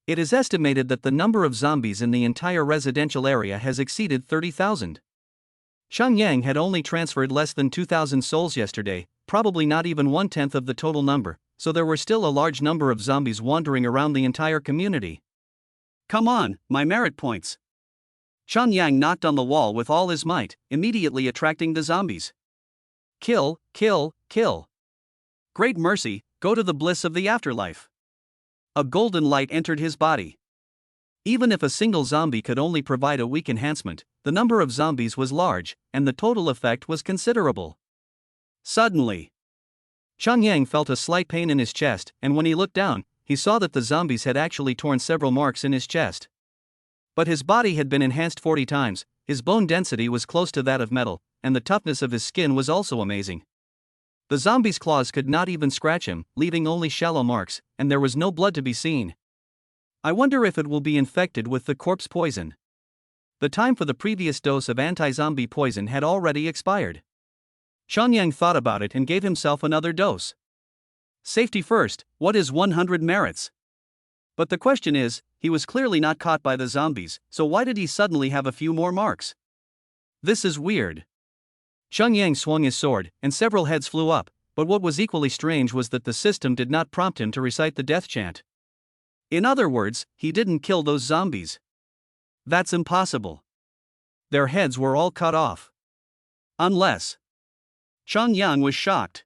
It is estimated that the number of zombies in the entire residential area has exceeded 30,000. Xiangyang had only transferred less than 2,000 souls yesterday, probably not even 1/10 of the total number, so there were still a large number of zombies wandering around the entire community. Come on, my merit points. Xiangyang knocked on the wall with all his might, immediately attracting the zombies. Kill, kill, kill. Great mercy, go to the bliss of the afterlife. A golden light entered his body. Even if a single zombie could only provide a weak enhancement, the number of zombies was large, and the total effect was considerable. Suddenly, Xiangyang felt a slight pain in his chest, and when he looked down, he saw that the zombies had actually torn several marks in his chest. But his body had been enhanced 40 times, his bone density was close to that of metal, and the toughness of his skin was also amazing. The zombies' claws could not even scratch him, leaving only shallow marks, and there was no blood to be seen. I wonder if it will be infected with the corpse poison. The time for the previous dose of anti-zombie poison had already expired. Xiangyang thought about it and gave himself another dose. Safety first, what is 100 merits? But the question is, he was clearly not caught by the zombies, so why did he suddenly have a few more marks? This is weird. Yang swung his sword, and several heads flew up, but what was equally strange was that the system did not prompt him to recite the death chant. In other words, he didn't kill those zombies. That's impossible. Their heads were all cut off. Unless. Yang was shocked.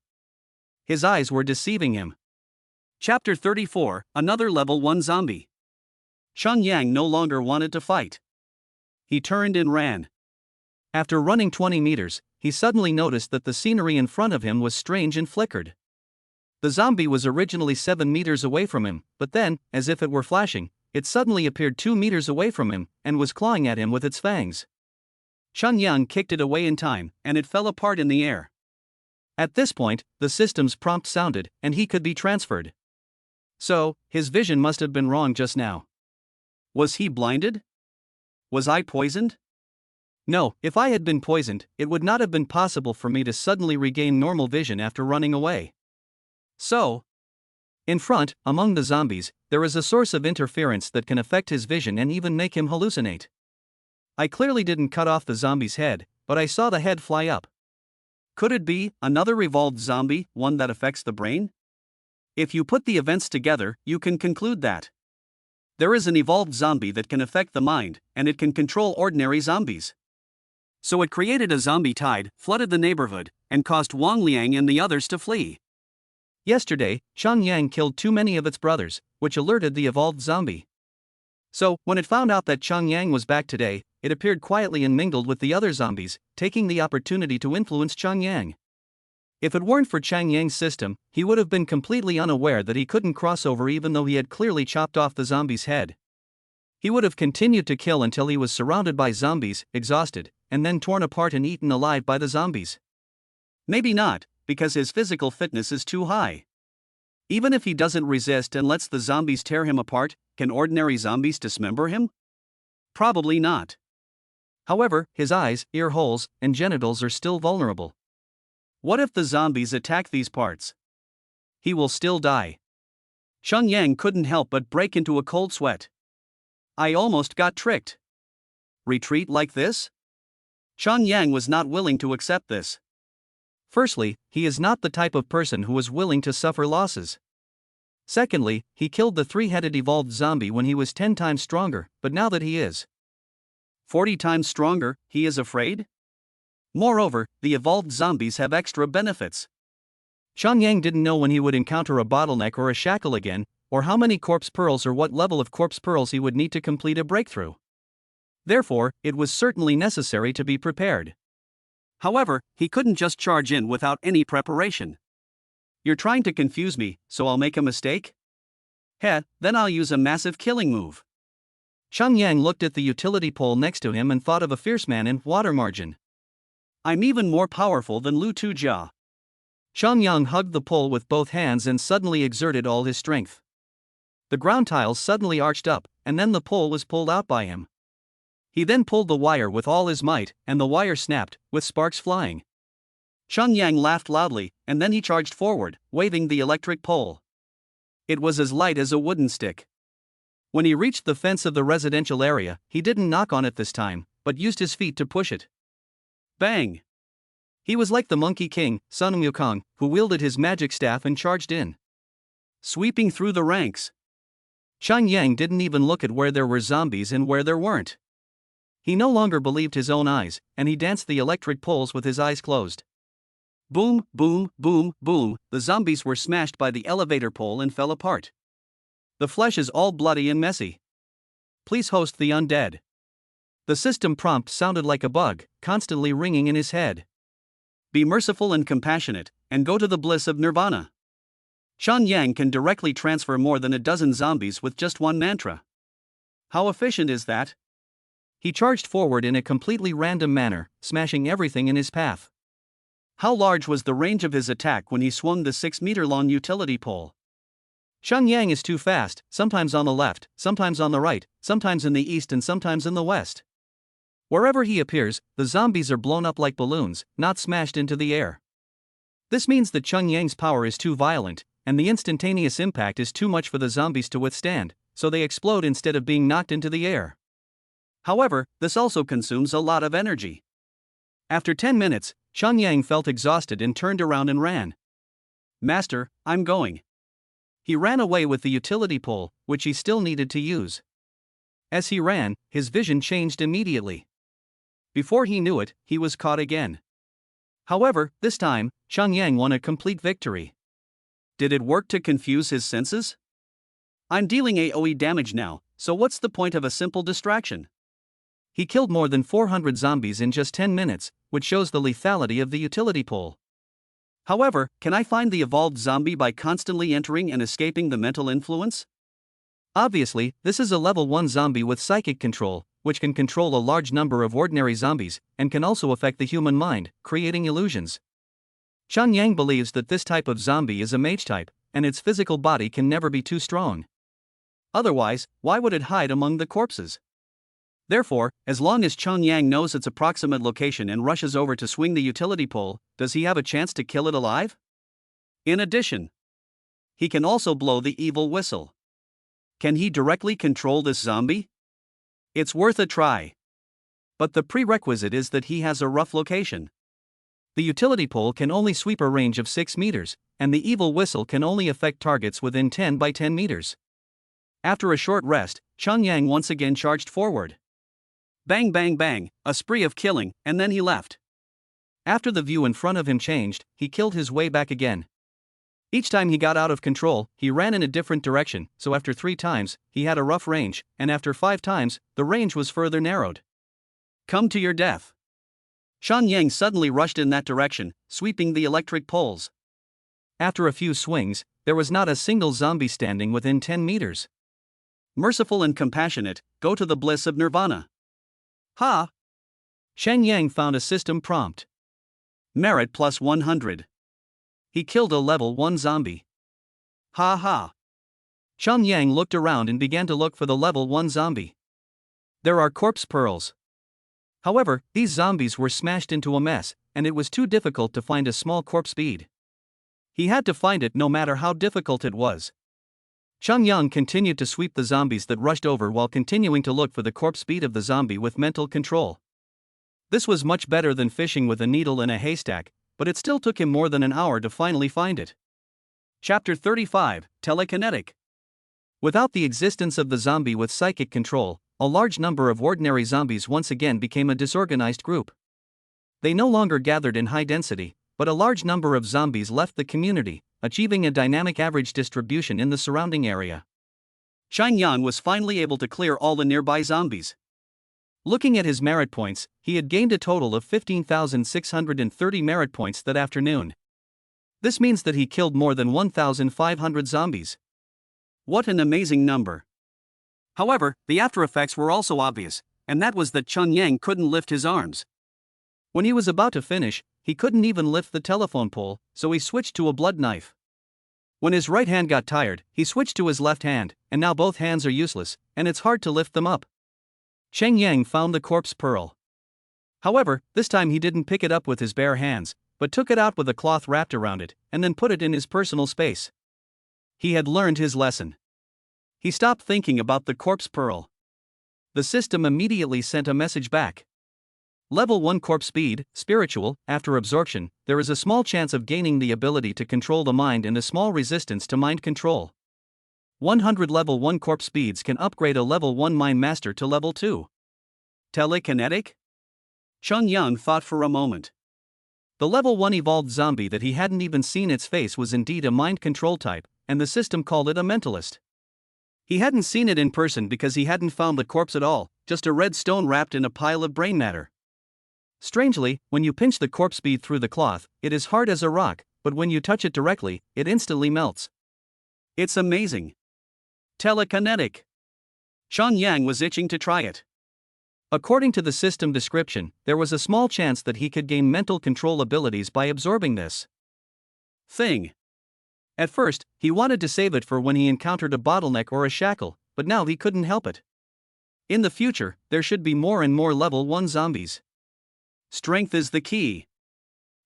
His eyes were deceiving him. Chapter 34, Another Level 1 Zombie. Yang no longer wanted to fight. He turned and ran. After running 20 meters, he suddenly noticed that the scenery in front of him was strange and flickered. The zombie was originally 7 meters away from him, but then, as if it were flashing, it suddenly appeared 2 meters away from him, and was clawing at him with its fangs. Yang kicked it away in time, and it fell apart in the air. At this point, the system's prompt sounded, and he could be transferred. So, his vision must have been wrong just now. Was he blinded? Was I poisoned? No, if I had been poisoned, it would not have been possible for me to suddenly regain normal vision after running away. So, in front, among the zombies, there is a source of interference that can affect his vision and even make him hallucinate. I clearly didn't cut off the zombie's head, but I saw the head fly up. Could it be another evolved zombie, one that affects the brain? If you put the events together, you can conclude that there is an evolved zombie that can affect the mind, and it can control ordinary zombies. So it created a zombie tide, flooded the neighborhood, and caused Wang Liang and the others to flee. Yesterday, Yang killed too many of its brothers, which alerted the evolved zombie. So, when it found out that Yang was back today, it appeared quietly and mingled with the other zombies, taking the opportunity to influence Yang. If it weren't for Yang's system, he would have been completely unaware that he couldn't cross over even though he had clearly chopped off the zombie's head. He would have continued to kill until he was surrounded by zombies, exhausted, and then torn apart and eaten alive by the zombies. Maybe not, because his physical fitness is too high. Even if he doesn't resist and lets the zombies tear him apart, can ordinary zombies dismember him? Probably not. However, his eyes, ear holes, and genitals are still vulnerable. What if the zombies attack these parts? He will still die. Yang couldn't help but break into a cold sweat. I almost got tricked. Retreat like this? Yang was not willing to accept this. Firstly, he is not the type of person who is willing to suffer losses. Secondly, he killed the 3-headed evolved zombie when he was 10 times stronger, but now that he is 40 times stronger, he is afraid? Moreover, the evolved zombies have extra benefits. Yang didn't know when he would encounter a bottleneck or a shackle again, or how many corpse pearls or what level of corpse pearls he would need to complete a breakthrough. Therefore, it was certainly necessary to be prepared. However, he couldn't just charge in without any preparation. You're trying to confuse me, so I'll make a mistake? Heh, then I'll use a massive killing move. Yang looked at the utility pole next to him and thought of a fierce man in water margin. I'm even more powerful than Lu Tujia. Yang hugged the pole with both hands and suddenly exerted all his strength. The ground tiles suddenly arched up, and then the pole was pulled out by him. He then pulled the wire with all his might, and the wire snapped, with sparks flying. Yang laughed loudly, and then he charged forward, waving the electric pole. It was as light as a wooden stick. When he reached the fence of the residential area, he didn't knock on it this time, but used his feet to push it. Bang! He was like the Monkey King, Sun Wukong, who wielded his magic staff and charged in, sweeping through the ranks. Yang didn't even look at where there were zombies and where there weren't. He no longer believed his own eyes, and he danced the electric poles with his eyes closed. Boom, boom, boom, boom, the zombies were smashed by the elevator pole and fell apart. The flesh is all bloody and messy. Please host the undead. The system prompt sounded like a bug, constantly ringing in his head. Be merciful and compassionate, and go to the bliss of nirvana. Yang can directly transfer more than a dozen zombies with just one mantra. How efficient is that? He charged forward in a completely random manner, smashing everything in his path. How large was the range of his attack when he swung the 6-meter-long utility pole? Yang is too fast, sometimes on the left, sometimes on the right, sometimes in the east and sometimes in the west. Wherever he appears, the zombies are blown up like balloons, not smashed into the air. This means that Yang's power is too violent, and the instantaneous impact is too much for the zombies to withstand, so they explode instead of being knocked into the air. However, this also consumes a lot of energy. After 10 minutes, Xiangyang felt exhausted and turned around and ran. "Master, I'm going." He ran away with the utility pole, which he still needed to use. As he ran, his vision changed immediately. Before he knew it, he was caught again. However, this time, Xiangyang won a complete victory. Did it work to confuse his senses? "I'm dealing AoE damage now, so what's the point of a simple distraction?" He killed more than 400 zombies in just 10 minutes, which shows the lethality of the utility pole. However, can I find the evolved zombie by constantly entering and escaping the mental influence? Obviously, this is a level 1 zombie with psychic control, which can control a large number of ordinary zombies, and can also affect the human mind, creating illusions. Xiangyang believes that this type of zombie is a mage type, and its physical body can never be too strong. Otherwise, why would it hide among the corpses? Therefore, as long as Xiangyang knows its approximate location and rushes over to swing the utility pole, does he have a chance to kill it alive? In addition, he can also blow the evil whistle. Can he directly control this zombie? It's worth a try. But the prerequisite is that he has a rough location. The utility pole can only sweep a range of 6 meters, and the evil whistle can only affect targets within 10 by 10 meters. After a short rest, Xiangyang once again charged forward. Bang bang bang, a spree of killing, and then he left. After the view in front of him changed, he killed his way back again. Each time he got out of control, he ran in a different direction, so after 3 times, he had a rough range, and after 5 times, the range was further narrowed. Come to your death. Xiangyang suddenly rushed in that direction, sweeping the electric poles. After a few swings, there was not a single zombie standing within 10 meters. Merciful and compassionate, go to the bliss of nirvana. Ha! Xiangyang found a system prompt. Merit plus 100. He killed a level 1 zombie. Ha ha. Xiangyang looked around and began to look for the level 1 zombie. There are corpse pearls. However, these zombies were smashed into a mess, and it was too difficult to find a small corpse bead. He had to find it no matter how difficult it was. Xiangyang continued to sweep the zombies that rushed over while continuing to look for the corpse bead of the zombie with mental control. This was much better than fishing with a needle in a haystack, but it still took him more than an hour to finally find it. Chapter 35, Telekinetic. Without the existence of the zombie with psychic control, a large number of ordinary zombies once again became a disorganized group. They no longer gathered in high density, but a large number of zombies left the community, achieving a dynamic average distribution in the surrounding area. Xiangyang was finally able to clear all the nearby zombies. Looking at his merit points, he had gained a total of 15,630 merit points that afternoon. This means that he killed more than 1,500 zombies. What an amazing number! However, the after effects were also obvious, and that was that Xiangyang couldn't lift his arms. When he was about to finish, he couldn't even lift the telephone pole, so he switched to a blood knife. When his right hand got tired, he switched to his left hand, and now both hands are useless, and it's hard to lift them up. Xiangyang found the corpse pearl. However, this time he didn't pick it up with his bare hands, but took it out with a cloth wrapped around it, and then put it in his personal space. He had learned his lesson. He stopped thinking about the corpse pearl. The system immediately sent a message back. Level 1 corpse speed, spiritual. After absorption, there is a small chance of gaining the ability to control the mind and a small resistance to mind control. 100 level 1 corpse speeds can upgrade a level 1 mind master to level 2. Telekinetic? Xiangyang thought for a moment. The level 1 evolved zombie that he hadn't even seen its face was indeed a mind control type, and the system called it a mentalist. He hadn't seen it in person because he hadn't found the corpse at all, just a red stone wrapped in a pile of brain matter. Strangely, when you pinch the corpse bead through the cloth, it is hard as a rock, but when you touch it directly, it instantly melts. It's amazing. Telekinetic. Xiangyang was itching to try it. According to the system description, there was a small chance that he could gain mental control abilities by absorbing this thing. At first, he wanted to save it for when he encountered a bottleneck or a shackle, but now he couldn't help it. In the future, there should be more and more level 1 zombies. Strength is the key.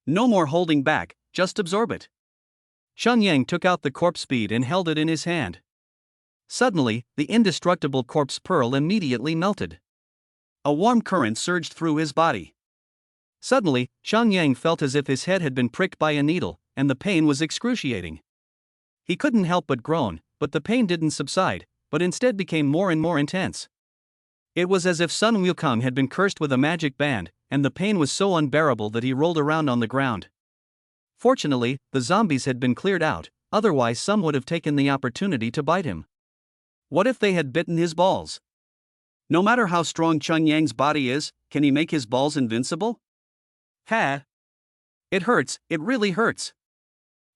No more holding back, just absorb it. Xiangyang took out the corpse bead and held it in his hand. Suddenly, the indestructible corpse pearl immediately melted. A warm current surged through his body. Suddenly, Xiangyang felt as if his head had been pricked by a needle, and the pain was excruciating. He couldn't help but groan, but the pain didn't subside, but instead became more and more intense. It was as if Sun Wukong had been cursed with a magic band, and the pain was so unbearable that he rolled around on the ground. Fortunately, the zombies had been cleared out, otherwise some would have taken the opportunity to bite him. What if they had bitten his balls? No matter how strong Xiangyang's body is, can he make his balls invincible? Ha! It hurts, it really hurts.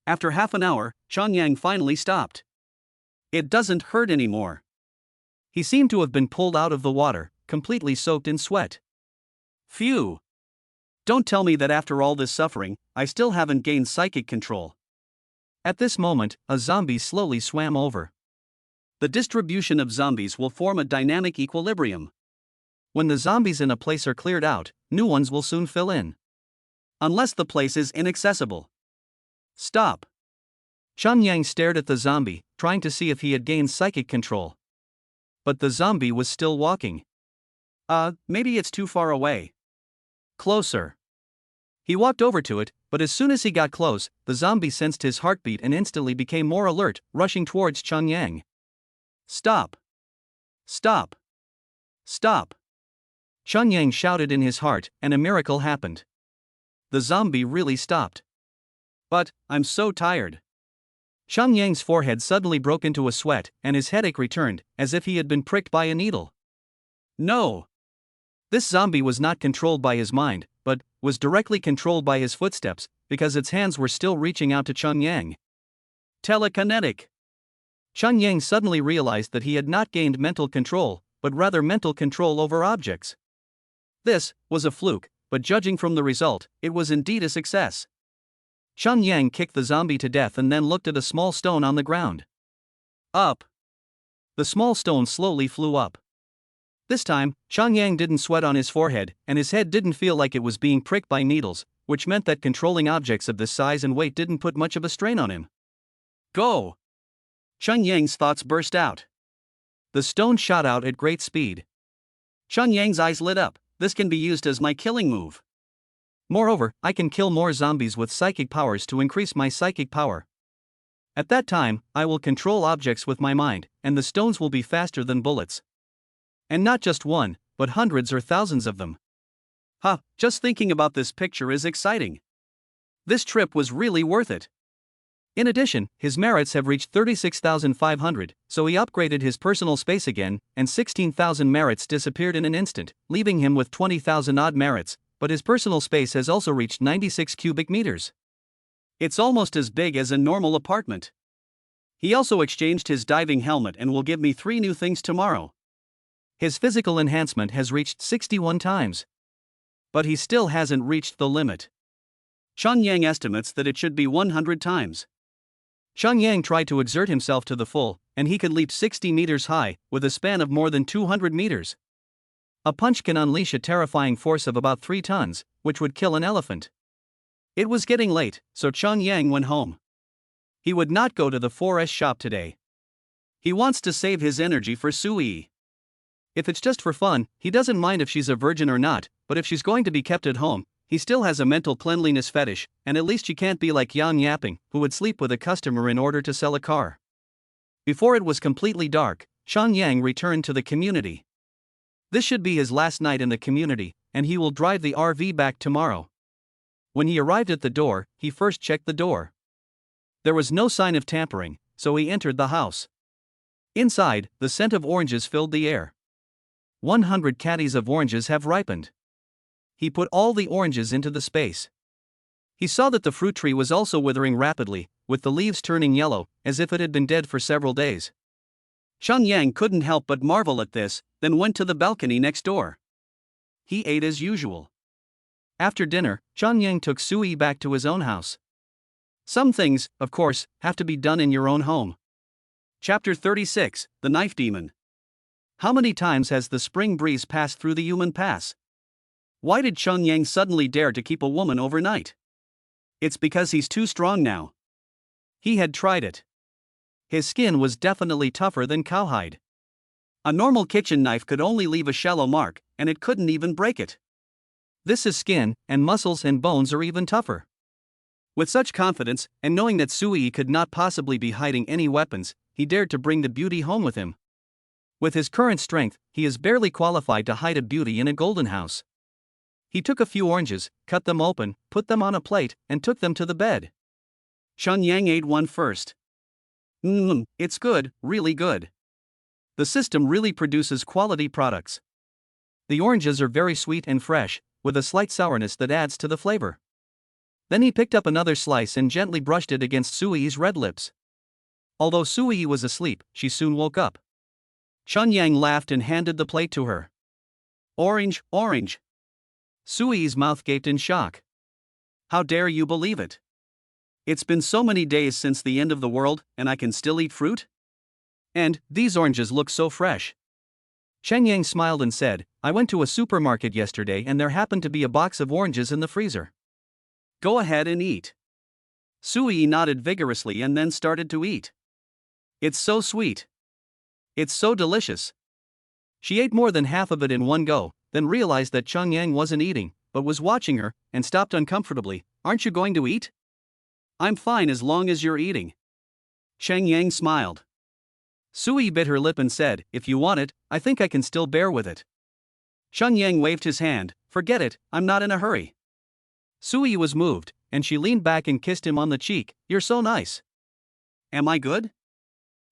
After half an hour, Xiangyang finally stopped. It doesn't hurt anymore. He seemed to have been pulled out of the water, completely soaked in sweat. Phew! Don't tell me that after all this suffering, I still haven't gained psychic control. At this moment, a zombie slowly swam over. The distribution of zombies will form a dynamic equilibrium. When the zombies in a place are cleared out, new ones will soon fill in. Unless the place is inaccessible. Stop! Xiangyang stared at the zombie, trying to see if he had gained psychic control. But the zombie was still walking. Maybe it's too far away. Closer. He walked over to it, but as soon as he got close, the zombie sensed his heartbeat and instantly became more alert, rushing towards Xiangyang. Stop! Stop! Stop! Xiangyang shouted in his heart, and a miracle happened. The zombie really stopped. But, I'm so tired. Xiangyang's forehead suddenly broke into a sweat, and his headache returned, as if he had been pricked by a needle. No! This zombie was not controlled by his mind, but was directly controlled by his footsteps, because its hands were still reaching out to Xiangyang. Telekinetic! Xiangyang suddenly realized that he had not gained mental control, but rather mental control over objects. This was a fluke, but judging from the result, it was indeed a success. Xiangyang kicked the zombie to death and then looked at a small stone on the ground. Up! The small stone slowly flew up. This time, Xiangyang didn't sweat on his forehead, and his head didn't feel like it was being pricked by needles, which meant that controlling objects of this size and weight didn't put much of a strain on him. Go! Xiangyang's thoughts burst out. The stone shot out at great speed. Xiangyang's eyes lit up. This can be used as my killing move. Moreover, I can kill more zombies with psychic powers to increase my psychic power. At that time, I will control objects with my mind, and the stones will be faster than bullets. And not just one, but hundreds or thousands of them. Just thinking about this picture is exciting. This trip was really worth it. In addition, his merits have reached 36,500, so he upgraded his personal space again, and 16,000 merits disappeared in an instant, leaving him with 20,000 odd merits, but his personal space has also reached 96 cubic meters. It's almost as big as a normal apartment. He also exchanged his diving helmet and will give me 3 new things tomorrow. His physical enhancement has reached 61 times. But he still hasn't reached the limit. Xiangyang estimates that it should be 100 times. Xiangyang tried to exert himself to the full, and he could leap 60 meters high, with a span of more than 200 meters. A punch can unleash a terrifying force of about 3 tons, which would kill an elephant. It was getting late, so Xiangyang went home. He would not go to the 4S shop today. He wants to save his energy for Sui. If it's just for fun, he doesn't mind if she's a virgin or not, but if she's going to be kept at home, he still has a mental cleanliness fetish, and at least she can't be like Yan Yapping, who would sleep with a customer in order to sell a car. Before it was completely dark, Xiangyang returned to the community. This should be his last night in the community, and he will drive the RV back tomorrow. When he arrived at the door, he first checked the door. There was no sign of tampering, so he entered the house. Inside, the scent of oranges filled the air. 100 caddies of oranges have ripened. He put all the oranges into the space. He saw that the fruit tree was also withering rapidly, with the leaves turning yellow, as if it had been dead for several days. Xiangyang couldn't help but marvel at this, then went to the balcony next door. He ate as usual. After dinner, Xiangyang took Sui back to his own house. Some things, of course, have to be done in your own home. Chapter 36, The Knife Demon. How many times has the spring breeze passed through the human pass? Why did Xiangyang suddenly dare to keep a woman overnight? It's because he's too strong now. He had tried it. His skin was definitely tougher than cowhide. A normal kitchen knife could only leave a shallow mark, and it couldn't even break it. This is skin, and muscles and bones are even tougher. With such confidence, and knowing that Sui could not possibly be hiding any weapons, he dared to bring the beauty home with him. With his current strength, he is barely qualified to hide a beauty in a golden house. He took a few oranges, cut them open, put them on a plate, and took them to the bed. Xiangyang ate one first. It's good, really good. The system really produces quality products. The oranges are very sweet and fresh, with a slight sourness that adds to the flavor. Then he picked up another slice and gently brushed it against Sui's red lips. Although Sui was asleep, she soon woke up. Xiangyang laughed and handed the plate to her. Orange, orange. Sui's mouth gaped in shock. How dare you believe it? It's been so many days since the end of the world, and I can still eat fruit? And, these oranges look so fresh. Xiangyang smiled and said, I went to a supermarket yesterday and there happened to be a box of oranges in the freezer. Go ahead and eat. Sui nodded vigorously and then started to eat. It's so sweet. It's so delicious. She ate more than half of it in one go, then realized that Xiangyang wasn't eating, but was watching her, and stopped uncomfortably. Aren't you going to eat? I'm fine as long as you're eating. Xiangyang smiled. Sui bit her lip and said, if you want it, I think I can still bear with it. Xiangyang waved his hand, forget it, I'm not in a hurry. Sui was moved, and she leaned back and kissed him on the cheek. You're so nice. Am I good?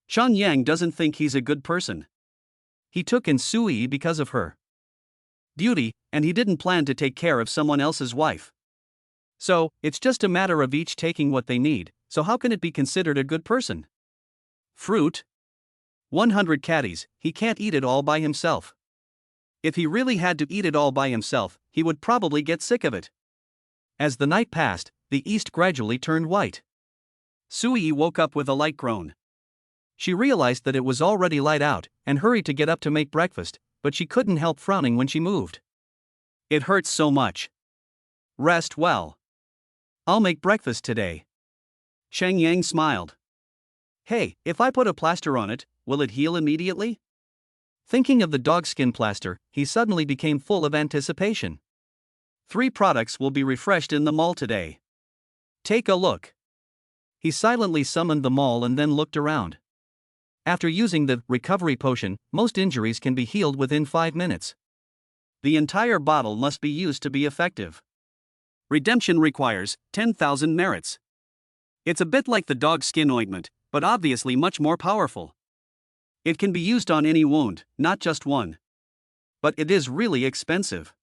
Xiangyang doesn't think he's a good person. He took in Sui because of her beauty, and he didn't plan to take care of someone else's wife. So, it's just a matter of each taking what they need, so how can it be considered a good person? Fruit? 100 caddies, he can't eat it all by himself. If he really had to eat it all by himself, he would probably get sick of it. As the night passed, the east gradually turned white. Sui woke up with a light groan. She realized that it was already light out, and hurried to get up to make breakfast, but she couldn't help frowning when she moved. It hurts so much. Rest well. I'll make breakfast today. Xiangyang smiled. Hey, if I put a plaster on it, will it heal immediately? Thinking of the dogskin plaster, he suddenly became full of anticipation. 3 products will be refreshed in the mall today. Take a look. He silently summoned the mall and then looked around. After using the recovery potion, most injuries can be healed within 5 minutes. The entire bottle must be used to be effective. Redemption requires 10,000 merits. It's a bit like the dog skin ointment, but obviously much more powerful. It can be used on any wound, not just one. But it is really expensive.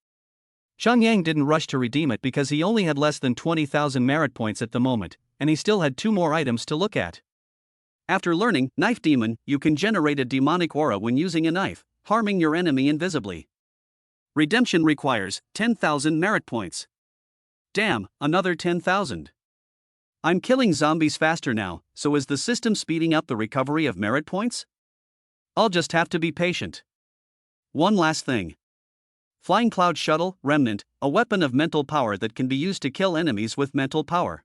Xiangyang didn't rush to redeem it because he only had less than 20,000 merit points at the moment, and he still had 2 more items to look at. After learning Knife Demon, you can generate a demonic aura when using a knife, harming your enemy invisibly. Redemption requires 10,000 merit points. Damn, another 10,000. I'm killing zombies faster now, so is the system speeding up the recovery of merit points? I'll just have to be patient. One last thing. Flying Cloud Shuttle, Remnant, a weapon of mental power that can be used to kill enemies with mental power.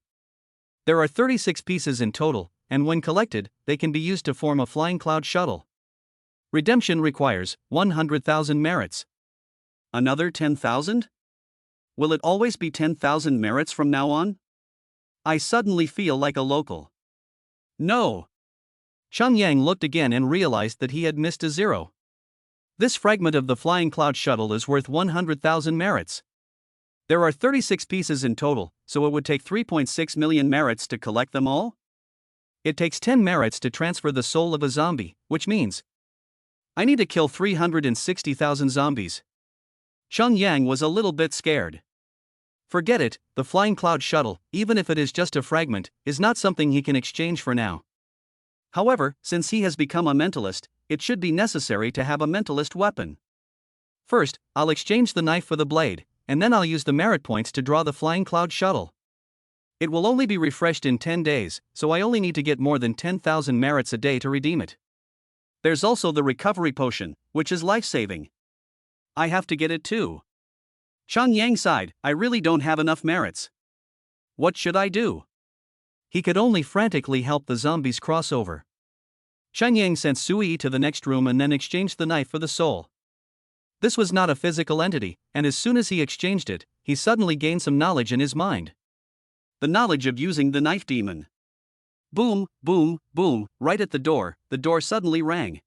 There are 36 pieces in total, and when collected, they can be used to form a flying cloud shuttle. Redemption requires 100,000 merits. Another 10,000? Will it always be 10,000 merits from now on? I suddenly feel like a local. No. Xiangyang looked again and realized that he had missed a 0. This fragment of the flying cloud shuttle is worth 100,000 merits. There are 36 pieces in total, so it would take 3.6 million merits to collect them all? It takes 10 merits to transfer the soul of a zombie, which means I need to kill 360,000 zombies. Xiangyang was a little bit scared. Forget it, the flying cloud shuttle, even if it is just a fragment, is not something he can exchange for now. However, since he has become a mentalist, it should be necessary to have a mentalist weapon. First, I'll exchange the knife for the blade, and then I'll use the merit points to draw the flying cloud shuttle. It will only be refreshed in 10 days, so I only need to get more than 10,000 merits a day to redeem it. There's also the recovery potion, which is life-saving. I have to get it too. Xiangyang sighed, I really don't have enough merits. What should I do? He could only frantically help the zombies cross over. Xiangyang sent Sui to the next room and then exchanged the knife for the soul. This was not a physical entity, and as soon as he exchanged it, he suddenly gained some knowledge in his mind. The knowledge of using the knife demon. Boom, boom, boom, right at the door suddenly rang.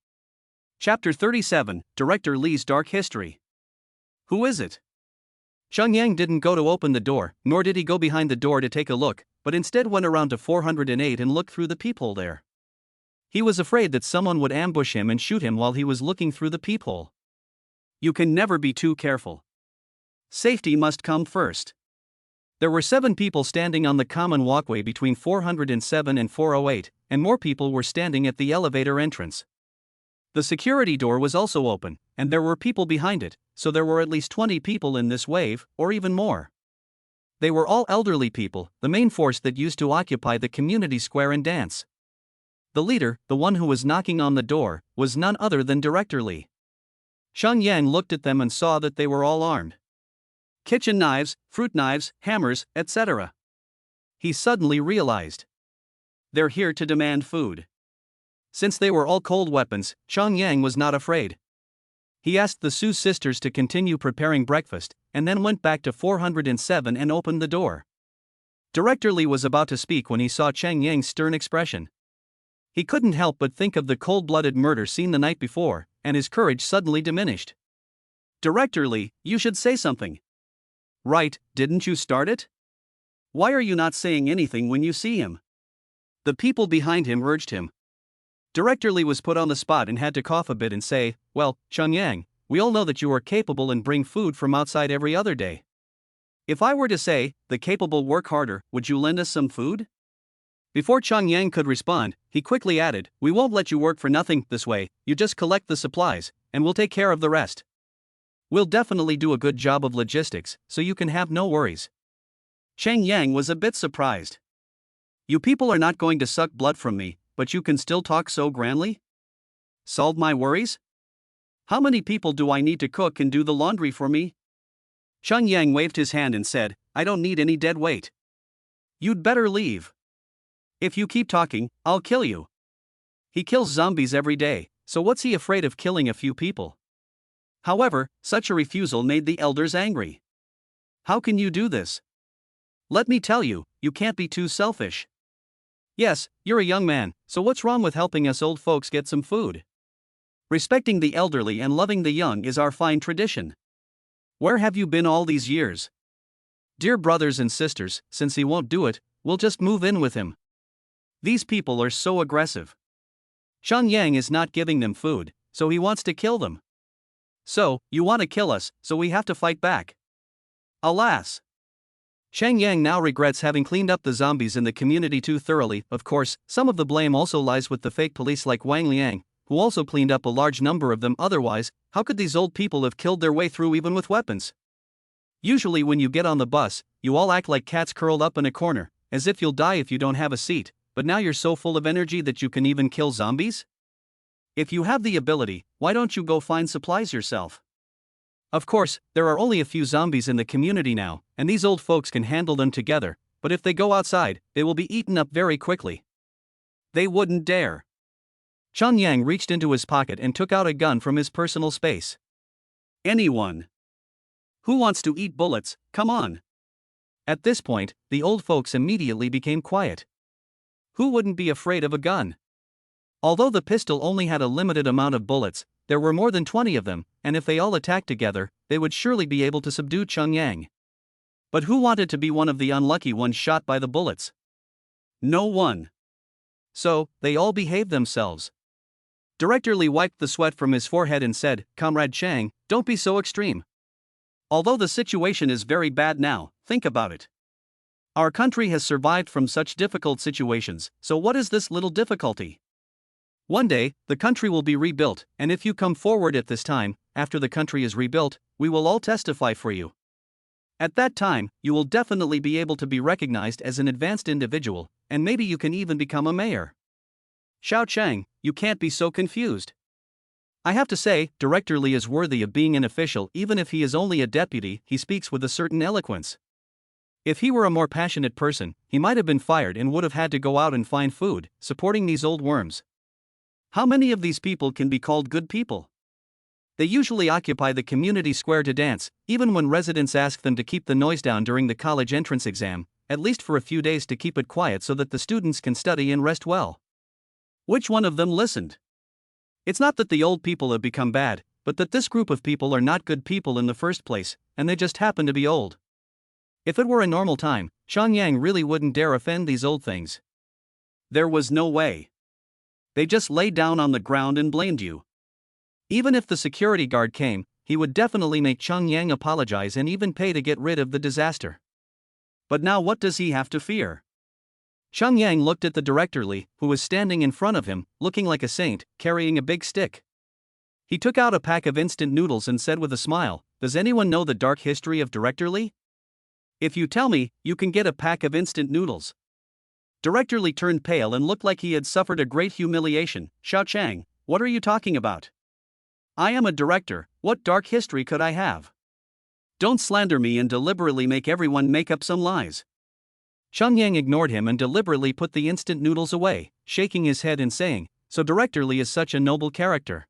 Chapter 37, Director Li's Dark History. Who is it? Xiangyang didn't go to open the door, nor did he go behind the door to take a look, but instead went around to 408 and looked through the peephole there. He was afraid that someone would ambush him and shoot him while he was looking through the peephole. You can never be too careful. Safety must come first. There were 7 people standing on the common walkway between 407 and 408, and more people were standing at the elevator entrance. The security door was also open, and there were people behind it, so there were at least 20 people in this wave, or even more. They were all elderly people, the main force that used to occupy the community square and dance. The leader, the one who was knocking on the door, was none other than Director Li. Xiangyang looked at them and saw that they were all armed. Kitchen knives, fruit knives, hammers, etc. He suddenly realized. They're here to demand food. Since they were all cold weapons, Xiangyang was not afraid. He asked the Su sisters to continue preparing breakfast, and then went back to 407 and opened the door. Director Li was about to speak when he saw Xiangyang's stern expression. He couldn't help but think of the cold-blooded murder seen the night before, and his courage suddenly diminished. Director Li, you should say something. Right, didn't you start it? Why are you not saying anything when you see him? The people behind him urged him. Director Li was put on the spot and had to cough a bit and say, well, Xiangyang, we all know that you are capable and bring food from outside every other day. If I were to say, the capable work harder, would you lend us some food? Before Xiangyang could respond, he quickly added, we won't let you work for nothing this way, you just collect the supplies, and we'll take care of the rest. We'll definitely do a good job of logistics, so you can have no worries. Xiangyang was a bit surprised. You people are not going to suck blood from me, but you can still talk so grandly? Solve my worries? How many people do I need to cook and do the laundry for me? Xiangyang waved his hand and said, I don't need any dead weight. You'd better leave. If you keep talking, I'll kill you. He kills zombies every day, so what's he afraid of killing a few people? However, such a refusal made the elders angry. How can you do this? Let me tell you, you can't be too selfish. Yes, you're a young man, so what's wrong with helping us old folks get some food? Respecting the elderly and loving the young is our fine tradition. Where have you been all these years? Dear brothers and sisters, since he won't do it, we'll just move in with him. These people are so aggressive. Xiangyang is not giving them food, so he wants to kill them. So, you want to kill us, so we have to fight back. Alas! Xiangyang now regrets having cleaned up the zombies in the community too thoroughly. Of course, some of the blame also lies with the fake police like Wang Liang, who also cleaned up a large number of them. Otherwise, how could these old people have killed their way through even with weapons? Usually when you get on the bus, you all act like cats curled up in a corner, as if you'll die if you don't have a seat, but now you're so full of energy that you can even kill zombies? If you have the ability, why don't you go find supplies yourself? Of course, there are only a few zombies in the community now, and these old folks can handle them together, but if they go outside, they will be eaten up very quickly. They wouldn't dare. Xiangyang reached into his pocket and took out a gun from his personal space. Anyone who wants to eat bullets, come on. At this point, the old folks immediately became quiet. Who wouldn't be afraid of a gun? Although the pistol only had a limited amount of bullets, there were more than 20 of them, and if they all attacked together, they would surely be able to subdue Xiangyang. But who wanted to be one of the unlucky ones shot by the bullets? No one. So, they all behaved themselves. Director Li wiped the sweat from his forehead and said, Comrade Chang, don't be so extreme. Although the situation is very bad now, think about it. Our country has survived from such difficult situations, so what is this little difficulty? One day, the country will be rebuilt, and if you come forward at this time, after the country is rebuilt, we will all testify for you. At that time, you will definitely be able to be recognized as an advanced individual, and maybe you can even become a mayor. Xiao Chang, you can't be so confused. I have to say, Director Li is worthy of being an official even if he is only a deputy. He speaks with a certain eloquence. If he were a more passionate person, he might have been fired and would have had to go out and find food, supporting these old worms. How many of these people can be called good people? They usually occupy the community square to dance, even when residents ask them to keep the noise down during the college entrance exam, at least for a few days to keep it quiet so that the students can study and rest well. Which one of them listened? It's not that the old people have become bad, but that this group of people are not good people in the first place, and they just happen to be old. If it were a normal time, Xiangyang really wouldn't dare offend these old things. There was no way. They just lay down on the ground and blamed you. Even if the security guard came, he would definitely make Xiangyang apologize and even pay to get rid of the disaster. But now what does he have to fear? Xiangyang looked at the director Li, who was standing in front of him, looking like a saint, carrying a big stick. He took out a pack of instant noodles and said with a smile, "Does anyone know the dark history of Director Li? If you tell me, you can get a pack of instant noodles." Director Li turned pale and looked like he had suffered a great humiliation. "Xiaochang, what are you talking about? I am a director, what dark history could I have? Don't slander me and deliberately make everyone make up some lies." Xiangyang ignored him and deliberately put the instant noodles away, shaking his head and saying, "So Director Li is such a noble character.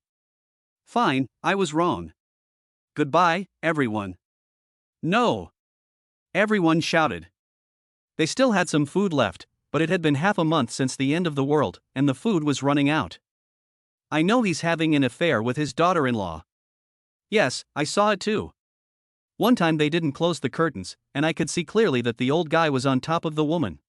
Fine, I was wrong. Goodbye, everyone." "No!" everyone shouted. They still had some food left, but it had been half a month since the end of the world, and the food was running out. "I know he's having an affair with his daughter-in-law." "Yes, I saw it too. One time they didn't close the curtains, and I could see clearly that the old guy was on top of the woman."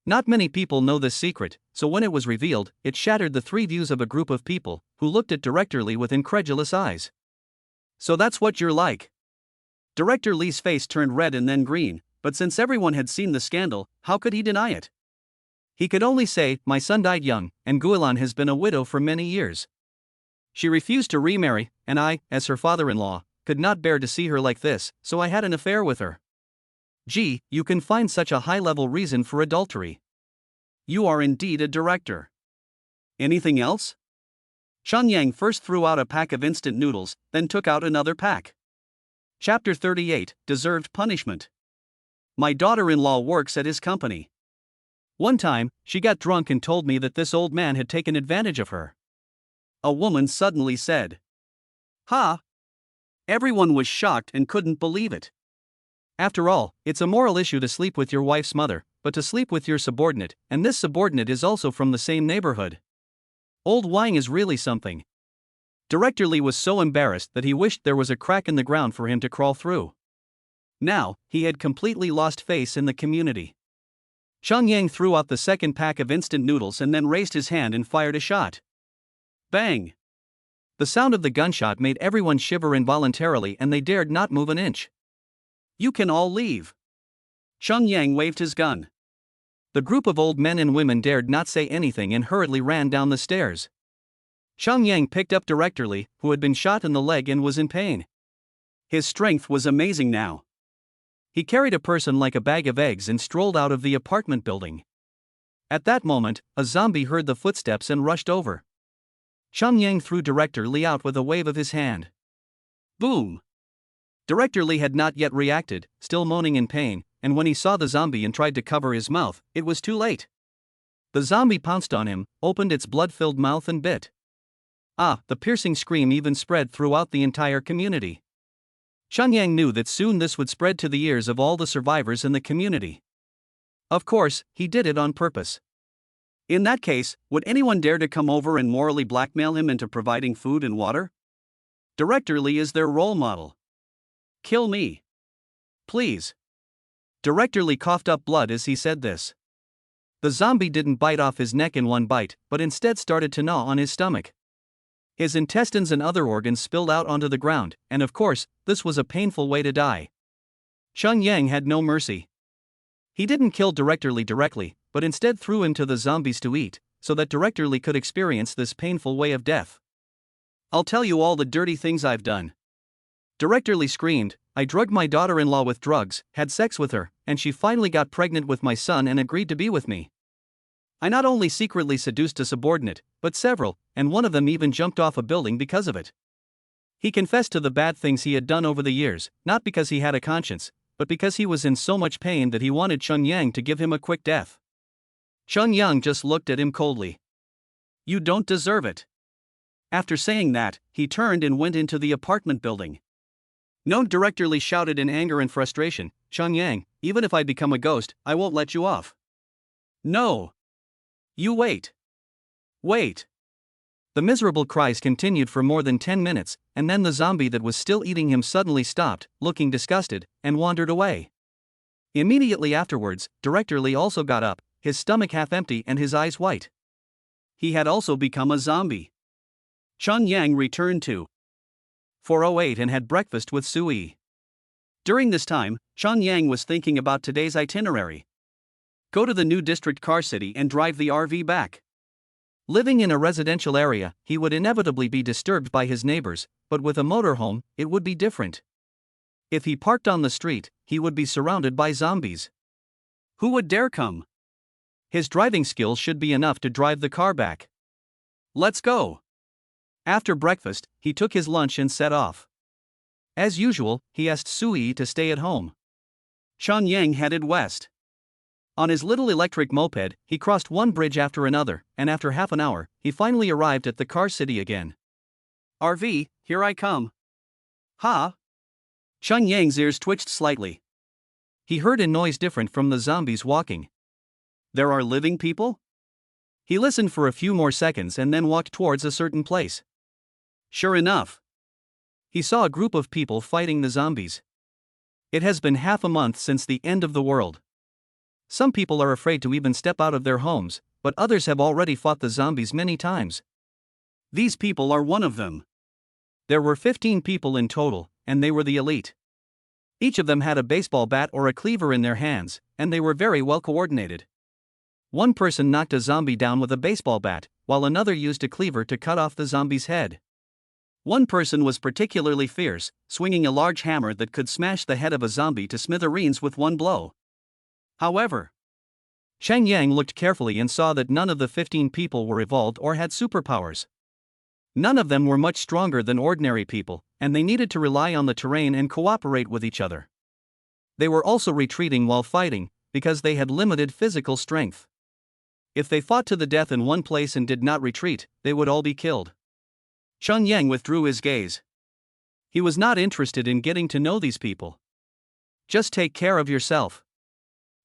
Not many people know this secret, so when it was revealed, it shattered the three views of a group of people, who looked at Director Li with incredulous eyes. "So that's what you're like?" Director Li's face turned red and then green, but since everyone had seen the scandal, how could he deny it? He could only say, "My son died young, and Guilan has been a widow for many years. She refused to remarry, and I, as her father-in-law, could not bear to see her like this, so I had an affair with her." "Gee, you can find such a high-level reason for adultery. You are indeed a director. Anything else?" Xiangyang first threw out a pack of instant noodles, then took out another pack. Chapter 38, Deserved Punishment. My daughter-in-law works at his company. One time, she got drunk and told me that this old man had taken advantage of her. A woman suddenly said. "Ha!" Everyone was shocked and couldn't believe it. After all, it's a moral issue to sleep with your wife's mother, but to sleep with your subordinate, and this subordinate is also from the same neighborhood. Old Wang is really something. Director Li was so embarrassed that he wished there was a crack in the ground for him to crawl through. Now, he had completely lost face in the community. Xiangyang threw out the second pack of instant noodles and then raised his hand and fired a shot. Bang! The sound of the gunshot made everyone shiver involuntarily and they dared not move an inch. "You can all leave." Xiangyang waved his gun. The group of old men and women dared not say anything and hurriedly ran down the stairs. Xiangyang picked up Director Li, who had been shot in the leg and was in pain. His strength was amazing now. He carried a person like a bag of eggs and strolled out of the apartment building. At that moment, a zombie heard the footsteps and rushed over. Xiangyang threw Director Li out with a wave of his hand. Boom! Director Li had not yet reacted, still moaning in pain, and when he saw the zombie and tried to cover his mouth, it was too late. The zombie pounced on him, opened its blood-filled mouth and bit. The piercing scream even spread throughout the entire community. Xiangyang knew that soon this would spread to the ears of all the survivors in the community. Of course, he did it on purpose. In that case, would anyone dare to come over and morally blackmail him into providing food and water? Director Li is their role model. Kill me. Please. Director Li coughed up blood as he said this. The zombie didn't bite off his neck in one bite, but instead started to gnaw on his stomach. His intestines and other organs spilled out onto the ground, and of course, this was a painful way to die. Xiangyang had no mercy. He didn't kill Director Li directly, but instead threw him to the zombies to eat, so that Director Li could experience this painful way of death. I'll tell you all the dirty things I've done. Director Li screamed, I drugged my daughter-in-law with drugs, had sex with her, and she finally got pregnant with my son and agreed to be with me. I not only secretly seduced a subordinate, but several, and one of them even jumped off a building because of it. He confessed to the bad things he had done over the years, not because he had a conscience, but because he was in so much pain that he wanted Xiangyang to give him a quick death. Xiangyang just looked at him coldly. You don't deserve it. After saying that, he turned and went into the apartment building. No, Director Li shouted in anger and frustration, "Xiangyang, even if I become a ghost, I won't let you off." "No. You wait. Wait." The miserable cries continued for more than 10 minutes, and then the zombie that was still eating him suddenly stopped, looking disgusted, and wandered away. Immediately afterwards, Director Li also got up, his stomach half empty and his eyes white. He had also become a zombie. Xiangyang returned to 408 and had breakfast with Sui. During this time, Xiangyang was thinking about today's itinerary. Go to the new district car city and drive the RV back. Living in a residential area, he would inevitably be disturbed by his neighbors, but with a motorhome, it would be different. If he parked on the street, he would be surrounded by zombies. Who would dare come? His driving skills should be enough to drive the car back. Let's go. After breakfast, he took his lunch and set off. As usual, he asked Sui to stay at home. Xiangyang headed west. On his little electric moped, he crossed one bridge after another, and after half an hour, he finally arrived at the car city again. RV, here I come. Ha! Xiangyang's ears twitched slightly. He heard a noise different from the zombies walking. There are living people? He listened for a few more seconds and then walked towards a certain place. Sure enough, he saw a group of people fighting the zombies. It has been half a month since the end of the world. Some people are afraid to even step out of their homes, but others have already fought the zombies many times. These people are one of them. There were 15 people in total, and they were the elite. Each of them had a baseball bat or a cleaver in their hands, and they were very well coordinated. One person knocked a zombie down with a baseball bat, while another used a cleaver to cut off the zombie's head. One person was particularly fierce, swinging a large hammer that could smash the head of a zombie to smithereens with one blow. However, Xiangyang looked carefully and saw that none of the 15 people were evolved or had superpowers. None of them were much stronger than ordinary people, and they needed to rely on the terrain and cooperate with each other. They were also retreating while fighting, because they had limited physical strength. If they fought to the death in one place and did not retreat, they would all be killed. Xiangyang withdrew his gaze. He was not interested in getting to know these people. Just take care of yourself.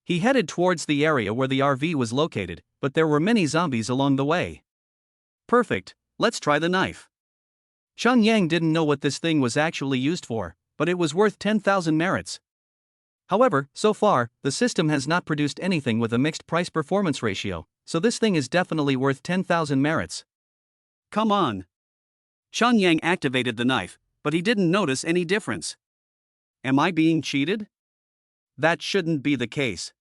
He headed towards the area where the RV was located, but there were many zombies along the way. Perfect, let's try the knife. Xiangyang didn't know what this thing was actually used for, but it was worth 10,000 merits. However, so far, the system has not produced anything with a mixed price-performance ratio, so this thing is definitely worth 10,000 merits. Come on. Xiangyang activated the knife, but he didn't notice any difference. Am I being cheated? That shouldn't be the case.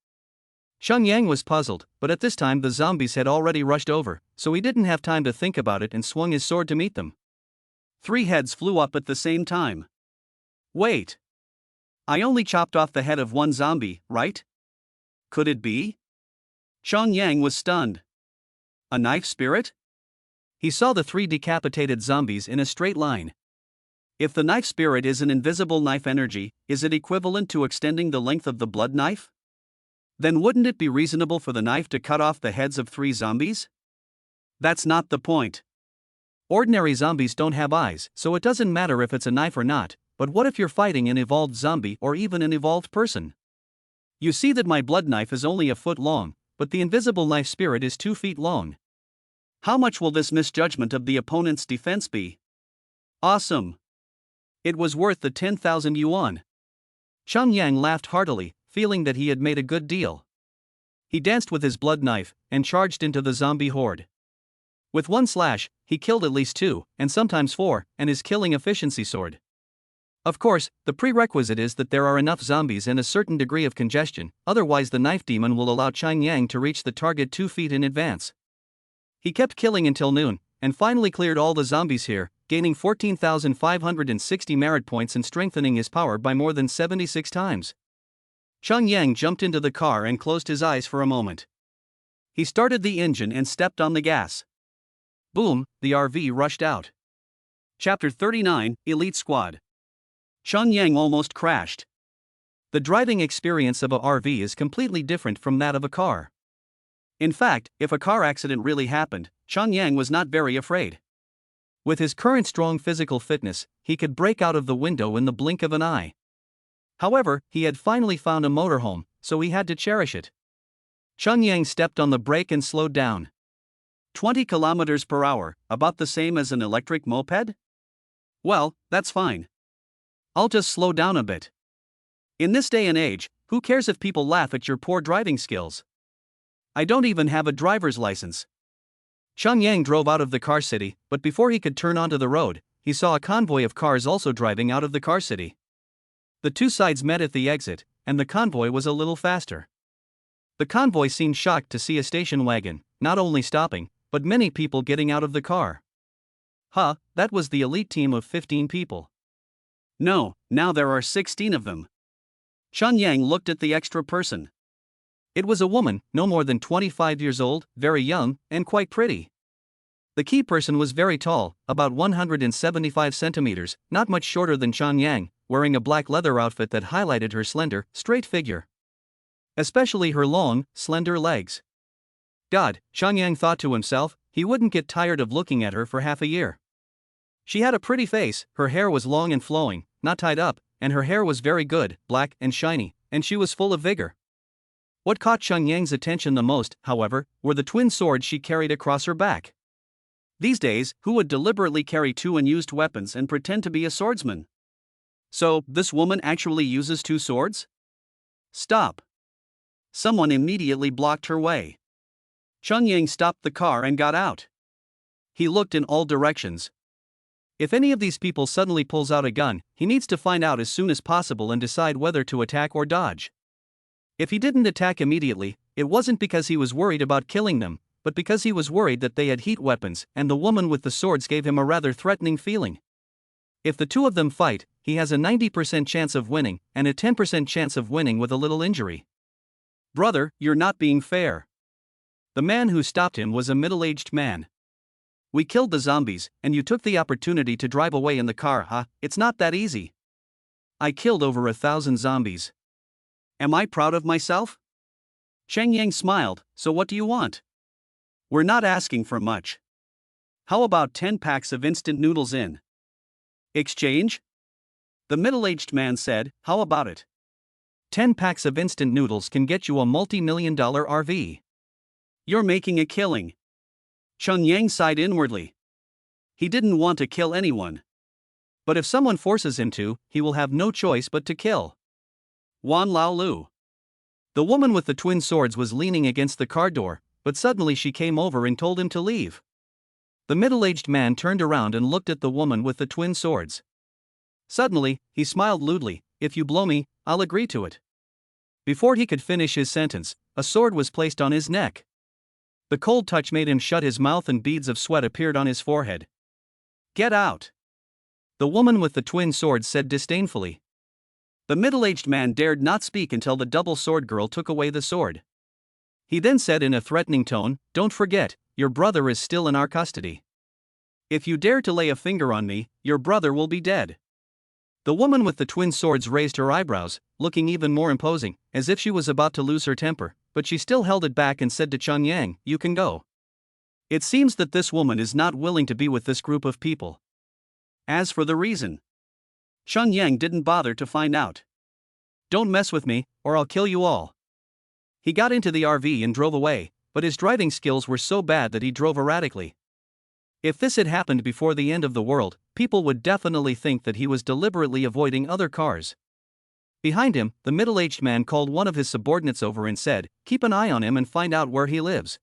Xiangyang was puzzled, but at this time the zombies had already rushed over, so he didn't have time to think about it and swung his sword to meet them. 3 heads flew up at the same time. Wait. I only chopped off the head of one zombie, right? Could it be? Xiangyang was stunned. A knife spirit? He saw the 3 decapitated zombies in a straight line. If the knife spirit is an invisible knife energy, is it equivalent to extending the length of the blood knife? Then wouldn't it be reasonable for the knife to cut off the heads of 3 zombies? That's not the point. Ordinary zombies don't have eyes, so it doesn't matter if it's a knife or not, but what if you're fighting an evolved zombie or even an evolved person? You see that my blood knife is only a foot long, but the invisible knife spirit is 2 feet long. How much will this misjudgment of the opponent's defense be? Awesome. It was worth the 10,000 yuan. Xiangyang laughed heartily, feeling that he had made a good deal. He danced with his blood knife and charged into the zombie horde. With one slash, he killed at least 2, and sometimes 4, and his killing efficiency soared. Of course, the prerequisite is that there are enough zombies and a certain degree of congestion, otherwise the knife demon will allow Xiangyang to reach the target 2 feet in advance. He kept killing until noon, and finally cleared all the zombies here, gaining 14,560 merit points and strengthening his power by more than 76 times. Xiangyang jumped into the car and closed his eyes for a moment. He started the engine and stepped on the gas. Boom, the RV rushed out. Chapter 39, Elite Squad. Xiangyang almost crashed. The driving experience of a RV is completely different from that of a car. In fact, if a car accident really happened, Xiangyang was not very afraid. With his current strong physical fitness, he could break out of the window in the blink of an eye. However, he had finally found a motorhome, so he had to cherish it. Chun Yang stepped on the brake and slowed down. 20 kilometers per hour, about the same as an electric moped? Well, that's fine. I'll just slow down a bit. In this day and age, who cares if people laugh at your poor driving skills? I don't even have a driver's license. Chun Yang drove out of the car city, but before he could turn onto the road, he saw a convoy of cars also driving out of the car city. The two sides met at the exit, and the convoy was a little faster. The convoy seemed shocked to see a station wagon, not only stopping, but many people getting out of the car. That was the elite team of 15 people. No, now there are 16 of them. Chun Yang looked at the extra person. It was a woman, no more than 25 years old, very young, and quite pretty. The key person was very tall, about 175 centimeters, not much shorter than Chun Yang, wearing a black leather outfit that highlighted her slender, straight figure. Especially her long, slender legs. God, Chun Yang thought to himself, he wouldn't get tired of looking at her for half a year. She had a pretty face, her hair was long and flowing, not tied up, and her hair was very good, black and shiny, and she was full of vigor. What caught Chun Yang's attention the most, however, were the twin swords she carried across her back. These days, who would deliberately carry two unused weapons and pretend to be a swordsman? So, this woman actually uses two swords? Stop. Someone immediately blocked her way. Chun Yang stopped the car and got out. He looked in all directions. If any of these people suddenly pulls out a gun, he needs to find out as soon as possible and decide whether to attack or dodge. If he didn't attack immediately, it wasn't because he was worried about killing them, but because he was worried that they had heat weapons, and the woman with the swords gave him a rather threatening feeling. If the two of them fight, he has a 90% chance of winning, and a 10% chance of winning with a little injury. Brother, you're not being fair. The man who stopped him was a middle-aged man. We killed the zombies, and you took the opportunity to drive away in the car, It's not that easy. I killed over 1,000 zombies. Am I proud of myself? Chun Yang smiled, so what do you want? We're not asking for much. How about 10 packs of instant noodles in exchange? The middle-aged man said, how about it? 10 packs of instant noodles can get you a multi-million-dollar RV. You're making a killing. Chun Yang sighed inwardly. He didn't want to kill anyone. But if someone forces him to, he will have no choice but to kill. Wan Lao Lu. The woman with the twin swords was leaning against the car door, but suddenly she came over and told him to leave. The middle-aged man turned around and looked at the woman with the twin swords. Suddenly, he smiled lewdly, if you blow me, I'll agree to it. Before he could finish his sentence, a sword was placed on his neck. The cold touch made him shut his mouth and beads of sweat appeared on his forehead. Get out! The woman with the twin swords said disdainfully. The middle-aged man dared not speak until the double sword girl took away the sword. He then said in a threatening tone, don't forget, your brother is still in our custody. If you dare to lay a finger on me, your brother will be dead. The woman with the twin swords raised her eyebrows, looking even more imposing, as if she was about to lose her temper, but she still held it back and said to Chun Yang, you can go. It seems that this woman is not willing to be with this group of people. As for the reason, Chun Yang didn't bother to find out. Don't mess with me, or I'll kill you all. He got into the RV and drove away, but his driving skills were so bad that he drove erratically. If this had happened before the end of the world, people would definitely think that he was deliberately avoiding other cars. Behind him, the middle-aged man called one of his subordinates over and said, keep an eye on him and find out where he lives.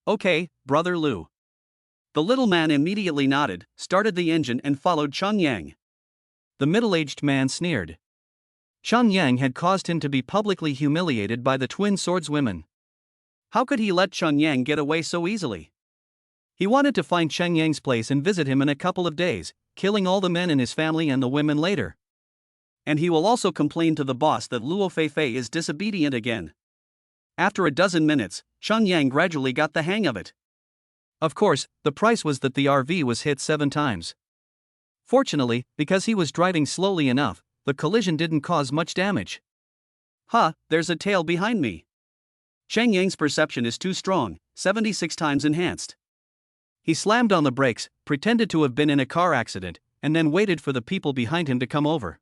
Okay, Brother Lu. The little man immediately nodded, started the engine and followed Chun Yang. The middle-aged man sneered. Chun Yang had caused him to be publicly humiliated by the twin swordswomen. How could he let Chun Yang get away so easily? He wanted to find Chun Yang's place and visit him in a couple of days, killing all the men in his family and the women later. And he will also complain to the boss that Luo Feifei is disobedient again. After a dozen minutes, Chun Yang gradually got the hang of it. Of course, the price was that the RV was hit 7 times. Fortunately, because he was driving slowly enough, the collision didn't cause much damage. There's a tail behind me. Chun Yang's perception is too strong, 76 times enhanced. He slammed on the brakes, pretended to have been in a car accident, and then waited for the people behind him to come over.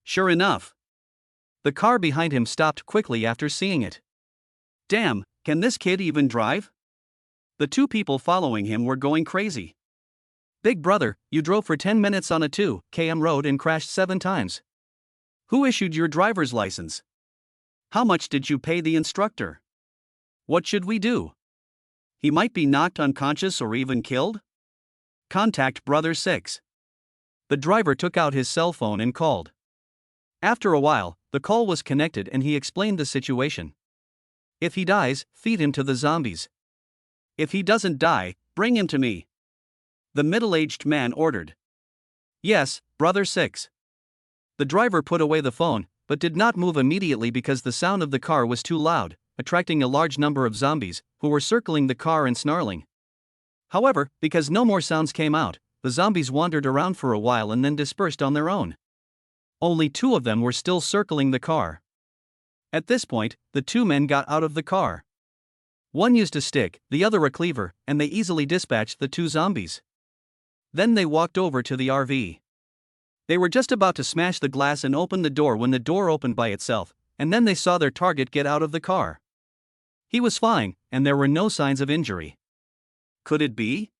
Sure enough, the car behind him stopped quickly after seeing it. Damn, can this kid even drive? The two people following him were going crazy. Big brother, you drove for 10 minutes on a 2 km road and crashed 7 times. Who issued your driver's license? How much did you pay the instructor? What should we do? He might be knocked unconscious or even killed? Contact Brother 6. The driver took out his cell phone and called. After a while, the call was connected and he explained the situation. If he dies, feed him to the zombies. If he doesn't die, bring him to me. The middle-aged man ordered. Yes, Brother 6. The driver put away the phone, but did not move immediately because the sound of the car was too loud, attracting a large number of zombies, who were circling the car and snarling. However, because no more sounds came out, the zombies wandered around for a while and then dispersed on their own. Only 2 of them were still circling the car. At this point, the 2 men got out of the car. One used a stick, the other a cleaver, and they easily dispatched the 2 zombies. Then they walked over to the RV. They were just about to smash the glass and open the door when the door opened by itself, and then they saw their target get out of the car. He was fine, and there were no signs of injury. Could it be?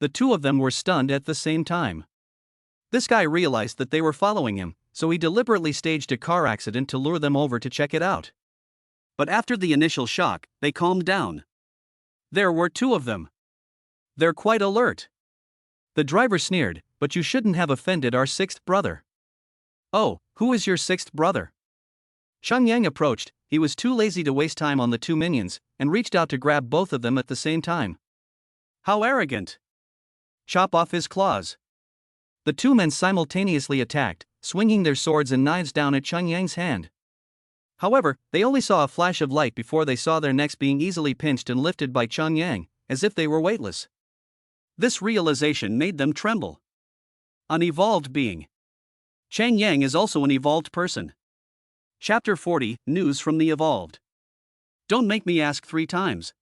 The 2 of them were stunned at the same time. This guy realized that they were following him, so he deliberately staged a car accident to lure them over to check it out. But after the initial shock, they calmed down. There were 2 of them. They're quite alert. The driver sneered, but you shouldn't have offended our 6th brother. Oh, who is your 6th brother? Xiangyu approached. He was too lazy to waste time on the 2 minions, and reached out to grab both of them at the same time. How arrogant! Chop off his claws. The 2 men simultaneously attacked, swinging their swords and knives down at Xiangyu's hand. However, they only saw a flash of light before they saw their necks being easily pinched and lifted by Xiangyu, as if they were weightless. This realization made them tremble. An evolved being. Xiangyu is also an evolved person. Chapter 40, News from the Evolved. Don't make me ask 3 times.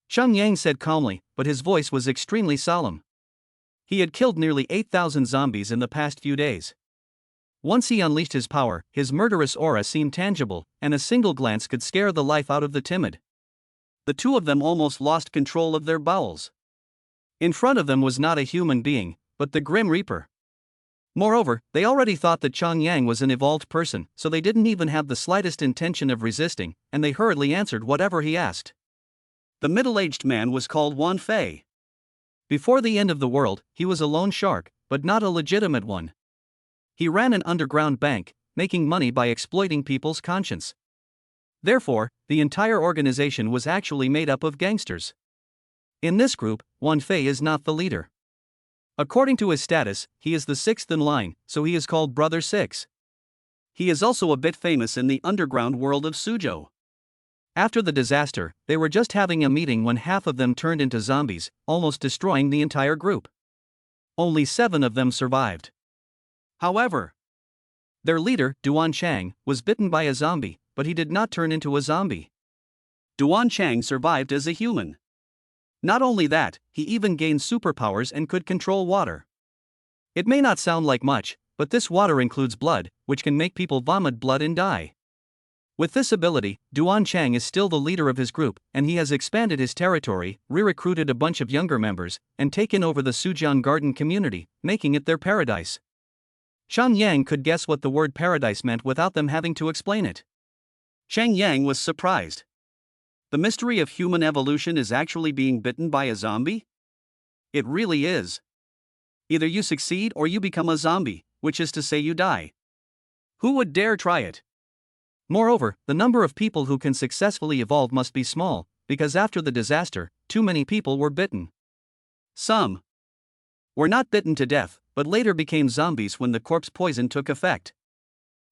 Xiangyu said calmly, but his voice was extremely solemn. He had killed nearly 8,000 zombies in the past few days. Once he unleashed his power, his murderous aura seemed tangible, and a single glance could scare the life out of the timid. The 2 of them almost lost control of their bowels. In front of them was not a human being, but the Grim Reaper. Moreover, they already thought that Xiangyu was an evolved person, so they didn't even have the slightest intention of resisting, and they hurriedly answered whatever he asked. The middle-aged man was called Wan Fei. Before the end of the world, he was a loan shark, but not a legitimate one. He ran an underground bank, making money by exploiting people's conscience. Therefore, the entire organization was actually made up of gangsters. In this group, Wan Fei is not the leader. According to his status, he is the 6th in line, so he is called Brother 6. He is also a bit famous in the underground world of Suzhou. After the disaster, they were just having a meeting when half of them turned into zombies, almost destroying the entire group. Only 7 of them survived. However, their leader, Duan Chang, was bitten by a zombie, but he did not turn into a zombie. Duan Chang survived as a human. Not only that, he even gained superpowers and could control water. It may not sound like much, but this water includes blood, which can make people vomit blood and die. With this ability, Duan Chang is still the leader of his group, and he has expanded his territory, re-recruited a bunch of younger members, and taken over the Sujian Garden community, making it their paradise. Xiangyu could guess what the word paradise meant without them having to explain it. Xiangyu was surprised. The mystery of human evolution is actually being bitten by a zombie? It really is. Either you succeed or you become a zombie, which is to say you die. Who would dare try it? Moreover, the number of people who can successfully evolve must be small, because after the disaster, too many people were bitten. Some were not bitten to death, but later became zombies when the corpse poison took effect.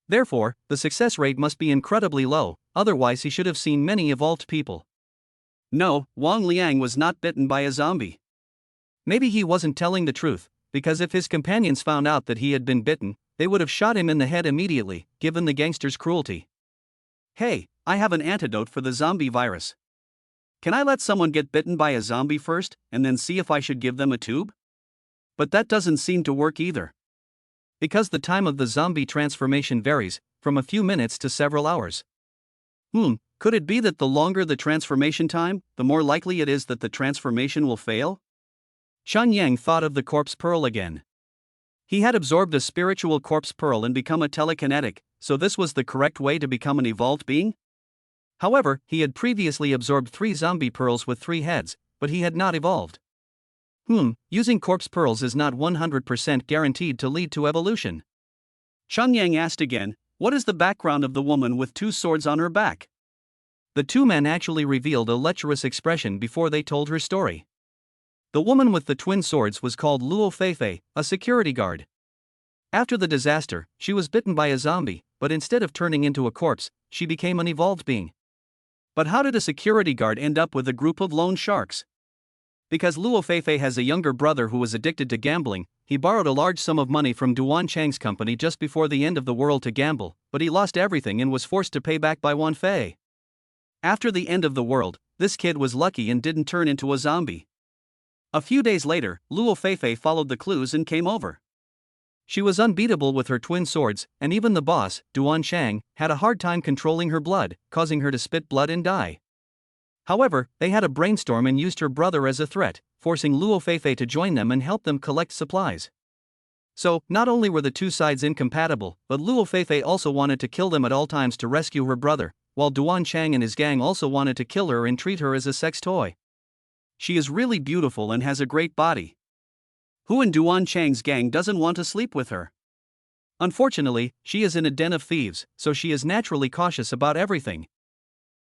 Therefore, the success rate must be incredibly low, otherwise he should have seen many evolved people. No, Wang Liang was not bitten by a zombie. Maybe he wasn't telling the truth, because if his companions found out that he had been bitten, they would have shot him in the head immediately, given the gangster's cruelty. Hey, I have an antidote for the zombie virus. Can I let someone get bitten by a zombie first, and then see if I should give them a tube? But that doesn't seem to work either. Because the time of the zombie transformation varies, from a few minutes to several hours. Could it be that the longer the transformation time, the more likely it is that the transformation will fail? Xiangyu thought of the corpse pearl again. He had absorbed a spiritual corpse pearl and become a telekinetic, so this was the correct way to become an evolved being? However, he had previously absorbed 3 zombie pearls with 3 heads, but he had not evolved. Using corpse pearls is not 100% guaranteed to lead to evolution. Xiangyu asked again, what is the background of the woman with 2 swords on her back? The 2 men actually revealed a lecherous expression before they told her story. The woman with the twin swords was called Luo Feifei, a security guard. After the disaster, she was bitten by a zombie, but instead of turning into a corpse, she became an evolved being. But how did a security guard end up with a group of loan sharks? Because Luo Feifei has a younger brother who was addicted to gambling, he borrowed a large sum of money from Duan Chang's company just before the end of the world to gamble, but he lost everything and was forced to pay back by Wan Fei. After the end of the world, this kid was lucky and didn't turn into a zombie. A few days later, Luo Feifei followed the clues and came over. She was unbeatable with her twin swords, and even the boss, Duan Chang, had a hard time controlling her blood, causing her to spit blood and die. However, they had a brainstorm and used her brother as a threat, forcing Luo Feifei to join them and help them collect supplies. So, not only were the 2 sides incompatible, but Luo Feifei also wanted to kill them at all times to rescue her brother, while Duan Chang and his gang also wanted to kill her and treat her as a sex toy. She is really beautiful and has a great body. Who in Duan Chang's gang doesn't want to sleep with her? Unfortunately, she is in a den of thieves, so she is naturally cautious about everything.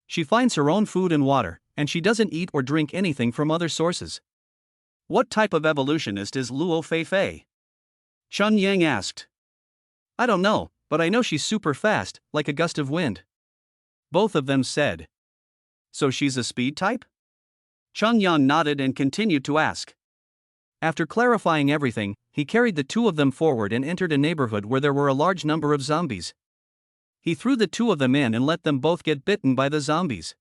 She finds her own food and water, and she doesn't eat or drink anything from other sources. What type of evolutionist is Luo Feifei? Xiangyu asked. I don't know, but I know she's super fast, like a gust of wind. Both of them said. So she's a speed type? Xiangyu nodded and continued to ask. After clarifying everything, he carried the 2 of them forward and entered a neighborhood where there were a large number of zombies. He threw the 2 of them in and let them both get bitten by the zombies.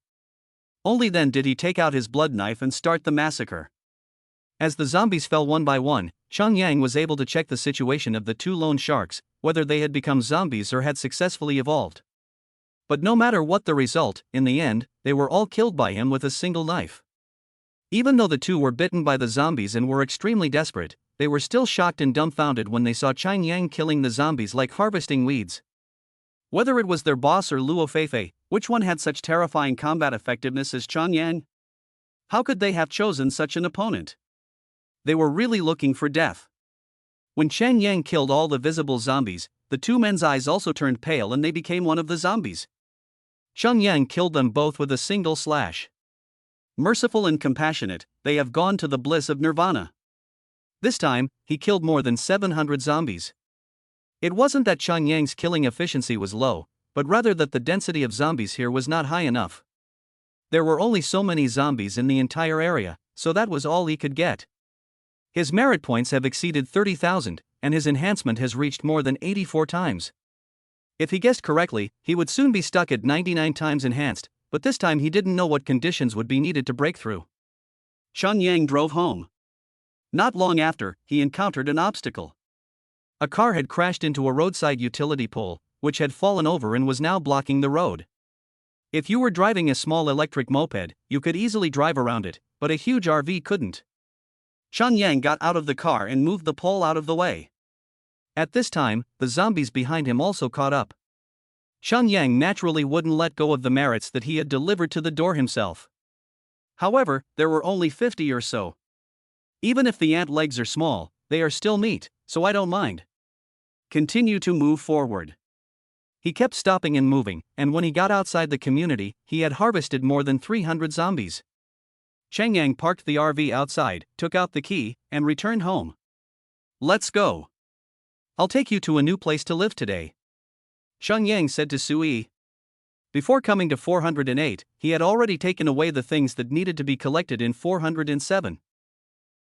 Only then did he take out his blood knife and start the massacre. As the zombies fell one by one, Xiangyu was able to check the situation of the 2 lone sharks, whether they had become zombies or had successfully evolved. But no matter what the result, in the end, they were all killed by him with a single knife. Even though the 2 were bitten by the zombies and were extremely desperate, they were still shocked and dumbfounded when they saw Xiangyu killing the zombies like harvesting weeds. Whether it was their boss or Luo Feifei, which one had such terrifying combat effectiveness as Xiangyu? How could they have chosen such an opponent? They were really looking for death. When Xiangyu killed all the visible zombies, the 2 men's eyes also turned pale and they became one of the zombies. Xiangyu killed them both with a single slash. Merciful and compassionate, they have gone to the bliss of nirvana. This time, he killed more than 700 zombies. It wasn't that Xiangyu's killing efficiency was low, but rather that the density of zombies here was not high enough. There were only so many zombies in the entire area, so that was all he could get. His merit points have exceeded 30,000, and his enhancement has reached more than 84 times. If he guessed correctly, he would soon be stuck at 99 times enhanced, but this time he didn't know what conditions would be needed to break through. Xiangyu drove home. Not long after, he encountered an obstacle. A car had crashed into a roadside utility pole, which had fallen over and was now blocking the road. If you were driving a small electric moped, you could easily drive around it, but a huge RV couldn't. Xiangyu got out of the car and moved the pole out of the way. At this time, the zombies behind him also caught up. Xiangyu naturally wouldn't let go of the merits that he had delivered to the door himself. However, there were only 50 or so. Even if the ant legs are small, they are still meat, so I don't mind. Continue to move forward. He kept stopping and moving, and when he got outside the community, he had harvested more than 300 zombies. Xiangyu parked the RV outside, took out the key, and returned home. Let's go. I'll take you to a new place to live today, Xiangyu said to Sui. Before coming to 408, he had already taken away the things that needed to be collected in 407.